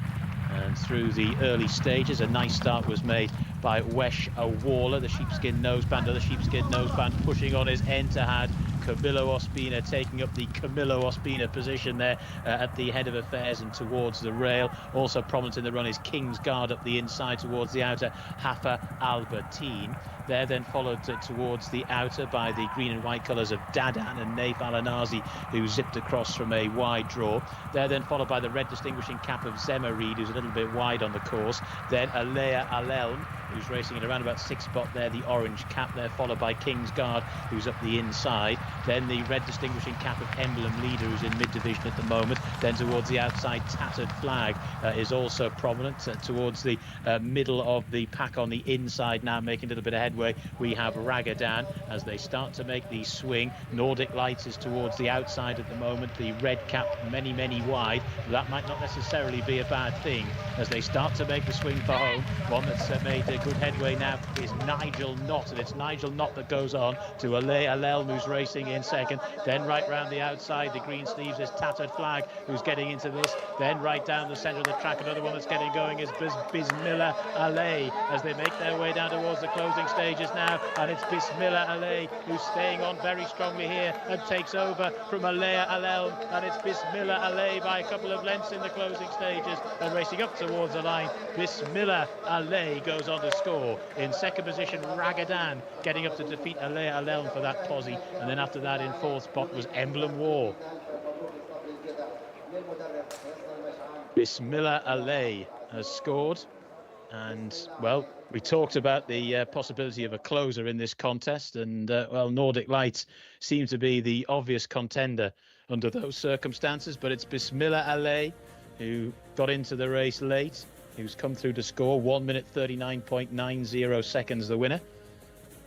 And through the early stages, a nice start was made by Wesh Awala, the sheepskin noseband. The sheepskin noseband pushing on his Entehad. Camillo Ospina taking up the Camillo Ospina position there at the head of affairs and towards the rail. Also prominent in the run is King's Guard up the inside towards the outer, Hafa Albertine. They're then followed towards the outer by the green and white colours of Dadan and Naif Alanazi, who zipped across from a wide draw. They're then followed by the red distinguishing cap of Zemarid, who's a little bit wide on the course. Then Alea Alelm, who's racing at around about 6th spot there, the orange cap there, followed by King's Guard, who's up the inside. Then the red distinguishing cap of Emblem Leader, who's in mid-division at the moment. Then towards the outside, Tattered Flag is also prominent. Towards the middle of the pack on the inside now, making a little bit of headway, we have Ragadan as they start to make the swing. Nordic Lights is towards the outside at the moment. The red cap, many, many wide. That might not necessarily be a bad thing as they start to make the swing for home. One that's made a good headway now is Nigel Knott, and it's Nigel Knott that goes on to Alelm, who's racing in second. Then right round the outside, the green sleeves is Tattered Flag, who's getting into this. Then right down the centre of the track, another one that's getting going is Bismillah Alay as they make their way down towards the closing stages now, and it's Bismillah Alay who's staying on very strongly here and takes over from Alea Alelm, and it's Bismillah Alay by a couple of lengths in the closing stages and racing up towards the line. Bismillah Alay goes on to score. In second position, Ragadan getting up to defeat Alea Alelm for that posse, and then after that in 4th spot was Emblem War. Bismillah Alay has scored, and well, we talked about the possibility of a closer in this contest, and well, Nordic Lights seem to be the obvious contender under those circumstances, but it's Bismillah Alay who got into the race late, who's come through to score 1 minute 39.90 seconds, the winner.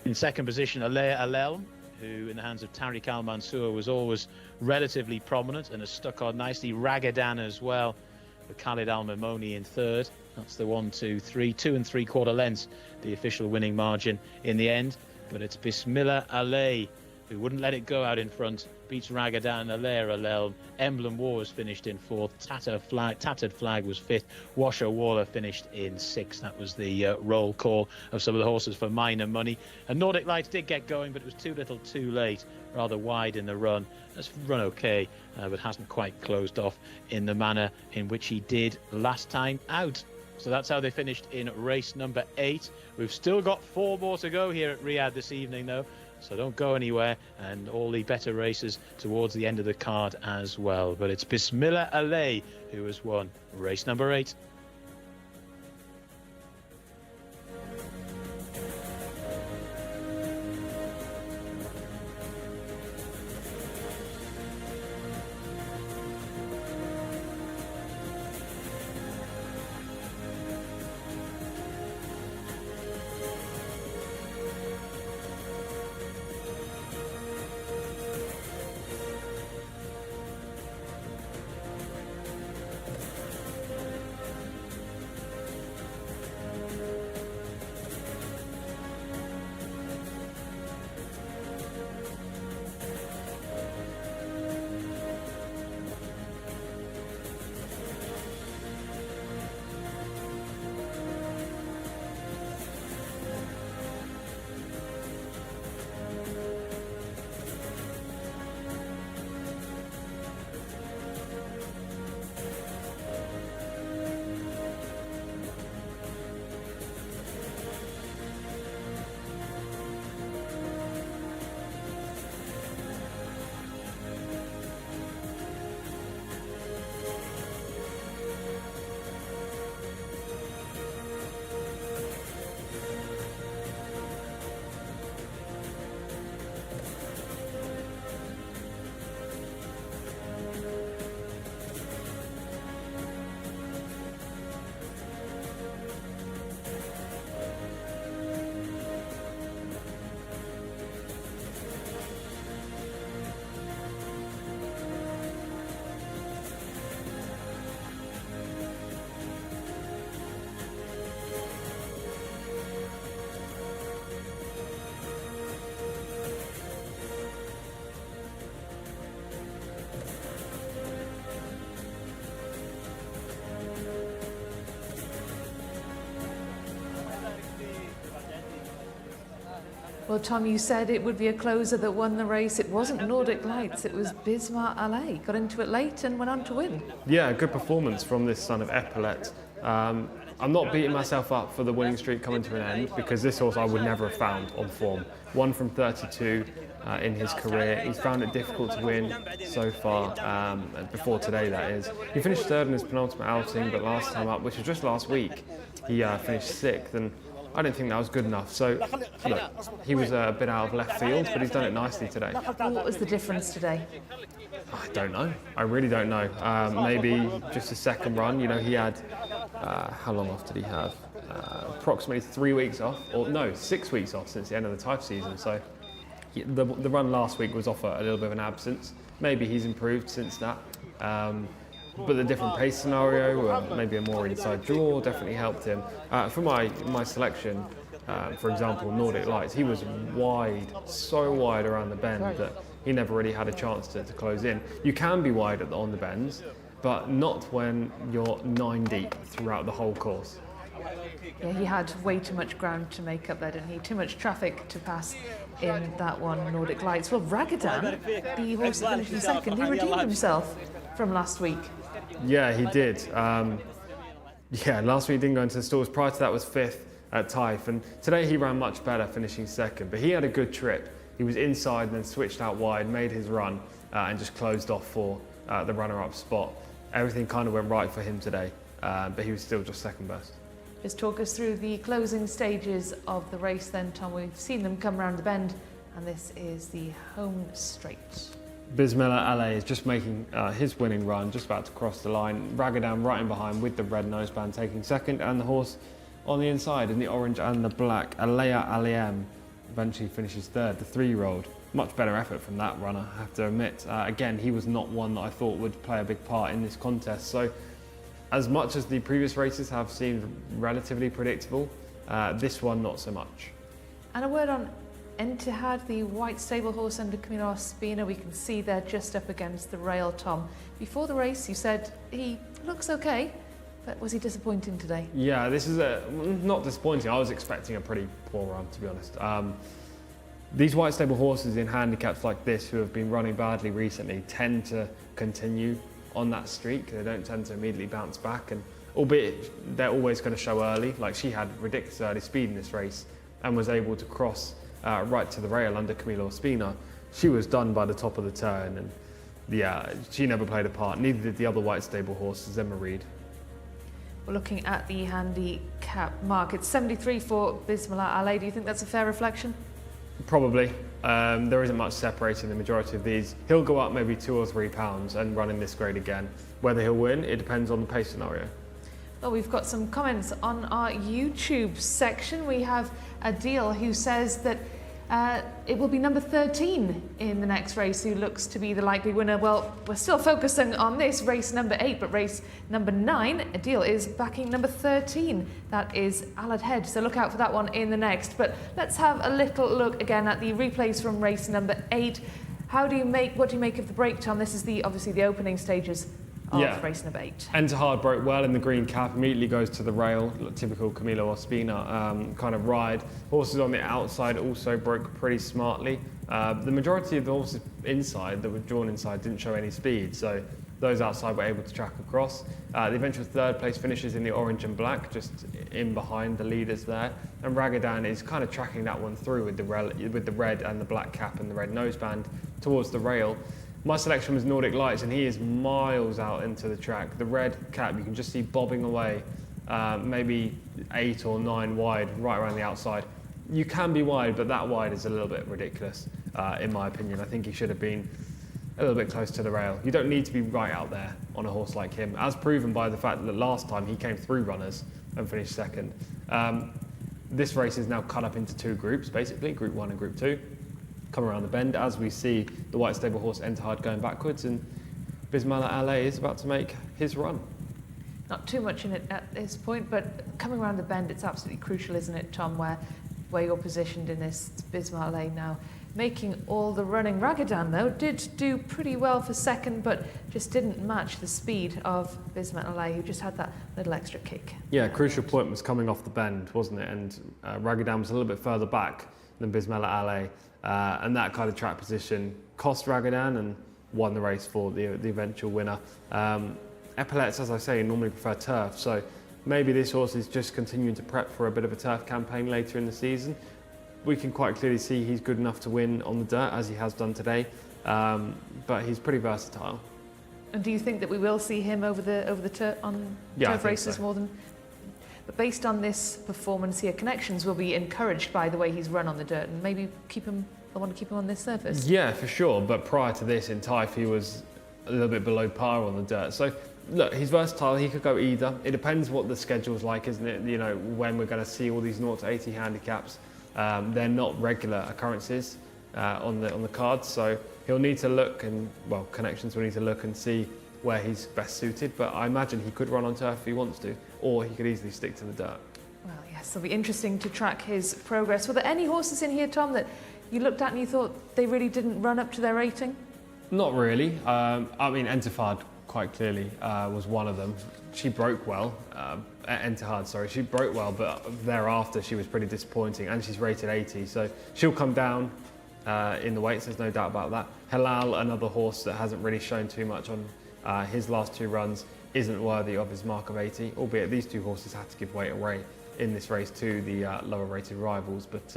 In second position, Alea Alelm, who in the hands of Tariq Al Mansour was always relatively prominent and has stuck on nicely. Ragadan as well, with Khalid Al Mamoni in third. That's the 1, 2, 3, 2 3/4 lengths, the official winning margin in the end. But it's Bismillah Alay who wouldn't let it go out in front, beats Ragadan, Alea Alelm. Emblem War was finished in 4th, Tattered Flag was 5th, Washer Waller finished in 6th. That was the roll call of some of the horses for minor money. And Nordic Lights did get going, but it was too little too late, rather wide in the run. Has run okay, but hasn't quite closed off in the manner in which he did last time out. So that's how they finished in race number 8. We've still got 4 more to go here at Riyadh this evening, though. So don't go anywhere, and all the better races towards the end of the card as well. But it's Bismillah Alay who has won race number 8.
Well, Tom, you said it would be a closer that won the race. It wasn't Nordic Lights, it was Bismar Allais. Got into it late and went on to win.
Yeah, good performance from this son of Epaulet. I'm not beating myself up for the winning streak coming to an end, because this horse I would never have found on form. 1 from 32 in his career. He's found it difficult to win so far, before today that is. He finished third in his penultimate outing, but last time up, which was just last week, he finished sixth, and I don't think that was good enough. So, look, he was a bit out of left field, but he's done it nicely today.
What was the difference today?
I don't know. I really don't know. Maybe just a second run. You know, he had, how long off did he have? Approximately 3 weeks off, or no, 6 weeks off since the end of the type season. So the run last week was off a little bit of an absence. Maybe he's improved since that. But the different pace scenario, maybe a more inside draw, definitely helped him. For my selection, for example, Nordic Lights, he was wide, so wide around the bend that he never really had a chance to close in. You can be wide on the bends, but not when you're 9 deep throughout the whole course.
Yeah, he had way too much ground to make up there, didn't he? Too much traffic to pass in that one, Nordic Lights. Well, Ragadan, the horse that finished in second, he redeemed himself from last week.
Yeah, he did. Last week he didn't go into the stalls. Prior to that was fifth at Taif, and today he ran much better, finishing second. But he had a good trip. He was inside and then switched out wide, made his run, and just closed off for the runner-up spot. Everything kind of went right for him today, but he was still just second best.
Just talk us through the closing stages of the race then, Tom. We've seen them come round the bend, and this is the home straight.
Bismar Allais is just making his winning run, just about to cross the line. Ragadan right in behind with the red noseband taking second, and the horse on the inside in the orange and the black, Alea Aliem, eventually finishes third, the 3-year-old. Much better effort from that runner, I have to admit. Again, he was not one that I thought would play a big part in this contest. So, as much as the previous races have seemed relatively predictable, this one not so much.
And a word on Entihad, the white stable horse under Camilo Ospina. We can see they're just up against the rail, Tom. Before the race, you said he looks okay, but was he disappointing today?
Yeah, this is not disappointing. I was expecting a pretty poor run, to be honest. These white stable horses in handicaps like this, who have been running badly recently, tend to continue on that streak. They don't tend to immediately bounce back, and albeit they're always going to show early. Like, she had ridiculous early speed in this race and was able to cross right to the rail under Camilo Ospina. She was done by the top of the turn, and she never played a part. Neither did the other white stable horse, Zemma Reed.
We're looking at the handicap mark. It's 73 for Bismar Allais. Do you think that's a fair reflection?
Probably. There isn't much separating the majority of these. He'll go up maybe 2 or 3 pounds and run in this grade again. Whether he'll win, it depends on the pace scenario.
Well, we've got some comments on our YouTube section. We have Adil who says that it will be number 13 in the next race who looks to be the likely winner. Well, we're still focusing on this race number 8, but race number 9, Adil is backing number 13. That is Alad Head, so look out for that one in the next. But let's have a little look again at the replays from race number 8. What do you make of the break, Tom? This is obviously the opening stages of race number 8.
Entihad broke well in the green cap, immediately goes to the rail, typical Camilo Ospina kind of ride. Horses on the outside also broke pretty smartly. The majority of the horses inside that were drawn inside didn't show any speed, so those outside were able to track across. The eventual third place finishes in the orange and black, just in behind the leaders there. And Ragadan is kind of tracking that one through with the red and the black cap and the red noseband towards the rail. My selection was Nordic Lights, and he is miles out into the track. The red cap, you can just see bobbing away, maybe 8 or 9 wide, right around the outside. You can be wide, but that wide is a little bit ridiculous, in my opinion. I think he should have been a little bit close to the rail. You don't need to be right out there on a horse like him, as proven by the fact that last time he came through runners and finished second. This race is now cut up into 2 groups, basically, Group 1 and Group 2. Come around the bend as we see the white stable horse Entihad going backwards, and Bismar Allais is about to make his run.
Not too much in it at this point, but coming around the bend, it's absolutely crucial, isn't it, Tom, where you're positioned in this Bismar Allais now. Making all the running. Ragadan, though, did do pretty well for second, but just didn't match the speed of Bismar Allais, who just had that little extra kick.
Yeah, crucial point was coming off the bend, wasn't it? And Ragadan was a little bit further back. than Bismillah Ale, and that kind of track position cost Ragadan and won the race for the eventual winner. Epaulets, as I say, normally prefer turf, so maybe this horse is just continuing to prep for a bit of a turf campaign later in the season. We can quite clearly see he's good enough to win on the dirt, as he has done today, but he's pretty versatile.
And do you think that we will see him over the turf races more than? But based on this performance here, Connections will be encouraged by the way he's run on the dirt, and maybe I want to keep him on this surface.
Yeah, for sure. But prior to this, in Taif, he was a little bit below par on the dirt. So look, he's versatile. He could go either. It depends what the schedule's like, isn't it? You know, when we're going to see all these 0 to 80 handicaps. They're not regular occurrences on the cards, so he'll need to look, and well, Connections will need to look and see where he's best suited. But I imagine he could run on turf if he wants to, or he could easily stick to the dirt.
Well, yes, it'll be interesting to track his progress. Were there any horses in here, Tom, that you looked at and you thought they really didn't run up to their rating?
Not really. I mean, Entefad quite clearly was one of them. She broke well. Entehad, sorry, she broke well, but thereafter she was pretty disappointing, and she's rated 80, so she'll come down in the weights, there's no doubt about that. Halal, another horse that hasn't really shown too much on his last 2 runs, isn't worthy of his mark of 80, albeit these 2 horses had to give weight away in this race to the lower rated rivals. But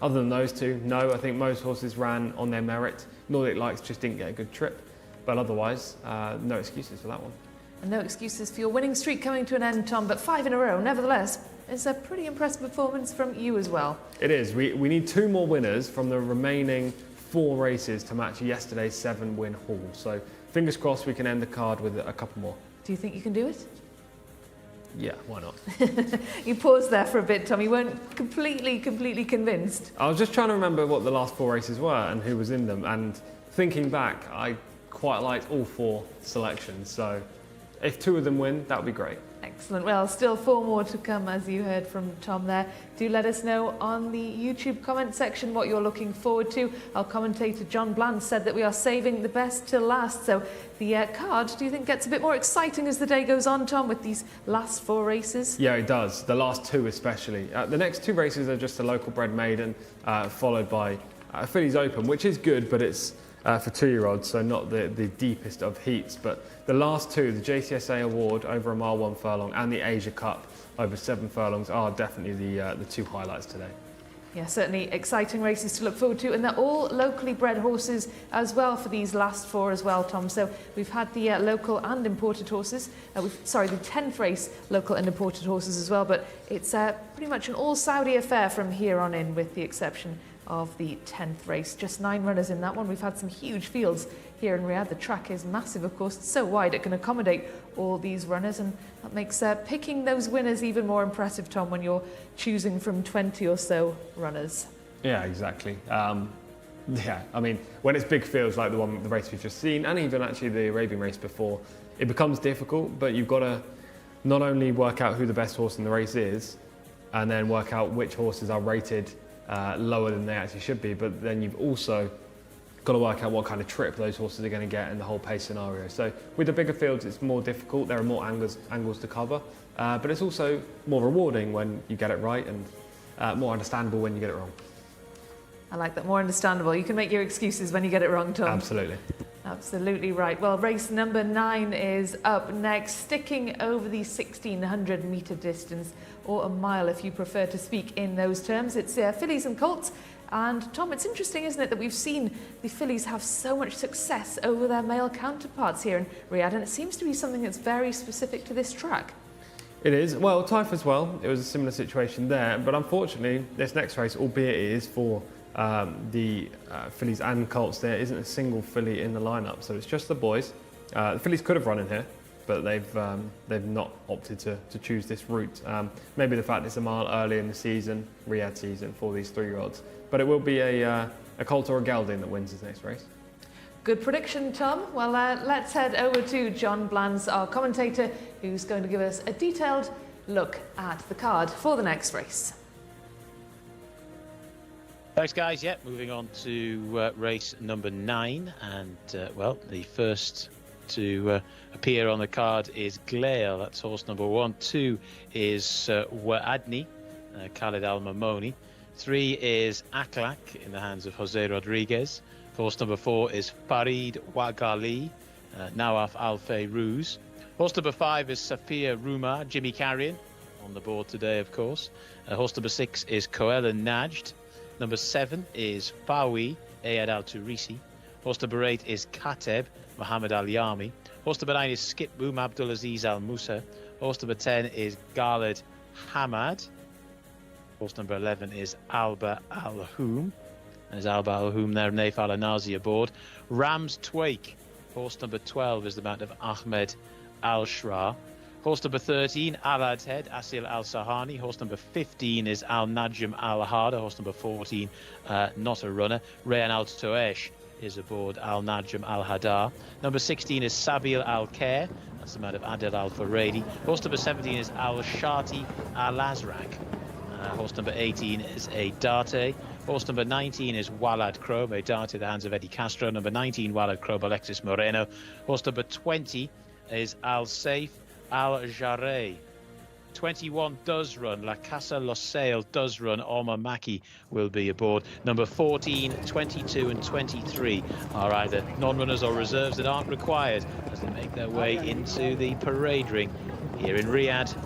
other than those 2, no, I think most horses ran on their merit. Nordic Lights just didn't get a good trip, but otherwise, no excuses for that one.
And no excuses for your winning streak coming to an end, Tom, but 5 in a row, nevertheless. It's a pretty impressive performance from you as well.
It is. We need 2 more winners from the remaining 4 races to match yesterday's 7-win haul. So fingers crossed we can end the card with a couple more.
Do you think you can do it?
Yeah, why not?
You paused there for a bit, Tom. You weren't completely convinced.
I was just trying to remember what the last 4 races were and who was in them. And thinking back, I quite liked all 4 selections. So if 2 of them win, that would be great.
Excellent. Well, still 4 more to come, as you heard from Tom there. Do let us know on the YouTube comment section what you're looking forward to. Our commentator John Bland said that we are saving the best till last. So the card, do you think, gets a bit more exciting as the day goes on, Tom, with these last 4 races? Yeah,
it does. The last 2 especially. The next 2 races are just a local bred maiden, followed by a Fillies Open, which is good, but it's for 2-year-olds, so not the deepest of heats. But the last 2, the Jcsa Award over a mile 1 furlong and the Asia Cup over 7 furlongs, are definitely the 2 highlights today.
Yeah, certainly exciting races to look forward to, and they're all locally bred horses as well for these last 4 as well, Tom. So we've had the local and imported horses. The 10th race, local and imported horses as well, but it's pretty much an all Saudi affair from here on in, with the exception of the 10th race. Just 9 runners in that one. We've had some huge fields here in Riyadh. The track is massive, of course. It's so wide it can accommodate all these runners, and that makes picking those winners even more impressive, Tom, when you're choosing from 20 or so runners.
Yeah, exactly. Yeah, I mean, when it's big fields like the race we've just seen, and even actually the Arabian race before, it becomes difficult, but you've got to not only work out who the best horse in the race is, and then work out which horses are rated lower than they actually should be, but then you've also got to work out what kind of trip those horses are going to get in the whole pace scenario. So with the bigger fields, it's more difficult. There are more angles to cover, but it's also more rewarding when you get it right, and more understandable when you get it wrong.
I like that, more understandable. You can make your excuses when you get it wrong, Tom.
Absolutely.
Absolutely right. Well, race number 9 is up next, sticking over the 1,600 metre distance, or a mile if you prefer to speak in those terms. It's fillies and colts. And Tom, it's interesting, isn't it, that we've seen the fillies have so much success over their male counterparts here in Riyadh, and it seems to be something that's very specific to this track.
It is. Well, Taif as well, it was a similar situation there, but unfortunately this next race, albeit it is for the fillies and colts, there isn't a single filly in the lineup, so it's just the boys. The fillies could have run in here, but they've not opted to choose this route. Maybe the fact it's a mile early in the season, Riyadh season, for these 3-year-olds. But it will be a colt or a gelding that wins this next race.
Good prediction, Tom. Well, let's head over to John Blands, our commentator, who's going to give us a detailed look at the card for the next race.
Thanks, guys. Yeah, moving on to race number 9, and well, the first to appear on the card is Glail. That's horse number 1. 2 is Wa'adni, Khalid Al Mamoni. 3 is Aklak in the hands of Jose Rodriguez. Horse number 4 is Farid Wagali, Nawaf Al Fayrouz. Horse number 5 is Safia Ruma, Jimmy Carrion, on the board today, of course. Horse number 6 is Koela Najd. Number 7 is Fawi, Ayad Al Turisi. Horse number 8 is Kateb, Muhammad Al Yami. Horse number 9 is Skip Boom, Abdulaziz Al Musa. Horse number 10 is Khalid Hamad. Horse number 11 is Alba Al Houm. There's Alba Al Houm there, Naif Al Anazi aboard. Rams Twake. Horse number 12 is the mount of Ahmed Al Shra. Horse number 13, Alad's Head, Asil Al Sahani. Horse number 15 is Al Najm Al Hada. Horse number 14, not a runner, Rayan Al Toesh is aboard Al Najm Al Hadar. Number 16 is Sabil Al Khair. That's the mount of Adel Al Faredi. Horse number 17 is Al Shati Al Azrak. Horse number 18 is a Date. Horse number 19 is Walad Krob, a Date in the hands of Eddie Castro. Number 19, Walad Krob, Alexis Moreno. Horse number 20 is Al Saif Al Jareh. 21 does run. La Casa Los Sale does run. Omar Maki will be aboard. Number 14, 22 and 23 are either non-runners or reserves that aren't required as they make their way into the parade ring here in Riyadh.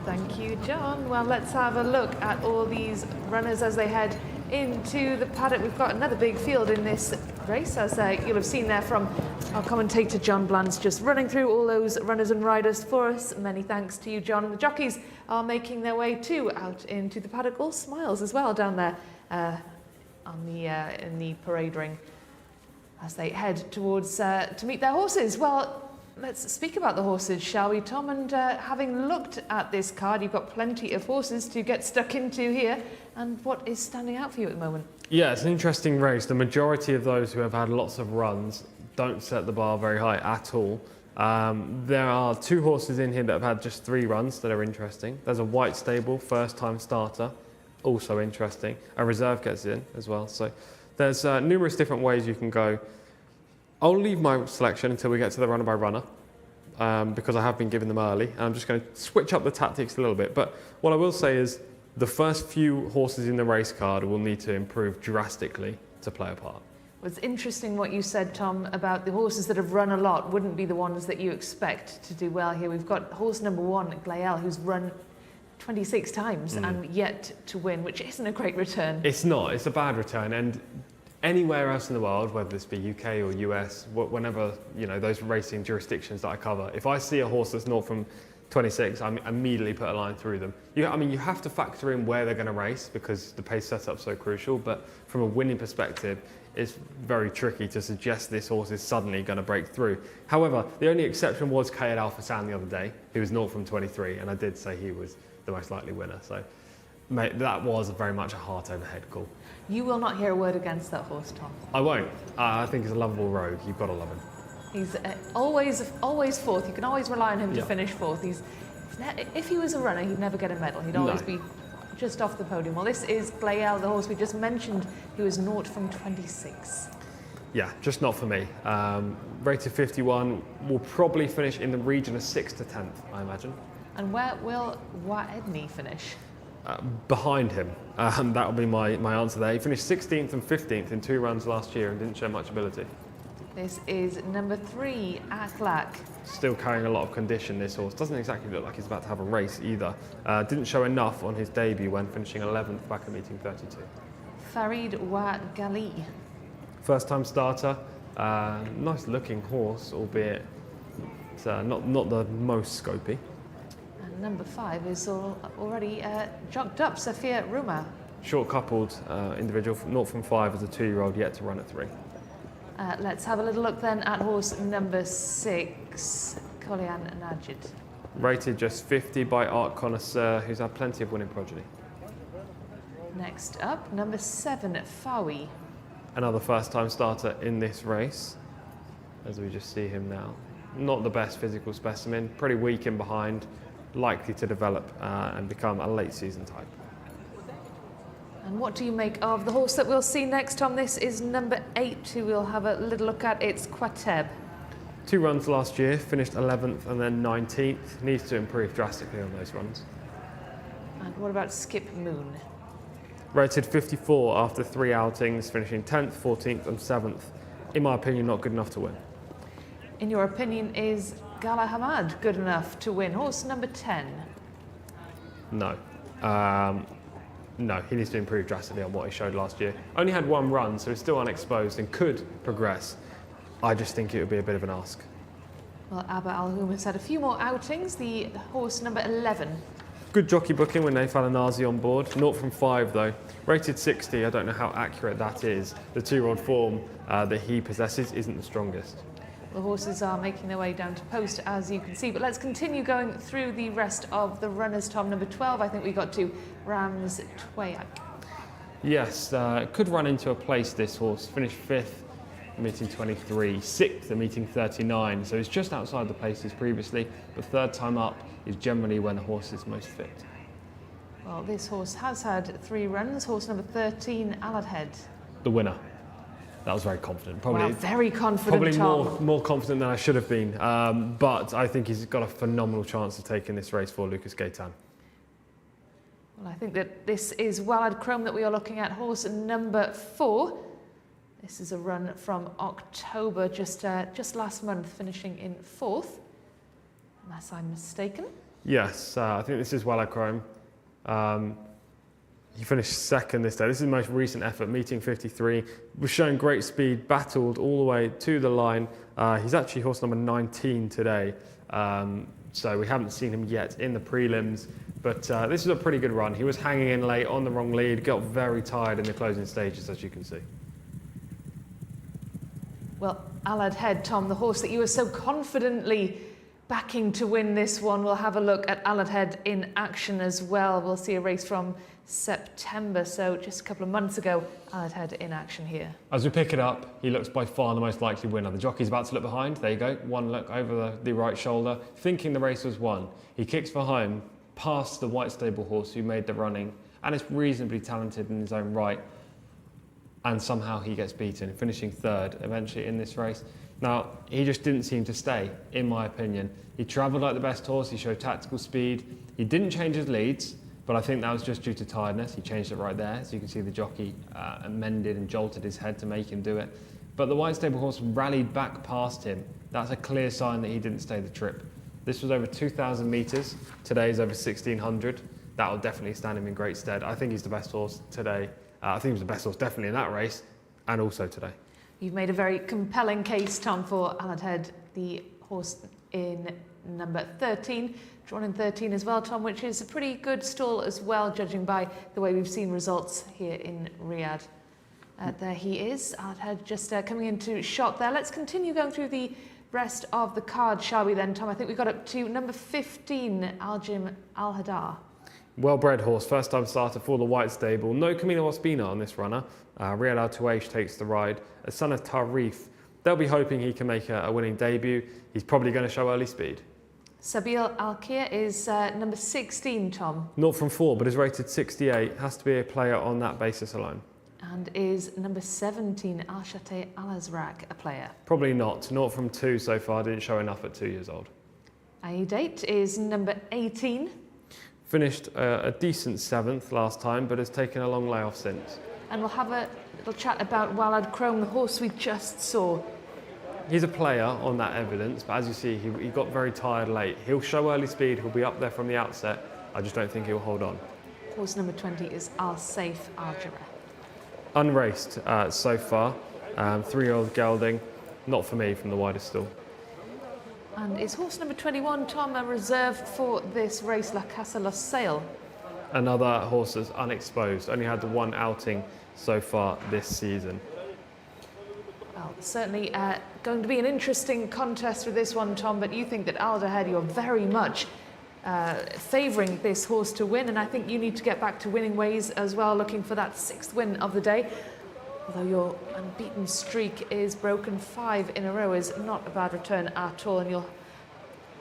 Thank you, John. Well, let's have a look at all these runners as they head into the paddock. We've got another big field in this race, as you'll have seen there from our commentator John Blantz, just running through all those runners and riders for us. Many thanks to you, John. The jockeys are making their way too out into the paddock. All smiles as well down there in the parade ring as they head towards to meet their horses. Well, let's speak about the horses, shall we, Tom? And having looked at this card, you've got plenty of horses to get stuck into here. And what is standing out for you at the moment?
Yeah, it's an interesting race. The majority of those who have had lots of runs don't set the bar very high at all. There are 2 horses in here that have had just 3 runs that are interesting. There's a white stable, first-time starter, also interesting. A reserve gets in as well. So there's numerous different ways you can go. I'll leave my selection until we get to the runner by runner because I have been giving them early. And I'm just going to switch up the tactics a little bit. But what I will say is the first few horses in the race card will need to improve drastically to play a part.
Well, it's interesting what you said, Tom, about the horses that have run a lot wouldn't be the ones that you expect to do well here. We've got horse number 1, Glael, who's run 26 times and yet to win, which isn't a great return.
It's not. It's a bad return. And anywhere else in the world, whether this be UK or US, whenever, you know, those racing jurisdictions that I cover, if I see a horse that's not from 26, I immediately put a line through them. You have to factor in where they're going to race because the pace setup's so crucial, but from a winning perspective, it's very tricky to suggest this horse is suddenly going to break through. However, the only exception was Kayed Al Fassan the other day, who was 0 from 23, and I did say he was the most likely winner. So, mate, that was very much a heart over head call.
You will not hear a word against that horse, Tom.
I won't. I think he's a lovable rogue. You've got to love him.
He's always fourth. You can always rely on him to finish fourth. If he was a runner, he'd never get a medal. He'd always be just off the podium. Well, this is Glael, the horse we just mentioned, who was 0 from 26.
Yeah, just not for me. Rated 51, will probably finish in the region of 6th to 10th, I imagine.
And where will Waedney finish?
Behind him. That will be my answer there. He finished 16th and 15th in 2 runs last year and didn't show much ability.
This is number 3, Aklak.
Still carrying a lot of condition, this horse. Doesn't exactly look like he's about to have a race either. Didn't show enough on his debut when finishing 11th back at meeting 32.
Farid Wagali.
First time starter. Nice looking horse, albeit not the most scopy.
And number 5 is already jocked up, Safia Ruma.
Short coupled individual, 0 from 5 as a 2-year-old, yet to run at 3.
Let's have a little look then at horse number 6, Kolian Najid.
Rated just 50 by Art Connoisseur, who's had plenty of winning progeny.
Next up, number 7, Fawi.
Another first-time starter in this race, as we just see him now. Not the best physical specimen, pretty weak in behind, likely to develop and become a late-season type.
And what do you make of the horse that we'll see next, Tom? This is number 8, who we'll have a little look at. It's Quateb.
2 runs last year, finished 11th and then 19th. Needs to improve drastically on those runs.
And what about Skip Moon?
Rated 54 after 3 outings, finishing 10th, 14th and 7th. In my opinion, not good enough to win.
In your opinion, is Gala Hamad good enough to win? Horse number 10.
No. No, he needs to improve drastically on what he showed last year. Only had 1 run, so he's still unexposed and could progress. I just think it would be a bit of an ask.
Well, Abba Al-Houm has had a few more outings. The horse number 11.
Good jockey booking with Naif Al-Anazi on board. 0 from 5 though. Rated 60, I don't know how accurate that is. The 2-year-old form that he possesses isn't the strongest.
The horses are making their way down to post, as you can see. But let's continue going through the rest of the runners. Tom, number 12, I think we got to Rams Twayak.
Yes, could run into a place, this horse. Finished 5th, meeting 23, 6th, at meeting 39. So it's just outside the places previously. But 3rd time up is generally when the horse is most fit.
Well, this horse has had 3 runs. Horse number 13, Aladhead.
The winner. That was very confident. Probably,
wow, very confident,
probably
Tom.
more confident than I should have been. But I think he's got a phenomenal chance of taking this race for Lucas Gaetan.
Well, I think that this is Walad Chrome that we are looking at. Horse number 4. This is a run from October, just last month, finishing in 4th, unless I'm mistaken.
Yes, I think this is Walad Chrome. He finished 2nd this day. This is the most recent effort, meeting 53. Was showing great speed, battled all the way to the line. He's actually horse number 19 today. So we haven't seen him yet in the prelims, but this is a pretty good run. He was hanging in late on the wrong lead, got very tired in the closing stages, as you can see.
Well, Aladhead, Tom, the horse that you were so confidently backing to win this one. We'll have a look at Aladhead in action as well. We'll see a race from September, so just a couple of months ago, Aladhead in action here.
As we pick it up, he looks by far the most likely winner. The jockey's about to look behind. There you go. One look over the right shoulder, thinking the race was won. He kicks for home, past the White Stable horse who made the running, and is reasonably talented in his own right. And somehow he gets beaten, finishing 3rd eventually in this race. Now, he just didn't seem to stay, in my opinion. He travelled like the best horse, he showed tactical speed. He didn't change his leads, but I think that was just due to tiredness. He changed it right there, so you can see the jockey amended and jolted his head to make him do it. But the White Stable horse rallied back past him. That's a clear sign that he didn't stay the trip. This was over 2,000 metres, today's over 1,600. That will definitely stand him in great stead. I think he's the best horse today. I think he was the best horse definitely in that race, and also today.
You've made a very compelling case, Tom, for Aladhead, the horse in number 13, drawn in 13 as well, Tom, which is a pretty good stall as well, judging by the way we've seen results here in Riyadh. There he is, Aladhead just coming into shot there. Let's continue going through the rest of the card, shall we then, Tom? I think we got up to number 15, Aljim Al-Hadar.
Well-bred horse, first time starter for the White Stable. No Camino Ospina on this runner. Riyadh Al-Tuaish takes the ride. A son of Tarif. They'll be hoping he can make a winning debut. He's probably going to show early speed.
Sabil Al-Kia is number 16, Tom.
0 from 4, but is rated 68. Has to be a player on that basis alone.
And is number 17, Al-Shateh Al-Azraq, a player?
Probably not. 0 from 2 so far. Didn't show enough at 2 years old.
Date is number 18.
Finished a decent 7th last time, but has taken a long layoff since.
And we'll have a little chat about Walad Chrome, the horse we just saw.
He's a player on that evidence, but as you see, he got very tired late. He'll show early speed, he'll be up there from the outset. I just don't think he'll hold on.
Horse number 20 is Al-Saif Al-Jarrah.
Unraced so far. 3-year-old gelding, not for me from the widest stall.
And is horse number 21, Tom, a reserve for this race, La Casa Los Sale?
Another horse that's unexposed, only had the 1 outing so far this season.
Well, certainly going to be an interesting contest with this one, Tom, but you think that Aladhead, you're very much favouring this horse to win, and I think you need to get back to winning ways as well, looking for that 6th win of the day. Although your unbeaten streak is broken, 5 in a row is not a bad return at all, and you'll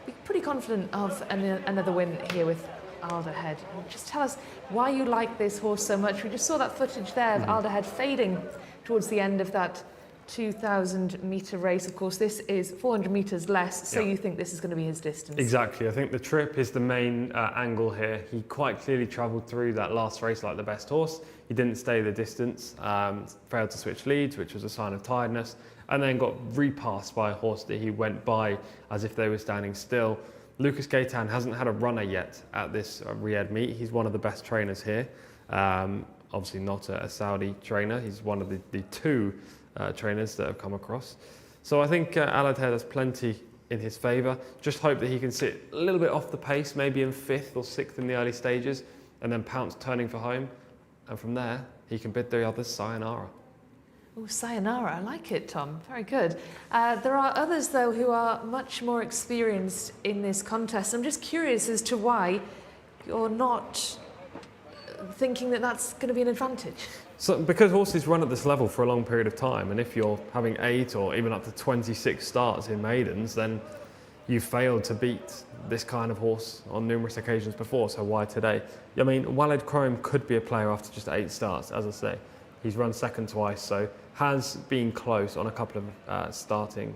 be pretty confident of another win here with Aladhead. And just tell us why you like this horse so much. We just saw that footage there of Aladhead fading towards the end of that 2,000 metre race. Of course, this is 400 metres less, so
Yeah.
you think this is going to be his distance?
Exactly. I think the trip is the main angle here. He quite clearly travelled through that last race like the best horse. He didn't stay the distance, failed to switch leads, which was a sign of tiredness, and then got repassed by a horse that he went by as if they were standing still. Lucas Gaitan hasn't had a runner yet at this Riyadh meet. He's one of the best trainers here. Obviously not a Saudi trainer. He's one of the two trainers that have come across. So I think Aladhead has plenty in his favour. Just hope that he can sit a little bit off the pace, maybe in 5th or 6th in the early stages, and then pounce turning for home. And from there, he can bid the others sayonara.
Oh, sayonara, I like it, Tom. Very good. There are others, though, who are much more experienced in this contest. I'm just curious as to why you're not thinking that that's going to be an advantage.
So, because horses run at this level for a long period of time, and if you're having 8 or even up to 26 starts in maidens, then you've failed to beat this kind of horse on numerous occasions before, so why today? I mean, Walid Chrome could be a player after just 8 starts, as I say. He's run second twice, so has been close on a couple of starting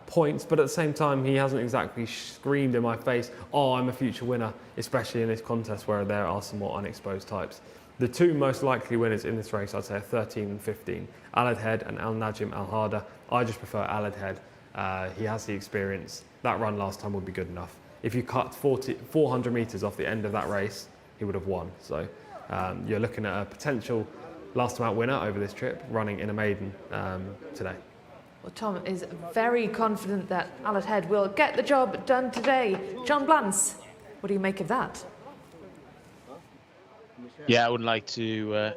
points, but at the same time, he hasn't exactly screamed in my face, oh, I'm a future winner, especially in this contest where there are some more unexposed types. The two most likely winners in this race, I'd say, are 13 and 15, Aladhead and Al Najim Al Harda. I just prefer Aladhead. He has the experience. That run last time would be good enough. If you cut 400 metres off the end of that race, he would have won. So you're looking at a potential last time out winner over this trip, running in a maiden today.
Well, Tom is very confident that Aladhead will get the job done today. John Blance, what do you make of that?
Yeah, I wouldn't like to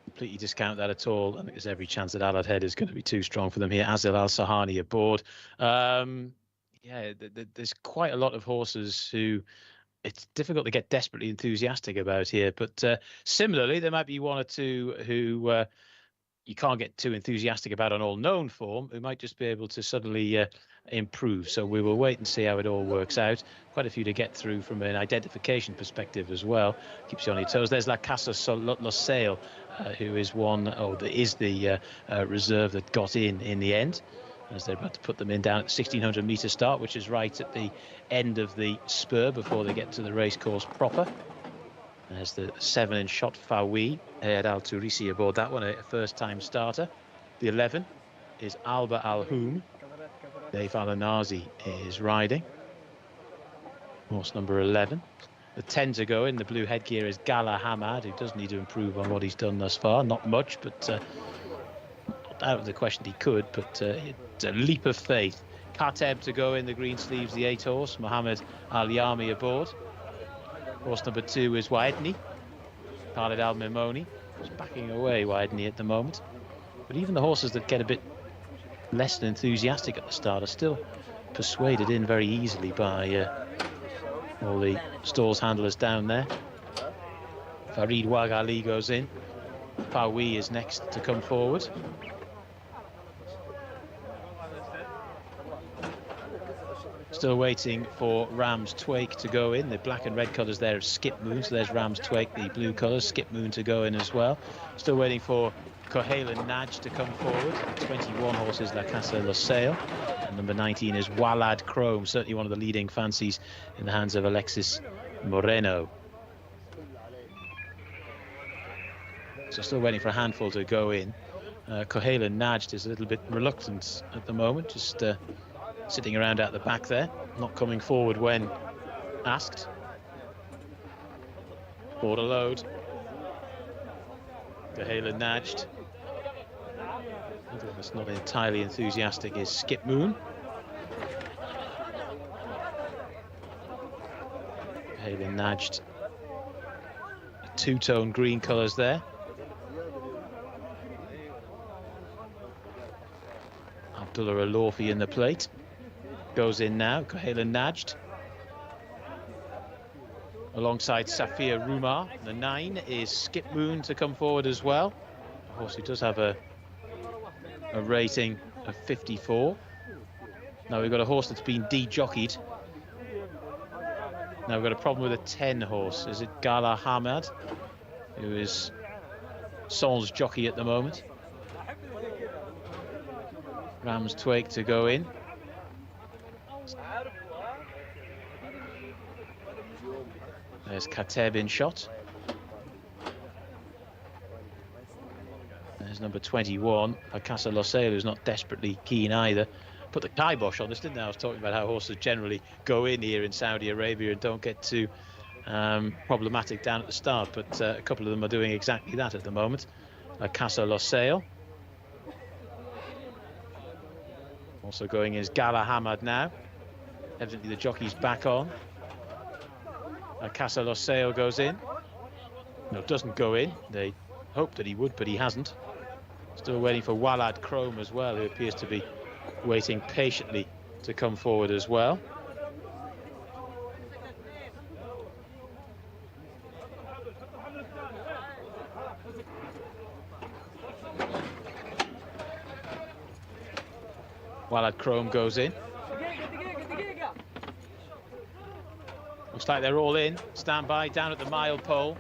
completely discount that at all. I think there's every chance that Aladhead is going to be too strong for them here. Azil Al Sahani aboard. There's quite a lot of horses who it's difficult to get desperately enthusiastic about here. But similarly, there might be one or two who you can't get too enthusiastic about on all known form, who might just be able to suddenly improve. So we will wait and see how it all works out. Quite a few to get through from an identification perspective as well. Keeps you on your toes. There's La Casa Losail, who is the reserve that got in the end, as they're about to put them in down at the 1600 metre start, which is right at the end of the spur before they get to the race course proper. There's the 7 shot Fawi, Ayad Al Turisi aboard that one, a first-time starter. The 11 is Alba Al Houm. Dave Alanazi is riding. Horse number 11. The 10 to go in, the blue headgear, is Gala Hamad, who does need to improve on what he's done thus far. Not much, but not out of the question he could, but it's a leap of faith. Kateb to go in, the green sleeves, the 8 horse, Mohammed Al Yami aboard. Horse number 2 is Waedni, Khalid Al Mimoni. He's backing away, Waedni, at the moment. But even the horses that get a bit less than enthusiastic at the start are still persuaded in very easily by all the stalls handlers down there. Farid Wagali goes in. Fawi is next to come forward. Still waiting for Rams Twake to go in. The black and red colours there of Skip Moon. So there's Rams Twake, the blue colours, Skip Moon to go in as well. Still waiting for Kohela Naj to come forward. 21 horses, La Casa Losail. And number 19 is Walad Chrome, certainly one of the leading fancies in the hands of Alexis Moreno. So still waiting for a handful to go in. Kohela Najd is a little bit reluctant at the moment, just sitting around out the back there, not coming forward when asked. Border load. Kohela Najd. Another one that's not entirely enthusiastic is Skip Moon. Kohela Najd. Two-tone green colours there. Abdullah Al-Lawfi in the plate. Goes in now, Kohela Najd. Alongside Safia Rumar. The 9 is Skip Moon to come forward as well. Of course, he does have a rating of 54. Now we've got a horse that's been de-jockeyed. Now we've got a problem with a 10 horse. Is it Gala Hamad, who is Son's jockey at the moment? Rams Twig to go in. There's Kateb in shot. There's number 21, Jcsa Losail, who's not desperately keen either. Put the kibosh on this, didn't I? I was talking about how horses generally go in here in Saudi Arabia and don't get too problematic down at the start, but a couple of them are doing exactly that at the moment. Jcsa Losail. Also going is Gala Hamad now. Evidently the jockey's back on. Jcsa Losail goes in. No, doesn't go in. They hoped that he would, but he hasn't. Still waiting for Walad Chrome as well, who appears to be waiting patiently to come forward as well. Walad Chrome goes in. Looks like they're all in. Stand by, down at the mile pole.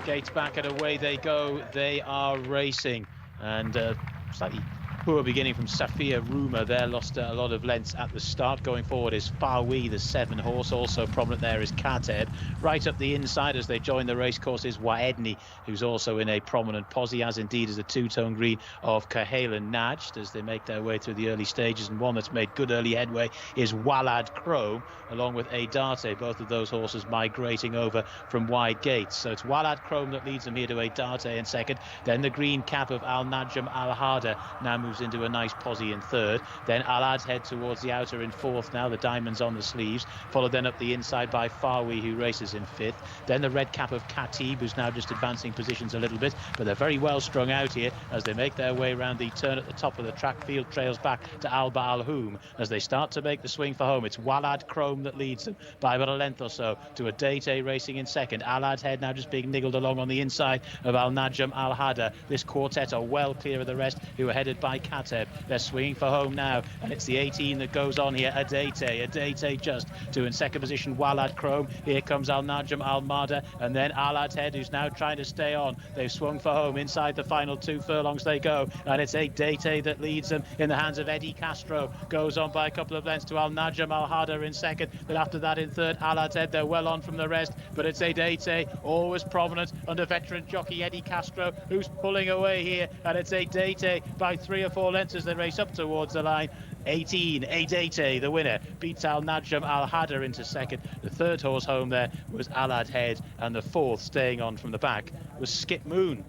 Gates back and away they go. They are racing, and slightly poor beginning from Safia Ruma there, lost a lot of lengths at the start. Going forward is Fawi, the 7 horse. Also prominent there is Kateb. Right up the inside as they join the racecourse is Waedni, who's also in a prominent posse, as indeed is the 2-tone green of Cahalan Najd as they make their way through the early stages. And one that's made good early headway is Walad Chrome, along with Adate, both of those horses migrating over from wide gates. So it's Walad Chrome that leads them here to Adate in second. Then the green cap of Al Najm Al Hada now moves into a nice posse in third. Then Alad's head towards the outer in fourth now, the diamonds on the sleeves, followed then up the inside by Fawi, who races in fifth. Then the red cap of Khatib, who's now just advancing positions a little bit, but they're very well strung out here as they make their way around the turn at the top of the track. Field trails back to Alba Al Houm as they start to make the swing for home. It's Walad Chrome that leads them by about a length or so to Adate racing in second. Alad's head now just being niggled along on the inside of Al Najm Al Hada. This quartet are well clear of the rest, who are headed by Kateb. They're swinging for home now, and it's the 18 that goes on here. Adate just to in second position Walad Chrome. Here comes Al Najm Al Mada, and then Alad's head, who's now trying to stay on. They've swung for home. Inside the final 2 furlongs they go, and it's Adate that leads them in the hands of Eddie Castro. Goes on by a couple of lengths to Al Najm Al Hada in second, but after that in third Alad's head. They're well on from the rest, but it's Adate, always prominent under veteran jockey Eddie Castro, who's pulling away here, and it's Adate by 3 or 4 lengths as they race up towards the line. 18, Adate, the winner, beats Al Najm Al Hada into second. The third horse home there was Alad Head, and the fourth, staying on from the back, was Skip Moon.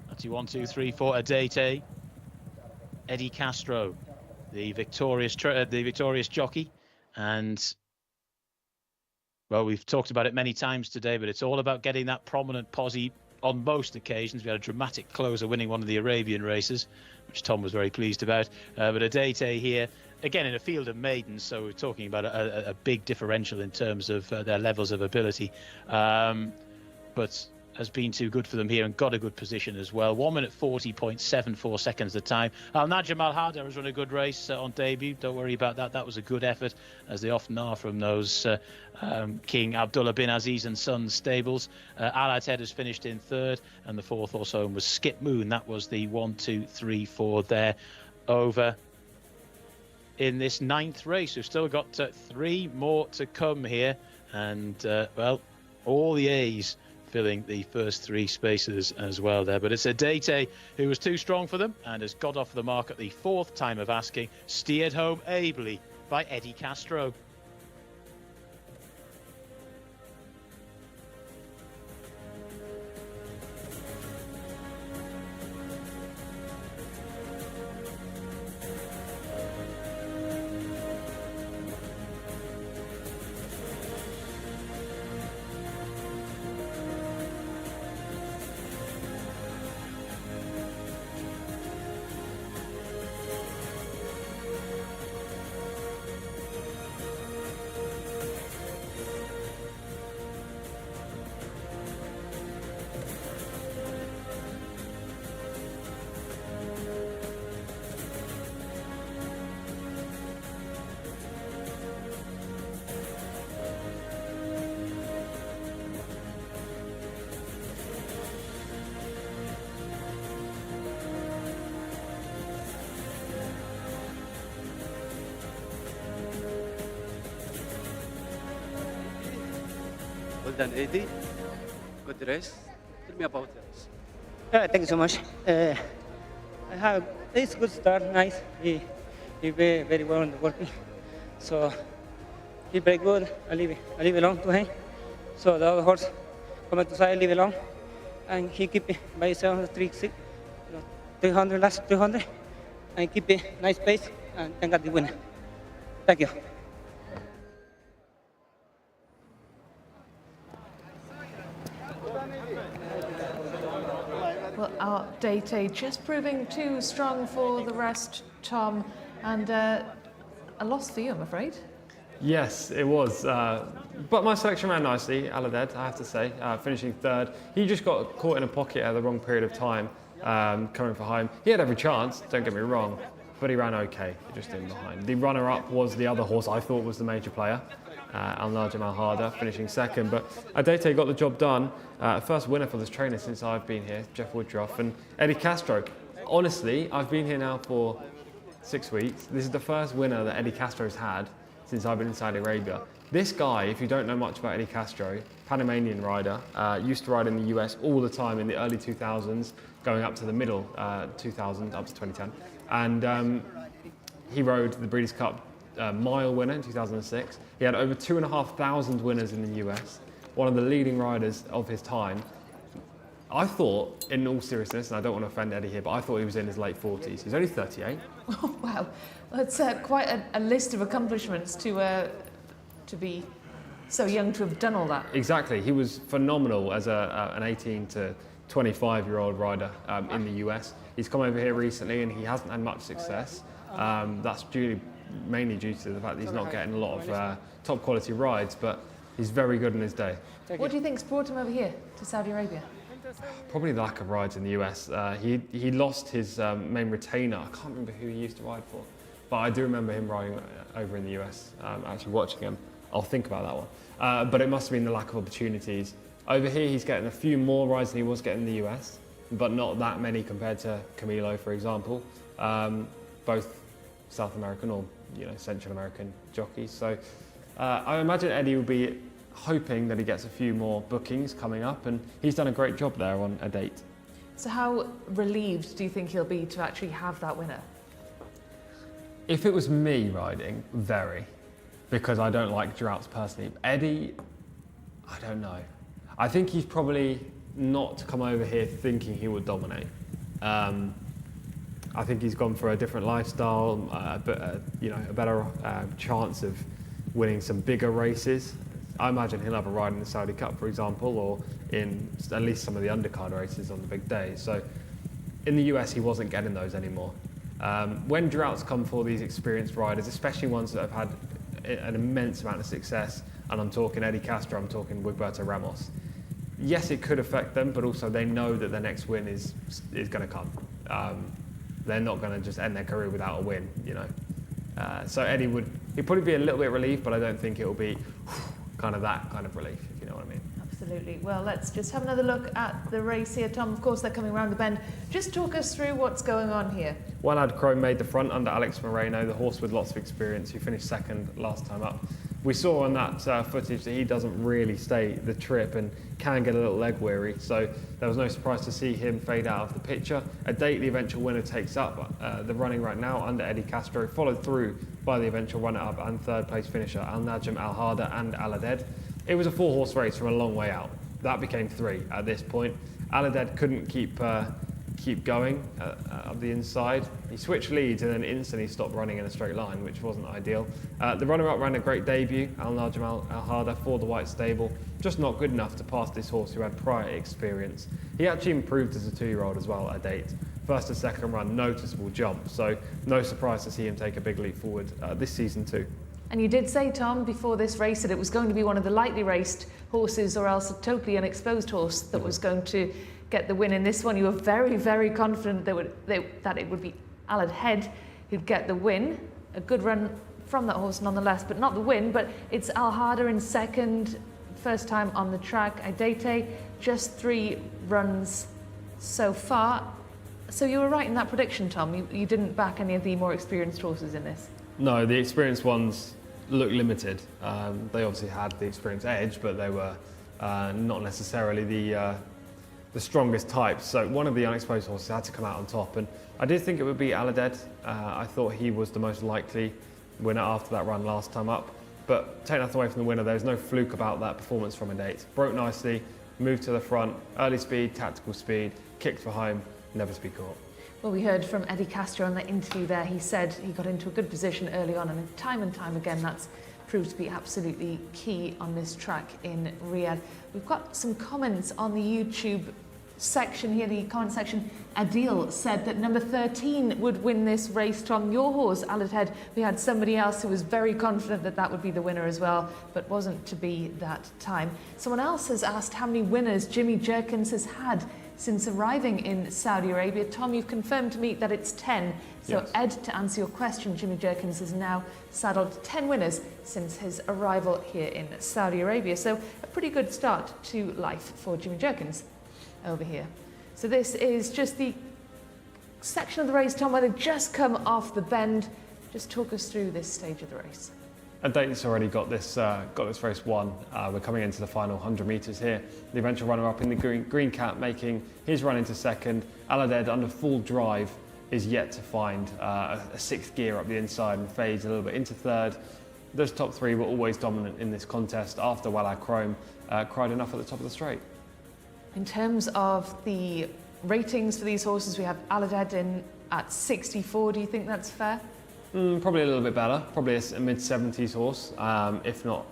That's your 1, 2, 3, 4, Adate, Eddie Castro, the victorious jockey, and well, we've talked about it many times today, but it's all about getting that prominent posse on most occasions. We had a dramatic closer winning one of the Arabian races, which Tom was very pleased about. But Adate here, again in a field of maidens, so we're talking about a big differential in terms of their levels of ability. But has been too good for them here and got a good position as well. 1 minute 40.74 seconds the time. Al Najm Al Hada has run a good race on debut. Don't worry about that. That was a good effort, as they often are from those King Abdullah bin Aziz and Sons stables. Alad's Head has finished in third, and the fourth horse home was Skip Moon. That was the 1, 2, 3, 4 there over in this 9th race. We've still got 3 more to come here, and well, all the A's filling the first 3 spaces as well there. But it's Adate who was too strong for them and has got off the mark at the 4th time of asking, steered home ably by Eddie Castro.
than Eddie. Good race. Tell me about the race.
Thank you so much. I have it's good start, nice. He very well in the working. So he very good. I leave it alone to him. So the other horse come to side, leave it alone, and he keep it by himself 300 last 300, and keep it nice pace and got the winner. Thank you.
Well, our Jcsa just proving too strong for the rest, Tom, and a loss for you, I'm afraid.
Yes, it was. But my selection ran nicely, Aladed, I have to say, finishing third. He just got caught in a pocket at the wrong period of time, coming for home. He had every chance, don't get me wrong, but he ran okay, just in behind. The runner-up was the other horse I thought was the major player, Al-Najm Al-Hada, finishing second. But Jcsa got the job done. First winner for this trainer since I've been here, Jeff Woodruff, and Eddie Castro. Honestly, I've been here now for 6 weeks. This is the first winner that Eddie Castro's had since I've been in Saudi Arabia. This guy, if you don't know much about Eddie Castro, Panamanian rider, used to ride in the US all the time in the early 2000s, going up to the middle 2000, up to 2010. And he rode the Breeders' Cup mile winner in 2006. He had over 2,500 winners in the US, one of the leading riders of his time. I thought, in all seriousness, and I don't want to offend Eddie here, but I thought he was in his late 40s. He's only 38.
Oh, wow. That's quite a list of accomplishments to be so young to have done all that.
Exactly. He was phenomenal as an 18 to 25-year-old rider in the US. He's come over here recently and he hasn't had much success. That's mainly due to the fact that he's not getting a lot of top quality rides, but he's very good in his day.
What do you think's brought him over here to Saudi Arabia?
Probably the lack of rides in the US. He lost his main retainer. I can't remember who he used to ride for, but I do remember him riding over in the US, actually watching him. I'll think about that one. But it must have been the lack of opportunities. Over here, he's getting a few more rides than he was getting in the US, but not that many compared to Camilo, for example. Both South American or Central American jockeys. So I imagine Eddie will be hoping that he gets a few more bookings coming up, and he's done a great job there on a date.
So how relieved do you think he'll be to actually have that winner?
If it was me riding, very, because I don't like droughts personally. Eddie, I don't know. I think he's probably not come over here thinking he would dominate. I think he's gone for a different lifestyle, a better chance of winning some bigger races. I imagine he'll have a ride in the Saudi Cup, for example, or in at least some of the undercard races on the big days. So in the US, he wasn't getting those anymore. When droughts come for these experienced riders, especially ones that have had an immense amount of success, and I'm talking Eddie Castro, I'm talking Wigberto Ramos, yes, it could affect them, but also they know that their next win is going to come. They're not going to just end their career without a win, So Eddie he'd probably be a little bit relieved, but I don't think it will be kind of that kind of relief, if you know what I mean.
Absolutely. Well, let's just have another look at the race here. Tom, of course, they're coming around the bend. Just talk us through what's going on here.
One Ad Crow made the front under Alex Moreno, the horse with lots of experience, who finished second last time up. We saw on that footage that he doesn't really stay the trip and can get a little leg weary, so there was no surprise to see him fade out of the picture. A date the eventual winner takes up the running right now under Eddie Castro, followed through by the eventual runner-up and third place finisher Al-Najm Al-Hada and Aladed. It was a 4-horse race from a long way out. That became 3 at this point. Aladed couldn't keep going up the inside. He switched leads and then instantly stopped running in a straight line, which wasn't ideal. The runner-up ran a great debut, Al-Najm Al-Hada, for the white stable, just not good enough to pass this horse who had prior experience. He actually improved as a 2-year-old as well at date. First and second run, noticeable jump, so no surprise to see him take a big leap forward this season too.
And you did say, Tom, before this race that it was going to be one of the lightly raced horses or else a totally unexposed horse that was going to get the win in this one. You were very, very confident that it would be Aladed who'd get the win. A good run from that horse nonetheless, but not the win. But it's Al-Hada in second, first time on the track. Jcsa, just 3 runs so far. So you were right in that prediction, Tom. You didn't back any of the more experienced horses in this.
No, the experienced ones look limited. They obviously had the experience edge, but they were not necessarily the strongest type. So one of the unexposed horses had to come out on top, and I did think it would be Aladed. I thought he was the most likely winner after that run last time up. But take nothing away from the winner, there's no fluke about that performance from a 8. Broke nicely, moved to the front, early speed, tactical speed, kicked for home, never to be caught.
Well, we heard from Eddie Castro on the interview there. He said he got into a good position early on, and time again, that's proved to be absolutely key on this track in Riyadh. We've got some comments on the YouTube section here, the comment section. Adil said that number 13 would win this race. Tom, your horse, Aladhead, we had somebody else who was very confident that that would be the winner as well, but wasn't to be that time. Someone else has asked how many winners Jimmy Jerkins has had since arriving in Saudi Arabia. Tom, you've confirmed to me that it's 10. So
yes.
Ed, to answer your question, Jimmy Jerkins has now saddled 10 winners since his arrival here in Saudi Arabia. So a pretty good start to life for Jimmy Jerkins over here. So this is just the section of the race, Tom, where they've just come off the bend. Just talk us through this stage of the race.
And Dayton's already got this race won. We're coming into the final 100 metres here. The eventual runner-up in the green cap making his run into second. Aladed, under full drive, is yet to find a 6th gear up the inside and fades a little bit into third. Those top 3 were always dominant in this contest after Wallad Chrome cried enough at the top of the straight.
In terms of the ratings for these horses, we have Aladed in at 64. Do you think that's fair?
Probably a little bit better. Probably a mid-70s horse, if not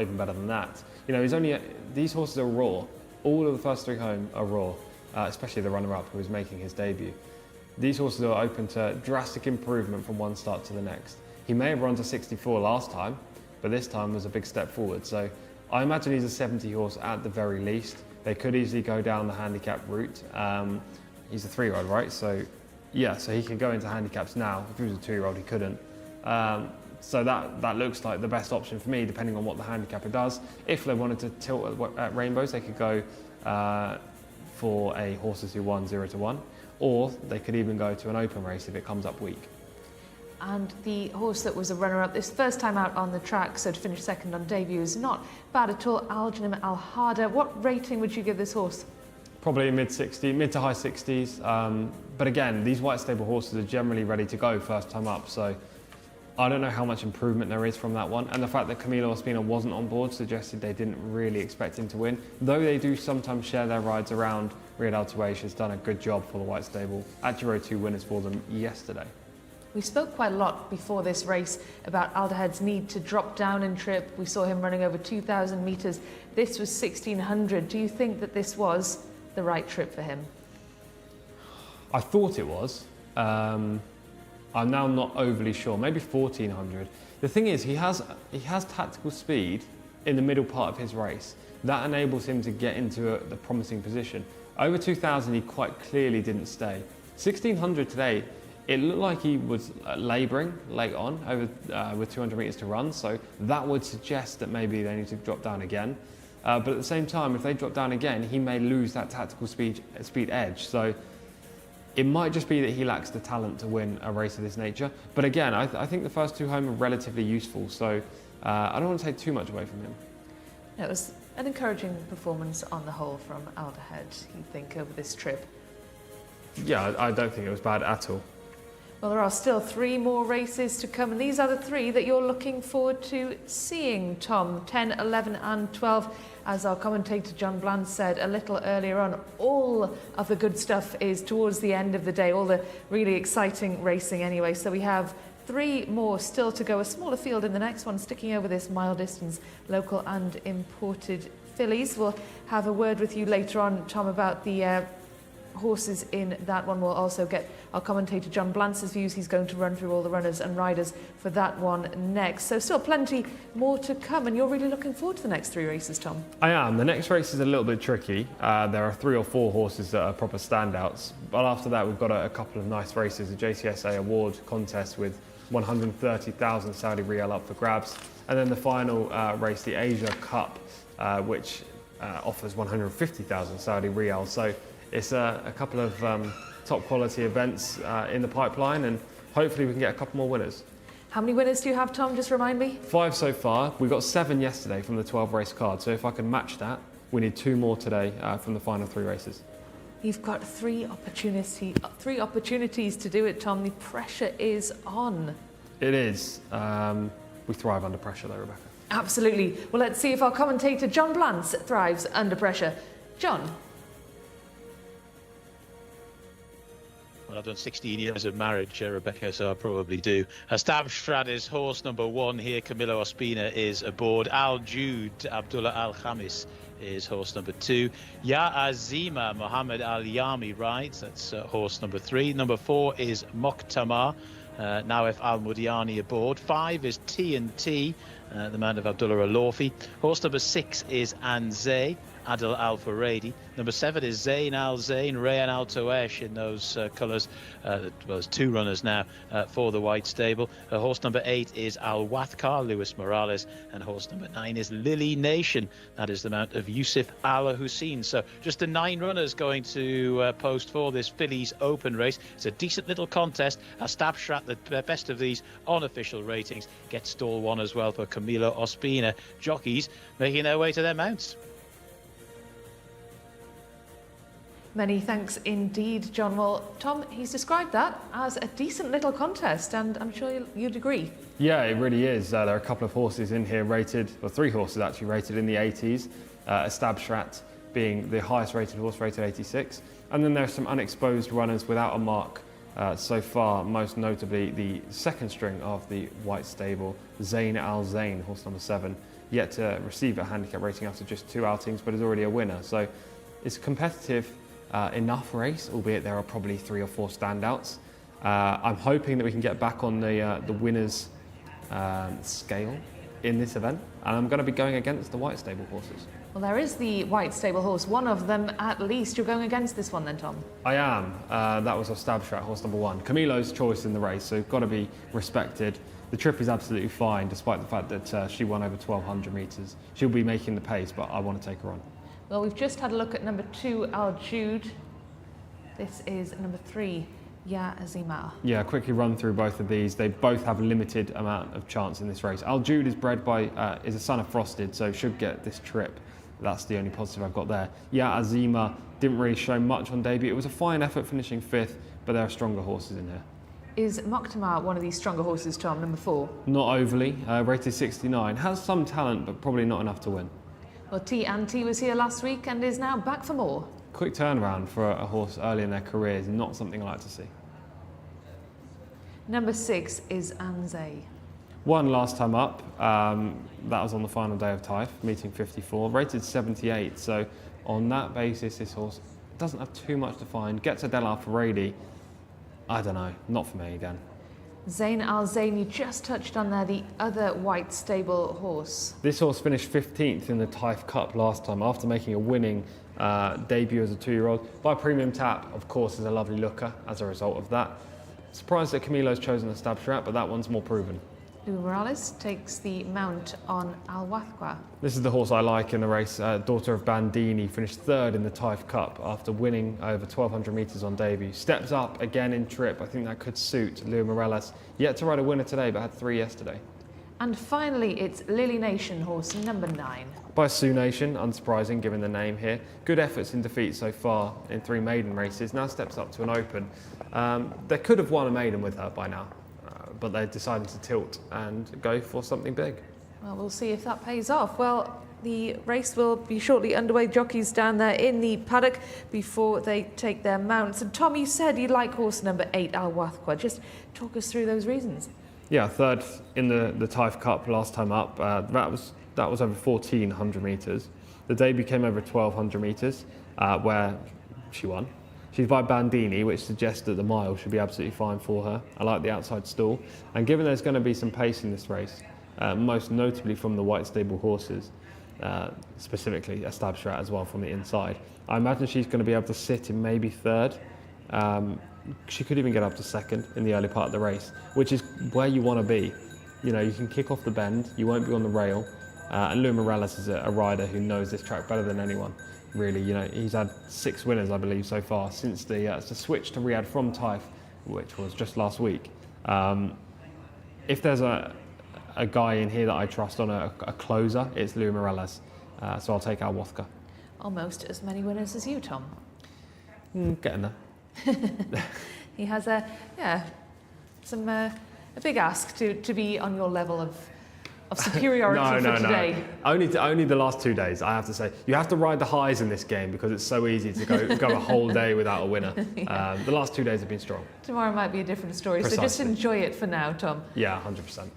even better than that. You know, these horses are raw. All of the first 3 home are raw, especially the runner-up who was making his debut. These horses are open to drastic improvement from one start to the next. He may have run to 64 last time, but this time was a big step forward. So I imagine he's a 70 horse at the very least. They could easily go down the handicap route. He's a 3-year-old, right? So yeah, so he could go into handicaps now. If he was a 2-year-old, he couldn't. So that looks like the best option for me, depending on what the handicapper does. If they wanted to tilt at Rainbows, they could go for a horses who won 0-1, or they could even go to an open race if it comes up weak.
And the horse that was a runner-up this first time out on the track, so to finish second on debut, is not bad at all. Aljanim Al-Hada. What rating would you give this horse?
Probably mid to high 60s. But again, these white stable horses are generally ready to go first time up. So I don't know how much improvement there is from that one. And the fact that Camilo Ospina wasn't on board suggested they didn't really expect him to win. Though they do sometimes share their rides around, Riyadh Al Tuwaish has done a good job for the white stable. Actually rode 2 winners for them yesterday.
We spoke quite a lot before this race about Aladhead's need to drop down in trip. We saw him running over 2,000 metres. This was 1,600. Do you think that this was the right trip for him?
I thought it was. I'm now not overly sure. Maybe 1,400. The thing is, he has tactical speed in the middle part of his race. That enables him to get into the promising position. Over 2,000, he quite clearly didn't stay. 1,600 today. It looked like he was labouring late on with 200 metres to run, so that would suggest that maybe they need to drop down again. But at the same time, if they drop down again, he may lose that tactical speed edge. So it might just be that he lacks the talent to win a race of this nature. But again, I think the first 2 home are relatively useful, so I don't want to take too much away from him.
It was an encouraging performance on the whole from Aladhead, you think, over this trip?
Yeah, I don't think it was bad at all.
Well, there are still 3 more races to come, and these are the 3 that you're looking forward to seeing, Tom. 10, 11 and 12. As our commentator John Bland said a little earlier on, all of the good stuff is towards the end of the day, all the really exciting racing anyway. So we have 3 more still to go, a smaller field in the next one, sticking over this mile distance, local and imported fillies. We'll have a word with you later on, Tom, about the horses in that one. We'll also get our commentator John Blance's views. He's going to run through all the runners and riders for that one next. So still plenty more to come, and you're really looking forward to the next 3 races, Tom.
I am. The next race is a little bit tricky. There are 3 or 4 horses that are proper standouts, but after that we've got a couple of nice races. The Jcsa award contest with 130,000 Saudi Riyal up for grabs, and then the final race, the Asia Cup, which offers 150,000 Saudi Riyal. So it's a couple of top quality events in the pipeline, and hopefully we can get a couple more winners.
How many winners do you have, Tom? Just remind me.
5 so far. We got 7 yesterday from the 12 race card, so if I can match that, We need 2 more today from the final 3 races.
You've got three opportunities to do it, Tom. The pressure is on.
It is. We thrive under pressure though, Rebecca.
Absolutely. Well, let's see if our commentator John Blance thrives under pressure. John.
Well, I've done 16 years of marriage, Rebecca, so I probably do. Stabstrat is horse number 1 here. Camilo Ospina is aboard. Al Jude, Abdullah Al Khamis is horse number 2. Ya Azima, Mohammed Al Yami rides. That's horse number 3. Number 4 is Mokhtamar, Nawef Al Mudiani aboard. 5 is T&T, the man of Abdullah Al-Lawfi. Horse number 6 is Anze, Adil Al Faredi. Number 7 is Zain Al Zain, Rayan Al Toesh in those colours. Well, there's 2 runners now for the white stable. Horse number 8 is Al Wathkar, Luis Morales, and horse number 9 is Lily Nation. That is the mount of Yusuf Al Hussein. So just the 9 runners going to post for this Fillies Open race. It's a decent little contest. Stabstrat, the best of these unofficial ratings, gets stall 1 as well for Camilo Ospina. Jockeys making their way to their mounts.
Many thanks indeed, John. Well, Tom, he's described that as a decent little contest, and I'm sure you'd agree.
Yeah, it really is. There are a couple of horses in here rated, or 3 horses actually rated in the 80s. Stabstrat being the highest rated horse, rated 86. And then there's some unexposed runners without a mark so far, most notably the 2nd string of the white stable, Zain Al Zain, horse number 7, yet to receive a handicap rating after just 2 outings, but is already a winner. So it's competitive enough race, albeit there are probably 3 or 4 standouts. I'm hoping that we can get back on the winners scale in this event, and I'm going to be going against the white stable horses.
Well, there is the white stable horse, one of them at least. You're going against this one then, Tom?
I am. That was a Stabstrat, horse number 1. Camilo's choice in the race, so got to be respected. The trip is absolutely fine, despite the fact that she won over 1,200 metres. She'll be making the pace, but I want to take her on.
Well, we've just had a look at number 2, Al Jude. This is number 3, Ya Azima.
Yeah, quickly run through both of these. They both have a limited amount of chance in this race. Al Jude is bred by, is a son of Frosted, so should get this trip. That's the only positive I've got there. Ya Azima didn't really show much on debut. It was a fine effort finishing 5th, but there are stronger horses in here.
Is Mokhtamar one of these stronger horses, Tom, number 4?
Not overly, rated 69. Has some talent, but probably not enough to win.
Well, T&T was here last week and is now back for more.
Quick turnaround for a horse early in their career is not something I like to see.
Number 6 is Anze.
Won last time up. That was on the final day of Taif, meeting 54, rated 78. So on that basis, this horse doesn't have too much to find. Gets Adel Al Faredi. I don't know, not for me again.
Zain Al Zain, you just touched on there, the other white stable horse.
This horse finished 15th in the Taif Cup last time after making a winning debut as a 2-year-old. By Premium Tap, of course, is a lovely looker as a result of that. Surprised that Camilo's chosen the Stabstrat, but that one's more proven.
Luis Morales takes the mount on Al Wathkar.
This is the horse I like in the race. Daughter of Bandini, finished 3rd in the Taif Cup after winning over 1,200 metres on debut. Steps up again in trip. I think that could suit Luis Morales. Yet to ride a winner today, but had 3 yesterday.
And finally, it's Lily Nation, horse number 9.
By Sioux Nation, unsurprising given the name here. Good efforts in defeat so far in 3 maiden races. Now steps up to an open. They could have won a maiden with her by now, but they decided to tilt and go for something big.
Well, we'll see if that pays off. Well, the race will be shortly underway. Jockeys down there in the paddock before they take their mounts. And Tom, you said you like horse number 8, Al Wathkar. Just talk us through those reasons.
Yeah, 3rd in the Taif Cup last time up. That was over 1,400 metres. The debut came over 1,200 metres, where she won. She's by Bandini, which suggests that the mile should be absolutely fine for her. I like the outside stall. And given there's going to be some pace in this race, most notably from the white stable horses, specifically a Stabstrat as well from the inside, I imagine she's going to be able to sit in maybe 3rd. She could even get up to 2nd in the early part of the race, which is where you want to be. You know, you can kick off the bend, you won't be on the rail, and Luis Morales is a rider who knows this track better than anyone. Really, you know, he's had 6 winners, I believe, so far since the switch to Riyadh from Taif, which was just last week. If there's a guy in here that I trust on a closer, it's Luis Morales. So I'll take Al Wathkar.
almost as many winners as you, Tom.
Getting there.
He has a big ask to be on your level of superiority for today.
Only the last 2 days, I have to say. You have to ride the highs in this game because it's so easy to go a whole day without a winner.
Yeah.
The last 2 days have been strong.
Tomorrow might be a different story,
Precisely.
so just enjoy it for now, Tom.
Yeah, 100%.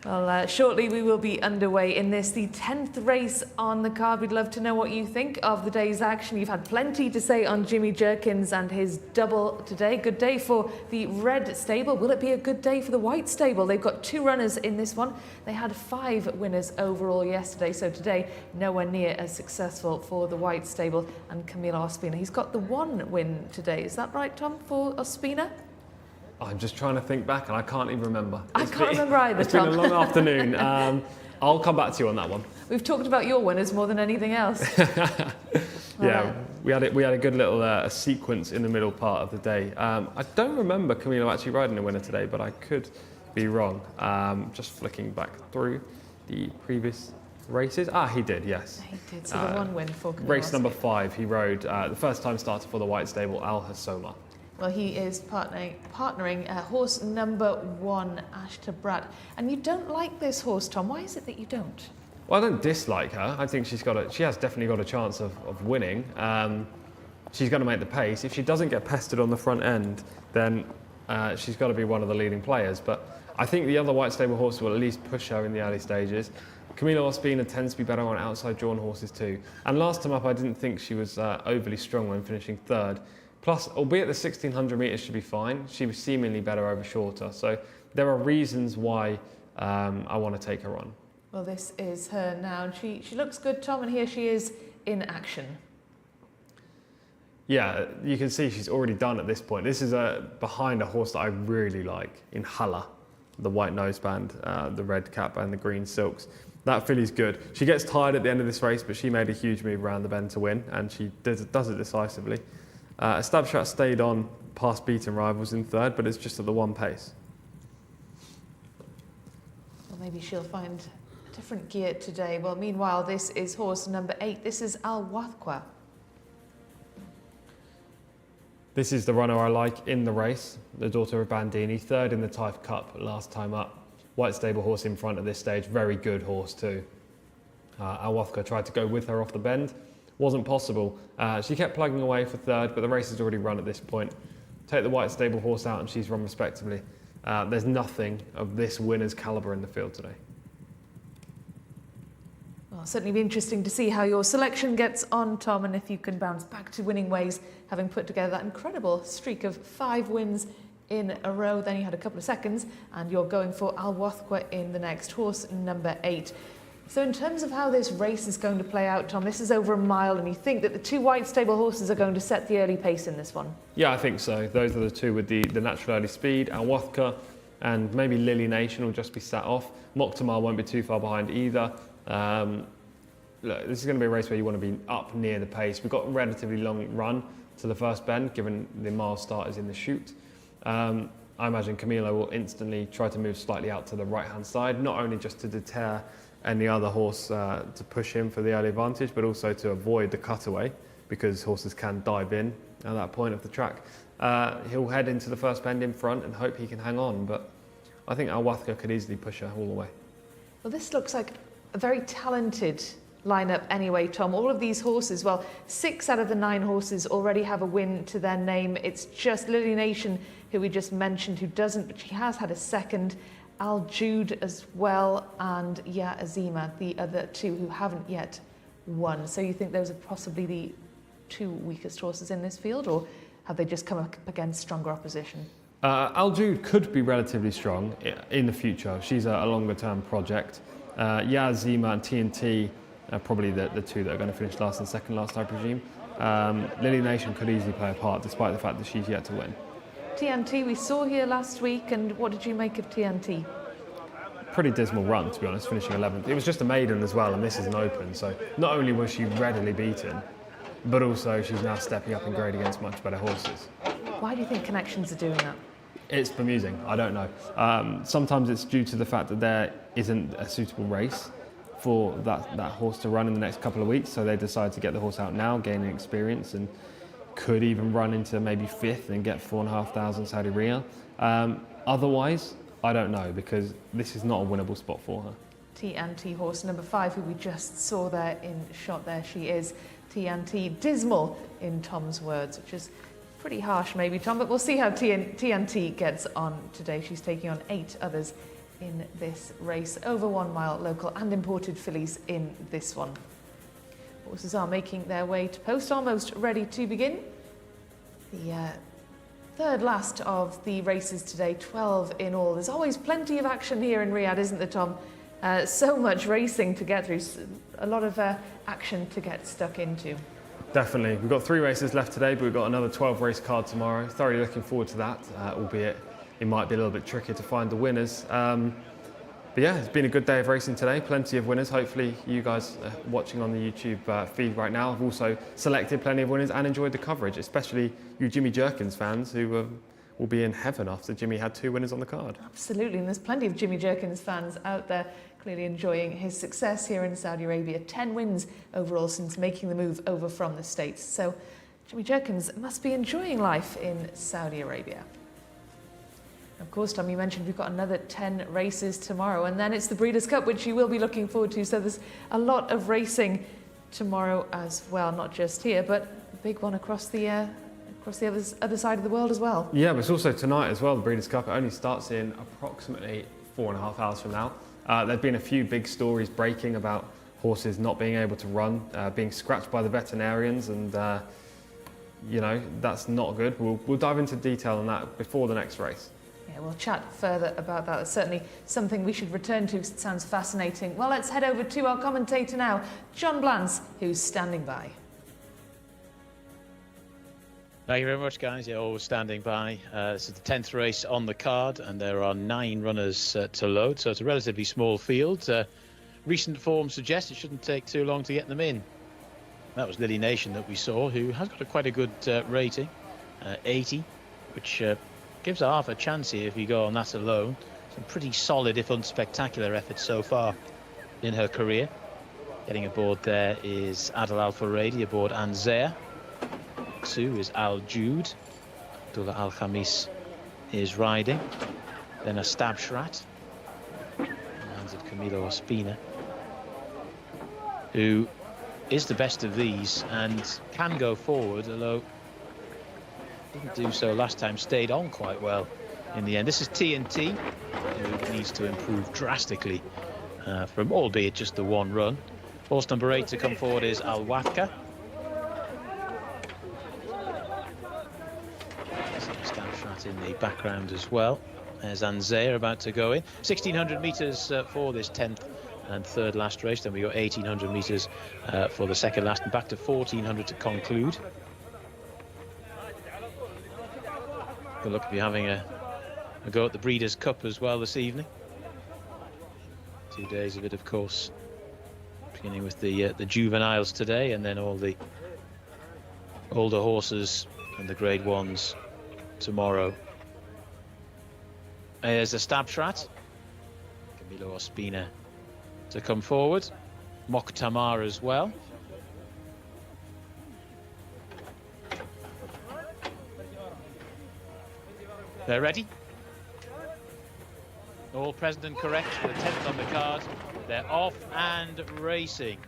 Well, shortly we will be underway in this, the 10th race on the card. We'd love to know what you think of the day's action. You've had plenty to say on Jimmy Jerkins and his double today. Good day for the red stable. Will it be a good day for the white stable? They've got 2 runners in this one. They had 5 winners overall yesterday, so today nowhere near as successful for the white stable and Camilo Ospina. He's got the 1 win today. Is that right, Tom, for Ospina?
I'm just trying to think back and I can't even remember.
I can't remember either,
It's
Tom.
been a long afternoon. I'll come back to you on that one.
We've talked about your winners more than anything else.
Yeah, we had a good little sequence in the middle part of the day. I don't remember Camilo actually riding a winner today, but I could be wrong. Just flicking back through the previous races. He did, yes.
He did, so the 1 win for Camilo.
Race number 5, he rode the first time starter for the white stable, Al Hassoma.
Well, he is partnering horse number 1, Ashta Brat. And you don't like this horse, Tom. Why is it that you don't?
Well, I don't dislike her. I think she has definitely got a chance of winning. She's going to make the pace. If she doesn't get pestered on the front end, then she's got to be one of the leading players. But I think the other white stable horse will at least push her in the early stages. Camilo Ospina tends to be better on outside drawn horses too. And last time up, I didn't think she was overly strong when finishing 3rd. Plus, albeit the 1600 metres should be fine, she was seemingly better over shorter. So there are reasons why I want to take her on.
Well, this is her now, and she looks good, Tom, and here she is in action.
Yeah, you can see she's already done at this point. This is behind a horse that I really like in Hala, the white noseband, the red cap and the green silks. That filly's good. She gets tired at the end of this race, but she made a huge move around the bend to win, and she does it decisively. Stabshot stayed on past beaten rivals in 3rd, but it's just at the 1 pace.
Well, maybe she'll find a different gear today. Well, meanwhile, this is horse number 8. This is Al Wathqa.
This is the runner I like in the race, the daughter of Bandini, 3rd in the Taif Cup last time up. White stable horse in front at this stage, very good horse too. Al Wathqa tried to go with her off the bend. Wasn't possible. She kept plugging away for 3rd, but the race has already run at this point. Take the white stable horse out and she's run respectively. There's nothing of this winner's calibre in the field today.
Well, certainly be interesting to see how your selection gets on, Tom, and if you can bounce back to winning ways, having put together that incredible streak of 5 wins in a row. Then you had a couple of seconds, and you're going for Al Wathqa in the next, horse number 8. So in terms of how this race is going to play out, Tom, this is over a mile, and you think that the 2 white stable horses are going to set the early pace in this one? Yeah,
I think so. Those are the 2 with the natural early speed. Al Wathqa and maybe Lily Nation will just be sat off. Moktamar won't be too far behind either. Look, this is going to be a race where you want to be up near the pace. We've got a relatively long run to the first bend, given the mile start is in the chute. I imagine Camilo will instantly try to move slightly out to the right-hand side, not only just to deter any other horse to push him for the early advantage, but also to avoid the cutaway, because horses can dive in at that point of the track. He'll head into the first bend in front and hope he can hang on, but I think Al Wathqa could easily push her all the way.
Well, this looks like a very talented lineup anyway, Tom. All of these horses, well, 6 out of the 9 horses already have a win to their name. It's just Lily Nation, who we just mentioned, who doesn't, but she has had a second. Al Jude as well, and Azima, the other 2 who haven't yet won. So you think those are possibly the 2 weakest horses in this field, or have they just come up against stronger opposition?
Al Jude could be relatively strong in the future. She's a longer term project. Azima and TNT are probably the 2 that are going to finish last and second last, I presume. Lily Nation could easily play a part, despite the fact that she's yet to win.
TNT we saw here last week, and what did you make of TNT?
Pretty dismal run, to be honest, finishing 11th. It was just a maiden as well, and this is an open, so not only was she readily beaten, but also she's now stepping up in grade against much better horses.
Why do you think Connections are doing that?
It's bemusing, I don't know. Sometimes it's due to the fact that there isn't a suitable race for that horse to run in the next couple of weeks, so they decided to get the horse out now, gaining experience, and could even run into maybe 5th and get 4,500 Saudi Riyal. Otherwise, I don't know, because this is not a winnable spot for her.
TNT horse number 5, who we just saw there in shot. There she is, TNT. Dismal, in Tom's words, which is pretty harsh maybe, Tom, but we'll see how TNT gets on today. She's taking on 8 others in this race, over 1 mile, local and imported fillies in this one. Horses are making their way to post, almost ready to begin. The third last of the races today, 12 in all. There's always plenty of action here in Riyadh, isn't there, Tom? So much racing to get through, a lot of action to get stuck into.
Definitely. We've got 3 races left today, but we've got another 12 race card tomorrow. Thoroughly looking forward to that, albeit it might be a little bit trickier to find the winners. But yeah, it's been a good day of racing today. Plenty of winners. Hopefully you guys watching on the YouTube feed right now have also selected plenty of winners and enjoyed the coverage, especially you Jimmy Jerkins fans who will be in heaven after Jimmy had 2 winners on the card.
Absolutely, and there's plenty of Jimmy Jerkins fans out there clearly enjoying his success here in Saudi Arabia. 10 wins overall since making the move over from the States. So Jimmy Jerkins must be enjoying life in Saudi Arabia. Of course, Tom, you mentioned we've got another 10 races tomorrow, and then it's the Breeders' Cup, which you will be looking forward to. So there's a lot of racing tomorrow as well, not just here, but a big one across the other side of the world as well.
Yeah, but it's also tonight as well, the Breeders' Cup. It only starts in approximately 4.5 hours from now. There've been a few big stories breaking about horses not being able to run, being scratched by the veterinarians, and you know, that's not good. We'll dive into detail on that before the next race.
Yeah, we'll chat further about that. It's certainly something we should return to. It sounds fascinating. Well, let's head over to our commentator now, John Blance, who's standing by.
Thank you very much, guys. You're always standing by. This is the 10th race on the card, and there are 9 runners to load, so it's a relatively small field. Recent form suggests it shouldn't take too long to get them in. That was Lily Nation that we saw, who has got quite a good rating, 80, which gives her half a chance here if you go on that alone. Some pretty solid, if unspectacular, efforts so far in her career. Getting aboard there is Adel Al Furedi aboard Anzea. Two is Al Jude. Abdullah Al Khamis is riding. Then a Stabschrat. Hands of Camilo Ospina, who is the best of these and can go forward, although didn't do so last time, stayed on quite well in the end. This is TNT, who needs to improve drastically from albeit just the 1 run. Horse number 8 to come forward is Al Wafka. Stabschrat in the background as well. There's Anzea about to go in. 1,600 metres for this 10th and 3rd last race. Then we got 1,800 metres for the 2nd last, and back to 1,400 to conclude. Good luck if you're having a go at the Breeders' Cup as well this evening. 2 days of it, of course, beginning with the juveniles today, and then all the older horses and the Grade 1s tomorrow. There's a Stabschrat. Camilo Ospina to come forward. Mokhtamar as well. They're ready. All present and correct for the 10th on the card. They're off and racing.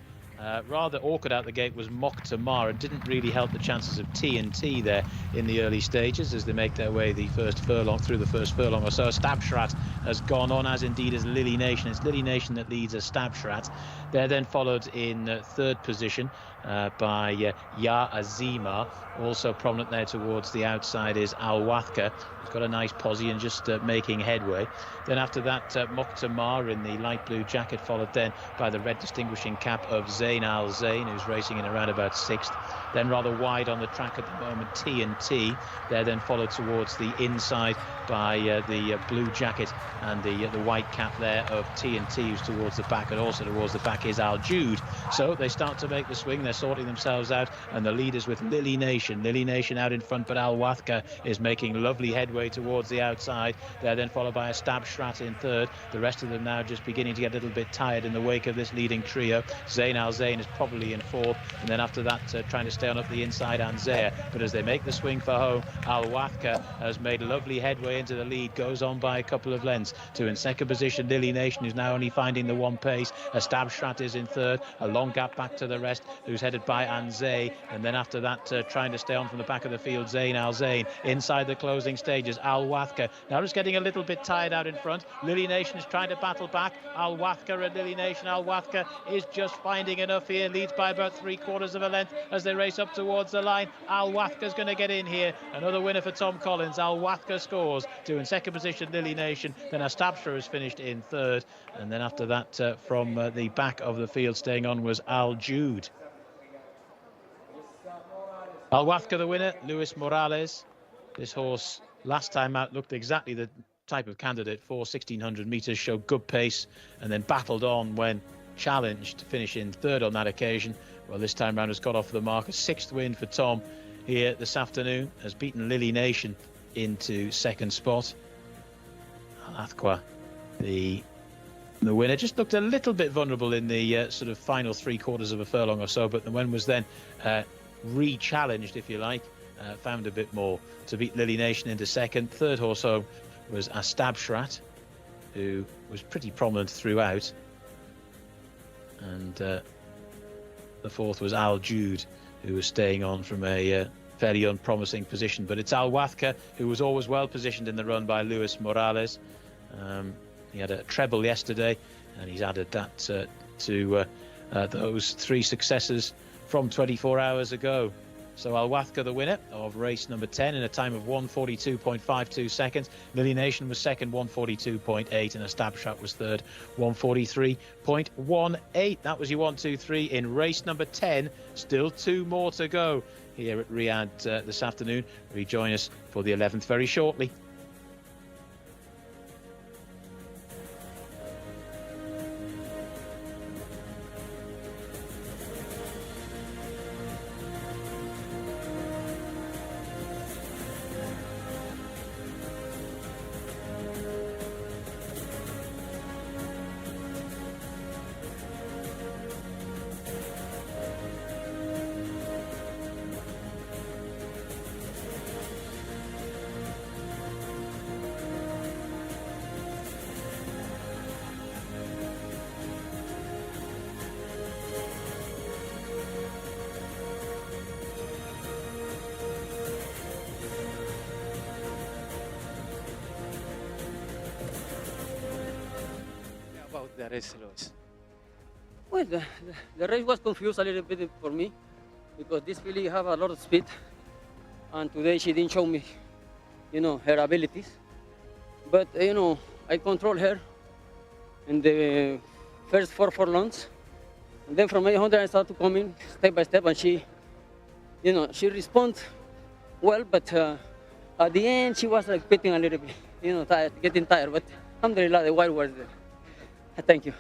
Rather awkward out the gate was Mokhtamar, and didn't really help the chances of TNT there in the early stages as they make their way the first furlong through the first furlong or so. Stabschrat has gone on, as indeed as Lily Nation. It's Lily Nation that leads a Stabschrat. They're then followed in 3rd position by Ya Azima. Also prominent there towards the outside is Al Wathka. He's got a nice posse and just making headway. Then after that, Mokhtamar in the light blue jacket, followed then by the red distinguishing cap of Zain Al Zain, who's racing in around about 6th. Then rather wide on the track at the moment, TNT. They're then followed towards the inside by the blue jacket and the white cap there of TNT, who's towards the back, and also towards the back is Al Jude. So they start to make the swing. They're they're sorting themselves out, and the leaders with Lily Nation. Lily Nation out in front, but Al Wathka is making lovely headway towards the outside. They're then followed by a Stab Shrat in third. The rest of them now just beginning to get a little bit tired in the wake of this leading trio. Zain Al Zain is probably in fourth, and then after that trying to stay on up the inside, Anzea. But as they make the swing for home, Al Wathka has made lovely headway into the lead, goes on by a couple of lengths to in second position Lily Nation, who's now only finding the one pace. A Stab Shrat is in third, a long gap back to the rest, who's headed by Anzea, and then after that trying to stay on from the back of the field, Zain Al Zain. Inside the closing stages, Al Wathka now just getting a little bit tired out in front. Lily Nation is trying to battle back. Al Wathka and Lily Nation. Al Wathka is just finding enough here, leads by about 3/4 of a length as they race up towards the line. Al Wathka's going to get in here. Another winner for Tom Collins. Al Wathka scores to in second position Lily Nation. Then Astabstra has finished in third, and then after that from the back of the field staying on was Al Jude. Al Wathka the winner, Luis Morales. This horse last time out looked exactly the type of candidate for 1600 metres, showed good pace and then battled on when challenged to finish in third on that occasion. Well, this time round has got off the mark. A sixth win for Tom here this afternoon, has beaten Lily Nation into second spot. Al Wathka, the winner, just looked a little bit vulnerable in the sort of final 3/4 of a furlong or so, but when was then re-challenged, if you like, found a bit more to beat Lily Nation into second. Third horse home was Stab Shrat, who was pretty prominent throughout, and the fourth was Al Jude, who was staying on from a fairly unpromising position. But it's Al Wathka, who was always well positioned in the run by Luis Morales. He had a treble yesterday, and he's added that to those three successes from 24 hours ago. So Al Wathka the winner of race number 10 in a time of 1:42.52 seconds. Lily Nation was second, 1:42.8, and Stab Shrat was third, 1:43.18. That was your 1, 2, 3 in race number 10. Still two more to go here at Riyadh this afternoon. Rejoin us for the 11th very shortly.
About the race, Luis. Well, the race was confused a little bit for me because this filly have a lot of speed, and today she didn't show me, her abilities. But I control her in the first 4 furlongs, and then from 800 I started to come in step by step, and she responds well, but at the end she was like pitting a little bit, tired, getting tired. But alhamdulillah, the wild was there. Thank you.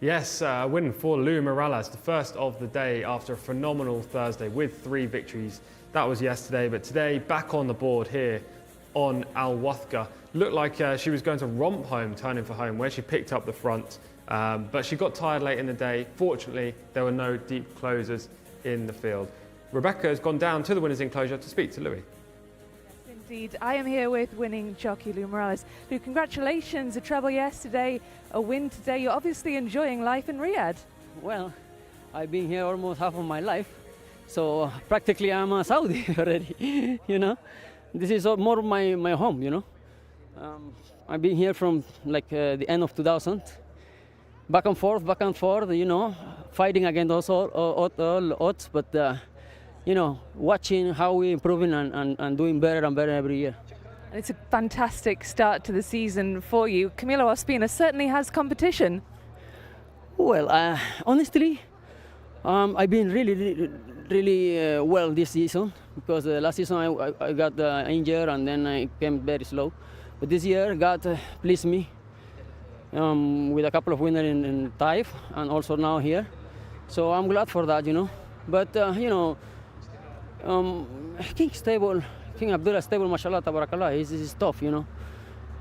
Yes, win for Lou Morales, the first of the day after a phenomenal Thursday with 3 victories. That was yesterday, but today back on the board here on Al Wathqa. Looked like she was going to romp home, turning for home, where she picked up the front, but she got tired late in the day. Fortunately, there were no deep closers in the field. Rebecca has gone down to the winner's enclosure to speak to Louis.
Indeed, I am here with winning jockey Lou Morales. Lou, congratulations, a treble yesterday, a win today. You're obviously enjoying life in Riyadh.
Well, I've been here almost half of my life, so practically I'm a Saudi already, you know. This is more of my home, you know. I've been here from like the end of 2000, back and forth, you know, fighting against all odds, but you know, watching how we're improving and doing better and better every year.
And it's a fantastic start to the season for you. Camilo Ospina certainly has competition.
Well, honestly, I've been really well this season, because last season I got injured and then I came very slow. But this year, God pleased me with a couple of winners in Taif and also now here. So I'm glad for that, you know. But, you know, King Abdullah stable, mashallah, tabarakallah, is tough, you know.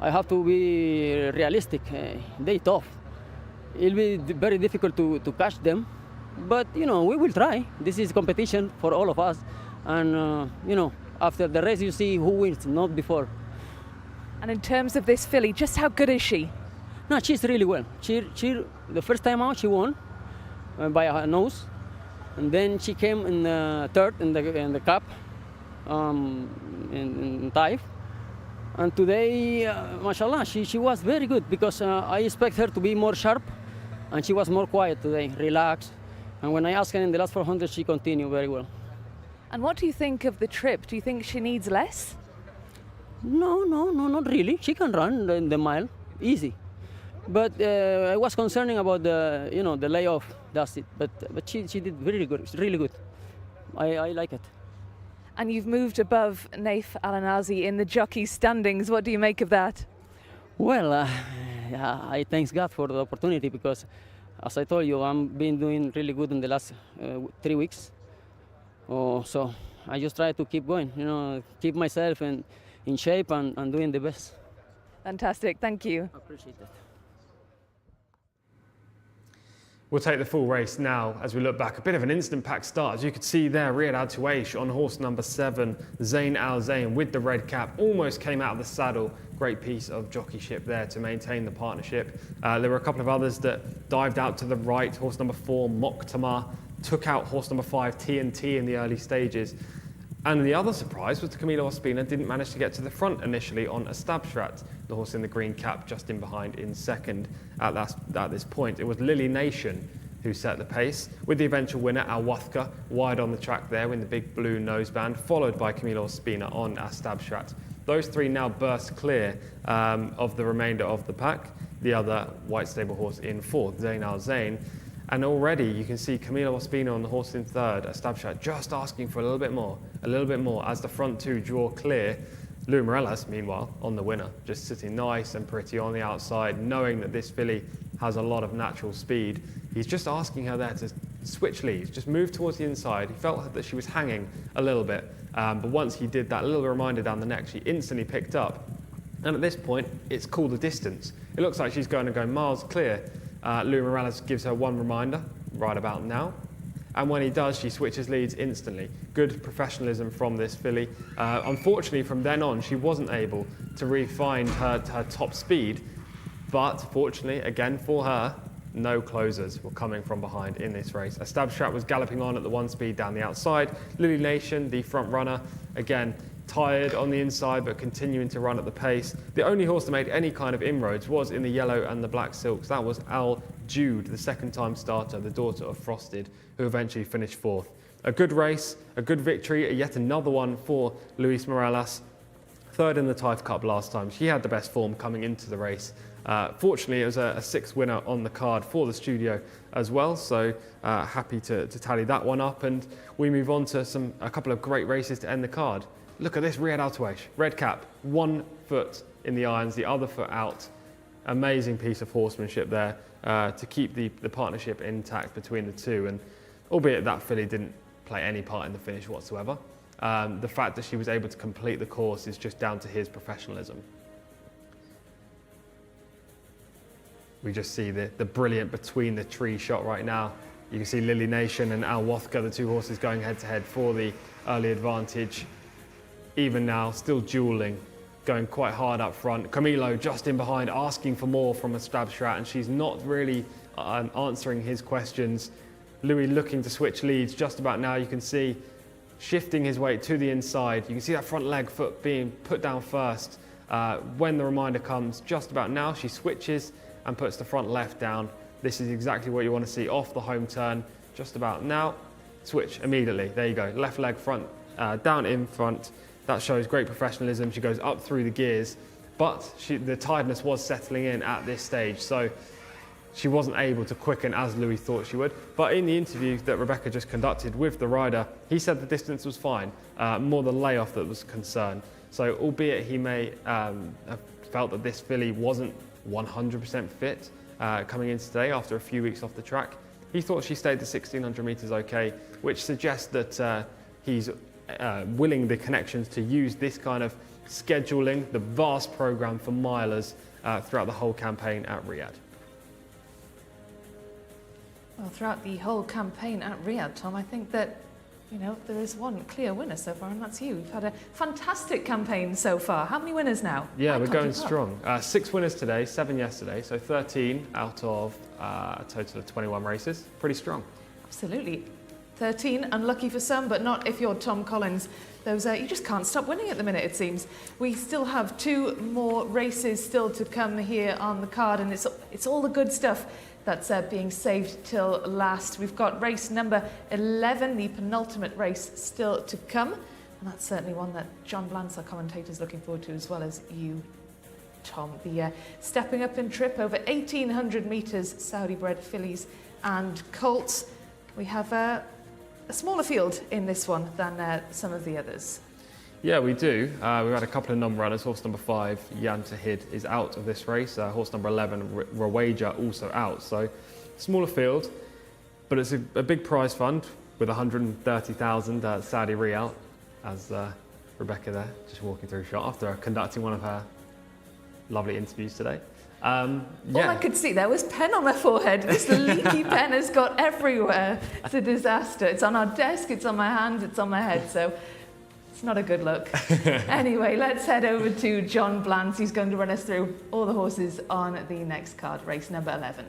I have to be realistic. They tough. It'll be very difficult to catch them, but you know, we will try. This is competition for all of us, and you know, after the race you see who wins, not before.
And in terms of this filly, just how good is she?
No, she's really well. She the first time out she won by her nose, and then she came in third in the cup in Taif. And today, mashallah, she was very good, because I expect her to be more sharp, and she was more quiet today, relaxed. And when I asked her in the last 400, she continued very well.
And what do you think of the trip? Do you think she needs less?
No, not really. She can run the mile, easy. But I was concerning about the, you know, the layoff. That's it. But she did really good. It's really good. I like it.
And you've moved above Naif Al-Anazi in the jockey standings. What do you make of that?
Well, I thank God for the opportunity, because, as I told you, I'm been doing really good in the last 3 weeks. So I just try to keep going, you know, keep myself in shape and doing the best.
Fantastic. Thank you.
I appreciate that.
We'll take the full race now as we look back. A bit of an instant-packed start. As you could see there, Riyadh Tuaish on horse number 7, Zain Al Zain with the red cap, almost came out of the saddle. Great piece of jockeyship there to maintain the partnership. There were a couple of others that dived out to the right. Horse number 4, Moktama, took out horse number 5, TNT, in the early stages. And the other surprise was that Camilo Ospina didn't manage to get to the front initially on Astabshrat, the horse in the green cap, just in behind in second at this point. It was Lily Nation who set the pace, with the eventual winner, Al Wathqa, wide on the track there in the big blue noseband, followed by Camilo Ospina on Astabshrat. Those 3 now burst clear of the remainder of the pack. The other white stable horse in 4th, Zain Al Zain. And already you can see Camilo Ospina on the horse in 3rd, Astabshrat, just asking for a little bit more as the front 2 draw clear. Lou Morales, meanwhile, on the winner, just sitting nice and pretty on the outside, knowing that this filly has a lot of natural speed. He's just asking her there to switch leads, just move towards the inside. He felt that she was hanging a little bit, but once he did that little reminder down the neck, she instantly picked up. And at this point, it's called a distance. It looks like she's going to go miles clear. Lou Morales gives her one reminder right about now, and when he does, she switches leads instantly. Good professionalism from this filly. Unfortunately, from then on, she wasn't able to re-find her top speed, but fortunately, again for her, no closers were coming from behind in this race. Astabshrat was galloping on at the 1 speed down the outside. Lily Nation, the front runner, again tired on the inside but continuing to run at the pace. The only horse that made any kind of inroads was in the yellow and the black silks. That was Al Jude, the 2nd-time starter, the daughter of Frosted, who eventually finished 4th. A good race, a good victory, yet another one for Luis Morales. 3rd in the Taif Cup last time. She had the best form coming into the race. Fortunately, it was a 6th winner on the card for the studio as well, so happy to tally that one up. And we move on to a couple of great races to end the card. Look at this Riyadh Tuaish, red cap, 1 foot in the irons, the other foot out. amazing piece of horsemanship there to keep the partnership intact between the two. And albeit that filly didn't play any part in the finish whatsoever, the fact that she was able to complete the course is just down to his professionalism. We just see the brilliant between the tree shot right now. You can see Lily Nation and Al Wathka, the two horses going head to head for the early advantage. Even now, still duelling, going quite hard up front. Camilo just in behind, asking for more from a Stabstrat, and she's not really answering his questions. Louis looking to switch leads just about now. You can see shifting his weight to the inside. You can see that front leg foot being put down first. When the reminder comes just about now, she switches and puts the front left down. This is exactly what you want to see off the home turn. Just about now, switch immediately. There you go, left leg front, down in front. That shows great professionalism. She goes up through the gears, but the tiredness was settling in at this stage, so she wasn't able to quicken as Louis thought she would. But in the interview that Rebecca just conducted with the rider, he said the distance was fine, more the layoff that was concerned. So albeit he may have felt that this filly wasn't 100% fit coming in today after a few weeks off the track, he thought she stayed the 1600 metres okay, which suggests that he's willing the connections to use this kind of scheduling, the vast programme for milers throughout the whole campaign at Riyadh.
Well, throughout the whole campaign at Riyadh, Tom, I think that, you know, there is one clear winner so far, and that's you. You've had a fantastic campaign so far. How many winners now?
Yeah, we're going strong. 6 winners today, 7 yesterday, so 13 out of a total of 21 races. Pretty strong.
Absolutely. 13, unlucky for some, but not if you're Tom Collins. Those you just can't stop winning at the minute, it seems. We still have 2 more races still to come here on the card, and it's all the good stuff that's being saved till last. We've got race number 11, the penultimate race still to come, and that's certainly one that John Blantz, our commentator, is looking forward to, as well as you, Tom. The stepping up in trip over 1,800 metres, Saudi-bred fillies and colts. We have a smaller field in this one than some of the others.
Yeah, we do. We've had a couple of non-runners. Horse number 5, Jan Tahid, is out of this race. Horse number 11, Rawaja, also out. So, smaller field, but it's a big prize fund with 130,000 Saudi Riyal, as Rebecca there, just walking through shot after conducting one of her lovely interviews today.
All I could see there was pen on my forehead. This leaky pen has got everywhere. It's a disaster. It's on our desk, it's on my hands, it's on my head, so it's not a good look. Anyway, let's head over to John Blantz, who's going to run us through all the horses on the next card, race number 11.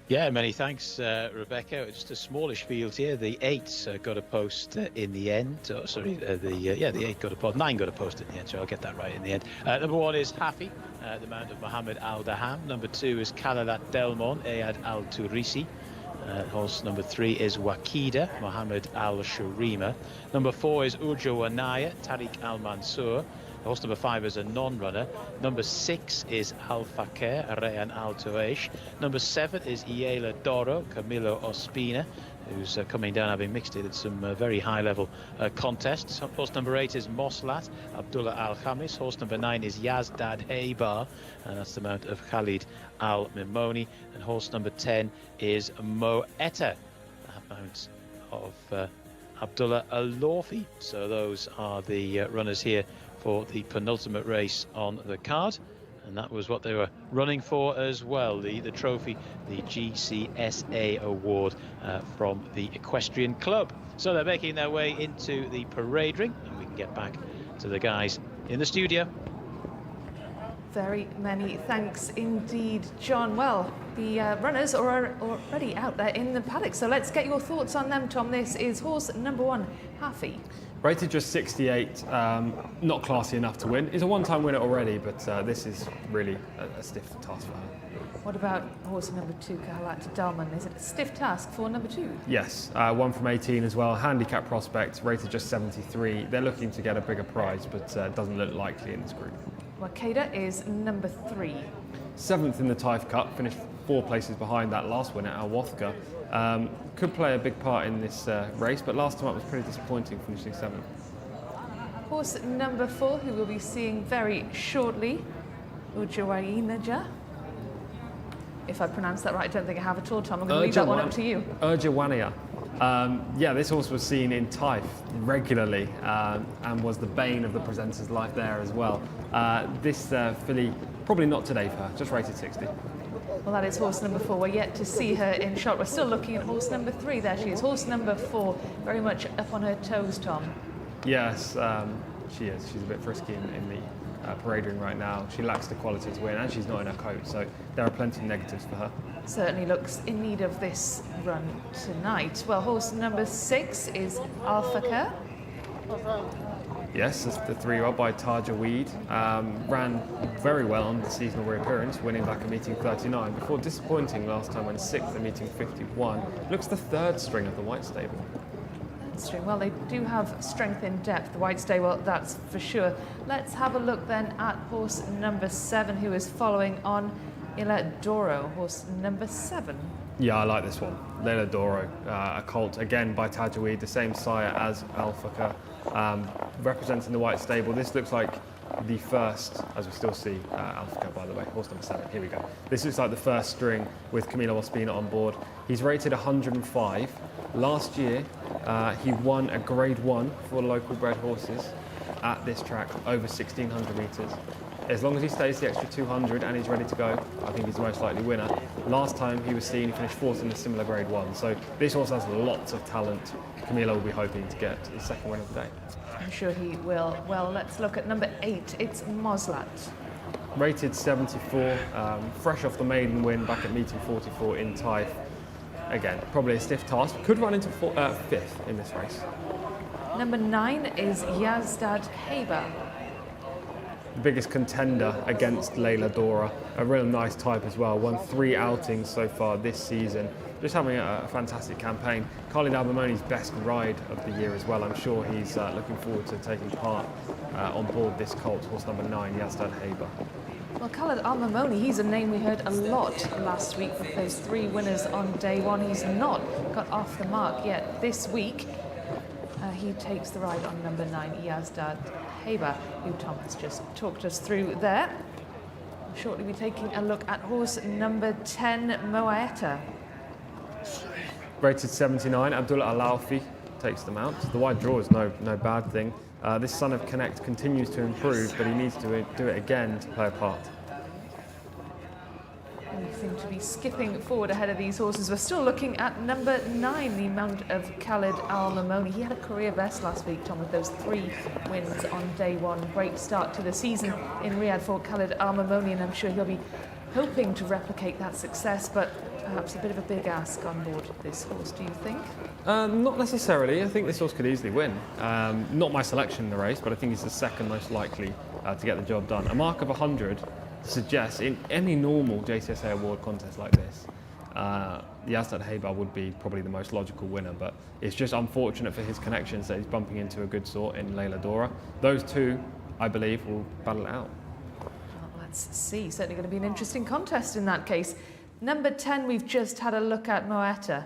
Yeah, many thanks, Rebecca. Just a smallish field here. The 8 got a post in the end. Oh, sorry, the 8 got a post. 9 got a post in the end, so I'll get that right in the end. Number 1 is Hafi, the mount of Mohammed Al Daham. Number 2 is Kalalat Delmon, Ayad Al Turisi. Horse number 3 is Wakida, Mohammed Al Shurima. Number 4 is Ujo Anaya, Tariq Al Mansour. Horse number 5 is a non-runner. Number 6 is Al Fakir, Rayan Al Tuaish. Number 7 is Iela Doro, Camilo Ospina, who's coming down having mixed it in some very high-level contests. Horse number 8 is Moslat, Abdullah Al Khamis. Horse number 9 is Yazdad Haybar, and that's the mount of Khalid Al Mimoni. And horse number 10 is Moetta, that mount of Abdullah Al Lawfi. So those are the runners here for the penultimate race on the card, and that was what they were running for as well, the trophy, the Jcsa award from the Equestrian Club. So they're making their way into the parade ring, and we can get back to the guys in the studio.
Very many thanks indeed, John. Well, the runners are already out there in the paddock, so let's get your thoughts on them, Tom. This is horse number 1, Hafi.
Rated just 68, not classy enough to win. Is a one-time winner already, but this is really a stiff task for her.
What about horse number 2, Kalalat Dalman? Is it a stiff task for number 2?
Yes, 1 from 18 as well. Handicap prospect, rated just 73. They're looking to get a bigger prize, but doesn't look likely in this group.
Wakeda is number 3.
7th in the Taif Cup, finished 4 places behind that last winner, Al Wathka. Could play a big part in this race, but last time up was pretty disappointing, finishing 7th.
Horse number 4, who we'll be seeing very shortly, Ujawayinaja. If I pronounce that right, I don't think I have at all, Tom. I'm going to leave that one up to you.
Urjawania. Yeah, this horse was seen in Taif regularly and was the bane of the presenter's life there as well. This filly, probably not today for her, just rated 60.
Well, that is horse number 4. We're yet to see her in shot. We're still looking at horse number 3. There she is. Horse number 4, very much up on her toes, Tom.
Yes, she is. She's a bit frisky in the parade ring right now. She lacks the quality to win, and she's not in her coat, so there are plenty of negatives for her.
Certainly looks in need of this run tonight. Well, horse number 6 is Alfaka.
Yes, it's the 3-year-old by Tajaweed. Ran very well on the seasonal reappearance, winning back at meeting 39, before disappointing last time when 6th at meeting 51. Looks the 3rd string of the White Stable.
Well, they do have strength in depth, the White Stable, that's for sure. Let's have a look then at horse number 7, who is following on Ila Doro, horse number 7.
Yeah, I like this one. Leila Doro, a colt, again by Tajaweed, the same sire as Alfaka, representing the White Stable. This looks like the first, as we still see Alfaka, by the way, horse number 7, here we go. This looks like the first string with Camilo Ospina on board. He's rated 105. Last year, he won a Grade 1 for local bred horses at this track, over 1,600 metres. As long as he stays the extra 200 and he's ready to go, I think he's the most likely winner. Last time he was seen, he finished 4th in a similar Grade 1. So this horse has lots of talent. Camilo will be hoping to get his second win of the day.
I'm sure he will. Well, let's look at number 8. It's Moslat.
Rated 74, fresh off the maiden win back at meeting 44 in Taif. Again, probably a stiff task. Could run into 5th in this race.
Number 9 is Yazdad Haber.
The biggest contender against Leila Dora. A real nice type as well. Won 3 outings so far this season. Just having a fantastic campaign. Khalid Al-Mamoni's best ride of the year as well. I'm sure he's looking forward to taking part on board this colt, horse number 9, Yazdad Haber.
Well, Khalid Al-Mamoni, he's a name we heard a lot last week with those 3 winners on day 1. He's not got off the mark yet this week. He takes the ride on number 9, Yazdad Haber, who Tom has just talked us through there. We'll shortly be taking a look at horse number 10, Moaeta.
Rated 79, Abdullah Al-Alfi takes them out. The wide draw is no bad thing. This son of Connect continues to improve, but he needs to do it again to play a part.
We seem to be skipping forward ahead of these horses. We're still looking at number 9, the mount of Khalid Al-Mamoni. He had a career best last week, Tom, with those 3 wins on day 1. Great start to the season in Riyadh for Khalid Al-Mamoni, and I'm sure he'll be hoping to replicate that success, but perhaps a bit of a big ask on board this horse, do you think?
Not necessarily. I think this horse could easily win. Not my selection in the race, but I think he's the second most likely to get the job done. A mark of 100 suggests in any normal Jcsa award contest like this, Yazdad Haber would be probably the most logical winner, but it's just unfortunate for his connections that he's bumping into a good sort in Leila Dora. Those 2, I believe, will battle it out.
Well, let's see. Certainly going to be an interesting contest in that case. Number 10, we've just had a look at Moaeta.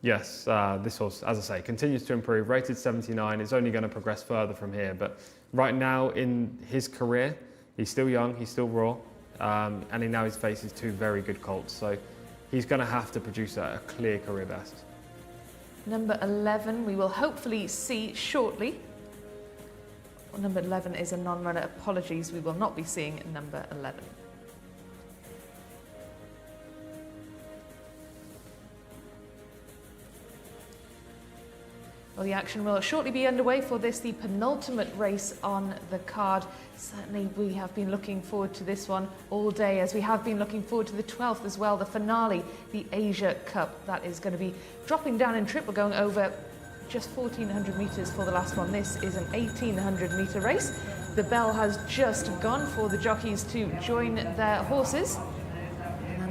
Yes, this horse, as I say, continues to improve. Rated 79, it's only going to progress further from here. But right now in his career, he's still young, he's still raw, and now he faces 2 very good colts. So he's going to have to produce a clear career best.
Number 11, we will hopefully see shortly. Well, number 11 is a non-runner. Apologies, we will not be seeing number 11. Well, the action will shortly be underway for this, the penultimate race on the card. Certainly we have been looking forward to this one all day, as we have been looking forward to the 12th as well, the finale, the Asia Cup. That is going to be dropping down in trip. We're going over just 1,400 metres for the last one. This is an 1,800 metre race. The bell has just gone for the jockeys to join their horses.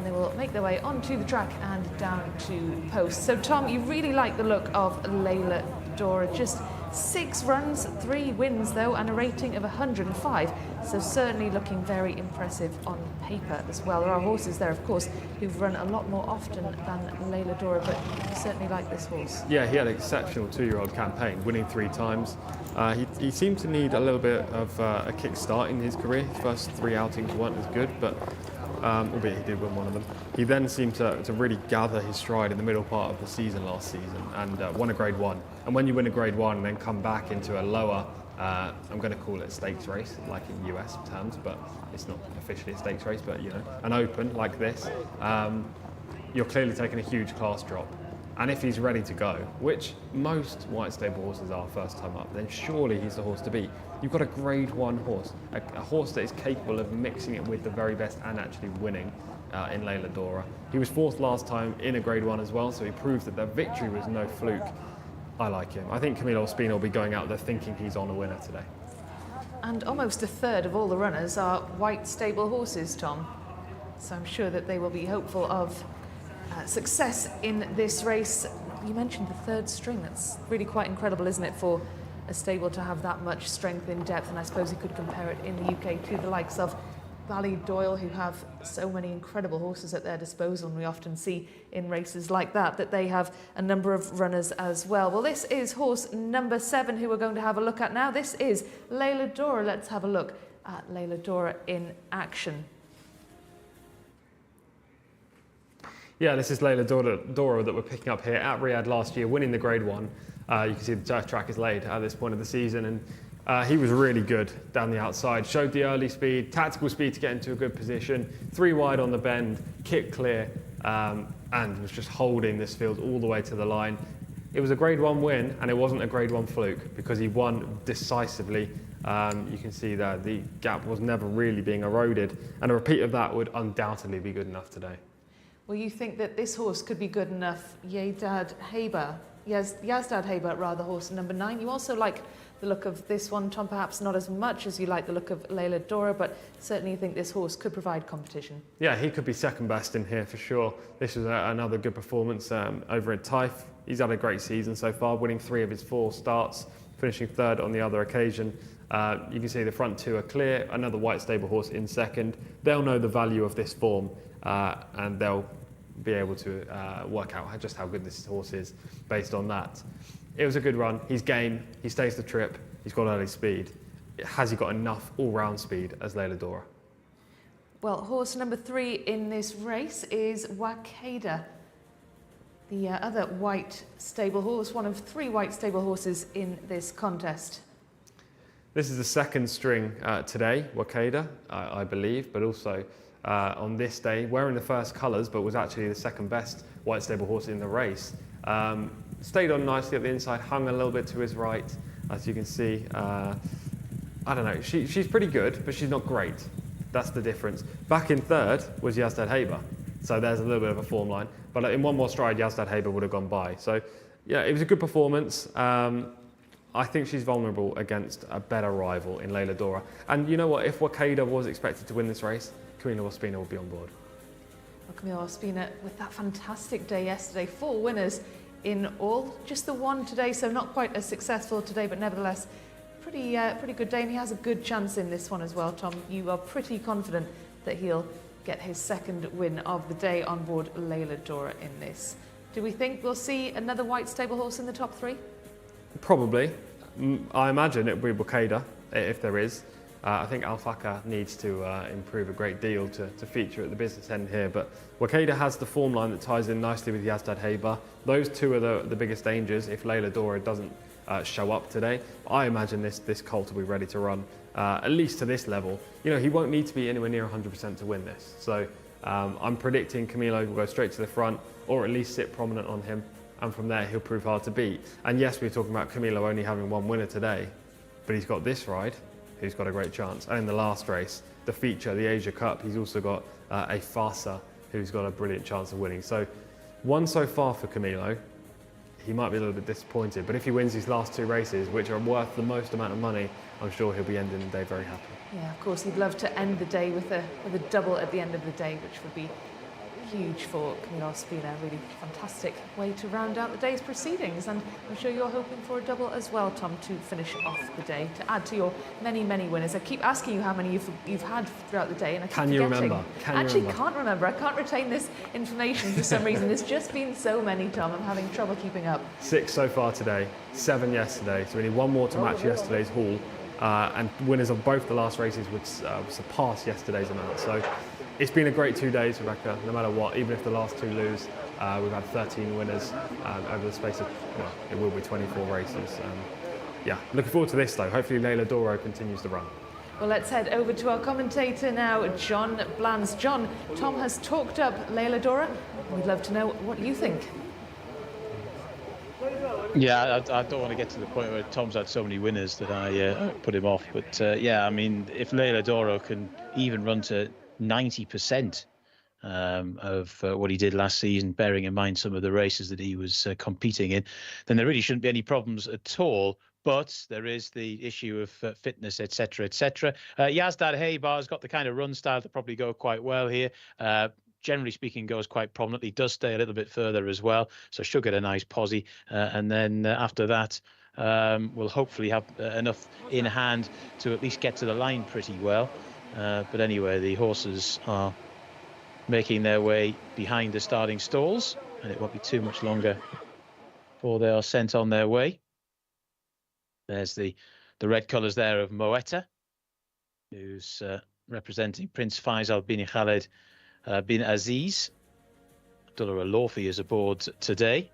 They will make their way onto the track and down to post. So Tom, you really like the look of Leila Dora. Just 6 runs, 3 wins though, and a rating of 105. So certainly looking very impressive on paper as well. There are horses there, of course, who've run a lot more often than Leila Dora, but you certainly like this horse.
Yeah, he had an exceptional 2-year-old campaign, winning 3 times. He seemed to need a little bit of a kick start in his career. His first 3 outings weren't as good, but albeit he did win one of them. He then seemed to really gather his stride in the middle part of the season last season and won a Grade 1. And when you win a Grade 1 and then come back into a lower, I'm going to call it a stakes race, like in US terms, but it's not officially a stakes race, but you know, an open like this, you're clearly taking a huge class drop. And if he's ready to go, which most white stable horses are first time up, then surely he's the horse to beat. You've got a Grade 1 horse, a horse that is capable of mixing it with the very best and actually winning in Leila Dora. He was 4th last time in a Grade 1 as well, so he proved that the victory was no fluke. I like him. I think Camilo Ospina will be going out there thinking he's on a winner today.
And almost a third of all the runners are white stable horses, Tom. So I'm sure that they will be hopeful of success in this race. You mentioned the 3rd string. That's really quite incredible, isn't it, for a stable to have that much strength in depth? And I suppose you could compare it in the UK to the likes of Ballydoyle, who have so many incredible horses at their disposal, and we often see in races like that they have a number of runners as well. Well, this is horse number 7 who we're going to have a look at now. This is Leila Dora. Let's have a look at Leila Dora in action.
Yeah, this is Leila Dora that we're picking up here at Riyadh last year, winning the Grade 1. You can see the turf track is laid at this point of the season, and he was really good down the outside. Showed the early speed, tactical speed to get into a good position, 3 wide on the bend, kick clear, and was just holding this field all the way to the line. It was a Grade 1 win, and it wasn't a Grade 1 fluke because he won decisively. You can see that the gap was never really being eroded, and a repeat of that would undoubtedly be good enough today.
Well, you think that this horse could be good enough. Yazdad Haber, rather, horse number 9. You also like the look of this one, Tom, perhaps not as much as you like the look of Leila Dora, but certainly you think this horse could provide competition.
Yeah, he could be second best in here for sure. This was another good performance over at Taif. He's had a great season so far, winning 3 of his 4 starts, finishing 3rd on the other occasion. You can see the front 2 are clear, another white stable horse in 2nd. They'll know the value of this form, and they'll be able to work out just how good this horse is based on that. It was a good run. He's game. He stays the trip. He's got early speed. Has he got enough all-round speed as Leila Dora?
Well, horse number 3 in this race is Wakeda, the other white stable horse, one of 3 white stable horses in this contest.
This is the 2nd string today, Wakeda, I believe, but also on this day, wearing the first colours, but was actually the 2nd best white stable horse in the race. Stayed on nicely at the inside, hung a little bit to his right, as you can see. I don't know, she's pretty good, but she's not great. That's the difference. Back in 3rd was Yazdad Haber, so there's a little bit of a form line. But in one more stride, Yazdad Haber would have gone by. So yeah, it was a good performance. I think she's vulnerable against a better rival in Leila Dora. And you know what, if Wakeda was expected to win this race, Camilo Ospina will be on board.
Well, Camilo Ospina with that fantastic day yesterday, 4 winners in all, just the 1 today, so not quite as successful today, but nevertheless pretty good day, and he has a good chance in this one as well. Tom, you are pretty confident that he'll get his 2nd win of the day on board Leila Dora in this. Do we think we'll see another white stable horse in the top 3?
Probably. I imagine it will be Wakeda, if there is. I think Alfaka needs to improve a great deal to feature at the business end here, but Wakeda has the form line that ties in nicely with Yazdad Haber. Those 2 are the biggest dangers if Leila Dora doesn't show up today. I imagine this colt will be ready to run, at least to this level. You know, he won't need to be anywhere near 100% to win this. So I'm predicting Camilo will go straight to the front, or at least sit prominent on him, and from there he'll prove hard to beat. And yes, we're talking about Camilo only having 1 winner today, but he's got this ride, who's got a great chance. And in the last race, the feature, the Asia Cup, he's also got a Farsa, who's got a brilliant chance of winning. So 1 so far for Camilo. He might be a little bit disappointed, but if he wins these last 2 races, which are worth the most amount of money, I'm sure he'll be ending the day very happy.
Yeah, of course, he'd love to end the day with a double at the end of the day, which would be huge for Camilo Ospina. Really fantastic way to round out the day's proceedings, and I'm sure you're hoping for a double as well, Tom, to finish off the day, to add to your many, many winners. I keep asking you how many you've had throughout the day, and I keep
Can you
forgetting.
remember?
Can't remember. I can't retain this information for some reason. There's just been so many, Tom. I'm having trouble keeping up.
6 so far today, 7 yesterday, so we need one more to match yesterday's haul, and winners of both the last races would surpass yesterday's amount. So it's been a great 2 days, Rebecca, no matter what. Even if the last 2 lose, we've had 13 winners over the space of, well, it will be 24 races. Yeah, looking forward to this though. Hopefully Leila Doro continues the run.
Well, let's head over to our commentator now, John Blands. John, Tom has talked up Leila Dora. We'd love to know what you think.
Yeah, I don't want to get to the point where Tom's had so many winners that I put him off. But yeah, I mean, if Leila Doro can even run to 90% of what he did last season, bearing in mind some of the races that he was competing in, then there really shouldn't be any problems at all. But there is the issue of fitness, etc., etc. Yazdad Haybar's got the kind of run style that probably go quite well here. Generally speaking, goes quite prominently, does stay a little bit further as well, so should get a nice posse. And then after that, we'll hopefully have enough in hand to at least get to the line pretty well. But anyway, the horses are making their way behind the starting stalls, and it won't be too much longer before they are sent on their way. There's the red colours there of Moetta, who's representing Prince Faisal bin Khaled bin Aziz. Abdullah Al-Lawfi is aboard today.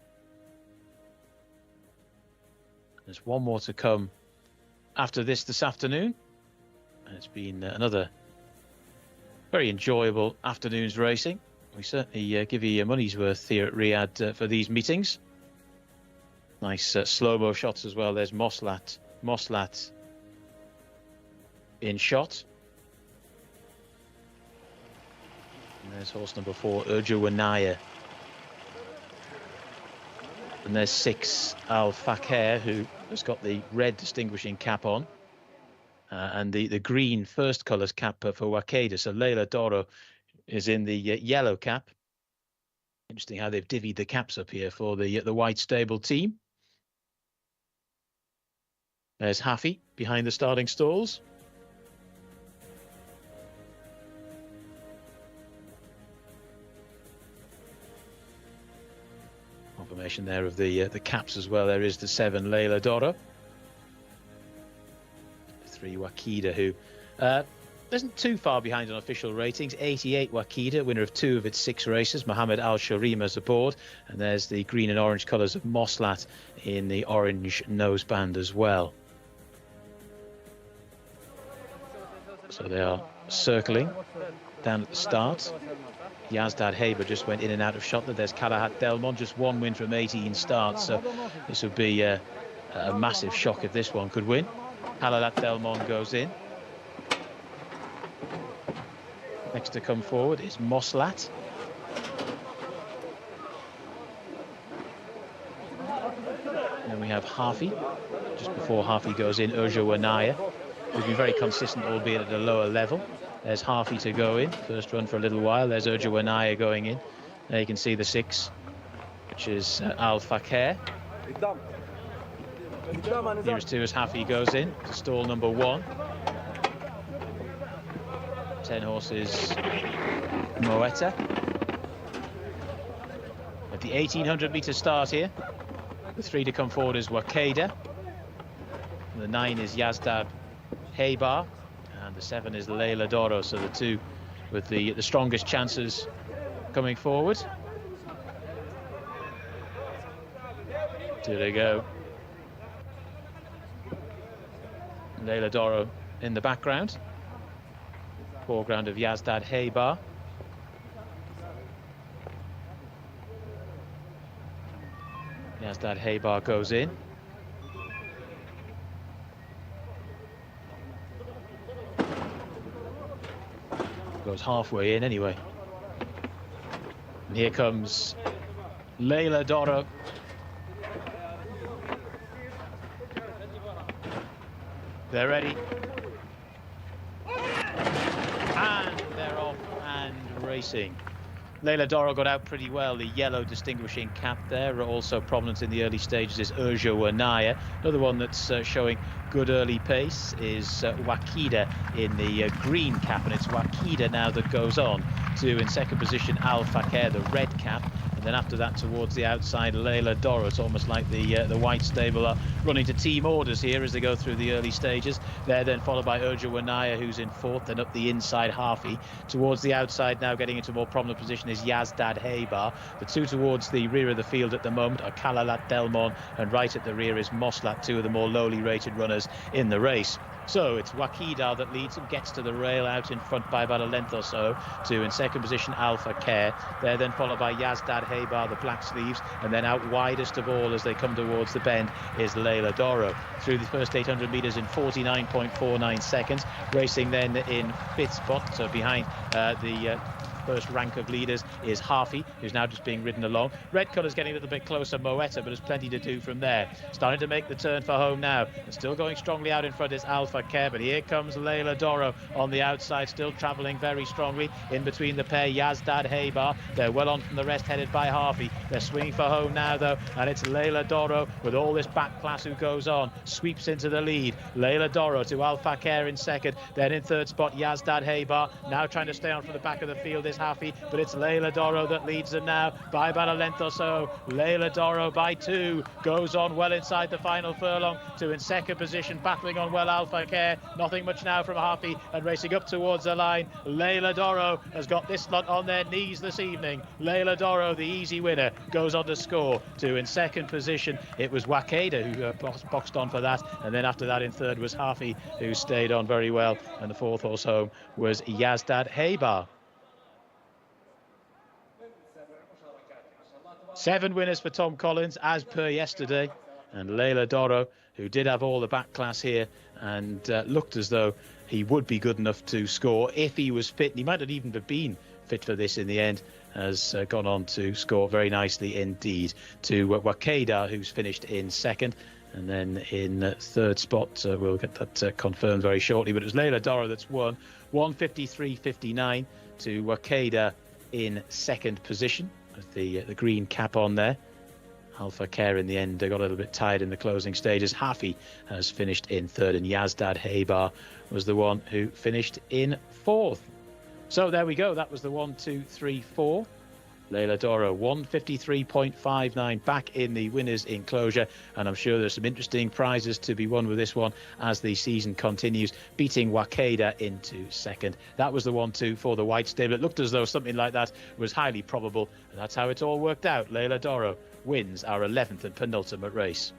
There's one more to come after this afternoon. And it's been another very enjoyable afternoon's racing. We certainly give you your money's worth here at Riyadh for these meetings. Nice slow-mo shots as well. There's Moslat in shot. And there's horse number 4, Urjawanaya. And there's 6, Al Fakir, who has got the red distinguishing cap on. And the green first colours cap for Wakeda. So Leila Doro is in the yellow cap. Interesting how they've divvied the caps up here for the white stable team. There's Hafi behind the starting stalls. Confirmation there of the caps as well. There is the 7 Leila Doro. 3 Wakeda, who isn't too far behind on official ratings. 88 Wakeda, winner of 2 of its 6 races. Mohammed Al Sharima's aboard, and there's the green and orange colours of Moslat in the orange noseband as well. So they are circling down at the start. Yazdad Haber just went in and out of shot. There's Kalahat Delmon, just 1 win from 18 starts. So this would be a massive shock if this one could win. Kalahat Delmon goes in. Next to come forward is Moslat. And then we have Hafi. Just before Hafi goes in, Urjawanaya, who's been very consistent, albeit at a lower level. There's Hafi to go in. First run for a little while. There's Urjawanaya going in. There you can see the 6, which is Al Fakir. Nearest to as Hafi goes in to stall number 1. 10 horses Moetta. At the 1800-metre start here, the 3 to come forward is Wakeda. And the 9 is Yazdad Haybar. And the 7 is Leila Doro. So the 2 with the strongest chances coming forward. Here they go. Leila Doro in the background. Foreground of Yazdad Haybar. Yazdad Haybar goes in. Goes halfway in anyway. And here comes Leila Doro. They're ready. And they're off and racing. Leila Doro got out pretty well. The yellow distinguishing cap there. Also prominent in the early stages is Urja Wanaya. Another one that's showing good early pace is Wakida in the green cap, and it's Wakida now that goes on to, in second position, Al Fakir, the red cap. And then after that, towards the outside, Leila Doro. It's almost like the white stable are running to team orders here as they go through the early stages. They're then followed by Urja Wanaya, who's in fourth, then up the inside Harfi. Towards the outside now, getting into a more prominent position, is Yazdad Haybar. The two towards the rear of the field at the moment are Kalalat Delmon, and right at the rear is Moslat, two of the more lowly rated runners in the race. So it's Wakida that leads and gets to the rail, out in front by about a length or so, to in second position Alpha Care. They're then followed by Yazdad Haybar, the black sleeves, and then out widest of all as they come towards the bend is Leila Doro. Through the first 800 metres in 49.49 seconds, racing then in fifth spot, so behind the first rank of leaders is Harfi, who's now just being ridden along. Red colour's getting a little bit closer, Moetta, but there's plenty to do from there. Starting to make the turn for home now, and still going strongly out in front is Alpha Care, but here comes Leila Doro on the outside, still travelling very strongly in between the pair, Yazdad Haybar. They're well on from the rest, headed by Harfi. They're swinging for home now though, and it's Leila Doro with all this back class who goes on, sweeps into the lead. Leila Doro to Alpha Care in second, then in third spot Yazdad Haybar, now trying to stay on from the back of the field is Harfi, but it's Leila Doro that leads them now by about a length or so. Leila Doro by 2 goes on well inside the final furlong to in second position, battling on well Alpha Care. Nothing much now from Harfi, and racing up towards the line, Leila Doro has got this lot on their knees this evening. Leila Doro, the easy winner, goes on to score. To in second position it was Wakeda who boxed on for that, and then after that in third was Harfi, who stayed on very well, and the fourth horse home was Yazdad Haybar. 7 winners for Tom Collins as per yesterday, and Leila Doro, who did have all the back class here and looked as though he would be good enough to score if he was fit, and he might not even have been fit for this in the end, has gone on to score very nicely indeed. To Wakeda, who's finished in second, and then in third spot, we'll get that confirmed very shortly, but it was Leila Doro that's won. 1:53.59 to Wakeda in second position, with the green cap on there. Alpha Care in the end got a little bit tired in the closing stages. Harfi has finished in third, and Yazdad Haybar was the one who finished in fourth. So there we go, that was the 1, 2, 3, 4. Leila Doro 1:53.59 back in the winners enclosure, and I'm sure there's some interesting prizes to be won with this one as the season continues, beating Wakeda into second. That was the 1-2 for the white stable. It looked as though something like that was highly probable, and that's how it all worked out. Leila Doro wins our 11th and penultimate race.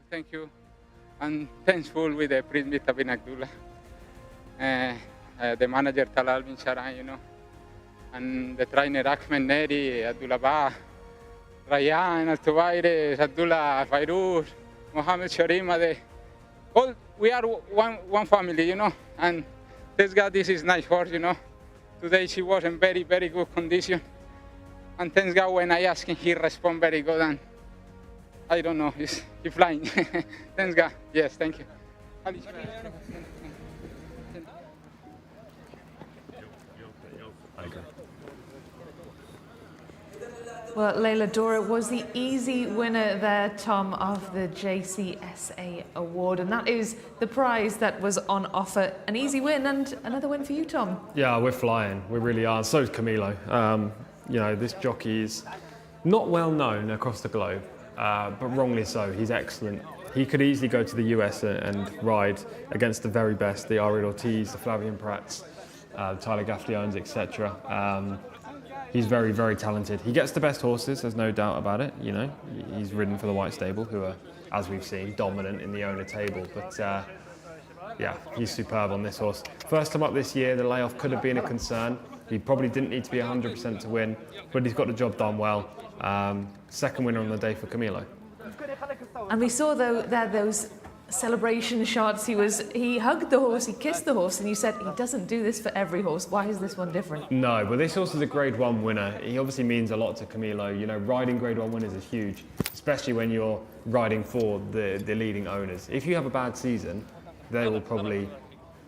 Thank you. I'm thankful with the Prince Mita bin Abdullah, the manager Talal bin Sharan, and the trainer Ahmed Neri, Abdullah Ba, Rayan, Al-Tuwaires, Abdullah Fairuz, Mohammed Sharima. All we are one family, and thanks God this is nice horse, Today she was in very, very good condition, and thanks God when I asked him, he responded very good, and I don't know, he's flying. Thanks God. Yes, thank you.
Well, Layla Dora was the easy winner there, Tom, of the Jcsa award, and that is the prize that was on offer. An easy win and another win for you, Tom.
Yeah, we're flying. We really are. So is Camilo. You know, this jockey is not well known across the globe, but wrongly so. He's excellent. He could easily go to the US and ride against the very best, the Ariel Ortiz, the Flavian Pratts, Tyler Gaffleones, etc. He's very, very talented. He gets the best horses, there's no doubt about it. You know, he's ridden for the White Stable, who are, as we've seen, dominant in the owner table. But yeah, he's superb on this horse. First time up this year, the layoff could have been a concern. He probably didn't need to be 100% to win, but he's got the job done well. Second winner on the day for Camilo.
And we saw though those celebration shots. He hugged the horse, he kissed the horse, and you said he doesn't do this for every horse. Why is this one different?
No, but this horse is a Grade 1 winner. He obviously means a lot to Camilo. You know, riding Grade 1 winners is huge, especially when you're riding for the leading owners. If you have a bad season, they will probably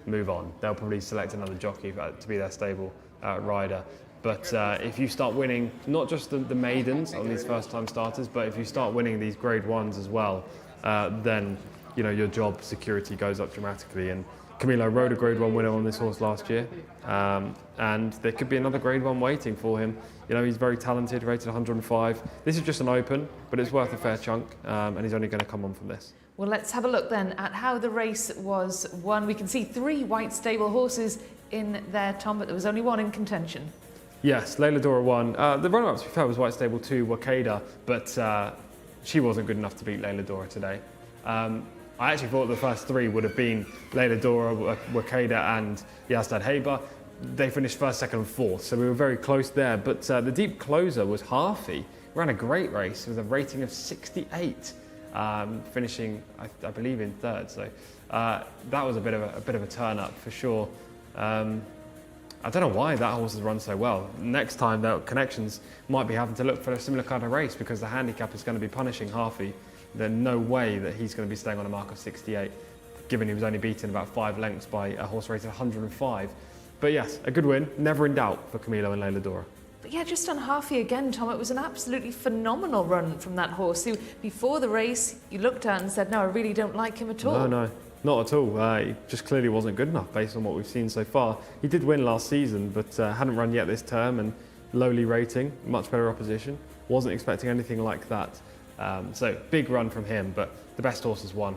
move on. They'll probably select another jockey to be their stable rider. But if you start winning, not just the maidens on these first-time starters, but if you start winning these Grade 1s as well, then you know your job security goes up dramatically. And Camilo rode a Grade 1 winner on this horse last year, and there could be another Grade 1 waiting for him. You know, he's very talented, rated 105. This is just an open, but it's worth a fair chunk, and he's only going to come on from this.
Well, let's have a look then at how the race was won. We can see 3 White Stable horses in there, Tom, but there was only one in contention.
Yes, Layla Dora won. The runner-up, to be fair, was White Stable 2, Wakeda, but she wasn't good enough to beat Layla Dora today. I actually thought the first 3 would have been Layla Dora, Wakeda and Yazdad Haber. They finished first, second and fourth, so we were very close there. But the deep closer was Harfy. Ran a great race with a rating of 68, finishing, I believe, in third. So that was a bit of a turn-up for sure. I don't know why that horse has run so well. Next time, the Connections might be having to look for a similar kind of race because the handicap is going to be punishing Harfy. There's no way that he's going to be staying on a mark of 68, given he was only beaten about 5 lengths by a horse rated 105. But yes, a good win, never in doubt for Camilo and Layla Dora.
But yeah, just on Harfy again, Tom, it was an absolutely phenomenal run from that horse. So before the race, you looked at and said, no, I really don't like him at all.
No, not at all. He just clearly wasn't good enough based on what we've seen so far. He did win last season, but hadn't run yet this term, and lowly rating, much better opposition. Wasn't expecting anything like that. So big run from him, but the best horses won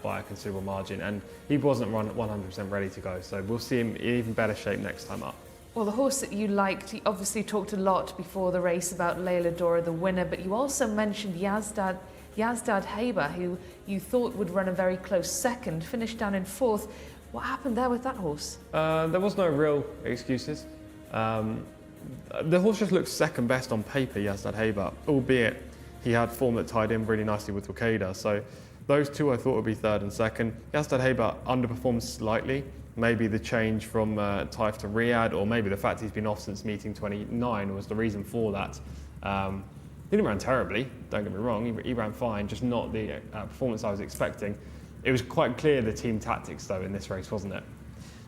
by a considerable margin, and he wasn't 100% ready to go. So we'll see him in even better shape next time up.
Well, the horse that you liked, you obviously talked a lot before the race about Layla Dora, the winner, but you also mentioned Yazdad Haber, who you thought would run a very close second, finished down in fourth. What happened there with that horse?
There was no real excuses. The horse just looked second best on paper, Yazdad Haber, albeit he had form that tied in really nicely with Wakeda. So those two I thought would be third and second. Yazdad Haber underperformed slightly. Maybe the change from Taif to Riyadh, or maybe the fact he's been off since meeting 29 was the reason for that. He didn't run terribly, don't get me wrong, he ran fine, just not the performance I was expecting. It was quite clear the team tactics though in this race, wasn't it?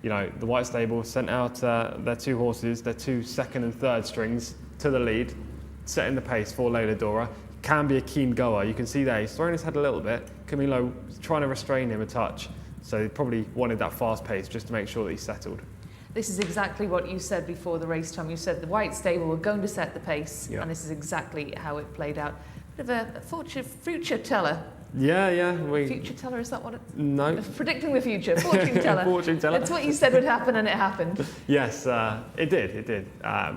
You know, the White Stable sent out their 2 horses, their 2 second and third strings to the lead, setting the pace for Layla Dora. Can be a keen goer, you can see there, he's throwing his head a little bit. Camilo trying to restrain him a touch, so he probably wanted that fast pace just to make sure that he settled.
This is exactly what you said before the race, Tom. You said the White Stable were going to set the pace,
yeah.
And this is exactly how it played out. Bit of a future teller.
Yeah.
Future teller, is that what it's?
No.
Predicting the future, fortune teller.
Fortune teller.
That's what you said would happen, and it happened.
Yes, it did.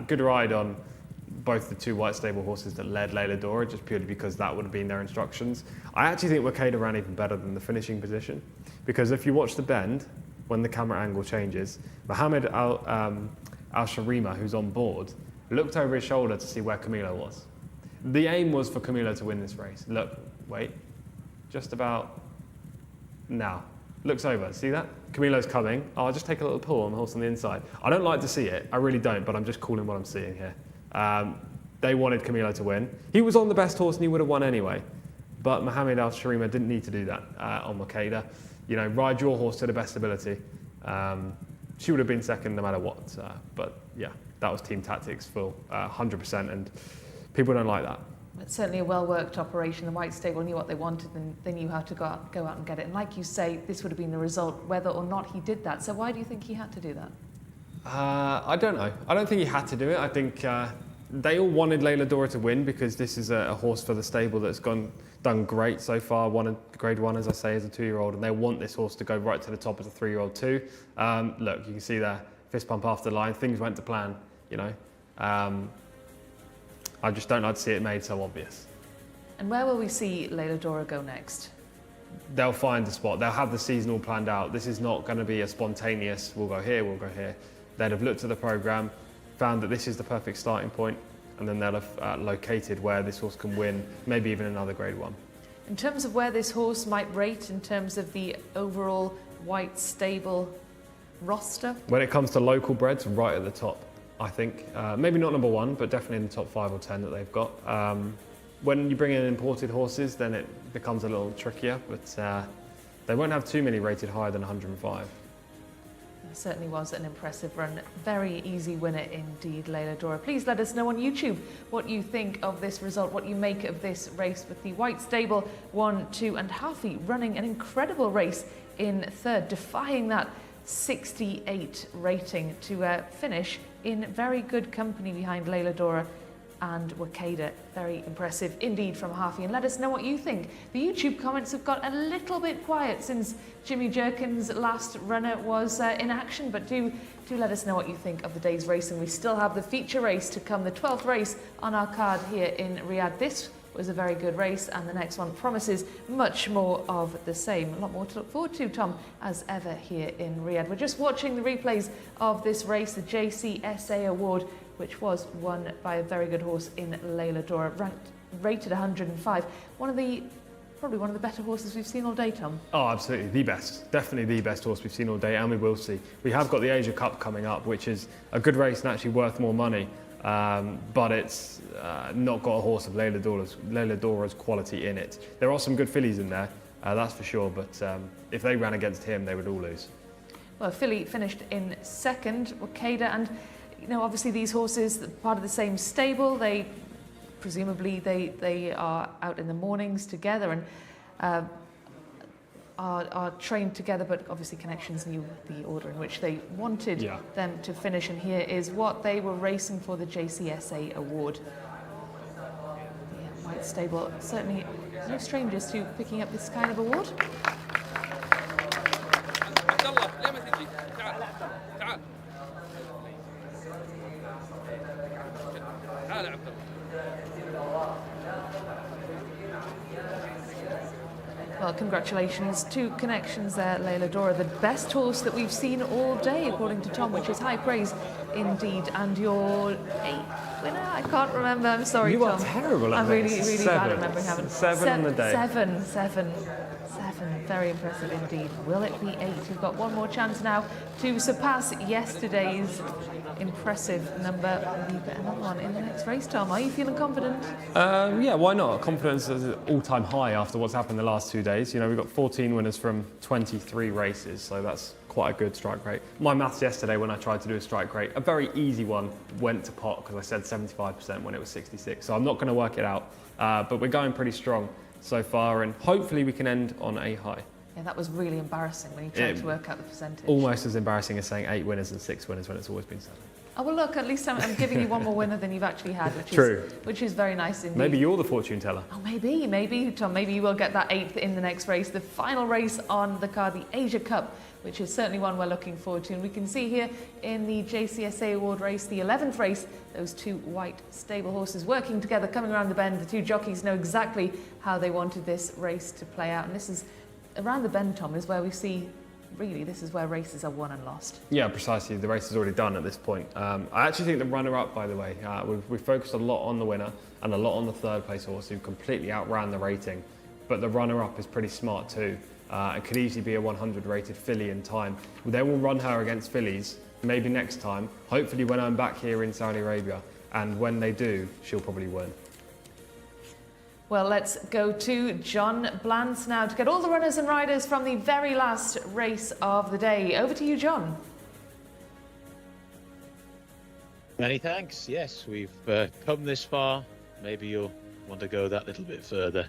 Good ride on both the 2 White Stable horses that led Layla Dora, just purely because that would have been their instructions. I actually think Wakeda ran even better than the finishing position, because if you watch the bend, when the camera angle changes, Mohammed Al-Sharima, who's on board, looked over his shoulder to see where Camilo was. The aim was for Camilo to win this race. Look, wait, just about now. Looks over, see that? Camilo's coming. Oh, I'll just take a little pull on the horse on the inside. I don't like to see it, I really don't, but I'm just calling what I'm seeing here. They wanted Camilo to win. He was on the best horse and he would have won anyway. But Mohammed Al-Sharima didn't need to do that on Wakeda. You know, ride your horse to the best ability. She would have been second no matter what. But yeah, that was team tactics full 100%. And People don't like that.
It's certainly a well-worked operation. The White Stable knew what they wanted and they knew how to go out and get it. And like you say, this would have been the result whether or not he did that. So why do you think he had to do that?
I don't know. I don't think he had to do it. I think they all wanted Layla Dora to win because this is a horse for the stable that's done great so far. Won a Grade 1, as I say, as a 2-year-old, and they want this horse to go right to the top as a 3-year-old too. Look, you can see there, fist pump after the line. Things went to plan, you know. I just don't like to see it made so obvious.
And where will we see Layla Dora go next?
They'll find the spot. They'll have the season all planned out. This is not going to be a spontaneous, we'll go here, we'll go here. They'd have looked at the programme, found that this is the perfect starting point, and then they'll have located where this horse can win, maybe even another Grade 1.
In terms of where this horse might rate in terms of the overall White Stable roster?
When it comes to local breds, right at the top, I think. Maybe not number 1, but definitely in the top 5 or 10 that they've got. When you bring in imported horses, then it becomes a little trickier, but they won't have too many rated higher than 105.
It certainly was an impressive run. Very easy winner indeed, Layla Dora. Please let us know on YouTube what you think of this result, what you make of this race with the White Stable 1, 2 and Halfie running an incredible race in third, defying that 68 rating to finish in very good company behind Layla Dora and Wakeda. Very impressive indeed from Halfie. And let us know what you think. The YouTube comments have got a little bit quiet since Jimmy Jerkin's last runner was in action, but do let us know what you think of the day's racing. We still have the feature race to come, the 12th race on our card here in Riyadh. This was a very good race, and the next one promises much more of the same. A lot more to look forward to, Tom, as ever here in Riyadh. We're just watching the replays of this race, the Jcsa award, which was won by a very good horse in Layla Dora, rated 105. Probably one of the better horses we've seen all day, Tom.
Oh, absolutely, the best. Definitely the best horse we've seen all day, and we will see. We have got the Asia Cup coming up, which is a good race and actually worth more money. But it's not got a horse of Layla Dora's quality in it. There are some good fillies in there, that's for sure, but if they ran against him, they would all lose.
Well, filly finished in second, Wakeda, and you know, obviously these horses, part of the same stable, presumably they are out in the mornings together and are trained together, but obviously Connections knew the order in which they wanted them to finish, and here is what they were racing for the Jcsa award. The White Stable certainly no strangers to picking up this kind of award. Well, congratulations to Connections there, Layla Dora, the best horse that we've seen all day, according to Tom, which is high praise indeed. And your 8th winner, I can't remember, I'm sorry, Tom.
You are terrible at
I'm
this.
really bad at remembering having.
Seven on the day.
Seven. Very impressive indeed. Will it be 8? We've got one more chance now to surpass yesterday's impressive number. We'll get another one in the next race, Tom. Are you feeling confident?
Yeah, why not? Confidence is at an all-time high after what's happened the last 2 days. You know, we've got 14 winners from 23 races, so that's quite a good strike rate. My maths yesterday when I tried to do a strike rate, a very easy one, went to pot because I said 75% when it was 66. So I'm not going to work it out, but we're going pretty strong so far, and hopefully we can end on a high.
Yeah, that was really embarrassing when you tried to work out the percentage.
Almost as embarrassing as saying 8 winners and 6 winners when it's always been 7.
Oh, well, look, at least I'm giving you one more winner than you've actually had, which is very nice indeed.
Maybe you're the fortune teller.
Oh, maybe, Tom, maybe you will get that 8th in the next race. The final race on the card, the Asia Cup, which is certainly one we're looking forward to. And we can see here in the Jcsa award race, the 11th race, those 2 White Stable horses working together, coming around the bend. The 2 jockeys know exactly how they wanted this race to play out. And this is around the bend, Tom, is where we see, really, this is where races are won and lost. Yeah,
precisely. The race is already done at this point. I actually think the runner-up, by the way, we've focused a lot on the winner and a lot on the 3rd place horse who completely outran the rating. But the runner-up is pretty smart too. It could easily be a 100 rated filly in time. They will run her against fillies, maybe next time, hopefully when I'm back here in Saudi Arabia. And when they do, she'll probably win.
Well, let's go to John Blantz now to get all the runners and riders from the very last race of the day. Over to you, John.
Many thanks. Yes, we've come this far maybe you'll want to go that little bit further.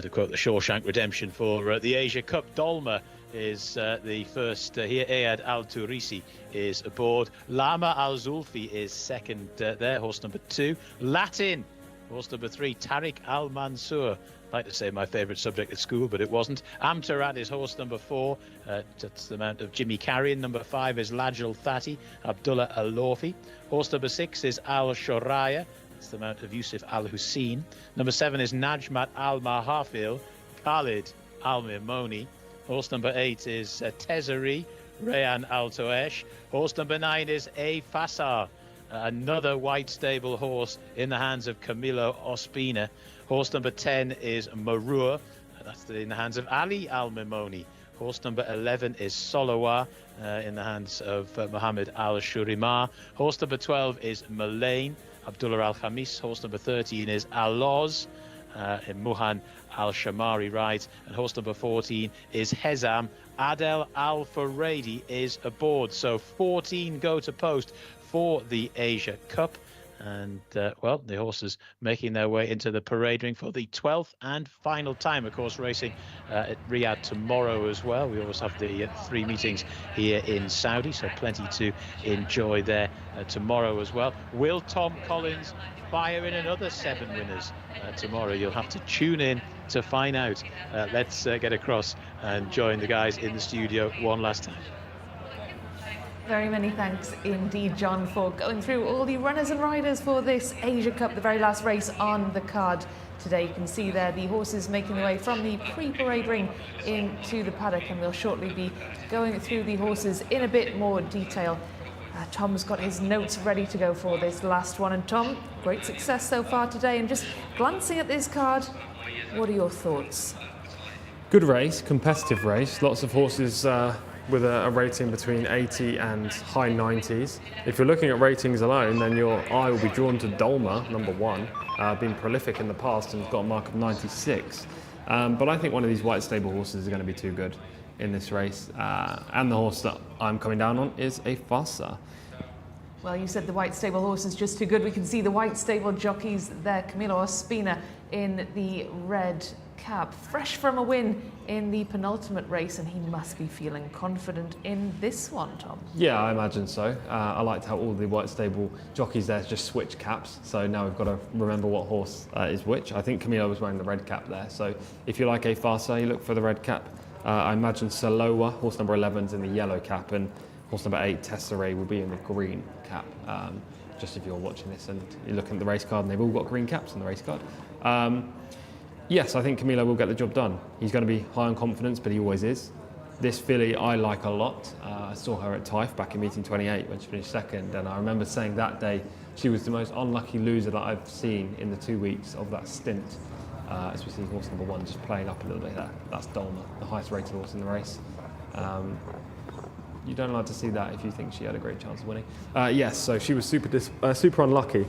To quote the Shawshank Redemption for the Asia Cup, Dolma is the first here. Ayad Al Turisi is aboard. Lama Al Zulfi is second there, horse number 2. Latin, horse number 3. Tariq Al Mansour. I'd like to say my favourite subject at school, but it wasn't. Amtarad is horse number 4. That's the mount of Jimmy Carrion. Number 5 is Lajal Thati, Abdullah Al Lorfi. Horse number 6 is Al Shoraya. That's the mount of Yusuf Al Hussein. Number 7 is Najmat Al Mahafil, Khalid Al Mimoni. Horse number 8 is Tezeri, Rayan Al Toesh. Horse number 9 is A Fasar, another white stable horse in the hands of Camilo Ospina. Horse number 10 is Marur, that's in the hands of Ali Al Mimoni. Horse number 11 is Solowa, in the hands of Mohammed Al Shurimar. Horse number 12 is Malain, Abdullah Al Khamis. Horse number 13 is Aloz, Muhan Al Shamari rides, and horse number 14 is Hezam. Adel Al Faradi is aboard. So 14 go to post for the Asia Cup. And, well, the horses making their way into the parade ring for the 12th and final time. Of course, racing at Riyadh tomorrow as well. We always have the 3 meetings here in Saudi, so plenty to enjoy there tomorrow as well. Will Tom Collins fire in another 7 winners tomorrow? You'll have to tune in to find out. Let's get across and join the guys in the studio one last time.
Very many thanks indeed, John, for going through all the runners and riders for this Asia Cup, the very last race on the card today. You can see there the horses making their way from the pre-parade ring into the paddock, and we'll shortly be going through the horses in a bit more detail. Tom's got his notes ready to go for this last one. And Tom, great success so far today. And just glancing at this card, what are your thoughts?
Good race, competitive race. Lots of horses with a rating between 80 and high 90s. If you're looking at ratings alone, then your eye will be drawn to Dolma, number 1, been prolific in the past and got a mark of 96. But I think one of these white stable horses is going to be too good in this race. And the horse that I'm coming down on is a Fasa.
Well, you said the white stable horse is just too good. We can see the white stable jockeys there. Camilo Ospina in the red cap, fresh from a win in the penultimate race, and he must be feeling confident in this one, Tom.
Yeah, I imagine so. I liked how all the white stable jockeys there just switch caps, so now we've got to remember what horse is which. I think Camilo was wearing the red cap there, so if you like a Fasa, you look for the red cap. I imagine Salowa, horse number 11, is in the yellow cap, and horse number 8, Tesserae, will be in the green cap. Just if you're watching this and you're looking at the race card, and they've all got green caps on the race card. Yes, I think Camilo will get the job done. He's going to be high on confidence, but he always is. This filly I like a lot. I saw her at Taif back in meeting 28 when she finished second, and I remember saying that day she was the most unlucky loser that I've seen in the 2 weeks of that stint. As we see horse number 1 just playing up a little bit there. That's Dolma, the highest rated horse in the race. You don't like to see that if you think she had a great chance of winning. Yes, so she was super unlucky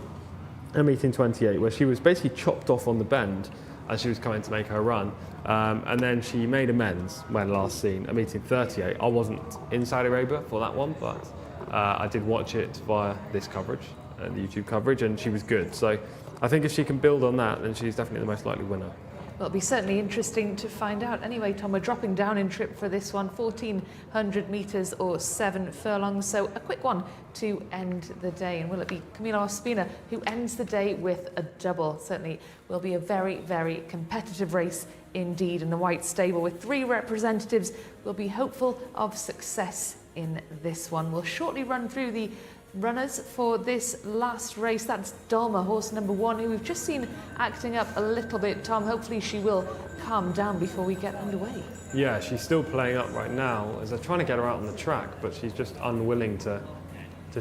at meeting 28, where she was basically chopped off on the bend as she was coming to make her run. And then she made amends when last seen at meeting 38. I wasn't in Saudi Arabia for that one, but I did watch it via this coverage, the YouTube coverage, and she was good. So I think if she can build on that, then she's definitely the most likely winner.
Well, it'll be certainly interesting to find out. Anyway, Tom, we're dropping down in trip for this one, 1,400 metres or 7 furlongs. So a quick one to end the day. And will it be Camilo Ospina who ends the day with a double? Certainly will be a very, very competitive race indeed. And the white stable with 3 representatives will be hopeful of success in this one. We'll shortly run through the runners for this last race. That's Dolma, horse number 1, who we've just seen acting up a little bit. Tom, hopefully she will calm down before we get underway.
Yeah, she's still playing up right now as they're trying to get her out on the track, but she's just unwilling to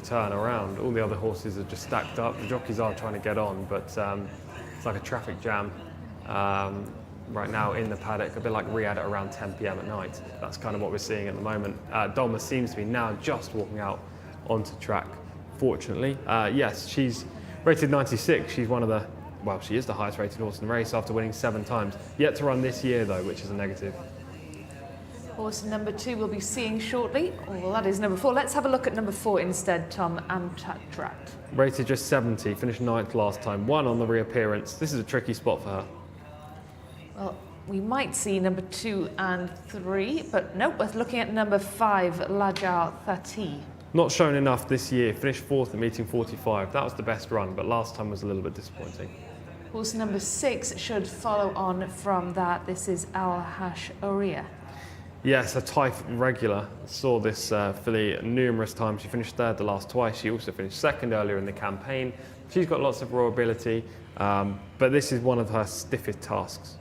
turn around. All the other horses are just stacked up. The jockeys are trying to get on, but it's like a traffic jam right now in the paddock, a bit like Riyadh at around 10 p.m. at night. That's kind of what we're seeing at the moment. Dolma seems to be now just walking out onto track, fortunately. Yes, she's rated 96. She's one of the, well, she is the highest rated horse in the race after winning 7 times. Yet to run this year though, which is a negative.
Horse number 2 we'll be seeing shortly. Oh, well, that is number 4. Let's have a look at number 4 instead, Tom, Amtatrat.
Rated just 70, finished 9th last time, won on the reappearance. This is a tricky spot for her.
Well, we might see number 2 and 3, but nope, we're looking at number 5, Lajar Thati.
Not shown enough this year, finished 4th at meeting 45. That was the best run, but last time was a little bit disappointing.
Horse number 6 should follow on from that. This is Al Hash Oria.
Yes, a Taif regular. Saw this filly numerous times. She finished 3rd the last twice. She also finished 2nd earlier in the campaign. She's got lots of raw ability, but this is one of her stiffest tasks.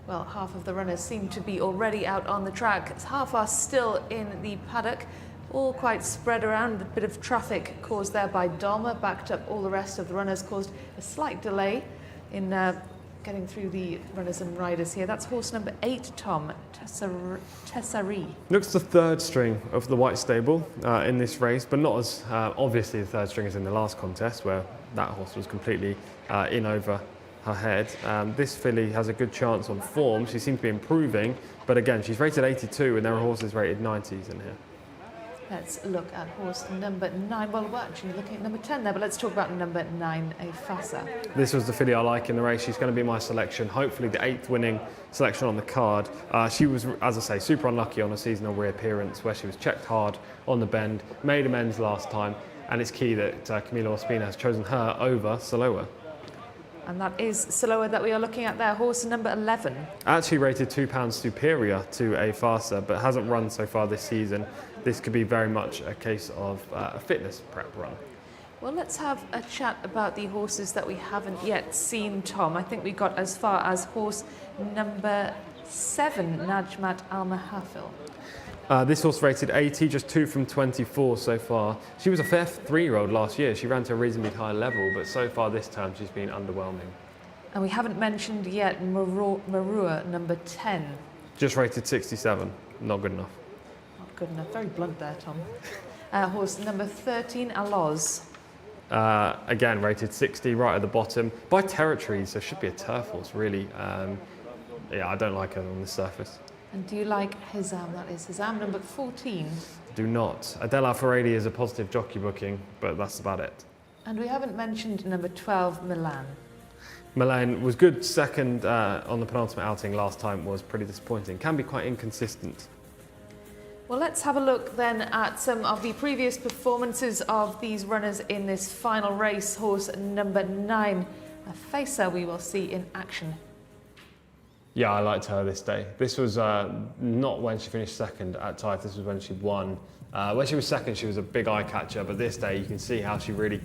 Well, half of the runners seem to be already out on the track. Half are still in the paddock, all quite spread around. A bit of traffic caused there by Dolma, backed up all the rest of the runners, caused a slight delay in getting through the runners and riders here. That's horse number 8, Tom, Tessari.
Looks the 3rd string of the white stable in this race, but not as obviously the 3rd string as in the last contest, where that horse was completely in over her head. This filly has a good chance on form. She seems to be improving, but again, she's rated 82 and there are horses rated 90s in here.
Let's look at horse number 9. Well, we're actually looking at number 10 there, but let's talk about number 9, Afasa.
This was the filly I like in the race. She's going to be my selection, hopefully the 8th winning selection on the card. She was, as I say, super unlucky on a seasonal reappearance where she was checked hard on the bend, made amends last time, and it's key that Camilo Ospina has chosen her over Saloa.
And that is Saloa that we are looking at there, horse number 11.
Actually rated £2 superior to Afasa, but hasn't run so far this season. This could be very much a case of a fitness prep run.
Well, let's have a chat about the horses that we haven't yet seen, Tom. I think we got as far as horse number 7, Najmat Al Mahafil.
This horse rated 80, just 2 from 24 so far. She was a fair 3-year-old last year. She ran to a reasonably high level, but so far this term she's been underwhelming.
And we haven't mentioned yet Marua, number 10.
Just rated 67, not good enough.
Not good enough, very blunt there, Tom. Horse number 13, Aloz.
Again, rated 60, right at the bottom. By territories, so should be a turf horse, really. Yeah, I don't like her on the surface.
And do you like Hizam? That is Hizam, number 14.
Do not. Adela Alfaredi is a positive jockey booking, but that's about it.
And we haven't mentioned number 12, Milan.
Milan was good second on the penultimate outing last time, was pretty disappointing. Can be quite inconsistent.
Well, let's have a look then at some of the previous performances of these runners in this final race. Horse number 9, Faisa, we will see in action.
Yeah, I liked her this day. This was not when she finished second at Taif, this was when she won. When she was second, she was a big eye catcher, but this day you can see how she really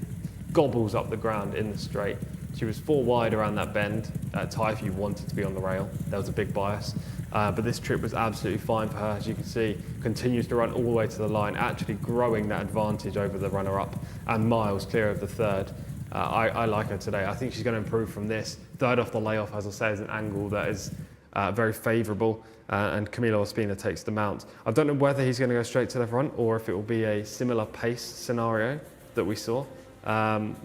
gobbles up the ground in the straight. She was 4 wide around that bend. At Taif, you wanted to be on the rail. There was a big bias. But this trip was absolutely fine for her, as you can see. Continues to run all the way to the line, actually growing that advantage over the runner-up and miles clear of the 3rd. I like her today. I think she's going to improve from this. 3rd off the layoff, as I say, is an angle that is very favourable, and Camilo Ospina takes the mount. I don't know whether he's going to go straight to the front or if it will be a similar pace scenario that we saw.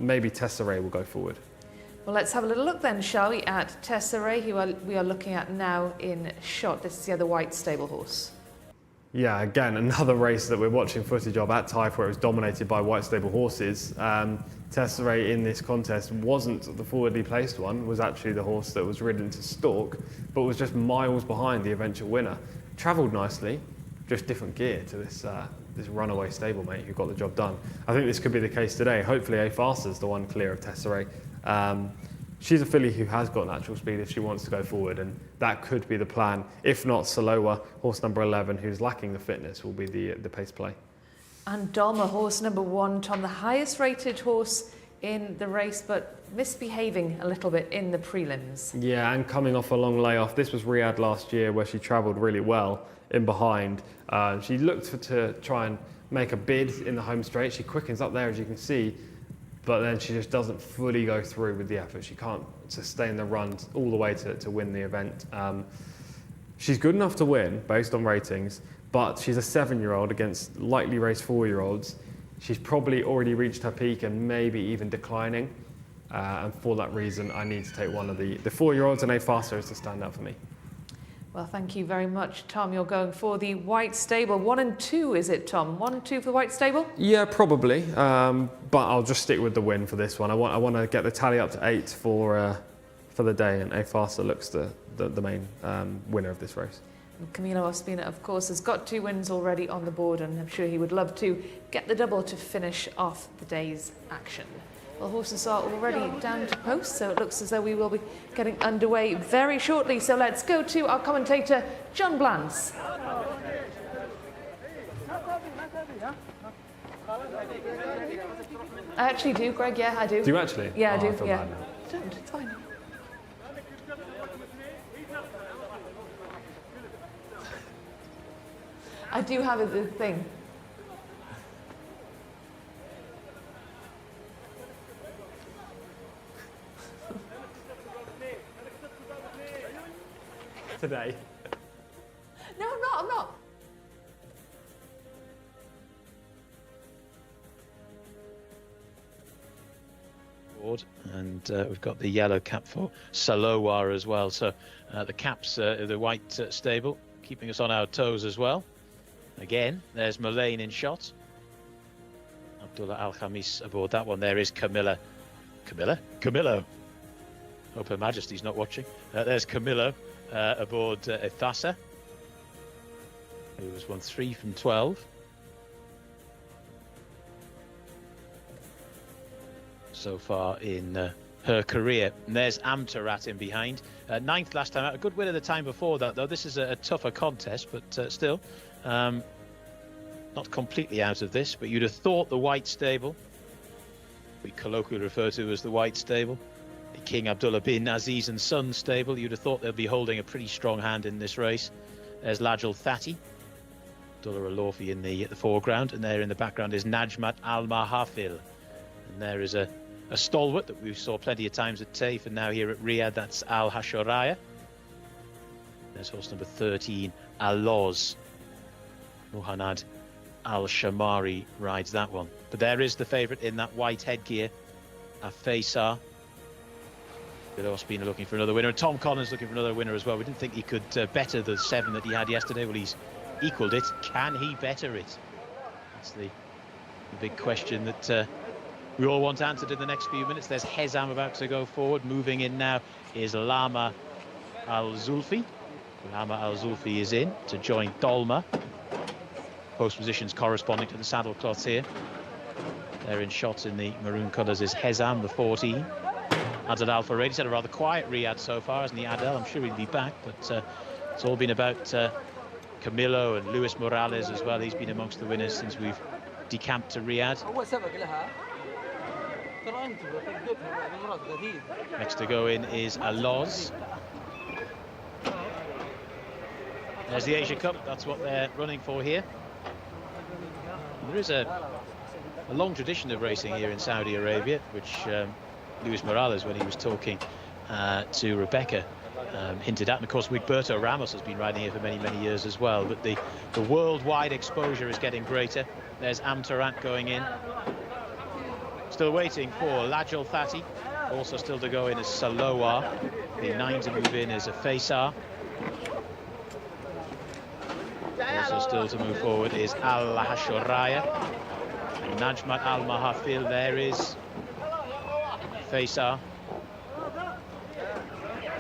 Maybe Tesserae will go forward.
Well, let's have a little look then, shall we, at Tesserae, who we are looking at now in shot. This is the other white stable horse.
Yeah, again, another race that we're watching footage of at Taif where it was dominated by white stable horses. Tesserae in this contest wasn't the forwardly placed one, was actually the horse that was ridden to stalk, but was just miles behind the eventual winner. Travelled nicely, just different gear to this runaway stablemate who got the job done. I think this could be the case today. Hopefully Afasa's the one clear of Tesserae. She's a filly who has got natural speed if she wants to go forward, and that could be the plan. If not, Saloa, horse number 11, who's lacking the fitness, will be the pace play.
And Dolma, horse number 1, Tom, the highest rated horse in the race, but misbehaving a little bit in the prelims.
Yeah, and coming off a long layoff. This was Riyadh last year where she travelled really well in behind. She looked to try and make a bid in the home straight. She quickens up there, as you can see, but then she just doesn't fully go through with the effort. She can't sustain the run all the way to win the event. She's good enough to win based on ratings, but she's a 7-year-old against lightly raced 4-year-olds. She's probably already reached her peak and maybe even declining. And for that reason, I need to take one of the 4-year-olds, and Afasa is to stand out for me.
Well, thank you very much, Tom. You're going for the White Stable. 1 and 2, is it, Tom? 1 and 2 for the White Stable?
Yeah, probably. But I'll just stick with the win for this one. I want to get the tally up to 8 for the day, and Efasa looks the main winner of this race.
And Camilo Ospina, of course, has got 2 wins already on the board, and I'm sure he would love to get the double to finish off the day's action. Well, horses are already down to post, so it looks as though we will be getting underway very shortly. So let's go to our commentator, John Blance. I actually do, Greg, yeah, I do.
Do you actually?
Yeah, I do,
I feel
yeah.
bad now.
Don't, it's fine. I do have a thing.
Today.
No, I'm not.
And we've got the yellow cap for Salowar as well. So the caps, the white stable, keeping us on our toes as well. Again, there's Mullane in shot. Abdullah Al-Khamis aboard that one. There is Camilo. Hope Her Majesty's not watching. There's Camilo aboard Efasa, who has won 3 from 12. So far in her career. And there's Amtarat in behind. 9th last time out. A good winner the time before that, though. This is a tougher contest, but still not completely out of this. But you'd have thought the White Stable, we colloquially refer to as the White Stable, the King Abdullah bin Aziz and Son stable, you'd have thought they'll be holding a pretty strong hand in this race. There's Lajal Thati, Abdullah Al-Lawfi in the foreground, and there in the background is Najmat Al-Mahafil. And there is a stalwart that we saw plenty of times at Taif and now here at Riyadh, that's Al Hashoraya. There's horse number 13, Al-Loz. Muhannad Al-Shamari rides that one. But there is the favourite in that white headgear, Afesa. Bill Ospina looking for another winner, and Tom Collins looking for another winner as well. We didn't think he could better the 7 that he had yesterday. Well, he's equalled it. Can he better it? That's the big question that we all want answered in the next few minutes. There's Hezam about to go forward. Moving in now is Lama Al-Zulfi. Lama Al-Zulfi is in to join Dolma. Post positions corresponding to the saddle cloths here. They're in shots in the maroon colours is Hezam, the 14. Adel Al-Faredi. He's had a rather quiet Riyadh so far, hasn't he, Adel? I'm sure he'll be back, but it's all been about Camilo and Luis Morales as well. He's been amongst the winners since we've decamped to Riyadh. Next to go in is Aloz. There's the Asia Cup. That's what they're running for here. And there is a long tradition of racing here in Saudi Arabia, which Luis Morales, when he was talking to Rebecca, hinted at. And of course, Wigberto Ramos has been riding here for many, many years as well. But the worldwide exposure is getting greater. There's Amtarat going in. Still waiting for Lajal Thati. Also still to go in is Salowar. The 9 to move in is Efasa. Also still to move forward is Al Hashoraya. And Najmat Al Mahafil. There is Efasa.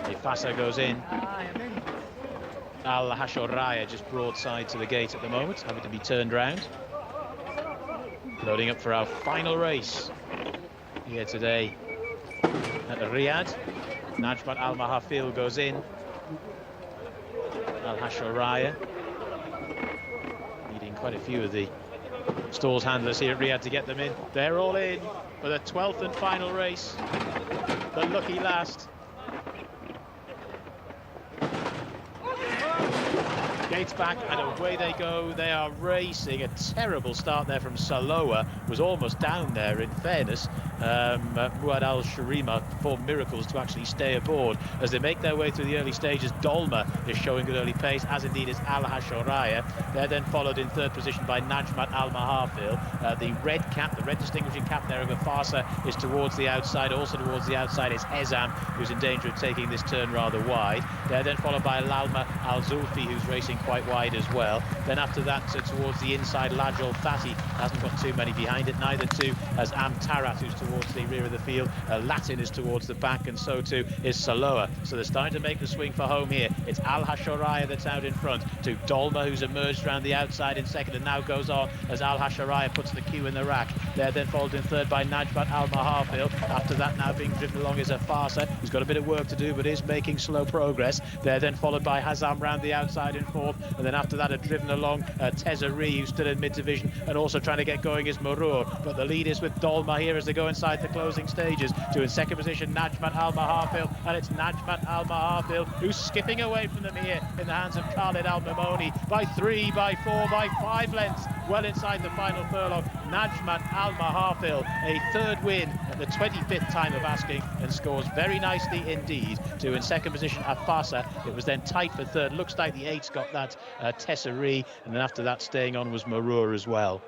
Efasa goes in. Al Hashoraya just broadside to the gate at the moment, having to be turned round. Loading up for our final race here today at Riyadh. Najmat Al Mahafil goes in. Al Hashoraya needing quite a few of the stalls handlers here at Riyadh to get them in. They're all in for the 12th and final race. The lucky last. Gates back and away they go. They are racing. A terrible start there from Saloa. Was almost down there, in fairness. Muad Al Sharima performed miracles to actually stay aboard as they make their way through the early stages. Dolma is showing good early pace, as indeed is Al Hashoraya. They're then followed in third position by Najmat Al Mahafil. The red cap, the red distinguishing cap there over Farsa is towards the outside. Also towards the outside is Hezam, who's in danger of taking this turn rather wide. They're then followed by Lalma Al Zulfi, who's racing quite wide as well. Then after that, towards the inside, Lajol Fati hasn't got too many behind it. Neither too as Am Tarat, who's towards the rear of the field. Latin is towards the back, and so too is Saloa. So they're starting to make the swing for home here. It's Al Hashoraya that's out in front, to Dolma, who's emerged around the outside in second and now goes on as Al Hashoraya puts the cue in the rack. They're then followed in third by Najmat Al Mahafil. After that, now being driven along is a Farsa, who's got a bit of work to do but is making slow progress. They're then followed by Hazam round the outside in fourth, and then after that are driven along Tezari, who's still in mid-division and also trying to get going is Marur. But the lead is with Dolma here as they go inside the closing stages. To in second position Najmat Al Mahafil, and it's Najmat Al Mahafil who's skipping away from them here in the hands of Khalid Al Mamoni by 3, by 4, by 5 lengths, well inside the final furlong. Najmat Al Mahafil, a third win at the 25th time of asking, and scores very nicely indeed. To in second position Afasa. It was then tight for third. Looks like the 8's got that Tessari, and then after that staying on was Marur as well.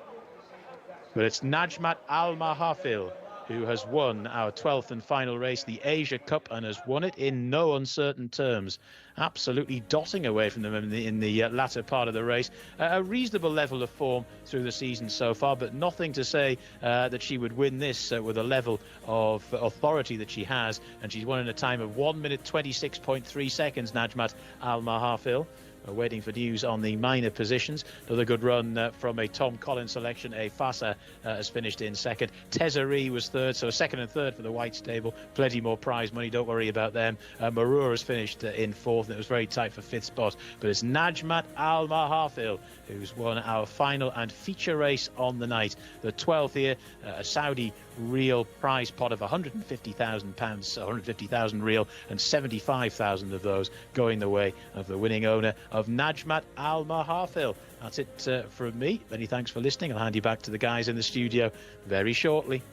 But it's Najmat Al Mahafil who has won our 12th and final race, the Asia Cup, and has won it in no uncertain terms. Absolutely dotting away from them in the latter part of the race. A reasonable level of form through the season so far, but nothing to say that she would win this with a level of authority that she has. And she's won in a time of 1 minute 26.3 seconds, Najmat Al Mahafil. Waiting for news on the minor positions. Another good run from a Tom Collins selection. A Fasa has finished in second. Tezari was third, so second and third for the White Stable. Plenty more prize money, don't worry about them. Marur has finished in fourth, and it was very tight for fifth spot. But it's Najmat Al Mahafil who's won our final and feature race on the night. The 12th here, a Saudi real prize pot of £150,000, 150,000 real, and 75,000 of those going the way of the winning owner of Najmat Al Mahafil. That's it from me. Many thanks for listening. I'll hand you back to the guys in the studio very shortly.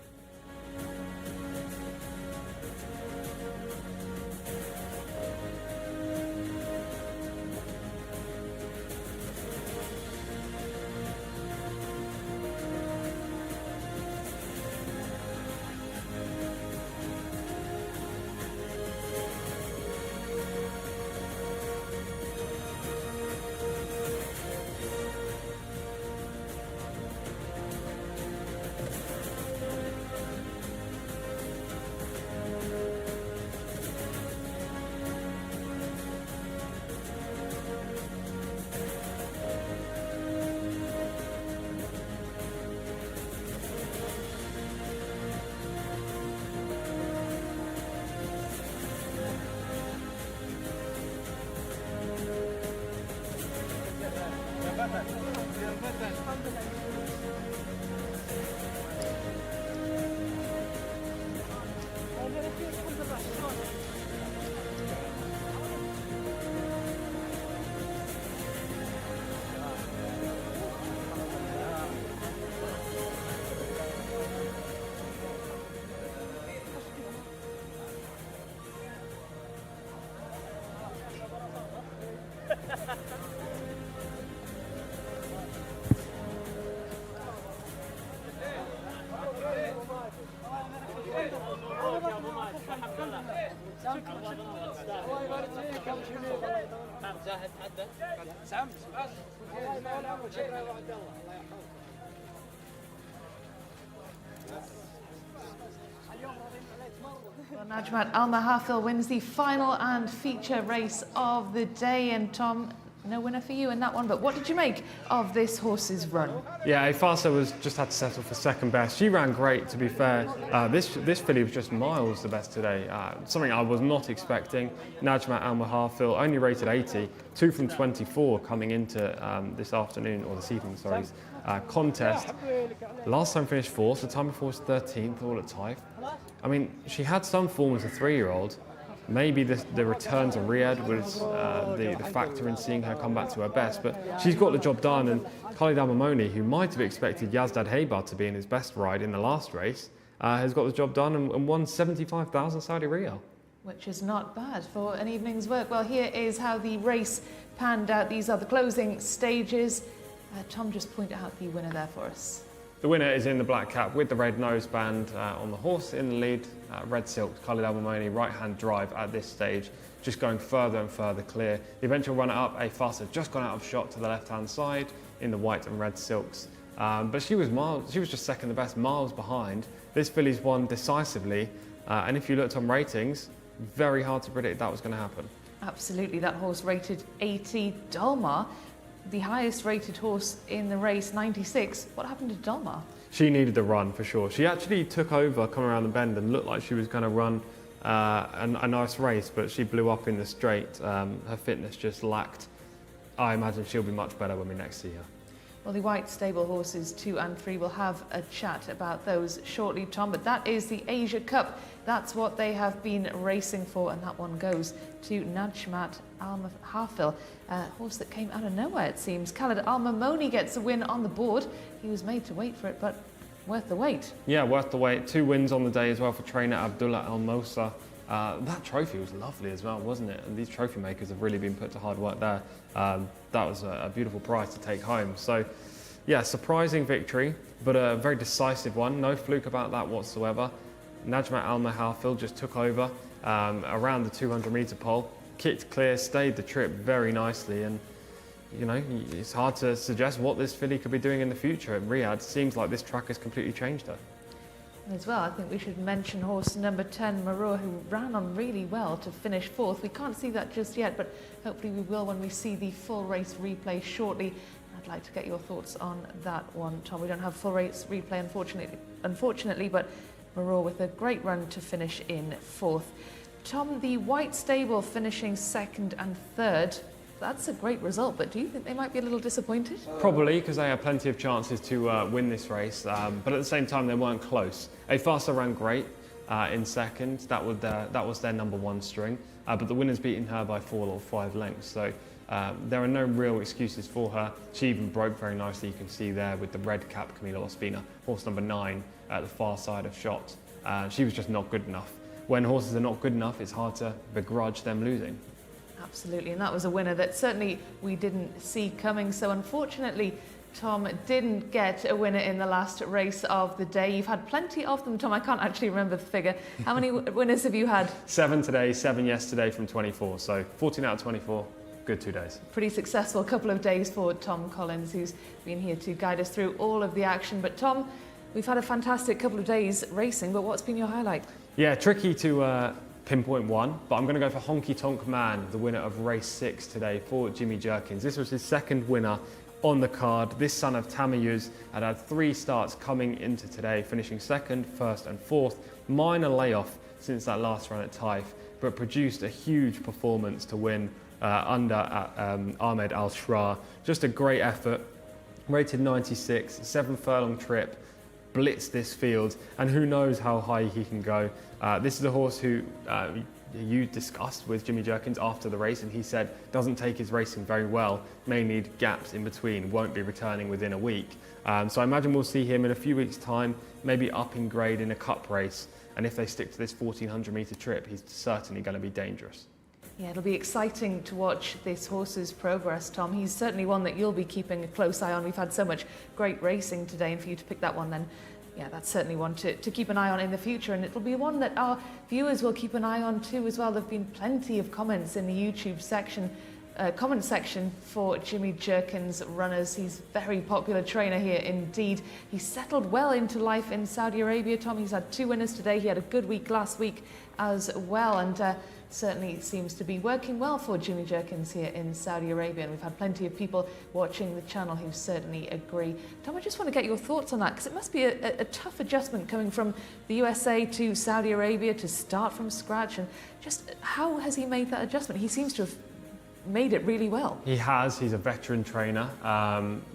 Well, Najmat Al Mahafil wins the final and feature race of the day. And Tom, no winner for you in that one, but what did you make of this horse's run?
Yeah, Afasa was just had to settle for second best. She ran great, to be fair. This filly was just miles the best today. Something I was not expecting. Najmat Al Mahafil only rated 80, 2 from 24 coming into this afternoon, or this evening, sorry, contest. Last time finished 4th, the time before was 13th, all at Type. I mean, she had some form as a 3-year-old, Maybe the return to Riyadh was the factor in seeing her come back to her best, but she's got the job done. And Khalid Al-Mamoni, who might have expected Yazdad Haybar to be in his best ride in the last race, has got the job done and won 75,000 Saudi Riyal.
Which is not bad for an evening's work. Well, here is how the race panned out. These are the closing stages. Tom, just point out the winner there for us.
The winner is in the black cap with the red noseband on the horse in the lead. Red Silk, Khalid Al-Mamoni, right-hand drive at this stage, just going further and further clear. The eventual runner-up, A Fuss, had just gone out of shot to the left-hand side in the white and red silks. But she was just second the best, miles behind. This filly's won decisively. And if you looked on ratings, very hard to predict that was going to happen.
Absolutely, that horse rated 80. Dolmar, the highest rated horse in the race, 96. What happened to Dolmar?
She needed the run for sure. She actually took over, coming around the bend, and looked like she was going to run a nice race, but she blew up in the straight. Her fitness just lacked. I imagine she'll be much better when we next see her.
Well, the white stable horses 2 and 3 will have a chat about those shortly, Tom, but that is the Asia Cup. That's what they have been racing for, and that one goes to Najmat Al-Hafil, a horse that came out of nowhere, it seems. Khalid Al-Mamoni gets a win on the board. He was made to wait for it, but worth the wait. Yeah, worth the wait. 2 wins on the day as well for trainer Abdullah Al-Mosa. That trophy was lovely as well, wasn't it? And these trophy makers have really been put to hard work there. That was a beautiful prize to take home. So, yeah, surprising victory, but a very decisive one. No fluke about that whatsoever. Najmat Al-Hafil just took over around the 200-metre pole, kicked clear, stayed the trip very nicely, and you know, it's hard to suggest what this filly could be doing in the future. At Riyadh, seems like this track has completely changed her. As well, I think we should mention horse number 10, Marur, who ran on really well to finish 4th. We can't see that just yet, but hopefully we will when we see the full race replay shortly. I'd like to get your thoughts on that one, Tom. We don't have full race replay, unfortunately, but Marur with a great run to finish in 4th. Tom, the white stable finishing 2nd and 3rd. That's a great result, but do you think they might be a little disappointed?
Probably, because they had plenty of chances to win this race, but at the same time they weren't close. A Farsa ran great in 2nd, that was their number 1 string, but the winner's beaten her by 4 or 5 lengths, so there are no real excuses for her. She even broke very nicely, you can see there with the red cap Camila Ospina, horse number 9 at the far side of shot. She was just not good enough. When horses are not good enough, it's hard to begrudge them losing.
Absolutely, and that was a winner that certainly we didn't see coming. So unfortunately, Tom didn't get a winner in the last race of the day. You've had plenty of them, Tom. I can't actually remember the figure. How many winners have you had?
7 today, 7 yesterday from 24. So 14 out of 24. Good 2 days.
Pretty successful couple of days for Tom Collins, who's been here to guide us through all of the action. But Tom, we've had a fantastic couple of days racing, but what's been your highlight? Yeah, tricky to pinpoint one, but I'm going to go for Honky Tonk Man, the winner of race 6 today for Jimmy Jerkins. This was his 2nd winner on the card. This son of Tamayuz had 3 starts coming into today, finishing 2nd, 1st and 4th. Minor layoff since that last run at Taif, but produced a huge performance to win under Ahmed Al-Shra. Just a great effort, rated 96, 7 furlong trip, blitzed this field, and who knows how high he can go. This is a horse who you discussed with Jimmy Jerkins after the race, and he said doesn't take his racing very well, may need gaps in between, won't be returning within a week. So I imagine we'll see him in a few weeks' time, maybe up in grade in a cup race, and if they stick to this 1400 metre trip, he's certainly going to be dangerous. Yeah, it'll be exciting to watch this horse's progress, Tom. He's certainly one that you'll be keeping a close eye on. We've had so much great racing today, and for you to pick that one, then yeah, that's certainly one to keep an eye on in the future, and it'll be one that our viewers will keep an eye on too as well. There have been plenty of comments in the YouTube section, comment section for Jimmy Jerkins runners. He's a very popular trainer here indeed. He's settled well into life in Saudi Arabia, Tom. He's had 2 winners today. He had a good week last week as well, and certainly seems to be working well for Jimmy Jerkins here in Saudi Arabia, and we've had plenty of people watching the channel who certainly agree. Tom, I just want to get your thoughts on that, because it must be a tough adjustment coming from the USA to Saudi Arabia to start from scratch, and just how has he made that adjustment? He seems to have made it really well.
He has. He's a veteran trainer.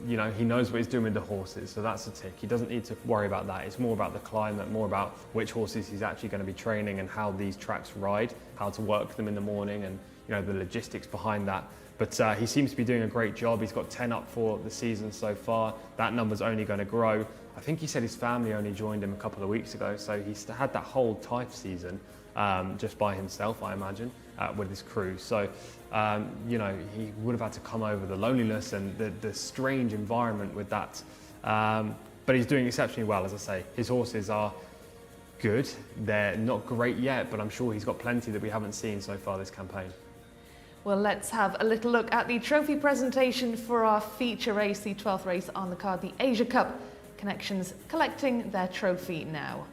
You know, he knows what he's doing with the horses, so that's a tick. He doesn't need to worry about that. It's more about the climate, more about which horses he's actually going to be training and how these tracks ride, how to work them in the morning, and you know the logistics behind that. But he seems to be doing a great job. He's got 10 up for the season so far. That number's only going to grow. I think he said his family only joined him a couple of weeks ago, so he's had that whole Taif season just by himself, I imagine, with his crew. So, you know, he would have had to come over the loneliness and the strange environment with that. But he's doing exceptionally well, as I say. His horses are good. They're not great yet, but I'm sure he's got plenty that we haven't seen so far this campaign.
Well, let's have a little look at the trophy presentation for our feature race, the 12th race on the card, the Asia Cup. Connections collecting their trophy now.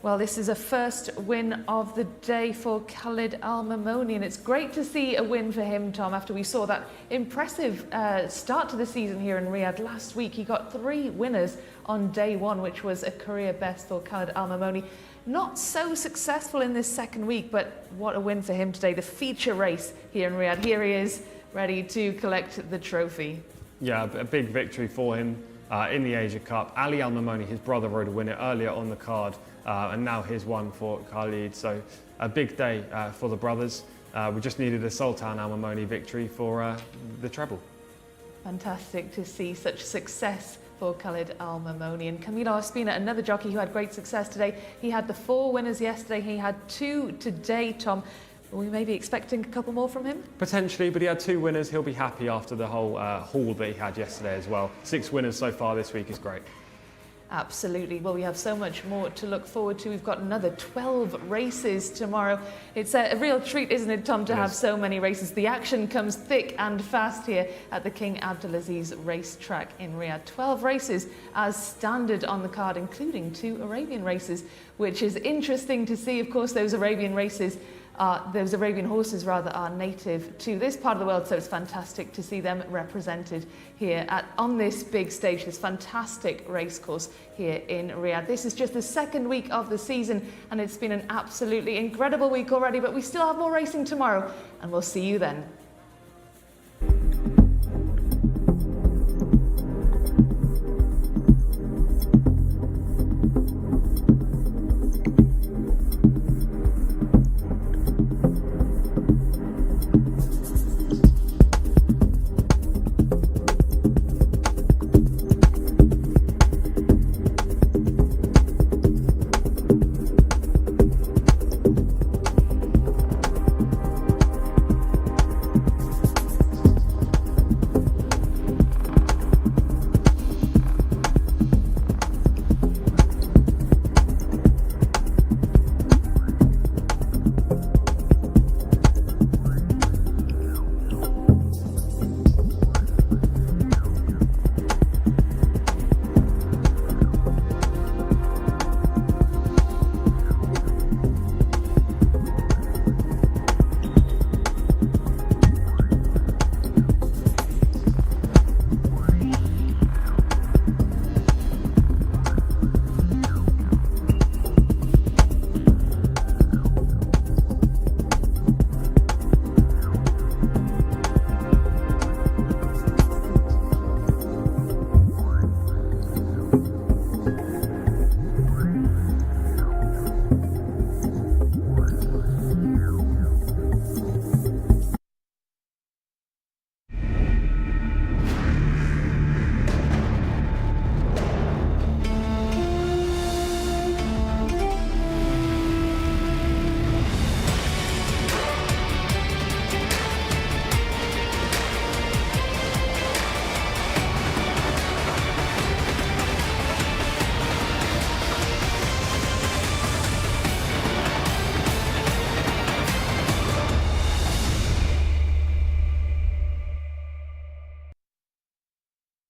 Well, this is a first win of the day for Khalid Al Mamoni, and it's great to see a win for him, Tom, after we saw that impressive start to the season here in Riyadh. Last week he got 3 winners on day 1, which was a career best for Khalid Al Mamoni. Not so successful in this second week, but what a win for him today. The feature race here in Riyadh. Here he is, ready to collect the trophy.
Yeah, a big victory for him in the Asia Cup. Ali Al Mamoni, his brother, rode a winner earlier on the card, and now here's one for Khalid. So a big day for the brothers. We just needed a Sultan Al Mamoni victory for the treble.
Fantastic to see such success for Khalid Al Mamoni. And Camilo Ospina, another jockey who had great success today. He had the 4 winners yesterday. He had 2 today, Tom. We may be expecting a couple more from him?
Potentially, but he had 2 winners. He'll be happy after the whole haul that he had yesterday as well. 6 winners so far this week is great.
Absolutely. Well, we have so much more to look forward to. We've got another 12 races tomorrow. It's a real treat, isn't it, Tom, to have so many races. The action comes thick and fast here at the King Abdulaziz racetrack in Riyadh. 12 races as standard on the card, including 2 Arabian races, which is interesting to see. Of course, those Arabian horses are native to this part of the world, so it's fantastic to see them represented here on this big stage, this fantastic racecourse here in Riyadh. This is just the second week of the season, and it's been an absolutely incredible week already, but we still have more racing tomorrow, and we'll see you then.